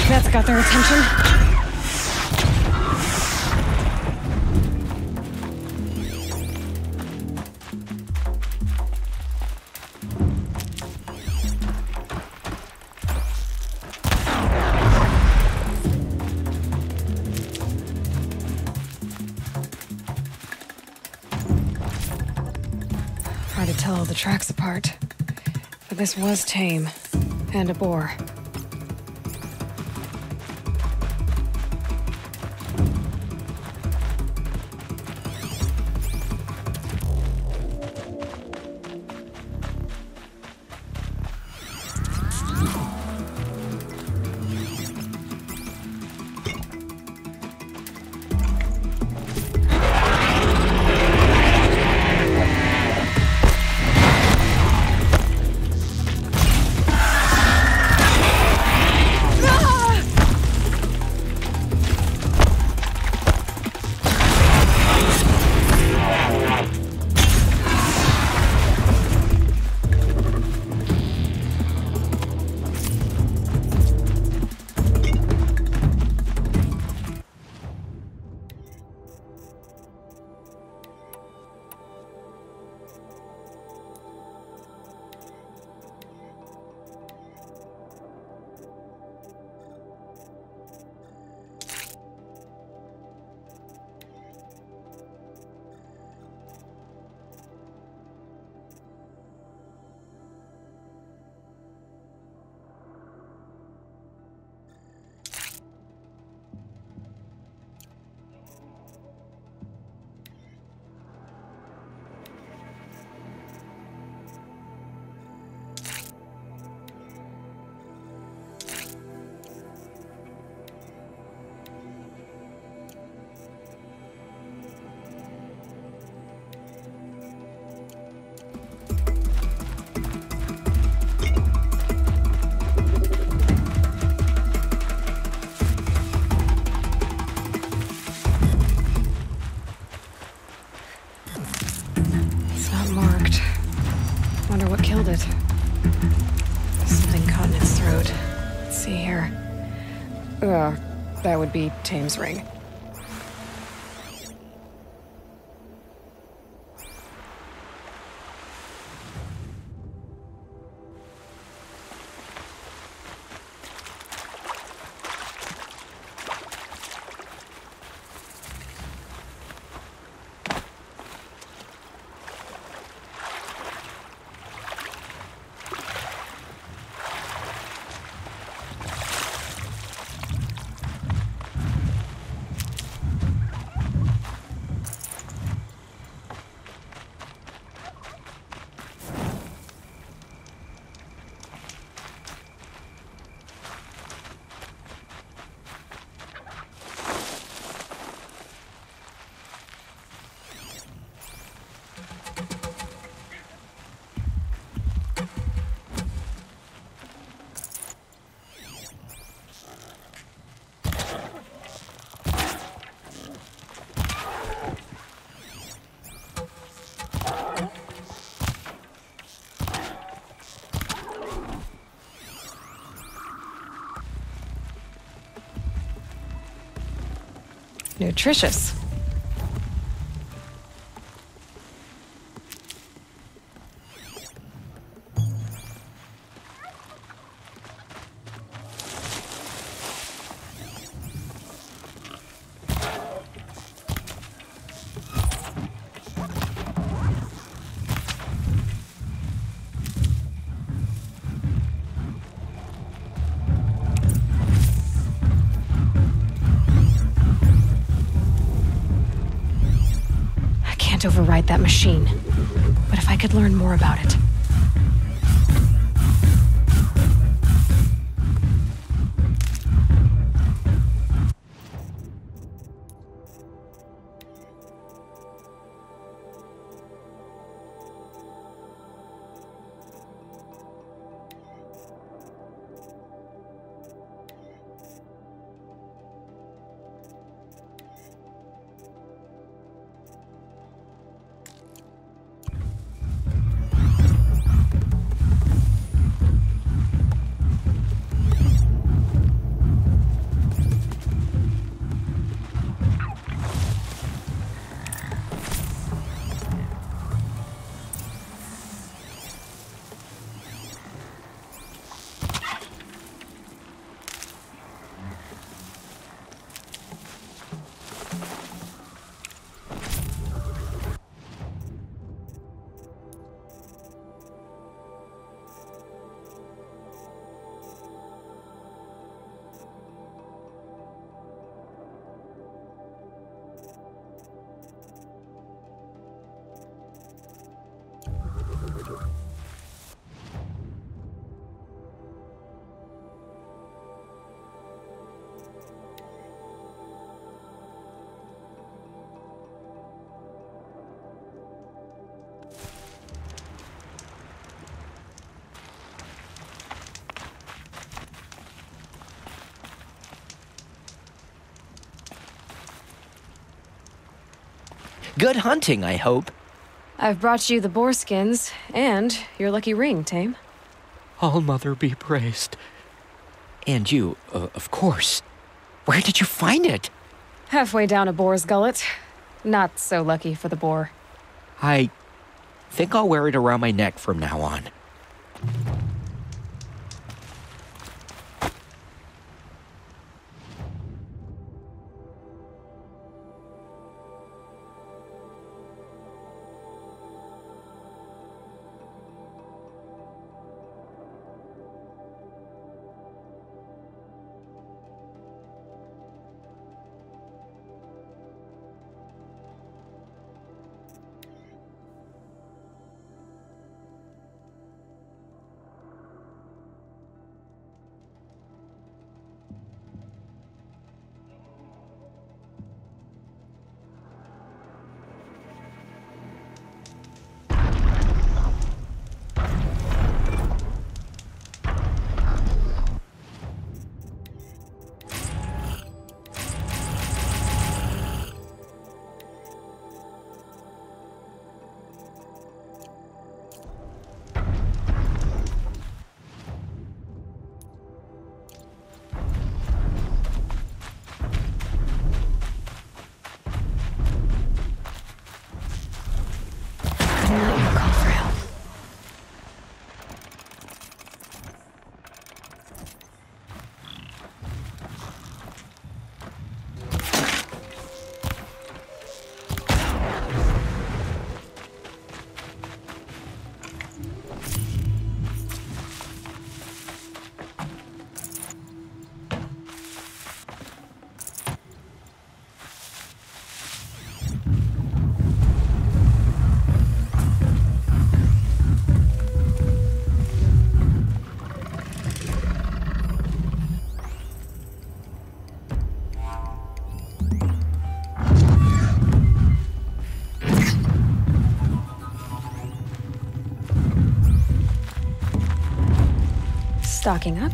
That's got their attention. Hard to tell the tracks apart, but this was tame, and a boar. Something caught in its throat. Let's see here. That would be Tame's ring. Nutritious. Override that machine. But if I could learn more about it. Good hunting, I hope. I've brought you the boar skins and your lucky ring, Tame. All Mother be praised. And you, of course. Where did you find it? Halfway down a boar's gullet. Not so lucky for the boar. I think I'll wear it around my neck from now on. Stocking up.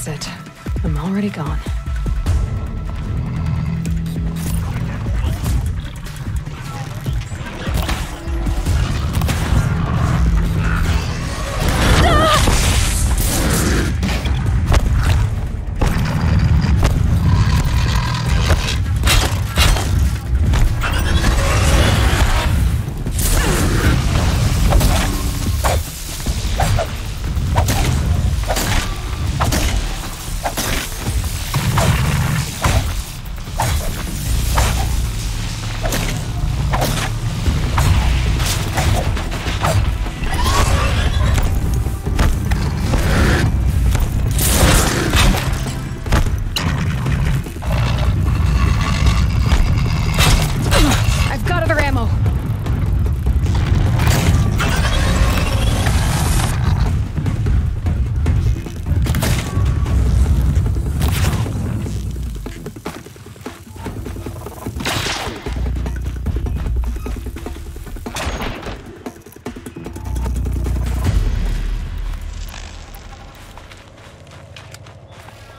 That's it. I'm already gone.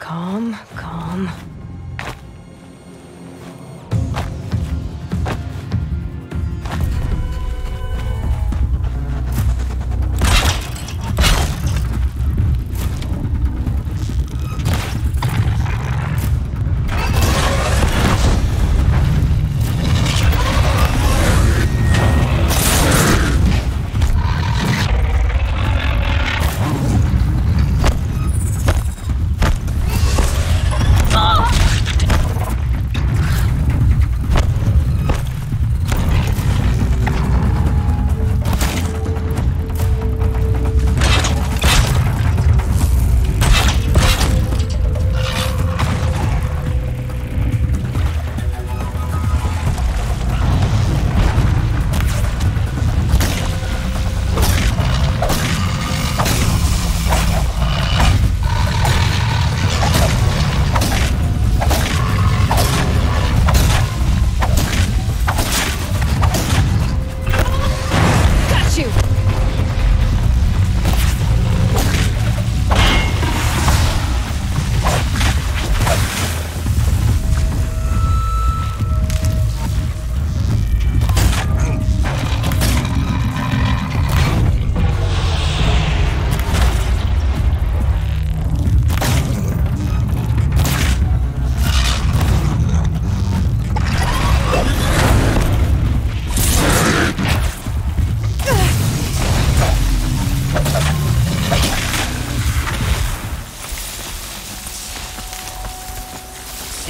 Calm, calm.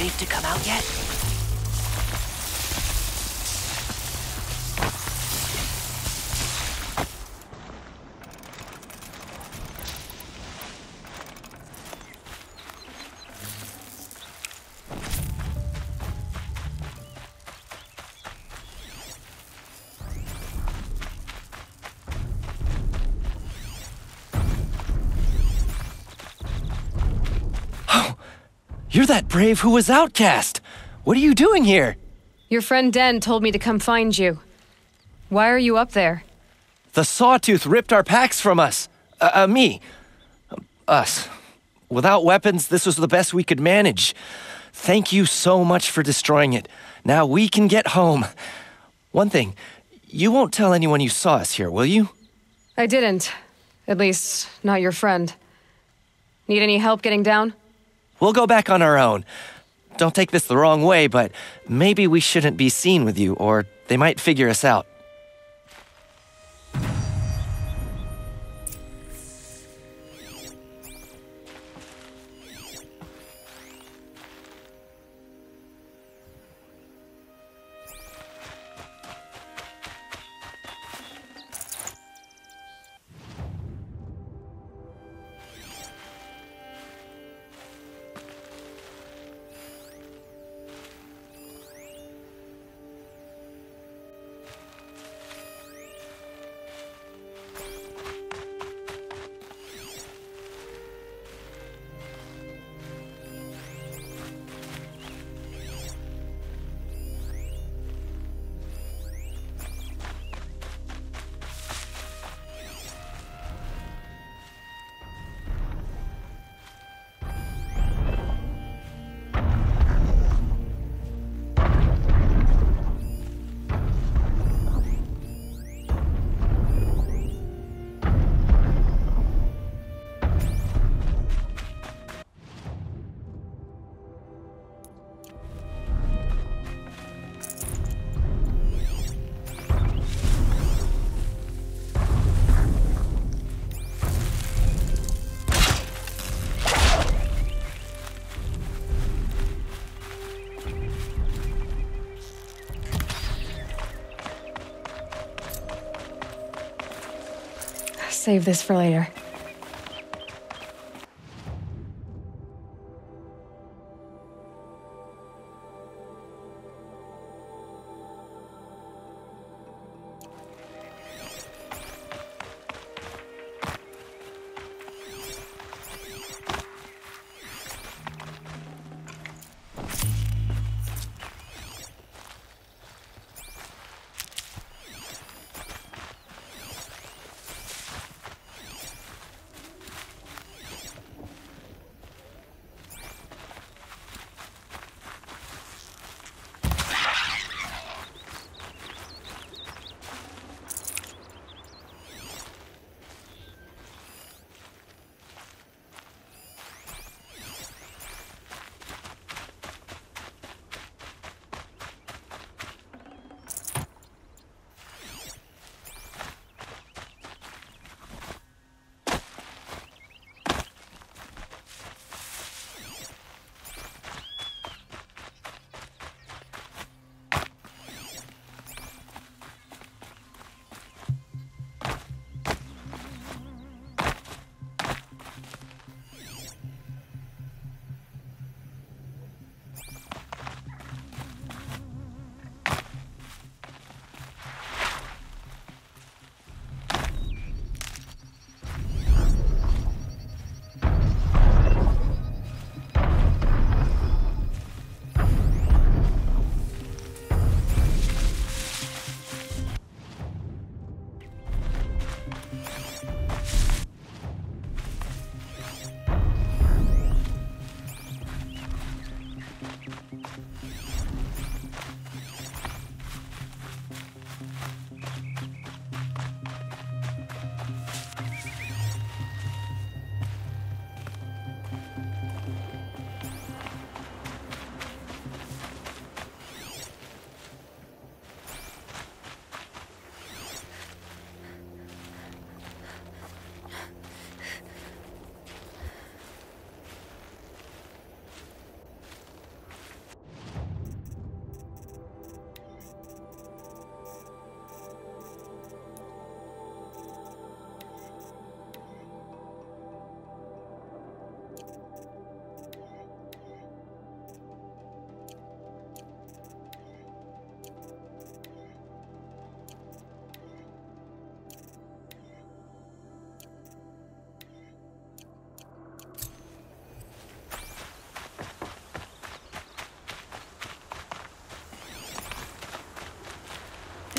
Safe to come out yet? You're that brave who was outcast! What are you doing here? Your friend Den told me to come find you. Why are you up there? The Sawtooth ripped our packs from us. Me. Us. Without weapons, this was the best we could manage. Thank you so much for destroying it. Now we can get home. One thing, you won't tell anyone you saw us here, will you? I didn't. At least, not your friend. Need any help getting down? We'll go back on our own. Don't take this the wrong way, but maybe we shouldn't be seen with you, or they might figure us out. save this for later.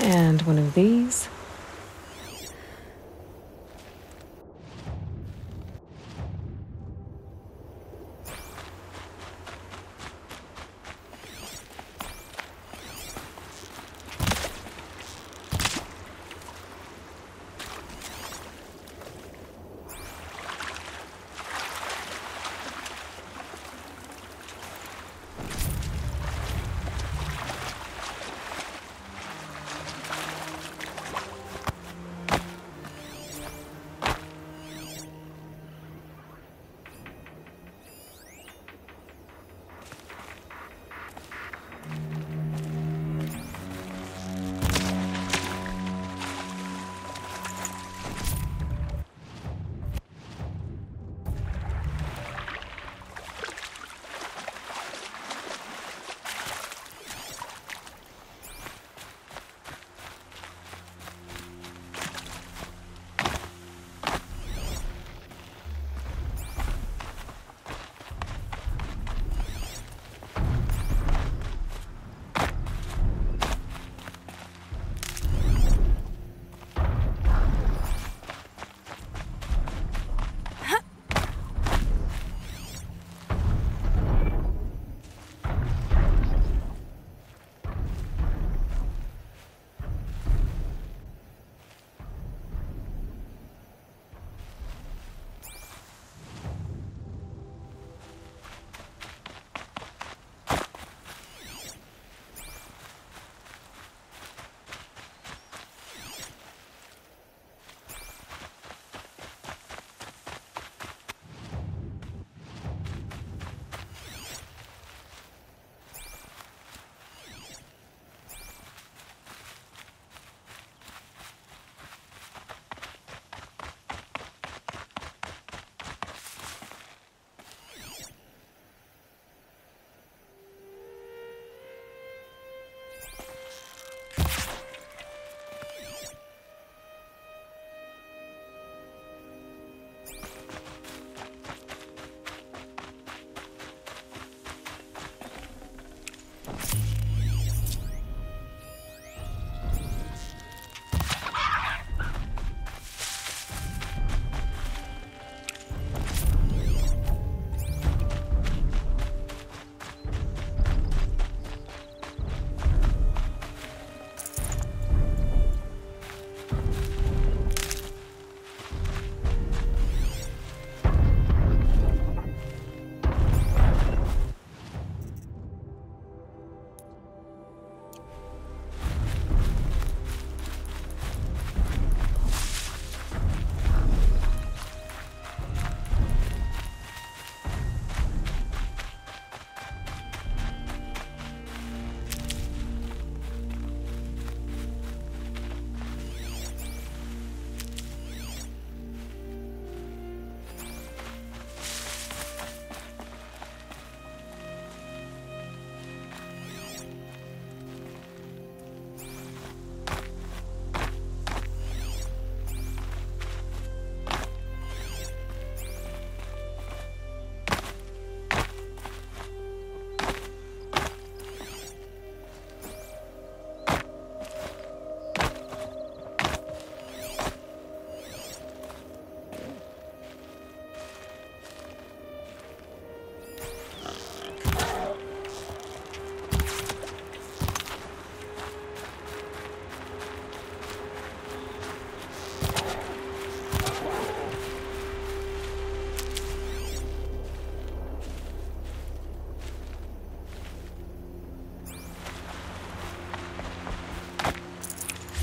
And one of these.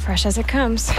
Fresh as it comes.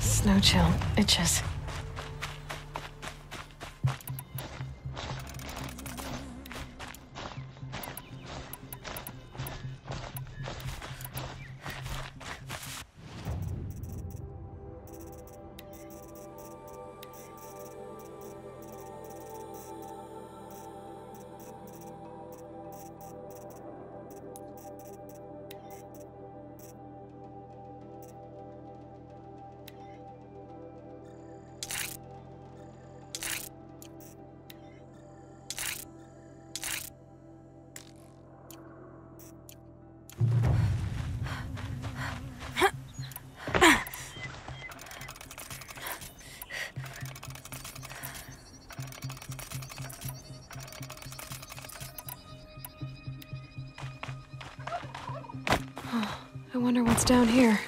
Snow chill itches. I wonder what's down here.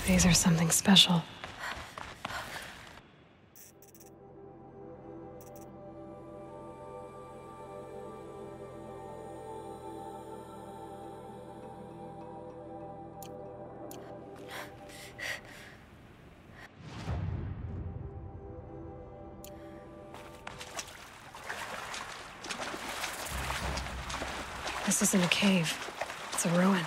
These are something special. This isn't a cave. It's a ruin.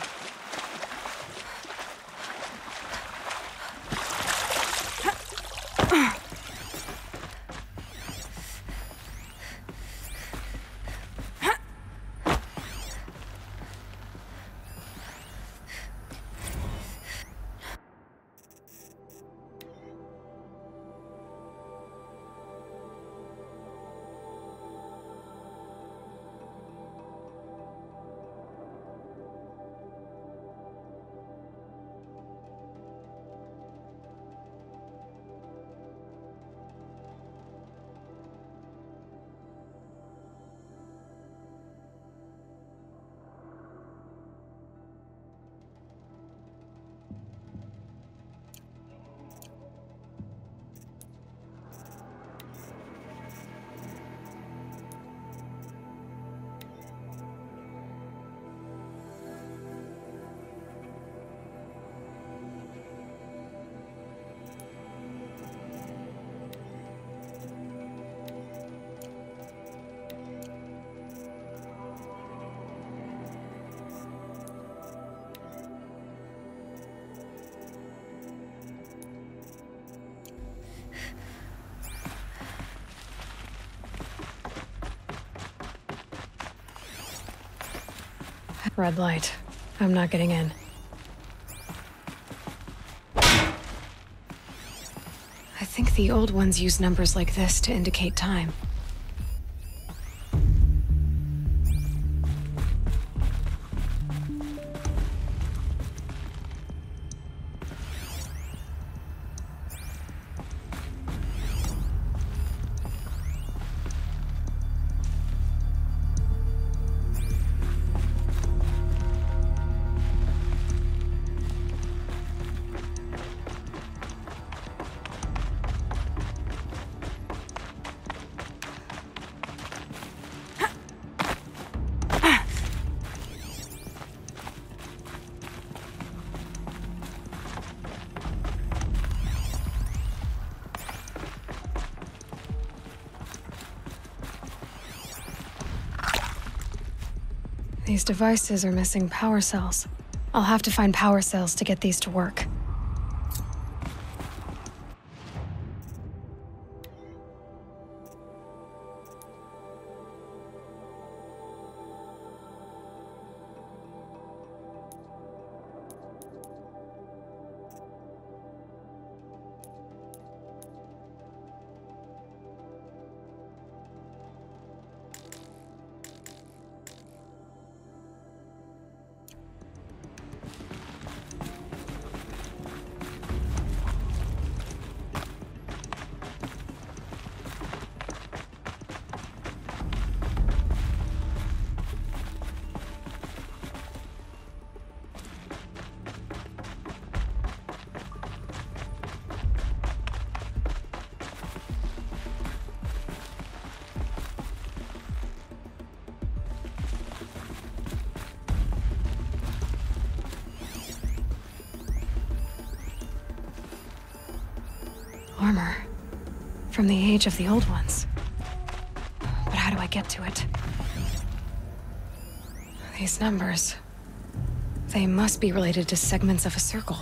Red light. I'm not getting in. I think the old ones use numbers like this to indicate time. These devices are missing power cells. I'll have to find power cells to get these to work. Armor. From the age of the old ones. But how do I get to it? These numbers... they must be related to segments of a circle.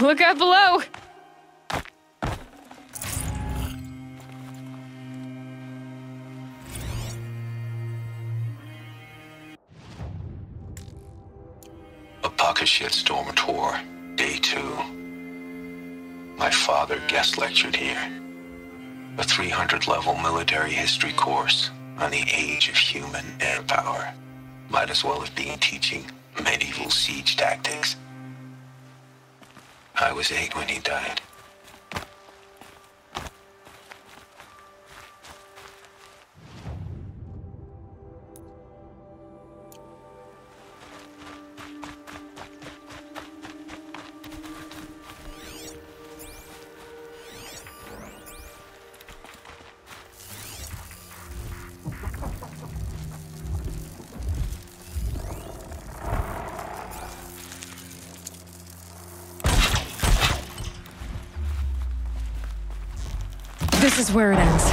Look out below! A pocket shitstorm tour, day 2. My father guest lectured here. A 300-level military history course on the age of human air power. Might as well have been teaching medieval siege tactics. I was 8 when he died. This is where it ends.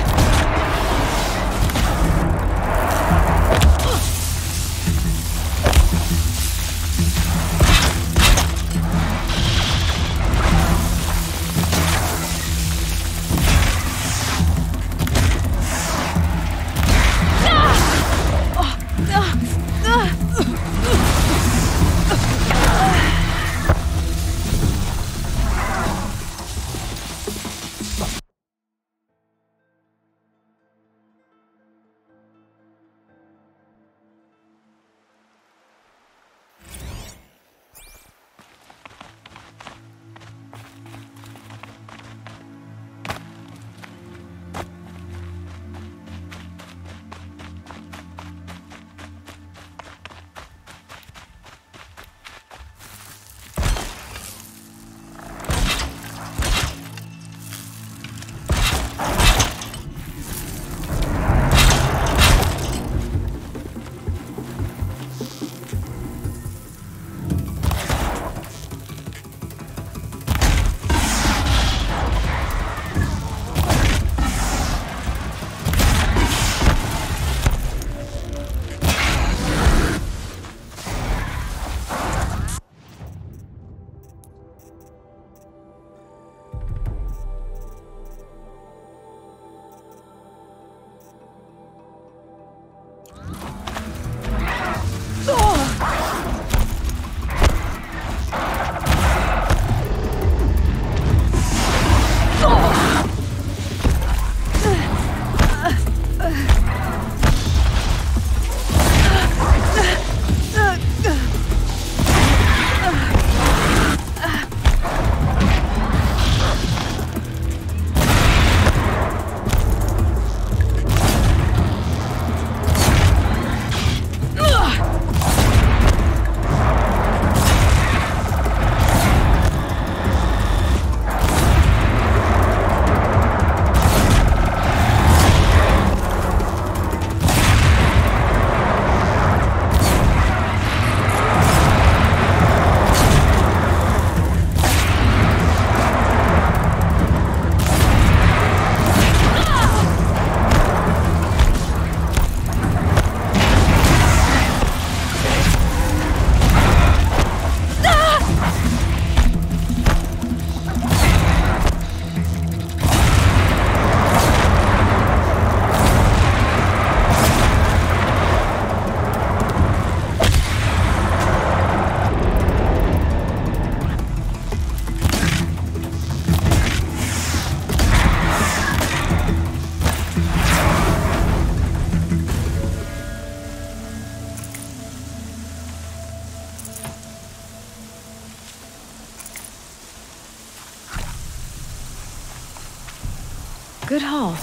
Good haul.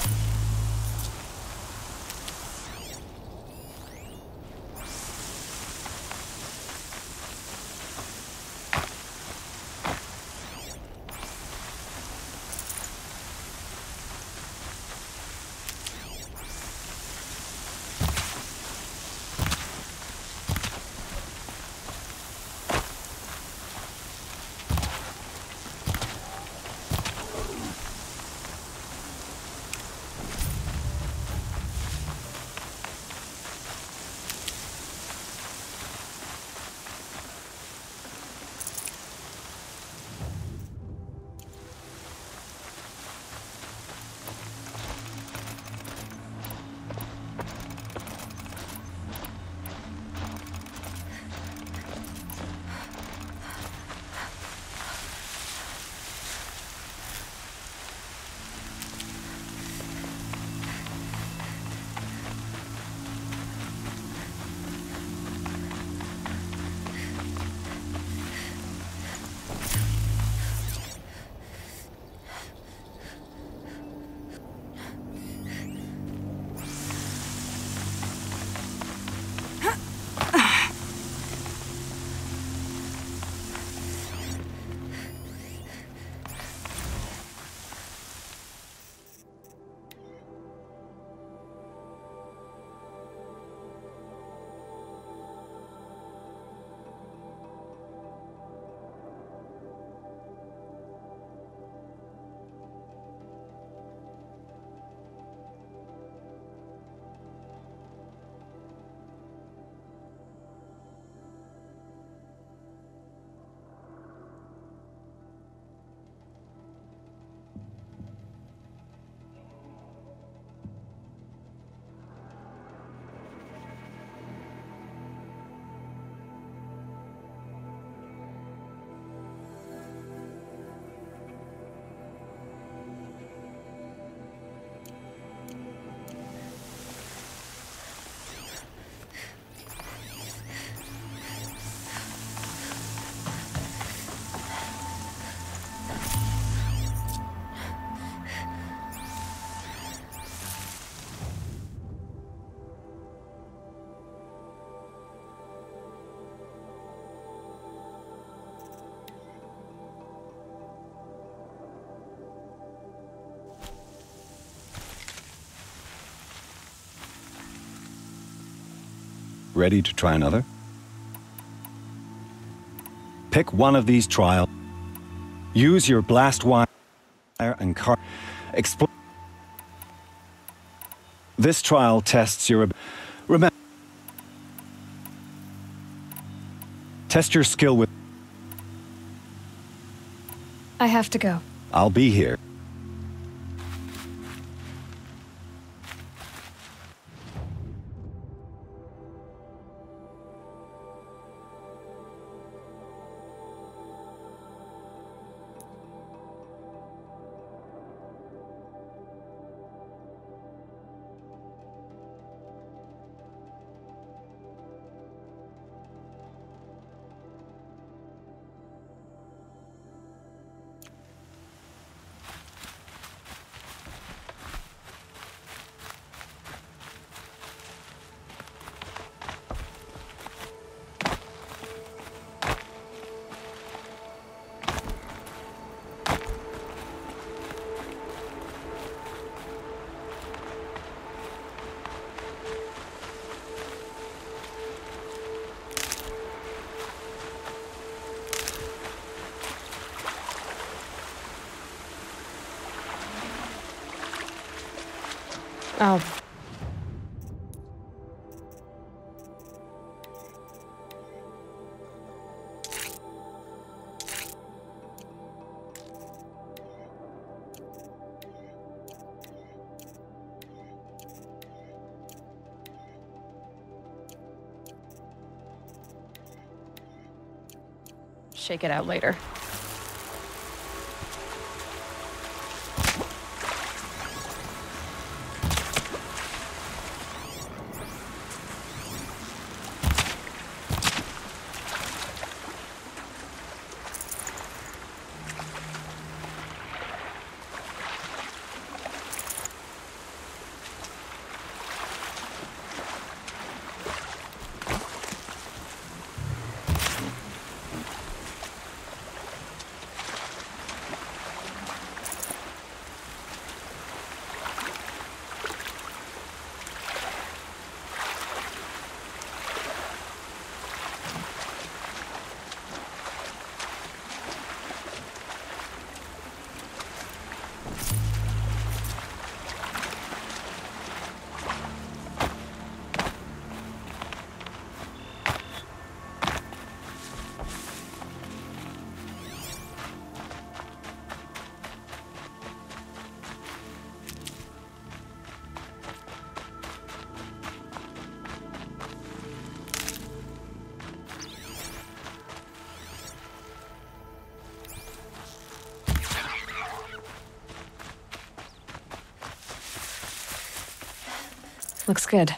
Ready to try another? Pick one of these trials. Use your blast wire and car. Explode. This trial tests your. Remember. Test your skill with. I have to go. I'll be here. Oh. Shake it out later. Looks good.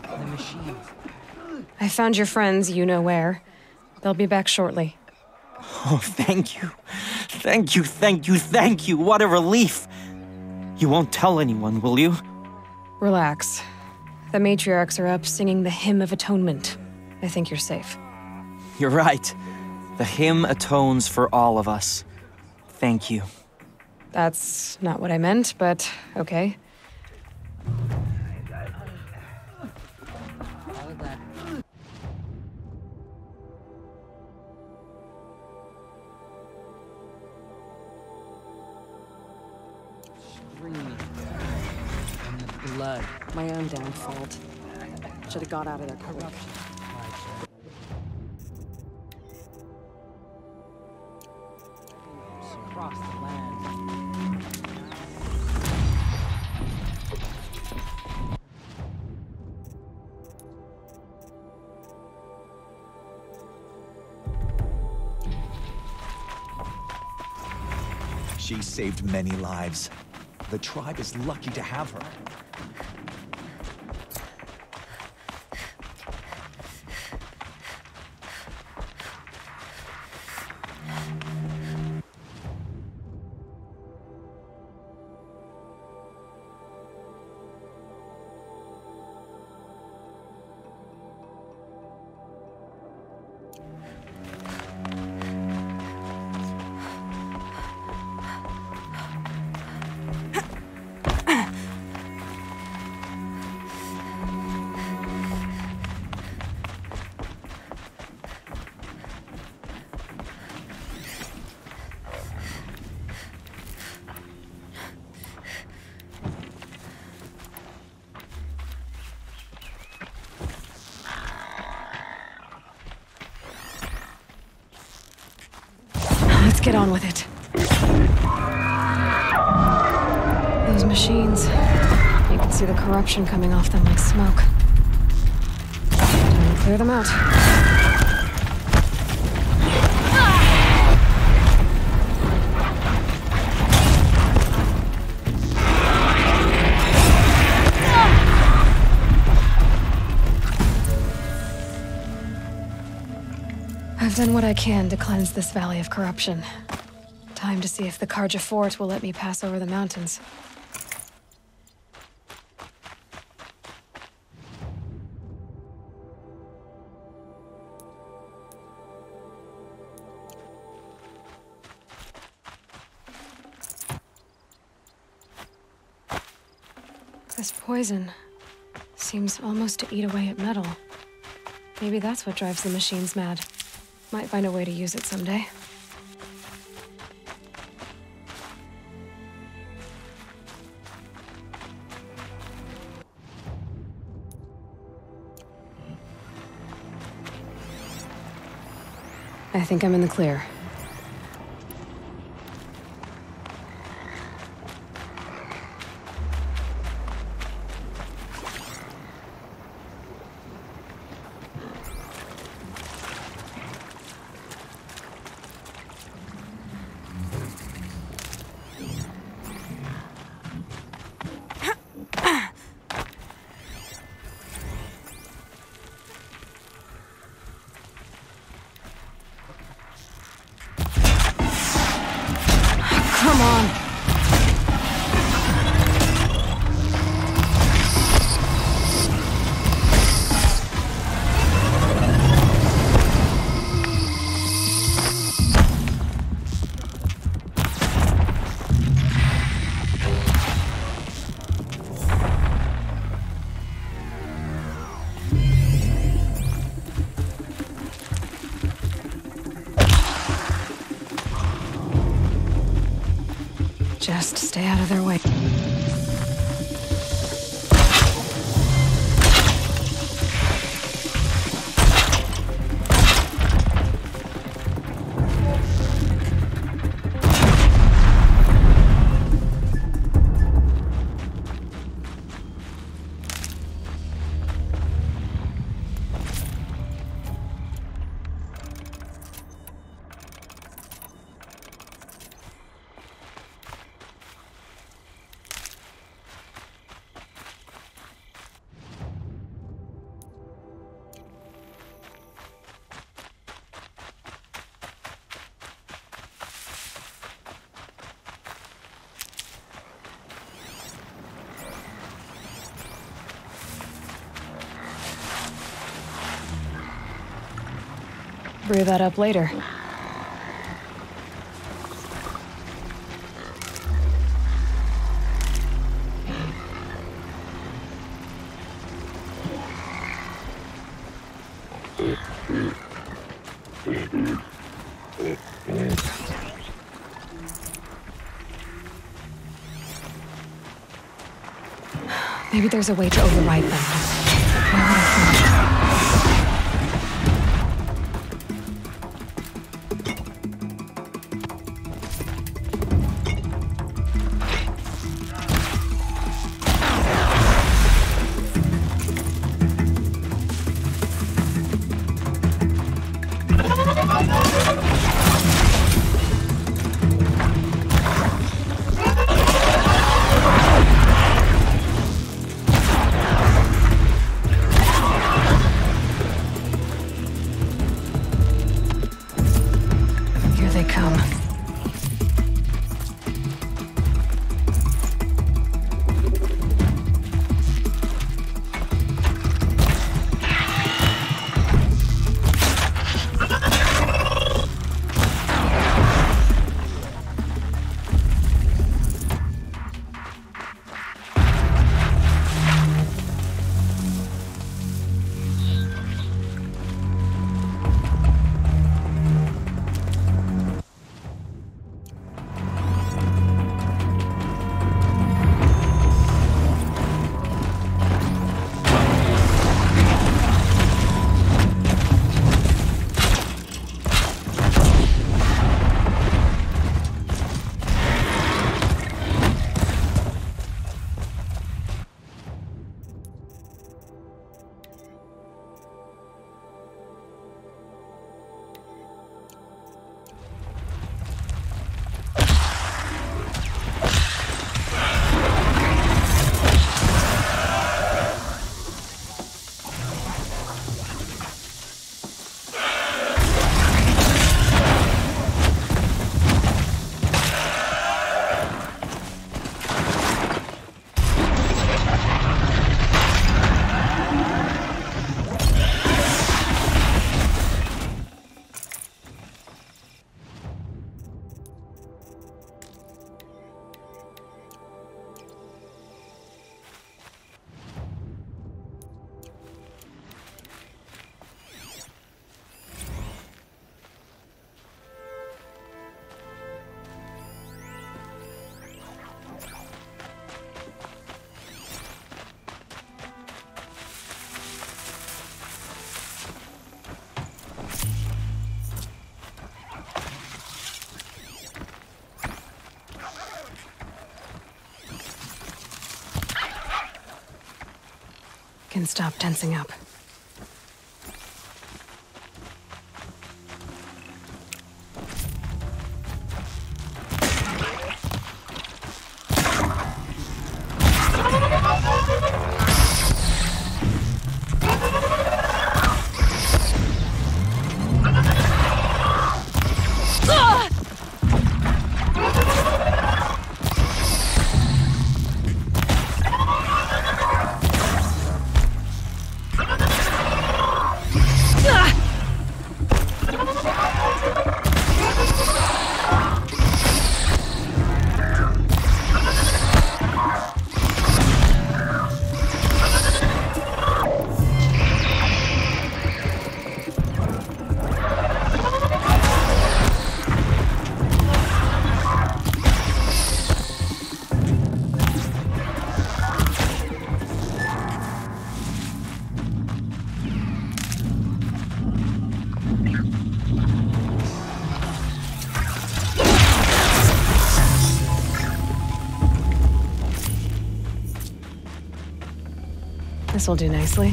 The machines. I found your friends, you know where. They'll be back shortly. Oh, thank you. Thank you, thank you, thank you. What a relief. You won't tell anyone, will you? Relax. The matriarchs are up singing the Hymn of Atonement. I think you're safe. You're right. The hymn atones for all of us. Thank you. That's not what I meant, but okay. Blood. My own damn fault. Should have got out of there quick. Across the land. She saved many lives. The tribe is lucky to have her. get on with it. Those machines. You can see the corruption coming off them like smoke. Time to clear them out. I've done what I can to cleanse this valley of corruption. Time to see if the Karja fort will let me pass over the mountains. This poison seems almost to eat away at metal. Maybe that's what drives the machines mad. Might find a way to use it someday. I think I'm in the clear. Come on. Just stay out of their way. Brew that up later. Maybe there's a way to override them. Where would I find it? can stop tensing up. This will do nicely.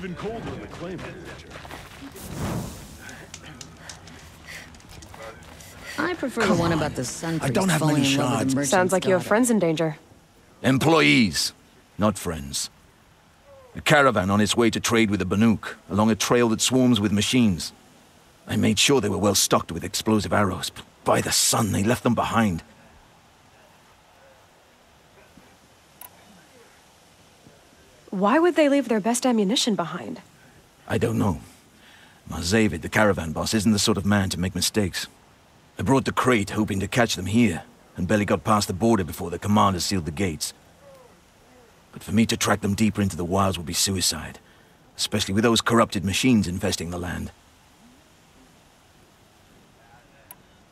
Even colder than the claim temperature. I prefer the one about the sun priest I don't have falling many in love with the shards. merchant's Sounds like you have daughter. friends in danger. Employees, not friends. A caravan on its way to trade with the Banuk, along a trail that swarms with machines. I made sure they were well stocked with explosive arrows, but by the sun, they left them behind. Why would they leave their best ammunition behind? I don't know. Marzavid, the caravan boss, isn't the sort of man to make mistakes. I brought the crate hoping to catch them here, and barely got past the border before the commander sealed the gates. But for me to track them deeper into the wilds would be suicide, especially with those corrupted machines infesting the land.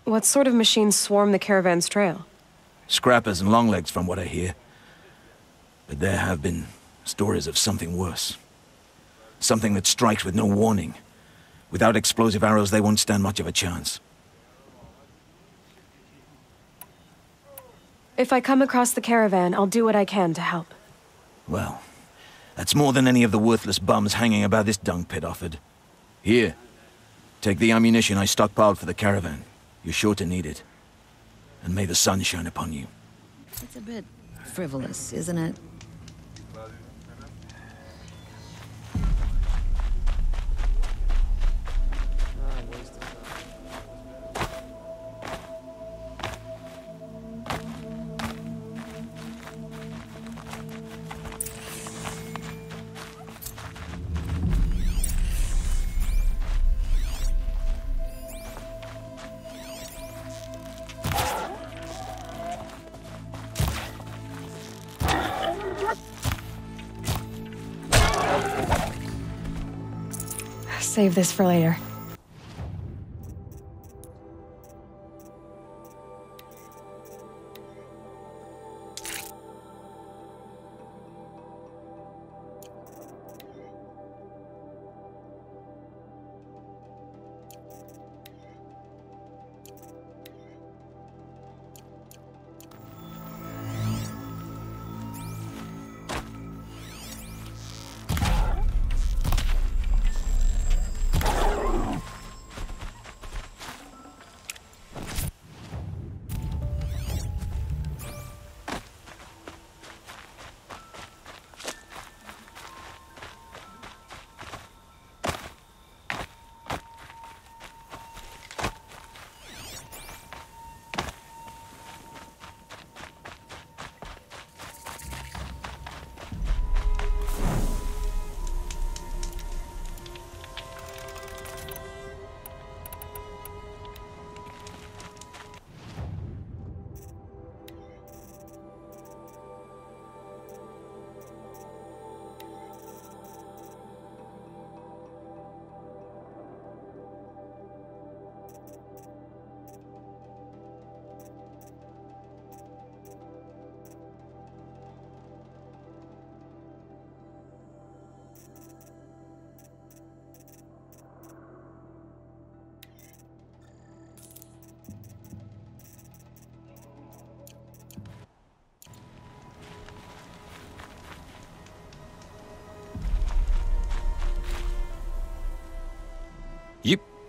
What sort of machines swarm the caravan's trail? Scrappers and longlegs, from what I hear. But there have been stories of something worse. Something that strikes with no warning. Without explosive arrows, they won't stand much of a chance. If I come across the caravan, I'll do what I can to help. Well, that's more than any of the worthless bums hanging about this dung pit offered. Here, take the ammunition I stockpiled for the caravan. You're sure to need it. And may the sun shine upon you. It's a bit frivolous, isn't it? Save this for later.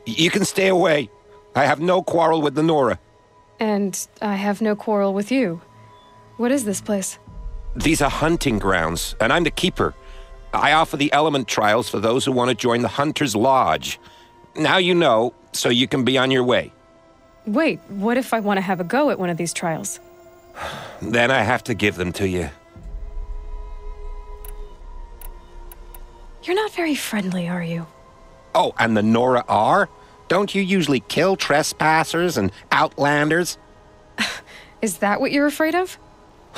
You can stay away. I have no quarrel with the Nora. And I have no quarrel with you. What is this place? These are hunting grounds, and I'm the keeper. I offer the element trials for those who want to join the Hunter's Lodge. Now you know, so you can be on your way. Wait, what if I want to have a go at one of these trials? Then I have to give them to you. You're not very friendly, are you? Oh, and the Nora are? Don't you usually kill trespassers and outlanders? Is that what you're afraid of?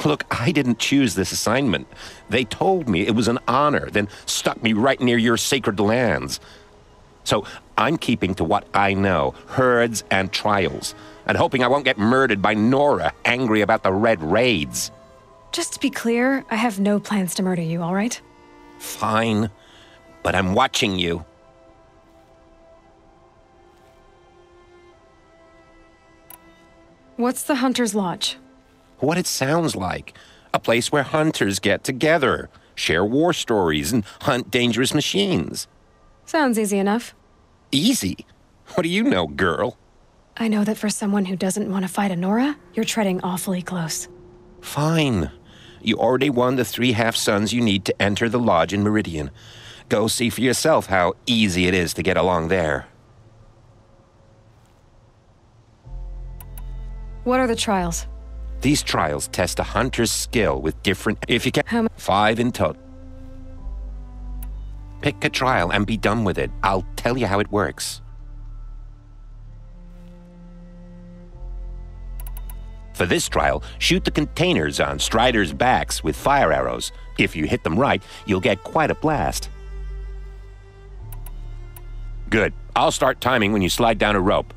Look, I didn't choose this assignment. They told me it was an honor, then stuck me right near your sacred lands. So I'm keeping to what I know, herds and trials, and hoping I won't get murdered by Nora, angry about the Red Raids. Just to be clear, I have no plans to murder you, all right? Fine, but I'm watching you. What's the Hunter's Lodge? What it sounds like. A place where hunters get together, share war stories, and hunt dangerous machines. Sounds easy enough. Easy? What do you know, girl? I know that for someone who doesn't want to fight a Nora, you're treading awfully close. Fine. You already won the 3 half-suns you need to enter the lodge in Meridian. Go see for yourself how easy it is to get along there. What are the trials? These trials test a hunter's skill with different... If you can... 5 in total. Pick a trial and be done with it. I'll tell you how it works. For this trial, shoot the containers on Striders' backs with fire arrows. If you hit them right, you'll get quite a blast. Good. I'll start timing when you slide down a rope.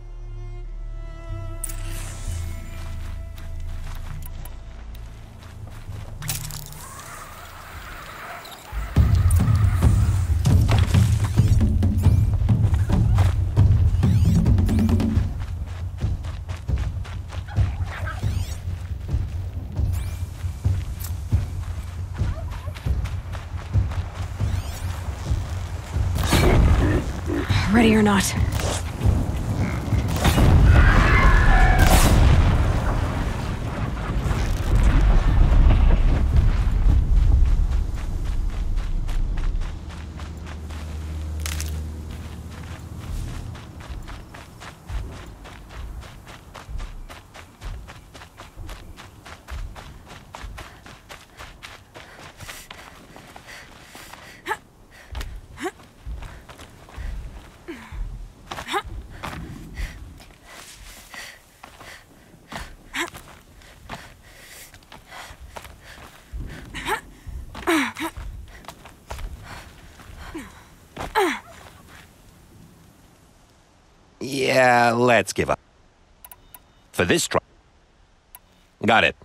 Ready or not. Yeah, let's give up. For this trial. Got it.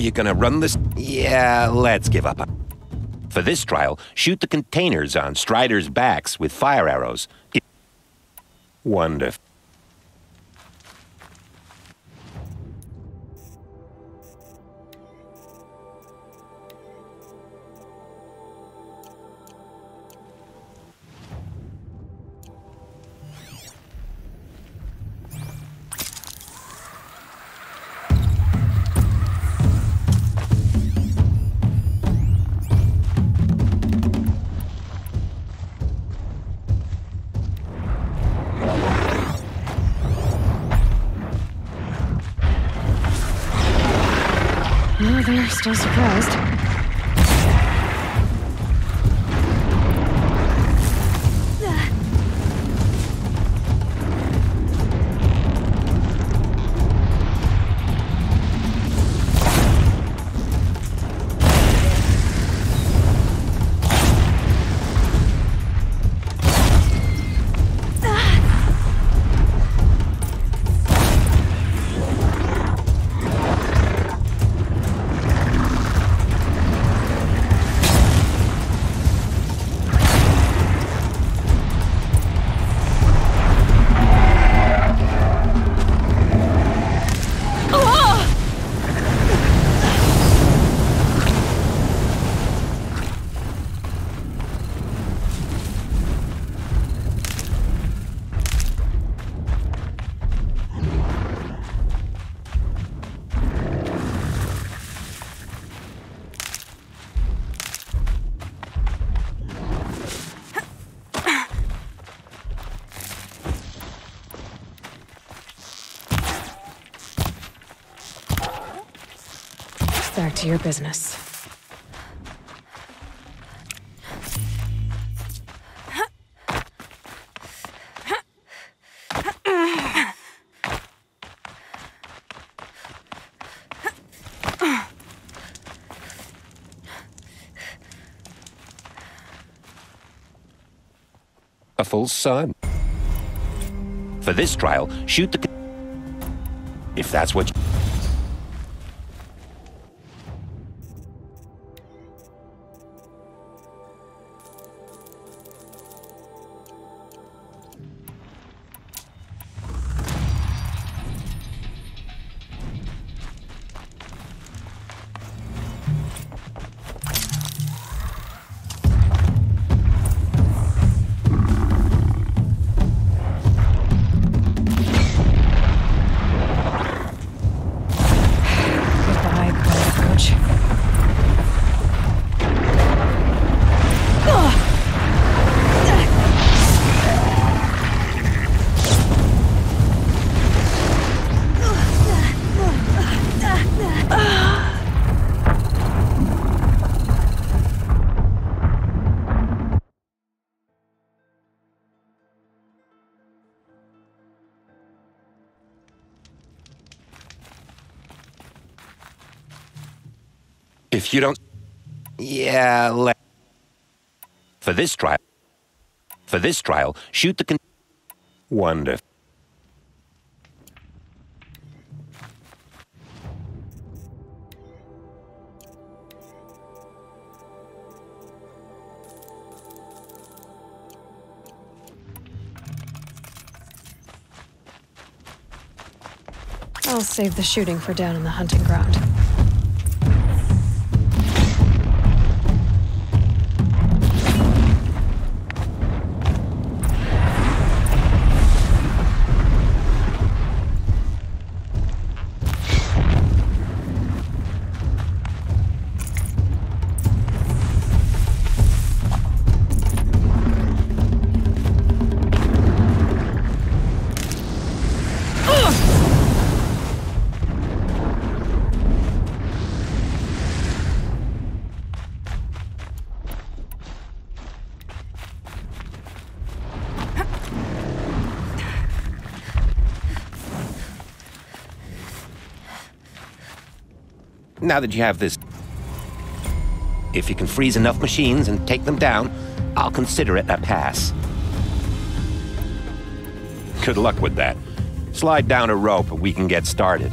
you gonna run this? Yeah, let's give up. For this trial, shoot the containers on Striders' backs with fire arrows. Wonderful. Oh, they're still surprised. Back to your business. A full sun. For this trial, shoot the... If that's what you... If you don't... Yeah, For this trial, shoot the... Wonderful. I'll save the shooting for down in the hunting ground. Now that you have this... If you can freeze enough machines and take them down, I'll consider it a pass. Good luck with that. Slide down a rope and we can get started.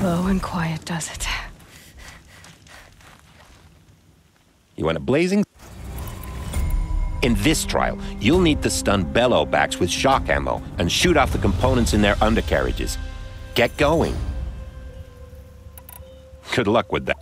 Low and quiet does it. You want a blazing? In this trial, you'll need to stun bellowbacks with shock ammo and shoot off the components in their undercarriages. Get going. Good luck with that.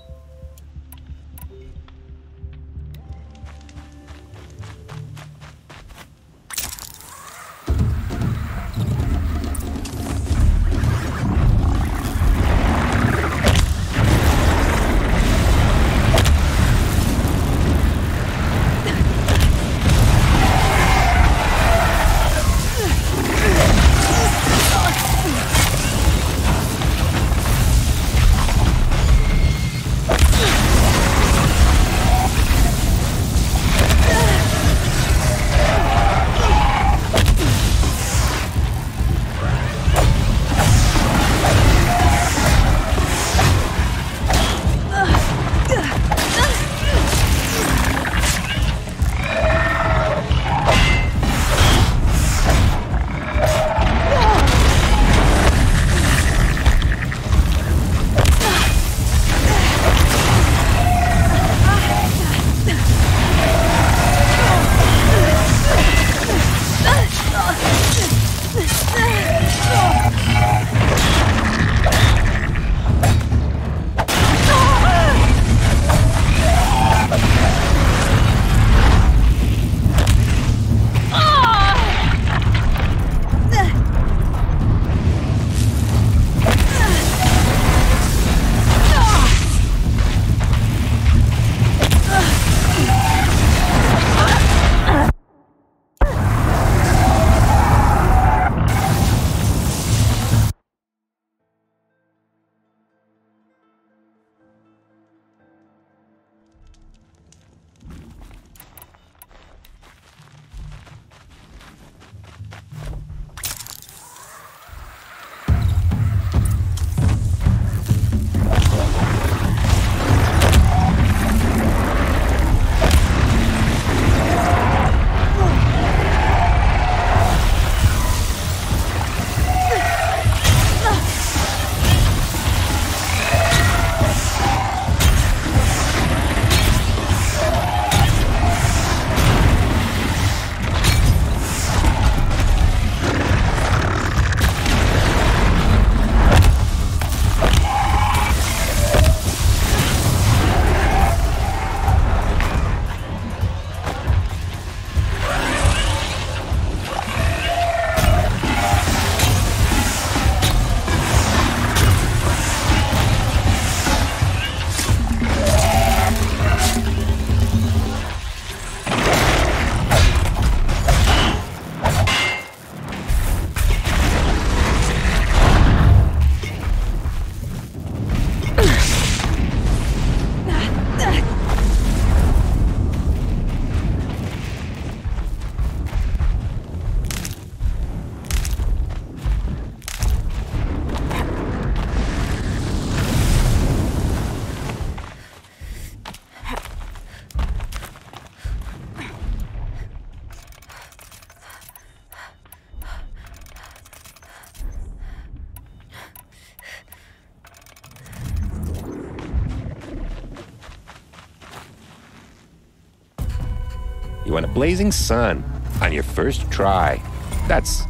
You won a blazing sun on your first try. That's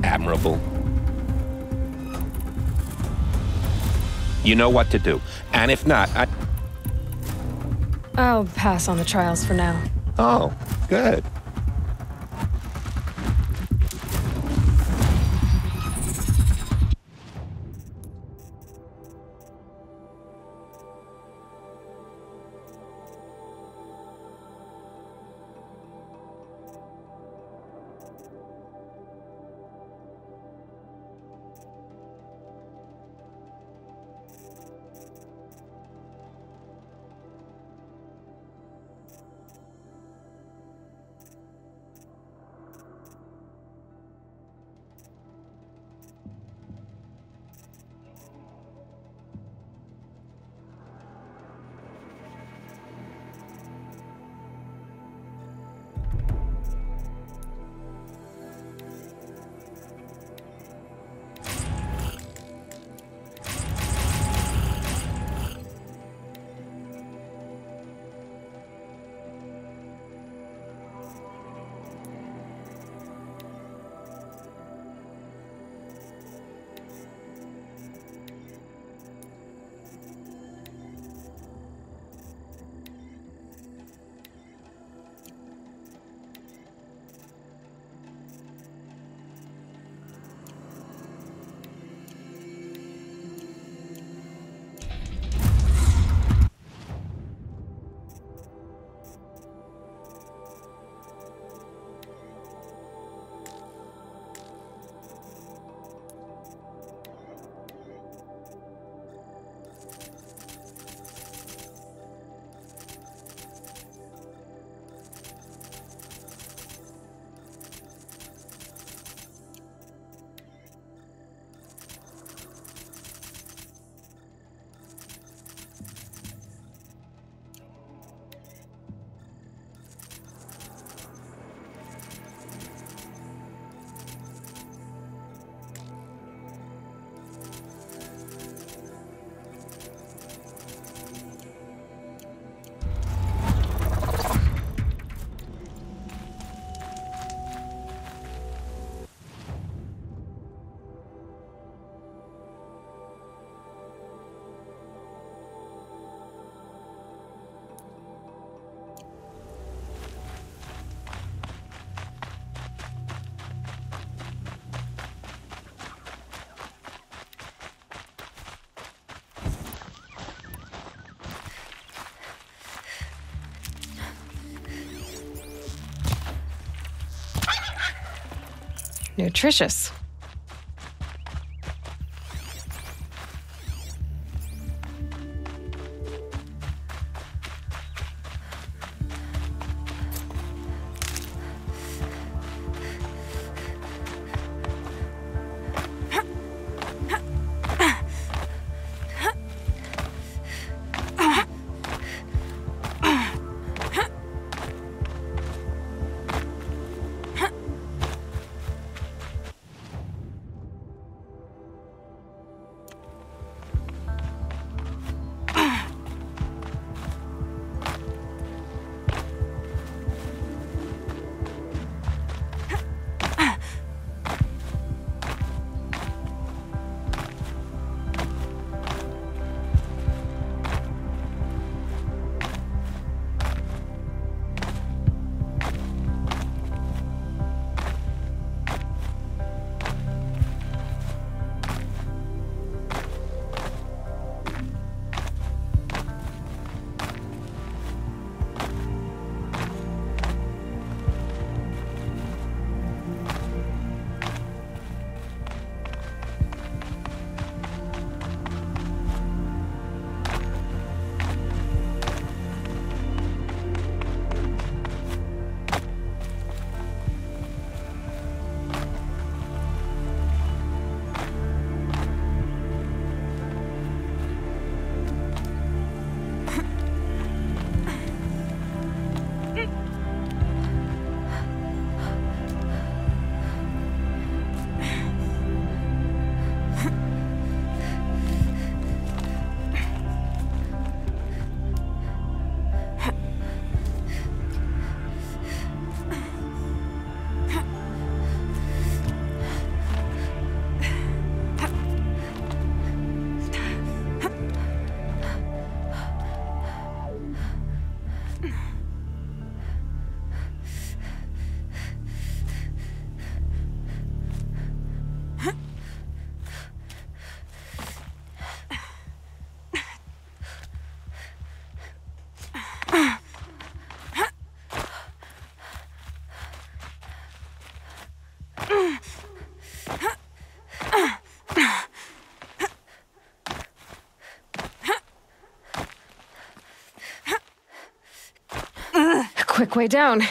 admirable. You know what to do. And if not, I'll pass on the trials for now. Oh, good. nutritious. Quick way down.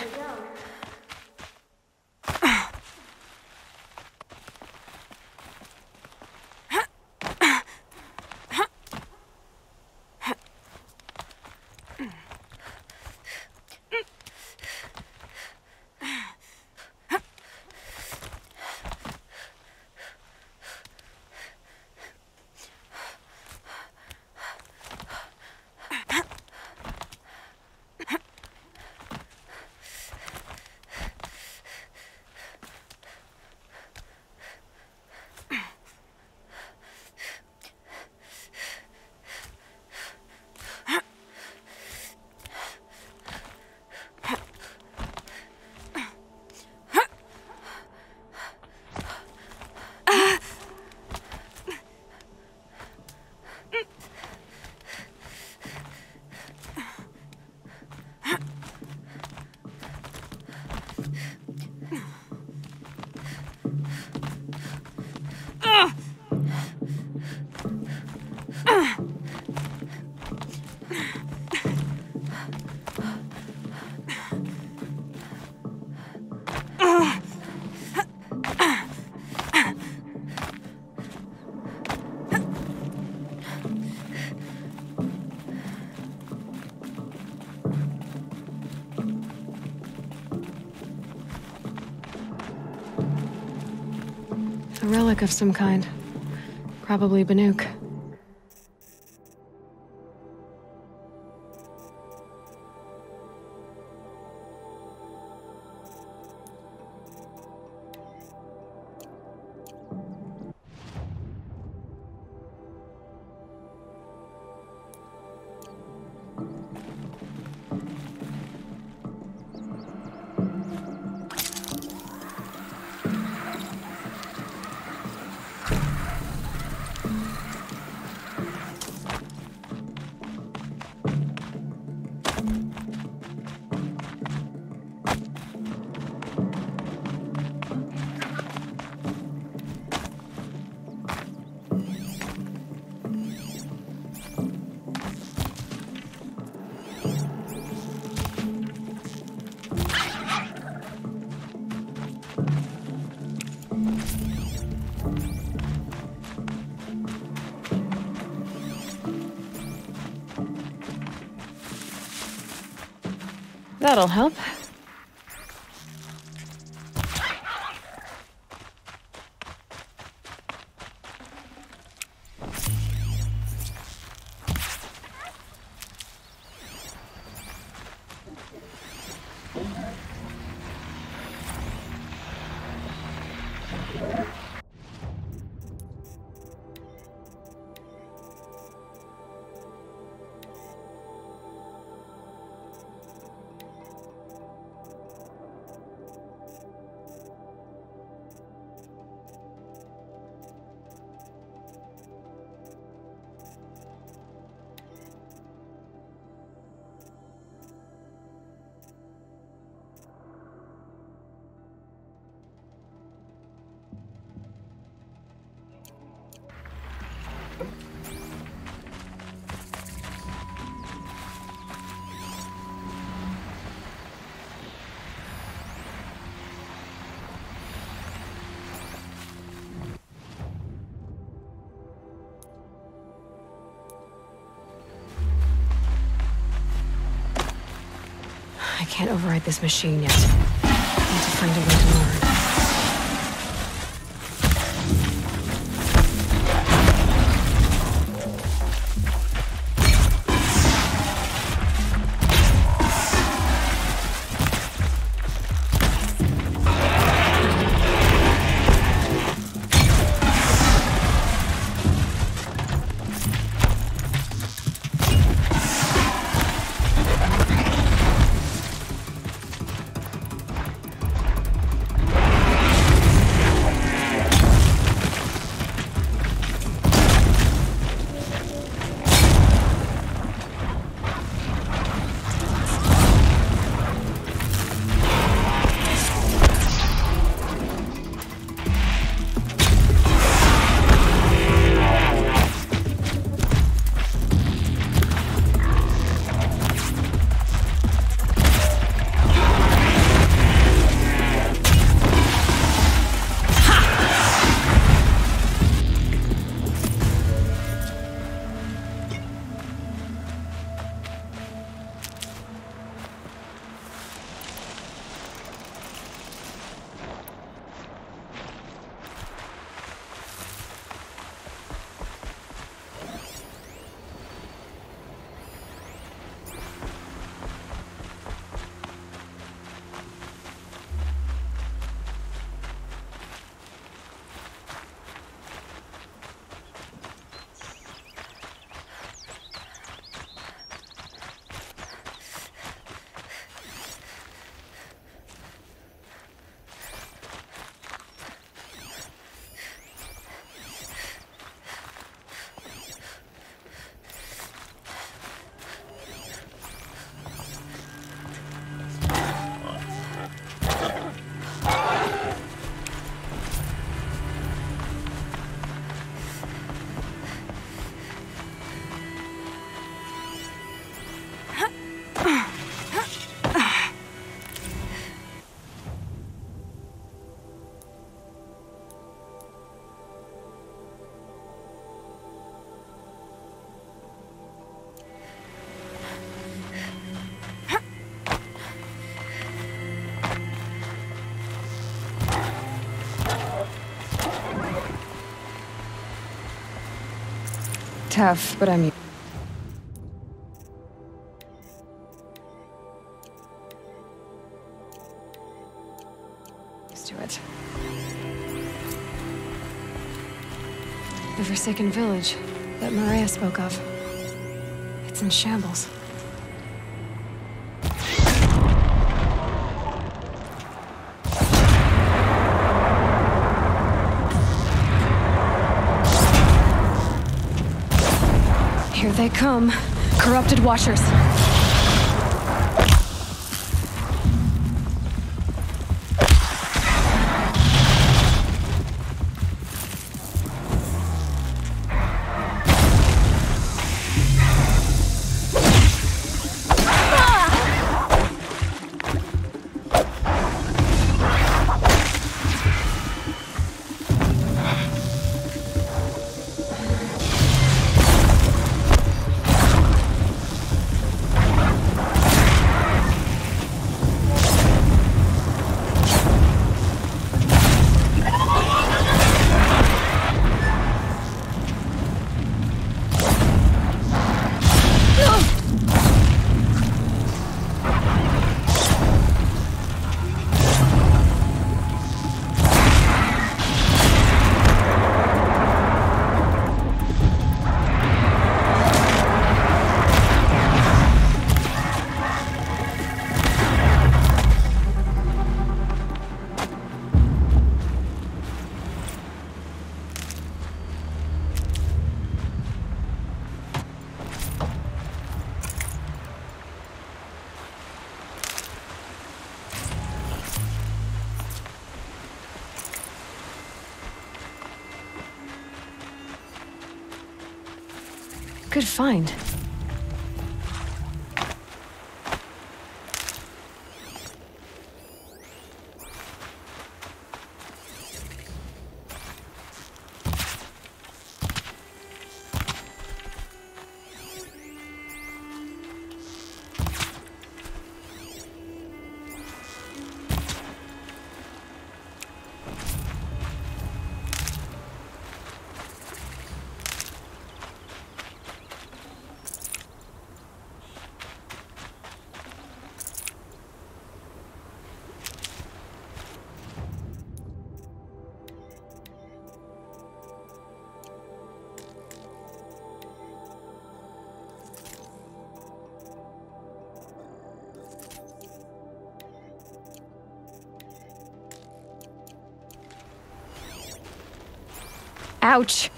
A relic of some kind. Probably Banuk. That'll help. I can't override this machine yet. I need to find a way to learn. Tough, but I'm... used to it. The Forsaken Village that Maria spoke of. It's in shambles. Here they come. Corrupted Watchers. Good find. Ouch!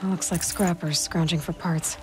Looks like scrappers scrounging for parts.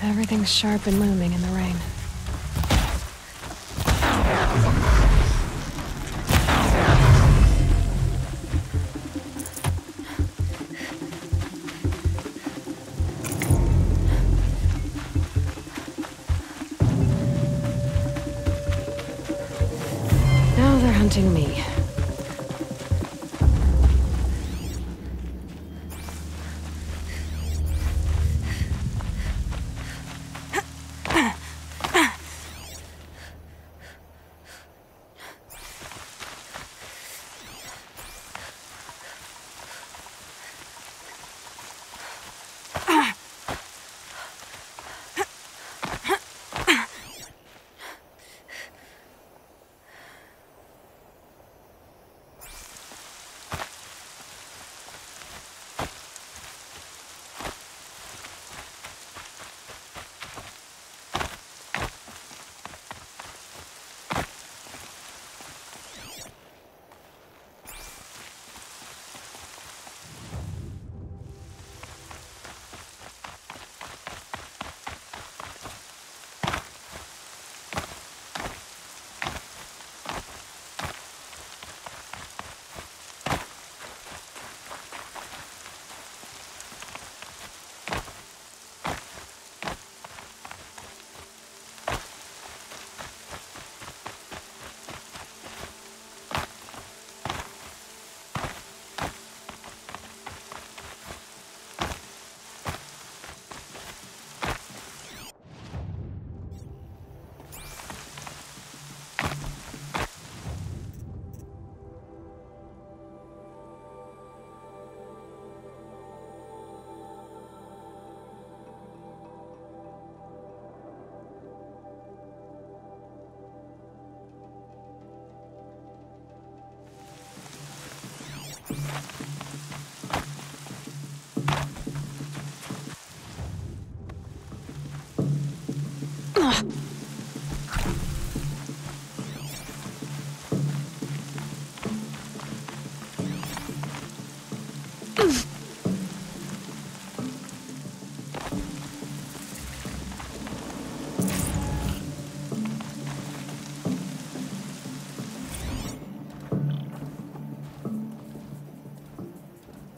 Everything's sharp and looming in the rain. Now they're hunting me.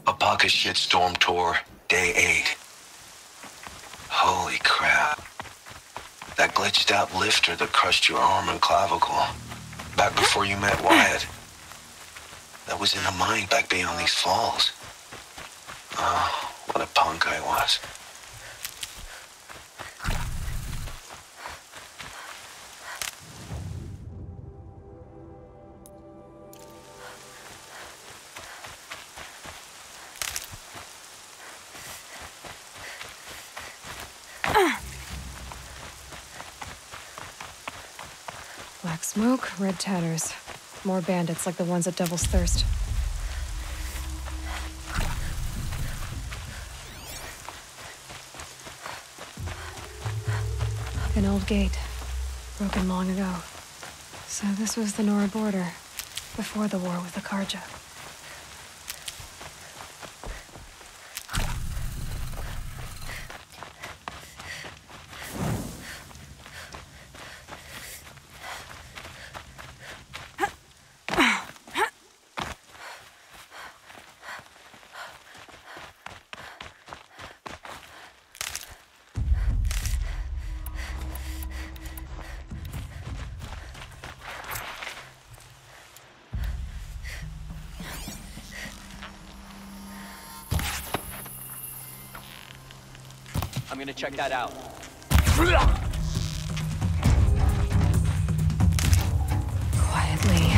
Alpaca Shitstorm Tour, Day 8. Holy crap. That glitched out lifter that crushed your arm and clavicle. Back before you met Wyatt. That was in a mine back beyond these falls. Oh, what a punk I was. Black smoke, red tatters. More bandits like the ones at Devil's Thirst. An old gate, broken long ago. So this was the Nora border, before the war with the Karja. I'm gonna check that out. Quietly.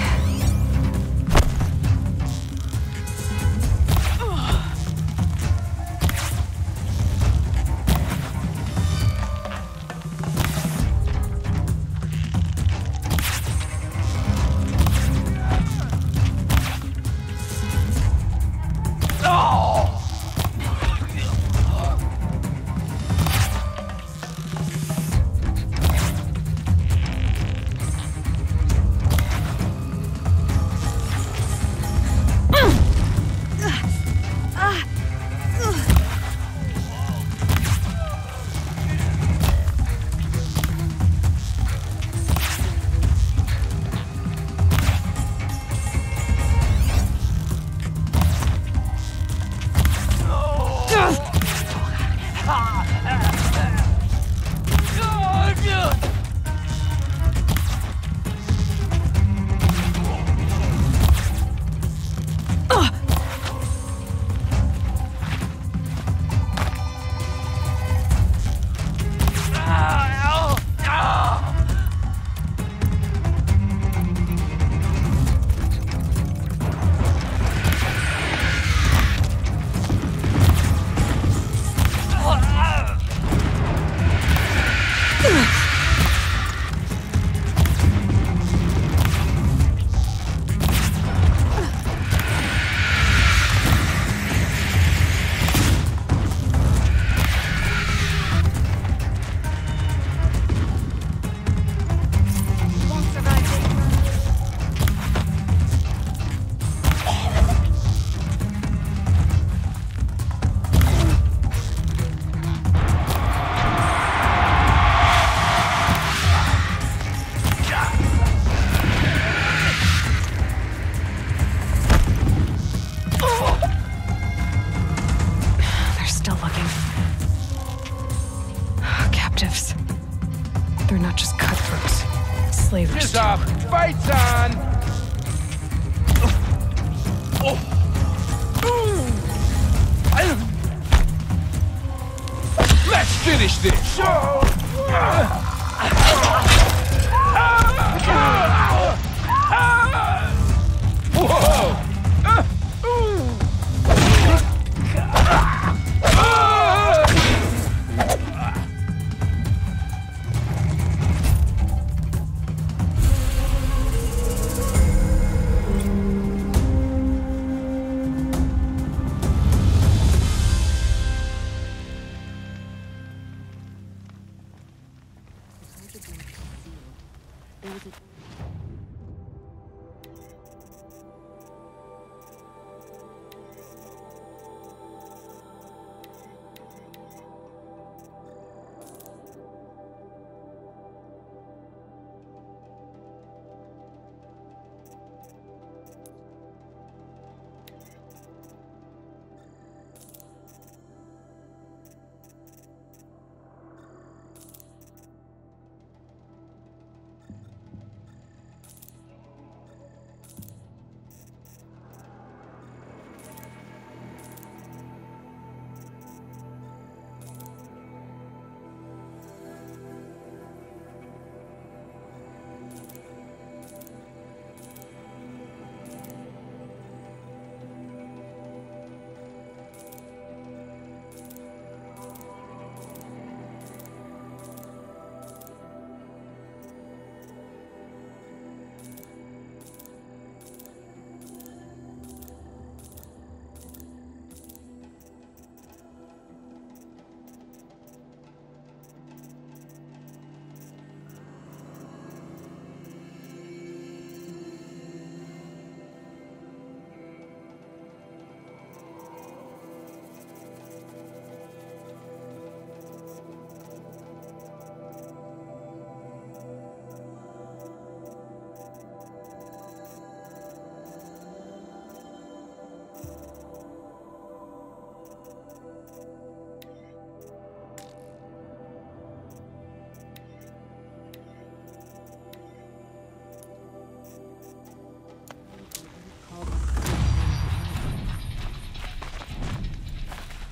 captives. They're not just cutthroats. Slavers. Just up! Fights on! Let's finish this! Whoa!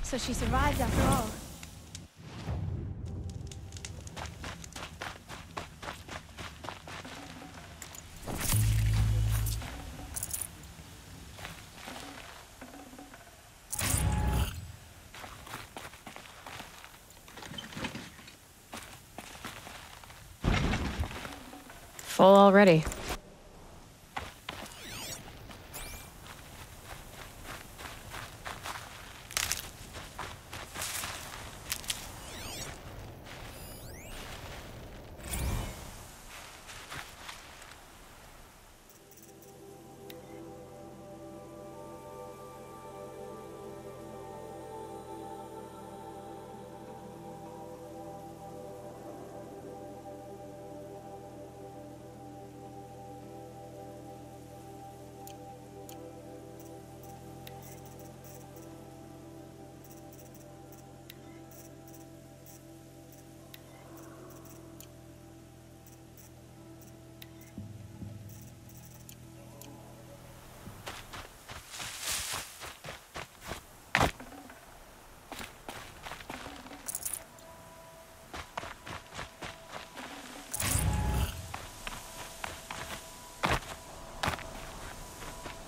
So she survived after all. Full already.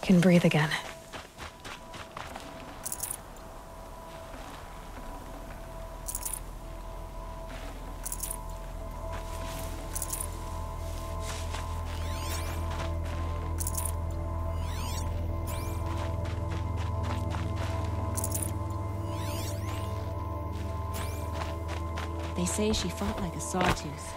Can breathe again. They say she fought like a sawtooth.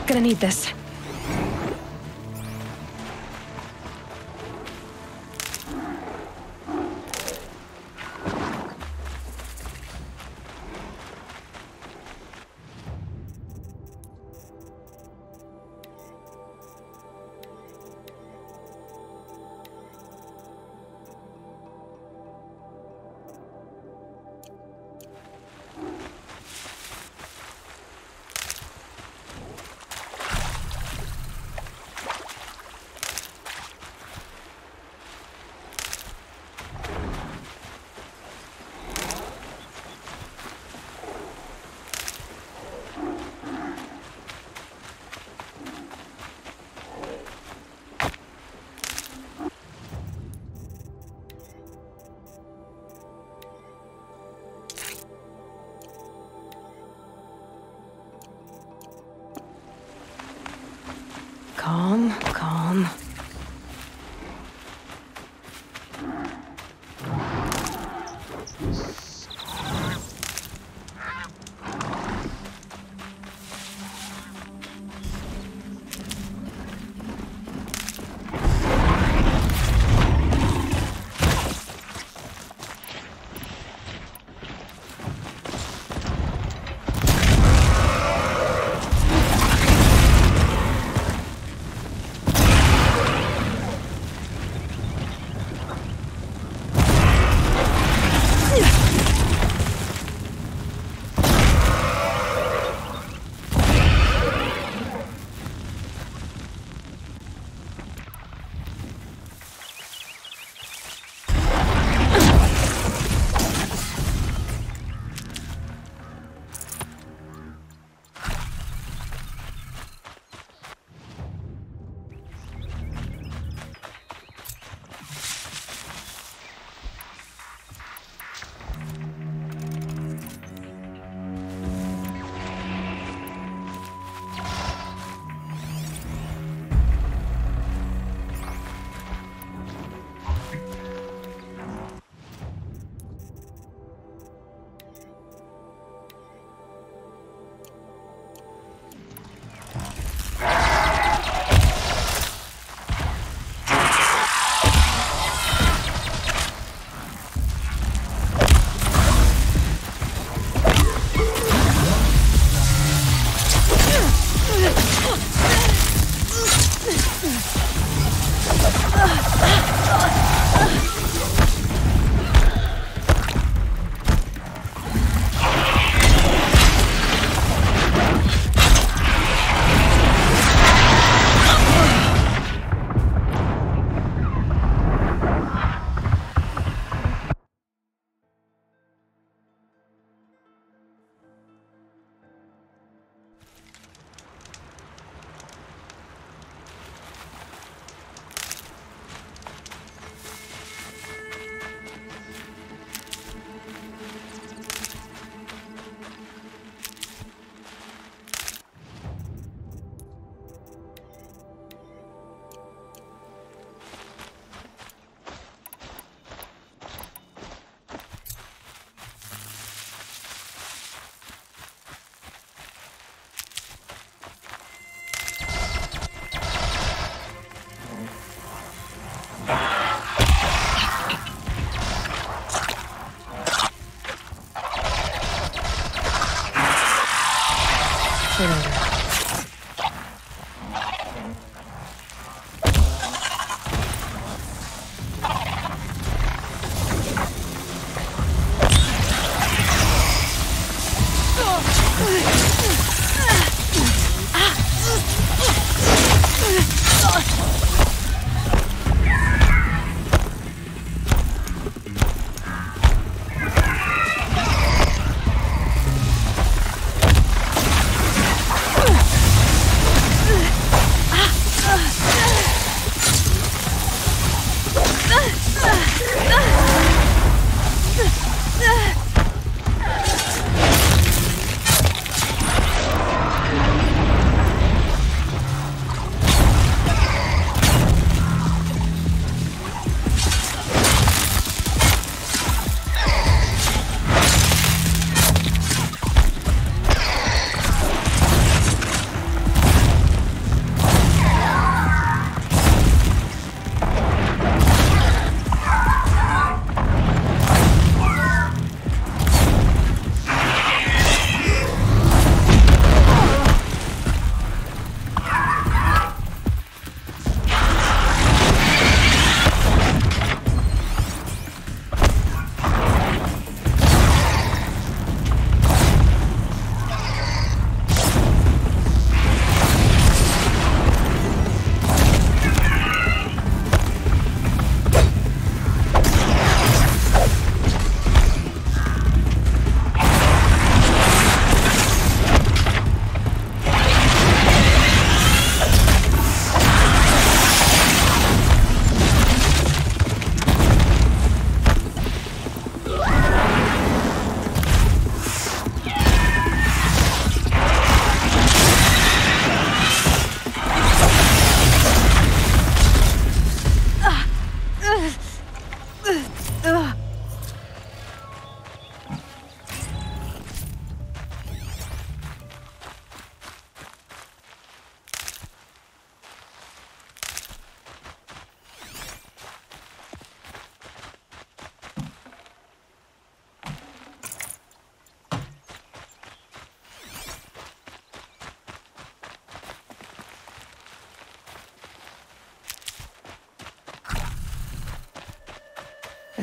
Gonna need this. Calm, calm.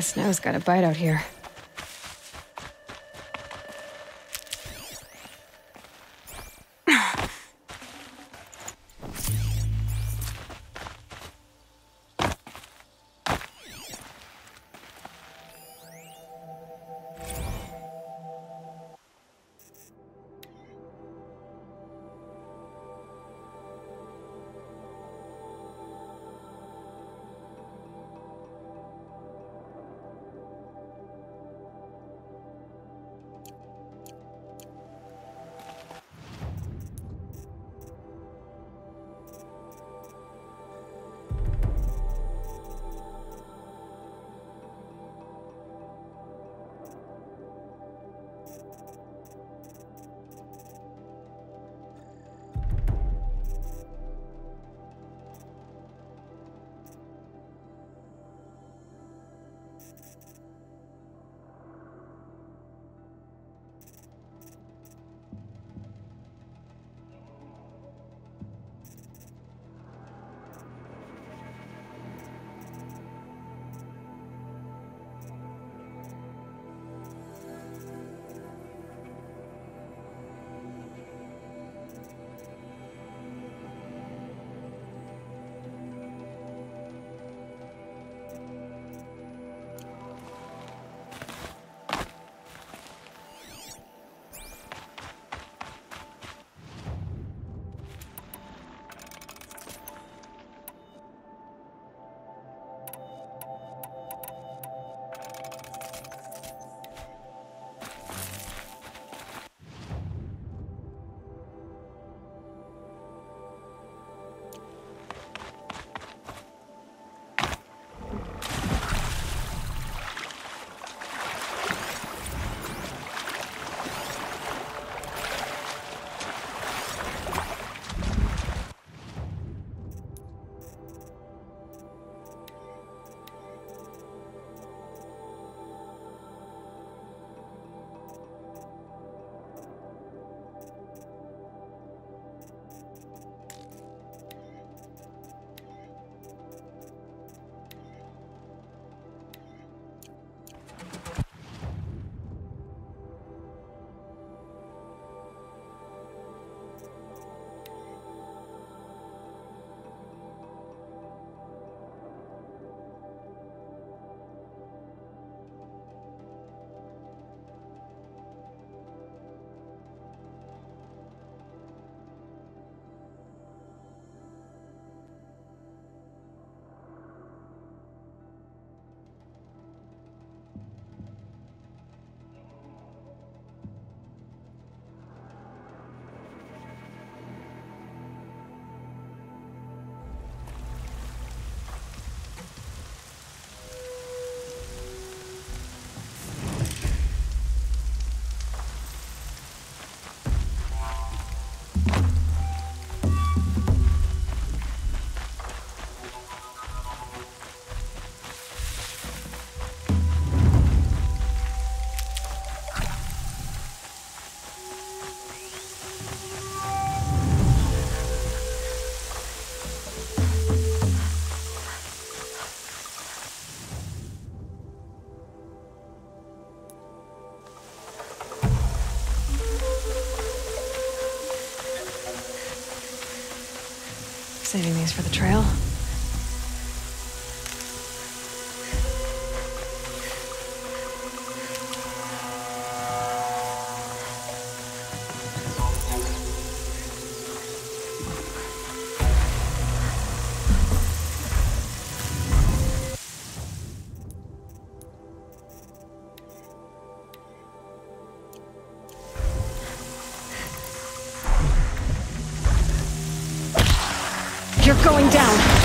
snow's got a bite out here. Saving these for the trail. You're going down.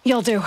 You'll do.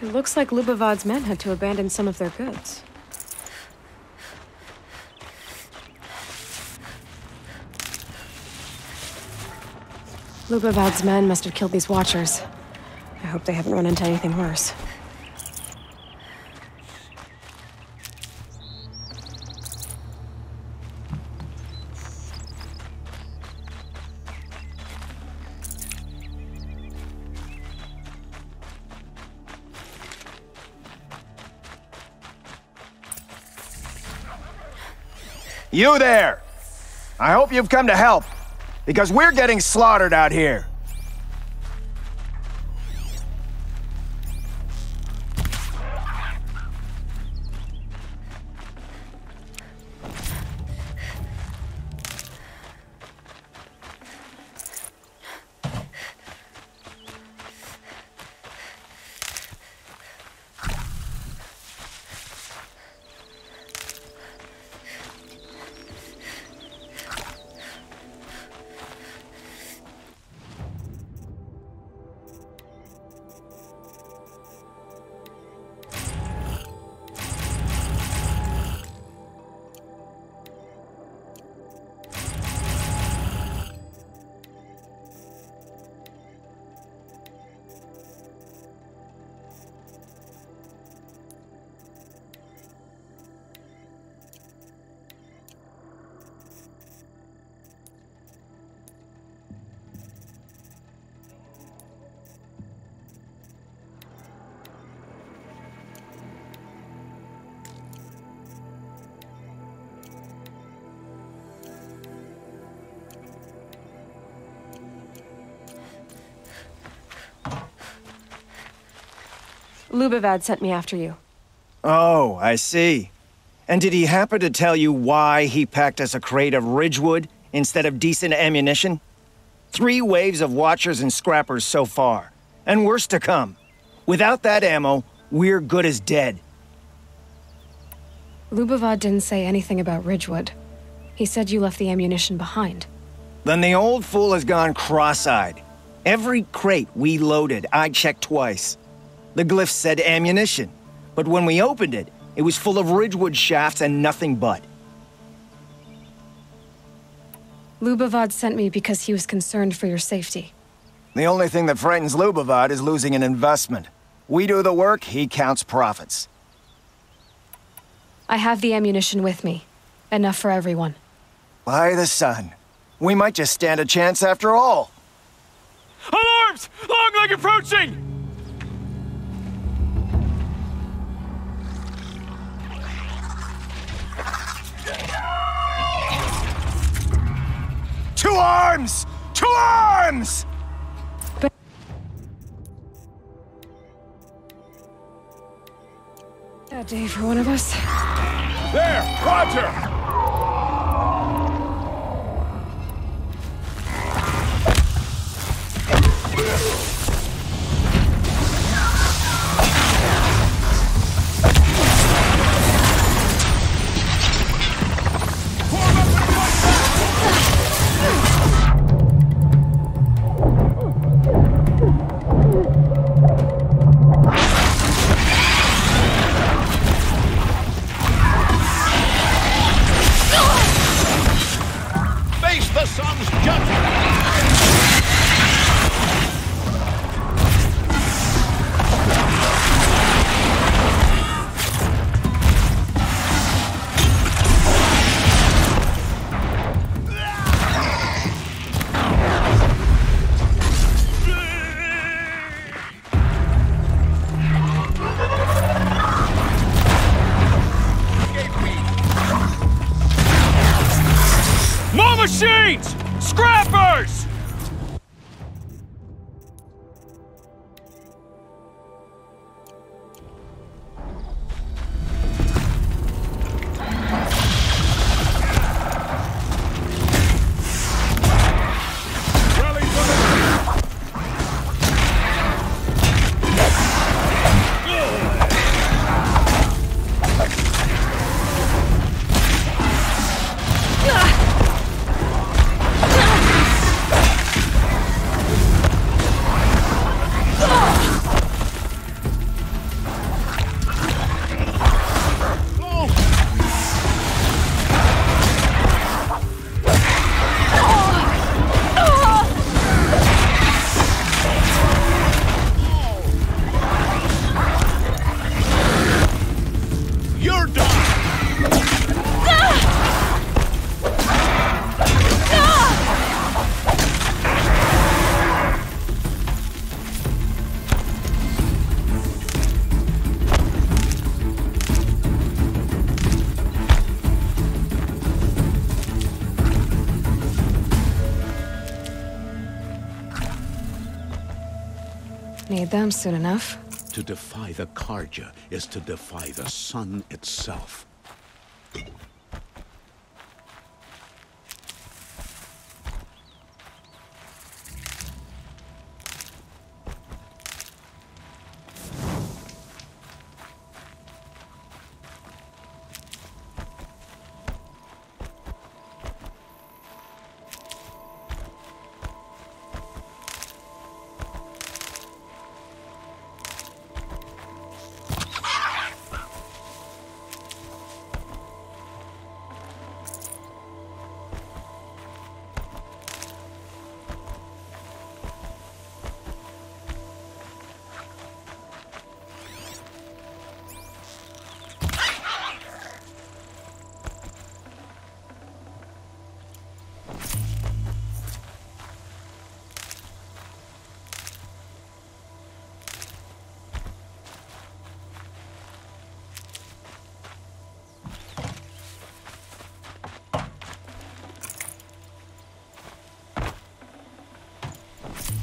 It looks like Lubavad's men had to abandon some of their goods. Lubavad's men must have killed these Watchers. I hope they haven't run into anything worse. You there! I hope you've come to help, because we're getting slaughtered out here. Lubavad sent me after you. Oh, I see. And did he happen to tell you why he packed us a crate of Ridgewood instead of decent ammunition? 3 waves of Watchers and Scrappers so far, and worse to come. Without that ammo, we're good as dead. Lubavad didn't say anything about Ridgewood. He said you left the ammunition behind. Then the old fool has gone cross-eyed. Every crate we loaded, I checked twice. The glyph said ammunition, but when we opened it, it was full of Ridgewood shafts and nothing but. Lubavad sent me because he was concerned for your safety. The only thing that frightens Lubavad is losing an investment. We do the work, he counts profits. I have the ammunition with me. Enough for everyone. By the sun. We might just stand a chance after all. Alarms! Longleg approaching! Two arms! 2 arms! Bad day for one of us. There! Roger! machines! Scrappers! Need them soon enough. To defy the Karja is to defy the sun itself.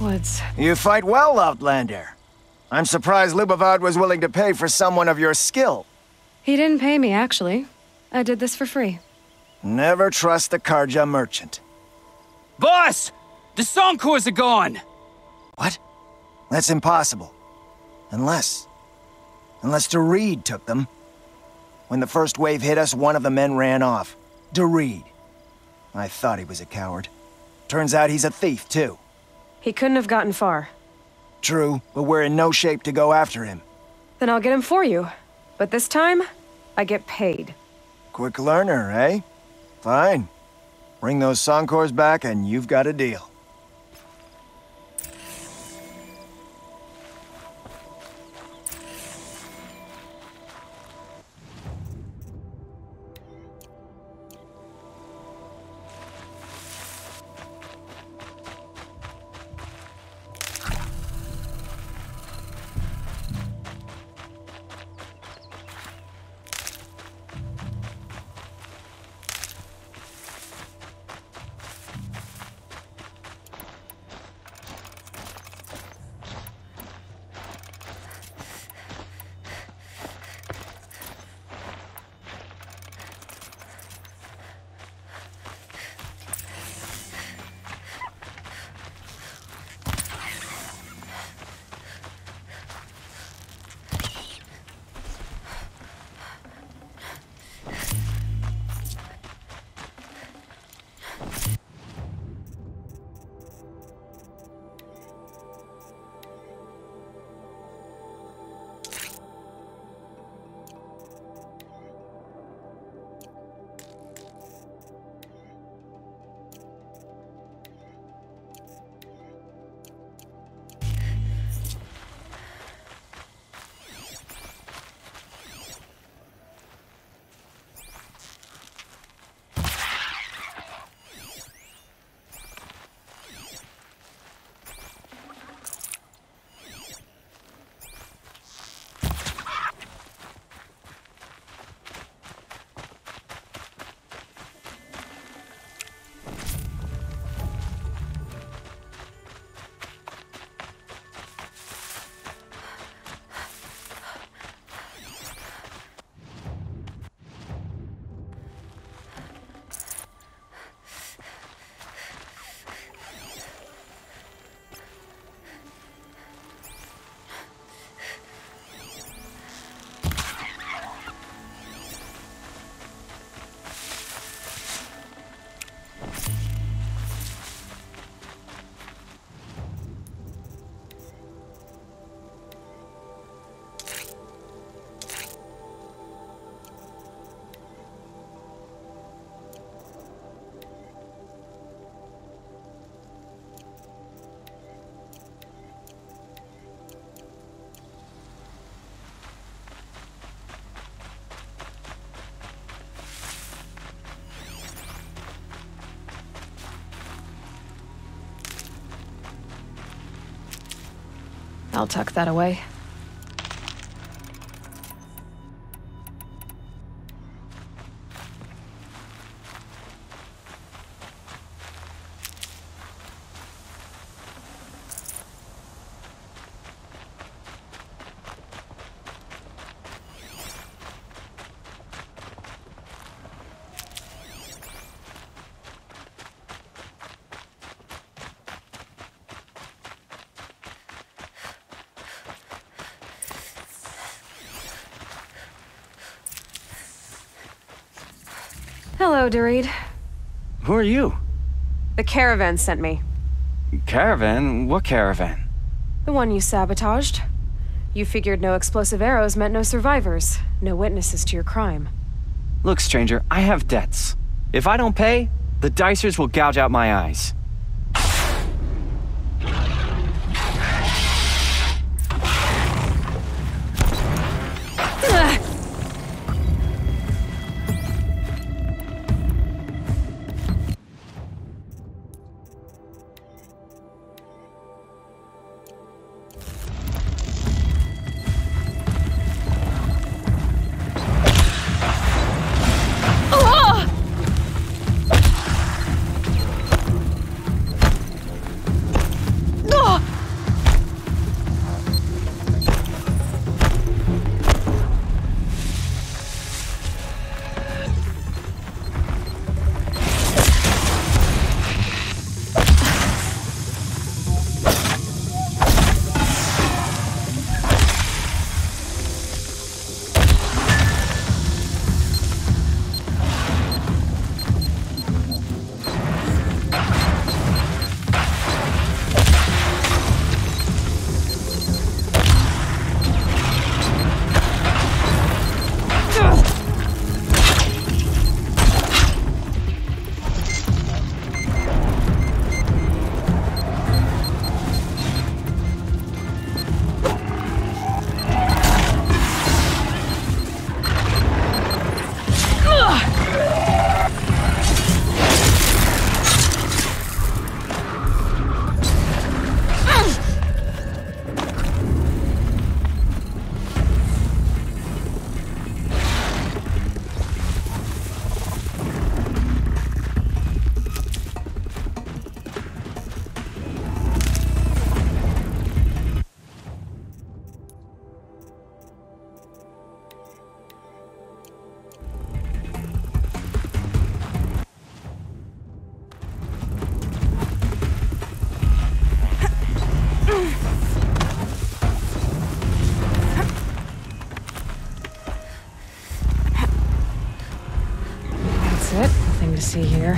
Woods. You fight well, Outlander. I'm surprised Lubavad was willing to pay for someone of your skill. He didn't pay me, actually. I did this for free. Never trust the Karja merchant. Boss! The Soncors are gone! What? That's impossible. Unless Doreed took them. When the first wave hit us, one of the men ran off. Doreed. I thought he was a coward. Turns out he's a thief, too. He couldn't have gotten far. True, but we're in no shape to go after him. Then I'll get him for you. But this time, I get paid. Quick learner, eh? Fine. Bring those Soncors back and you've got a deal. I'll tuck that away. Hello, Dorit. Who are you? The caravan sent me. Caravan? What caravan? The one you sabotaged. You figured no explosive arrows meant no survivors, no witnesses to your crime. Look, stranger, I have debts. If I don't pay, the Dicers will gouge out my eyes. To see here.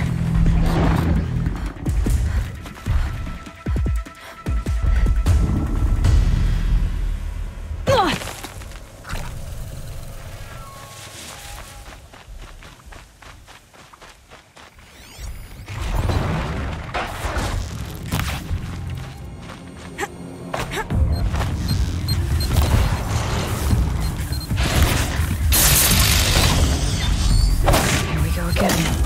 Here we go again.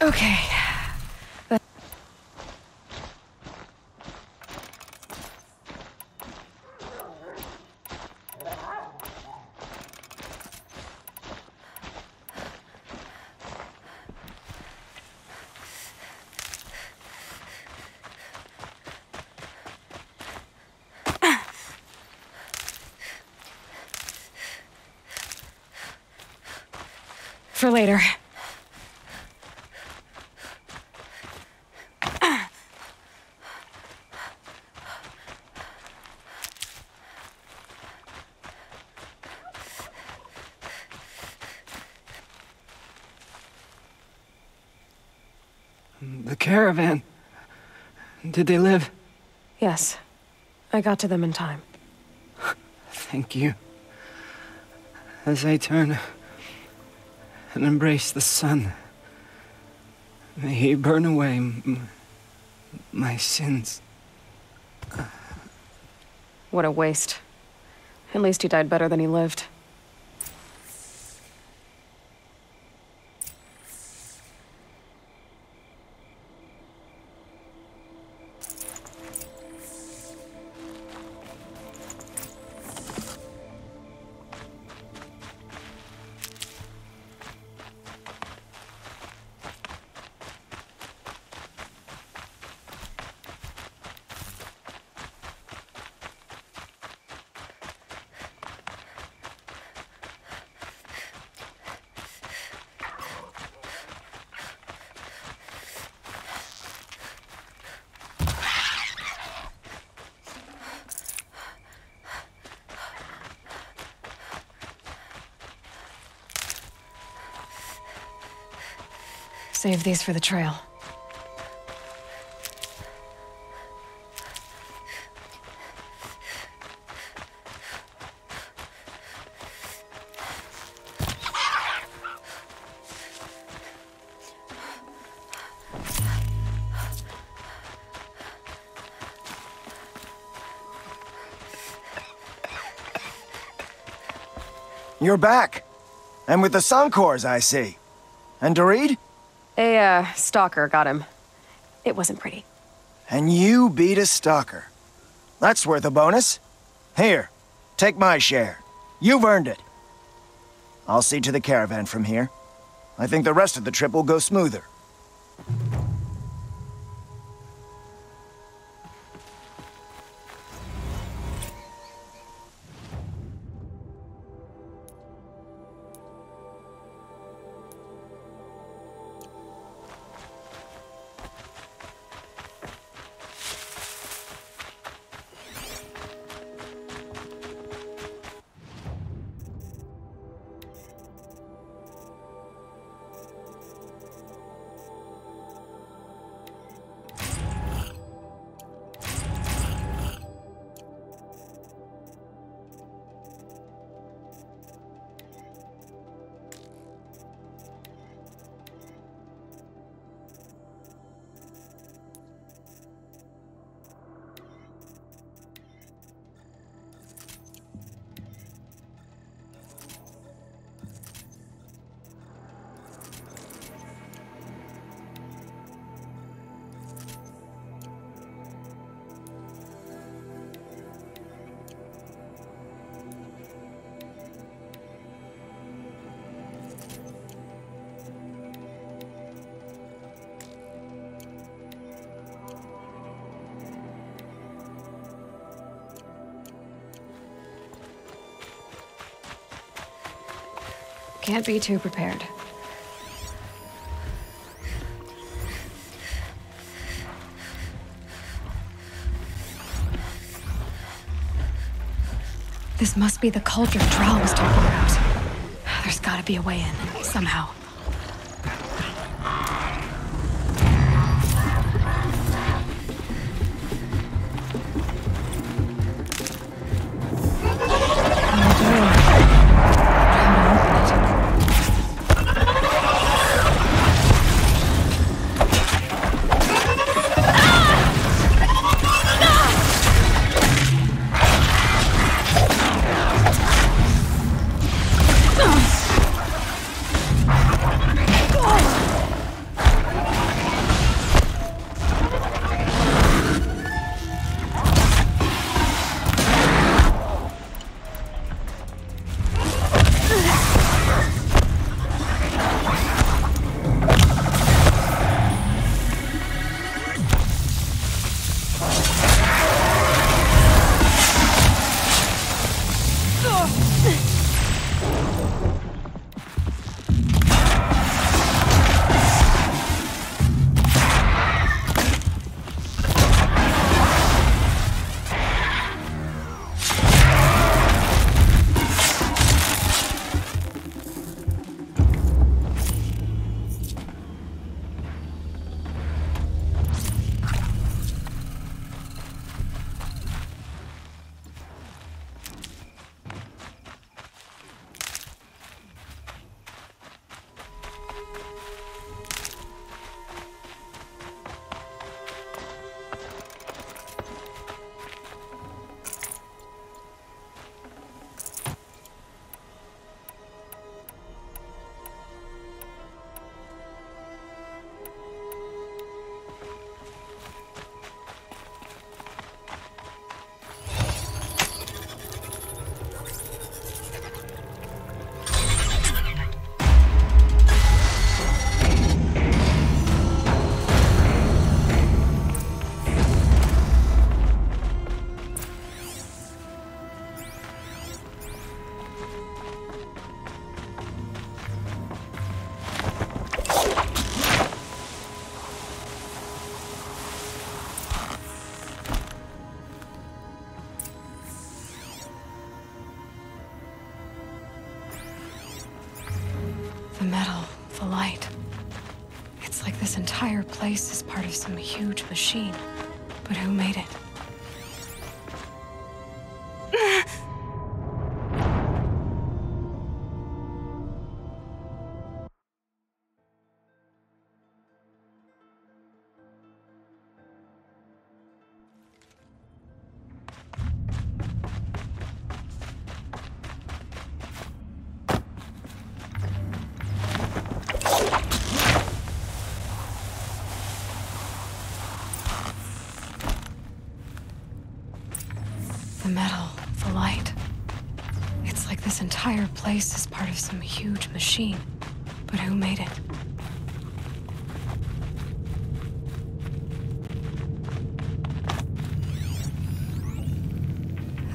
Okay. For later. The caravan. Did they live? Yes. I got to them in time. Thank you. As I turn and embrace the sun, may he burn away my sins. What a waste. At least he died better than he lived. Save these for the trail. You're back. And with the Suncors, I see. And Doreed? A, stalker got him. It wasn't pretty. And you beat a stalker. That's worth a bonus. Here, take my share. You've earned it. I'll see to the caravan from here. I think the rest of the trip will go smoother. Can't be too prepared. This must be the cauldron Drow was talking about. There's gotta be a way in, somehow. this entire place is part of some huge machine. But who made it? The metal, the light. It's like this entire place is part of some huge machine. But who made it?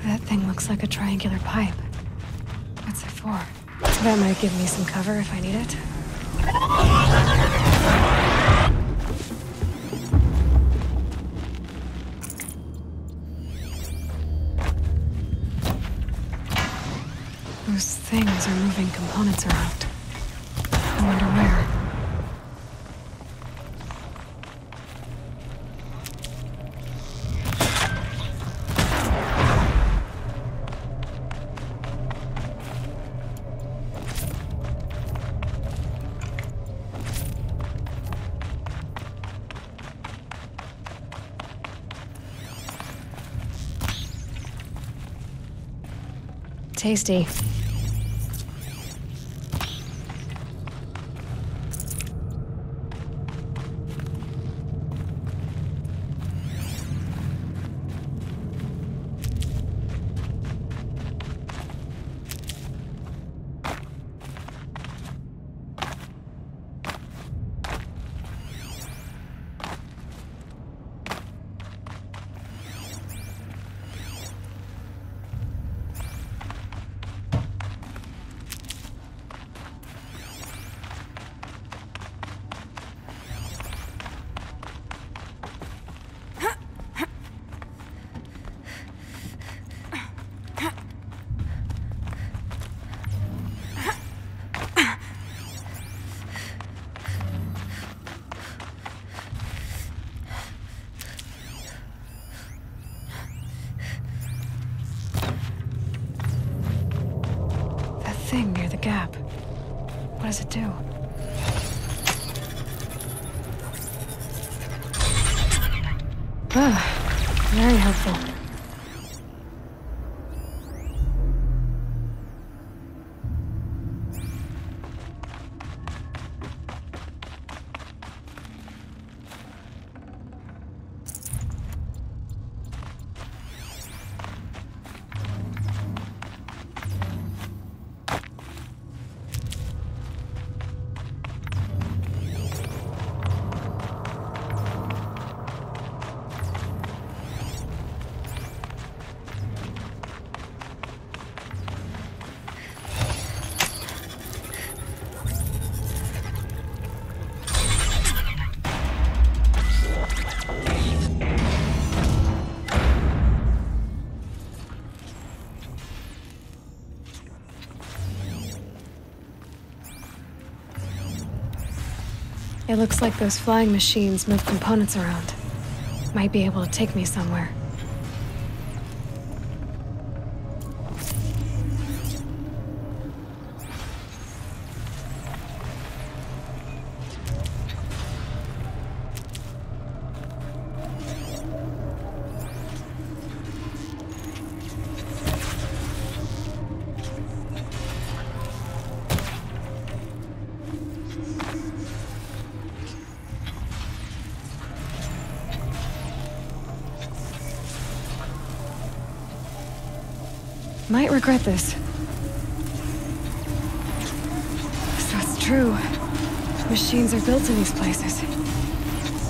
That thing looks like a triangular pipe. What's it for? That might give me some cover if I need it. Those things are moving components around. I wonder where. Tasty. Thing near the gap. What does it do? Ah, very helpful. It looks like those flying machines move components around. Might be able to take me somewhere. Might regret this. So it's true. Machines are built in these places.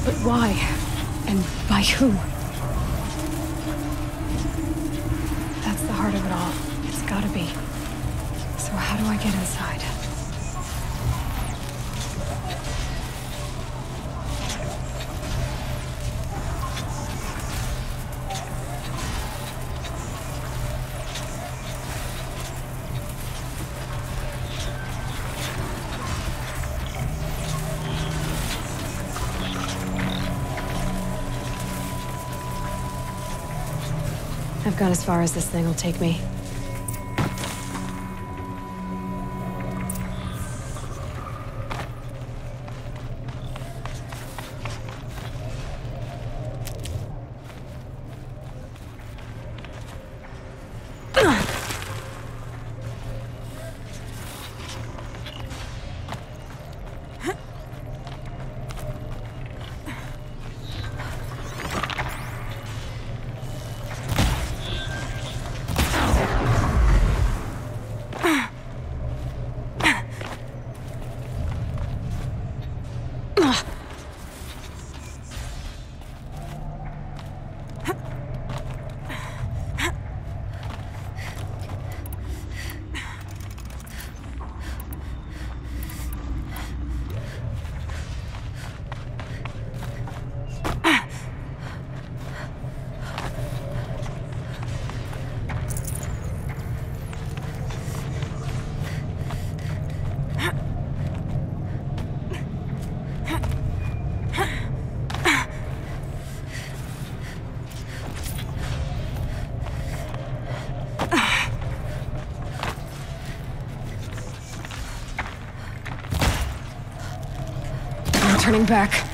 But why? And by who? That's the heart of it all. It's gotta be. So how do I get inside? I've gone as far as this thing will take me. Turning back.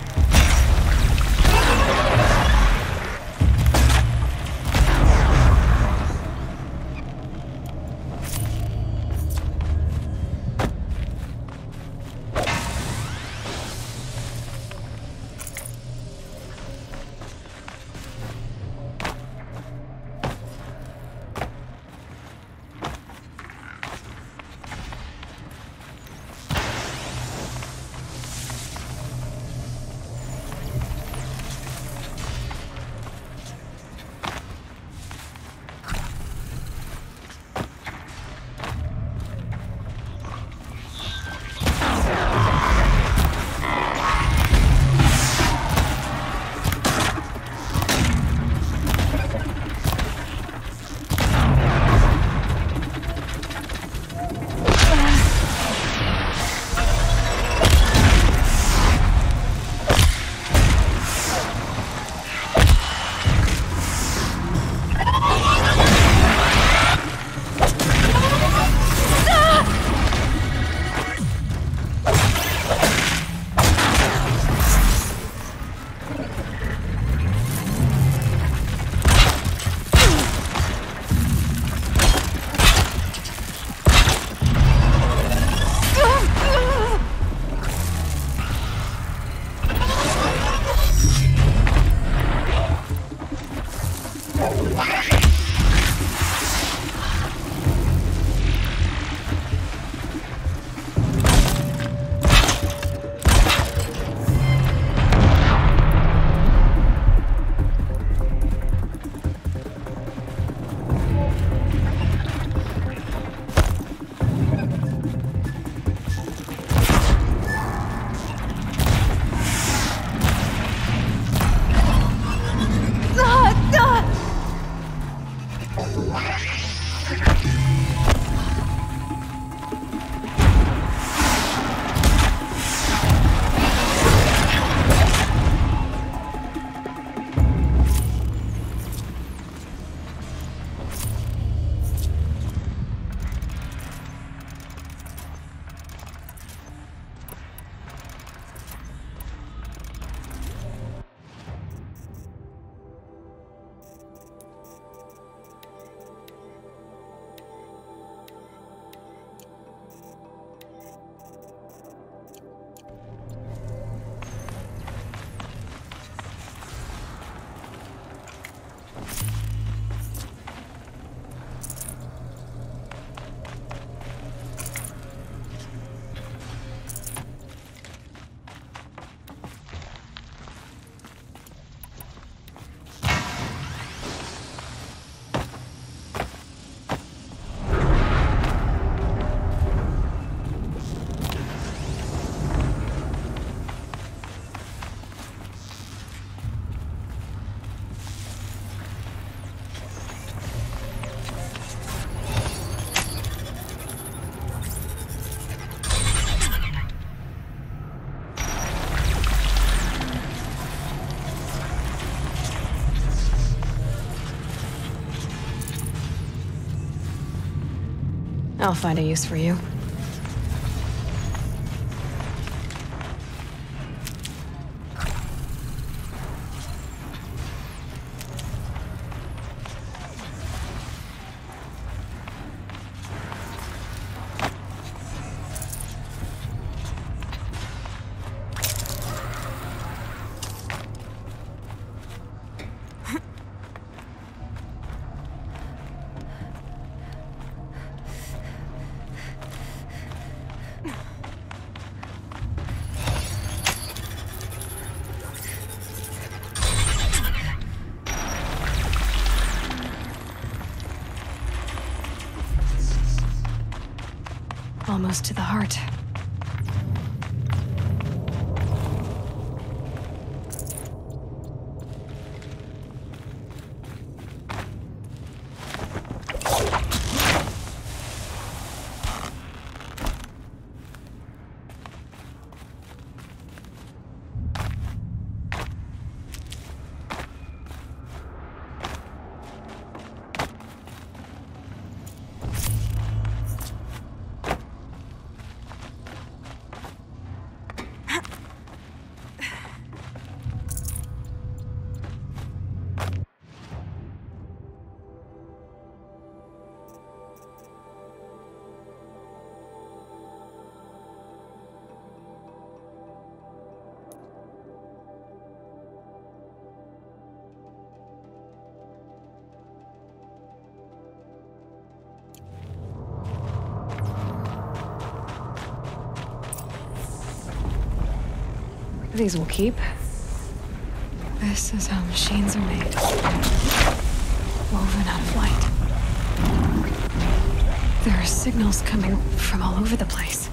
I'll find a use for you. Almost to the heart. These will keep. This is how machines are made. Woven out of light. There are signals coming from all over the place.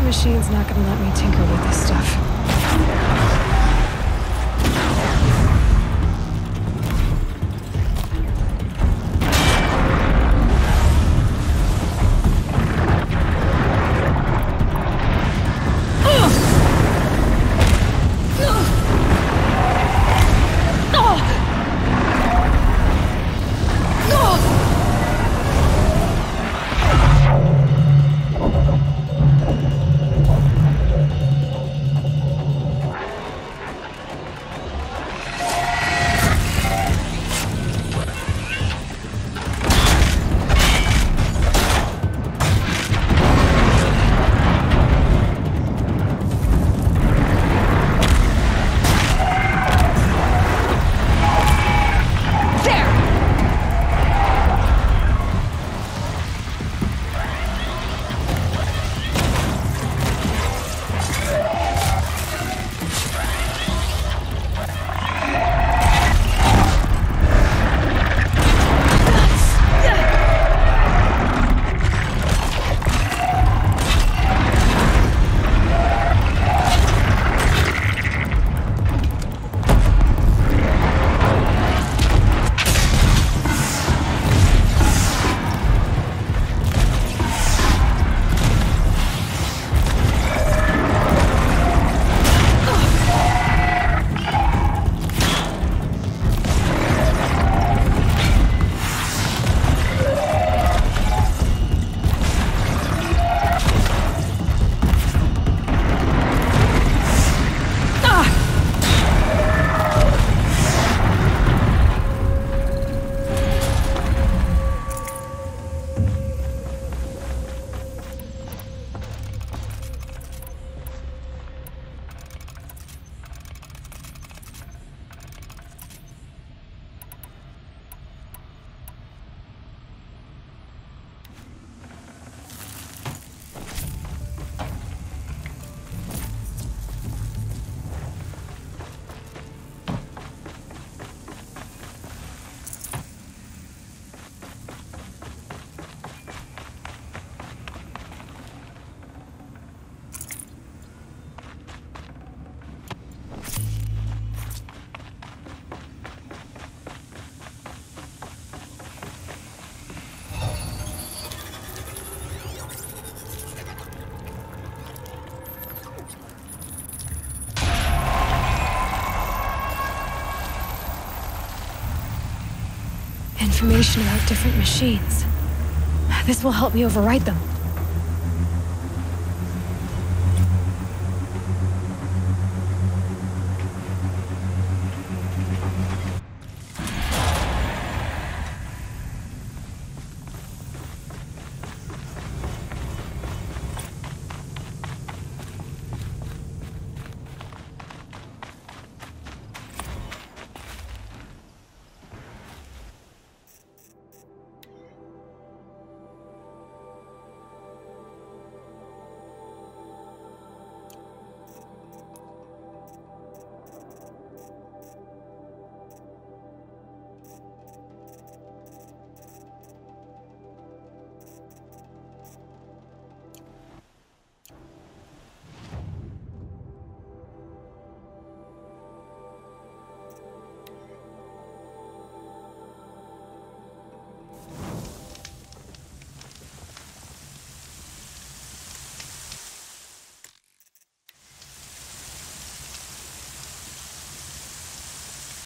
Machine's not gonna let me tinker with this stuff. information about different machines. This will help me override them.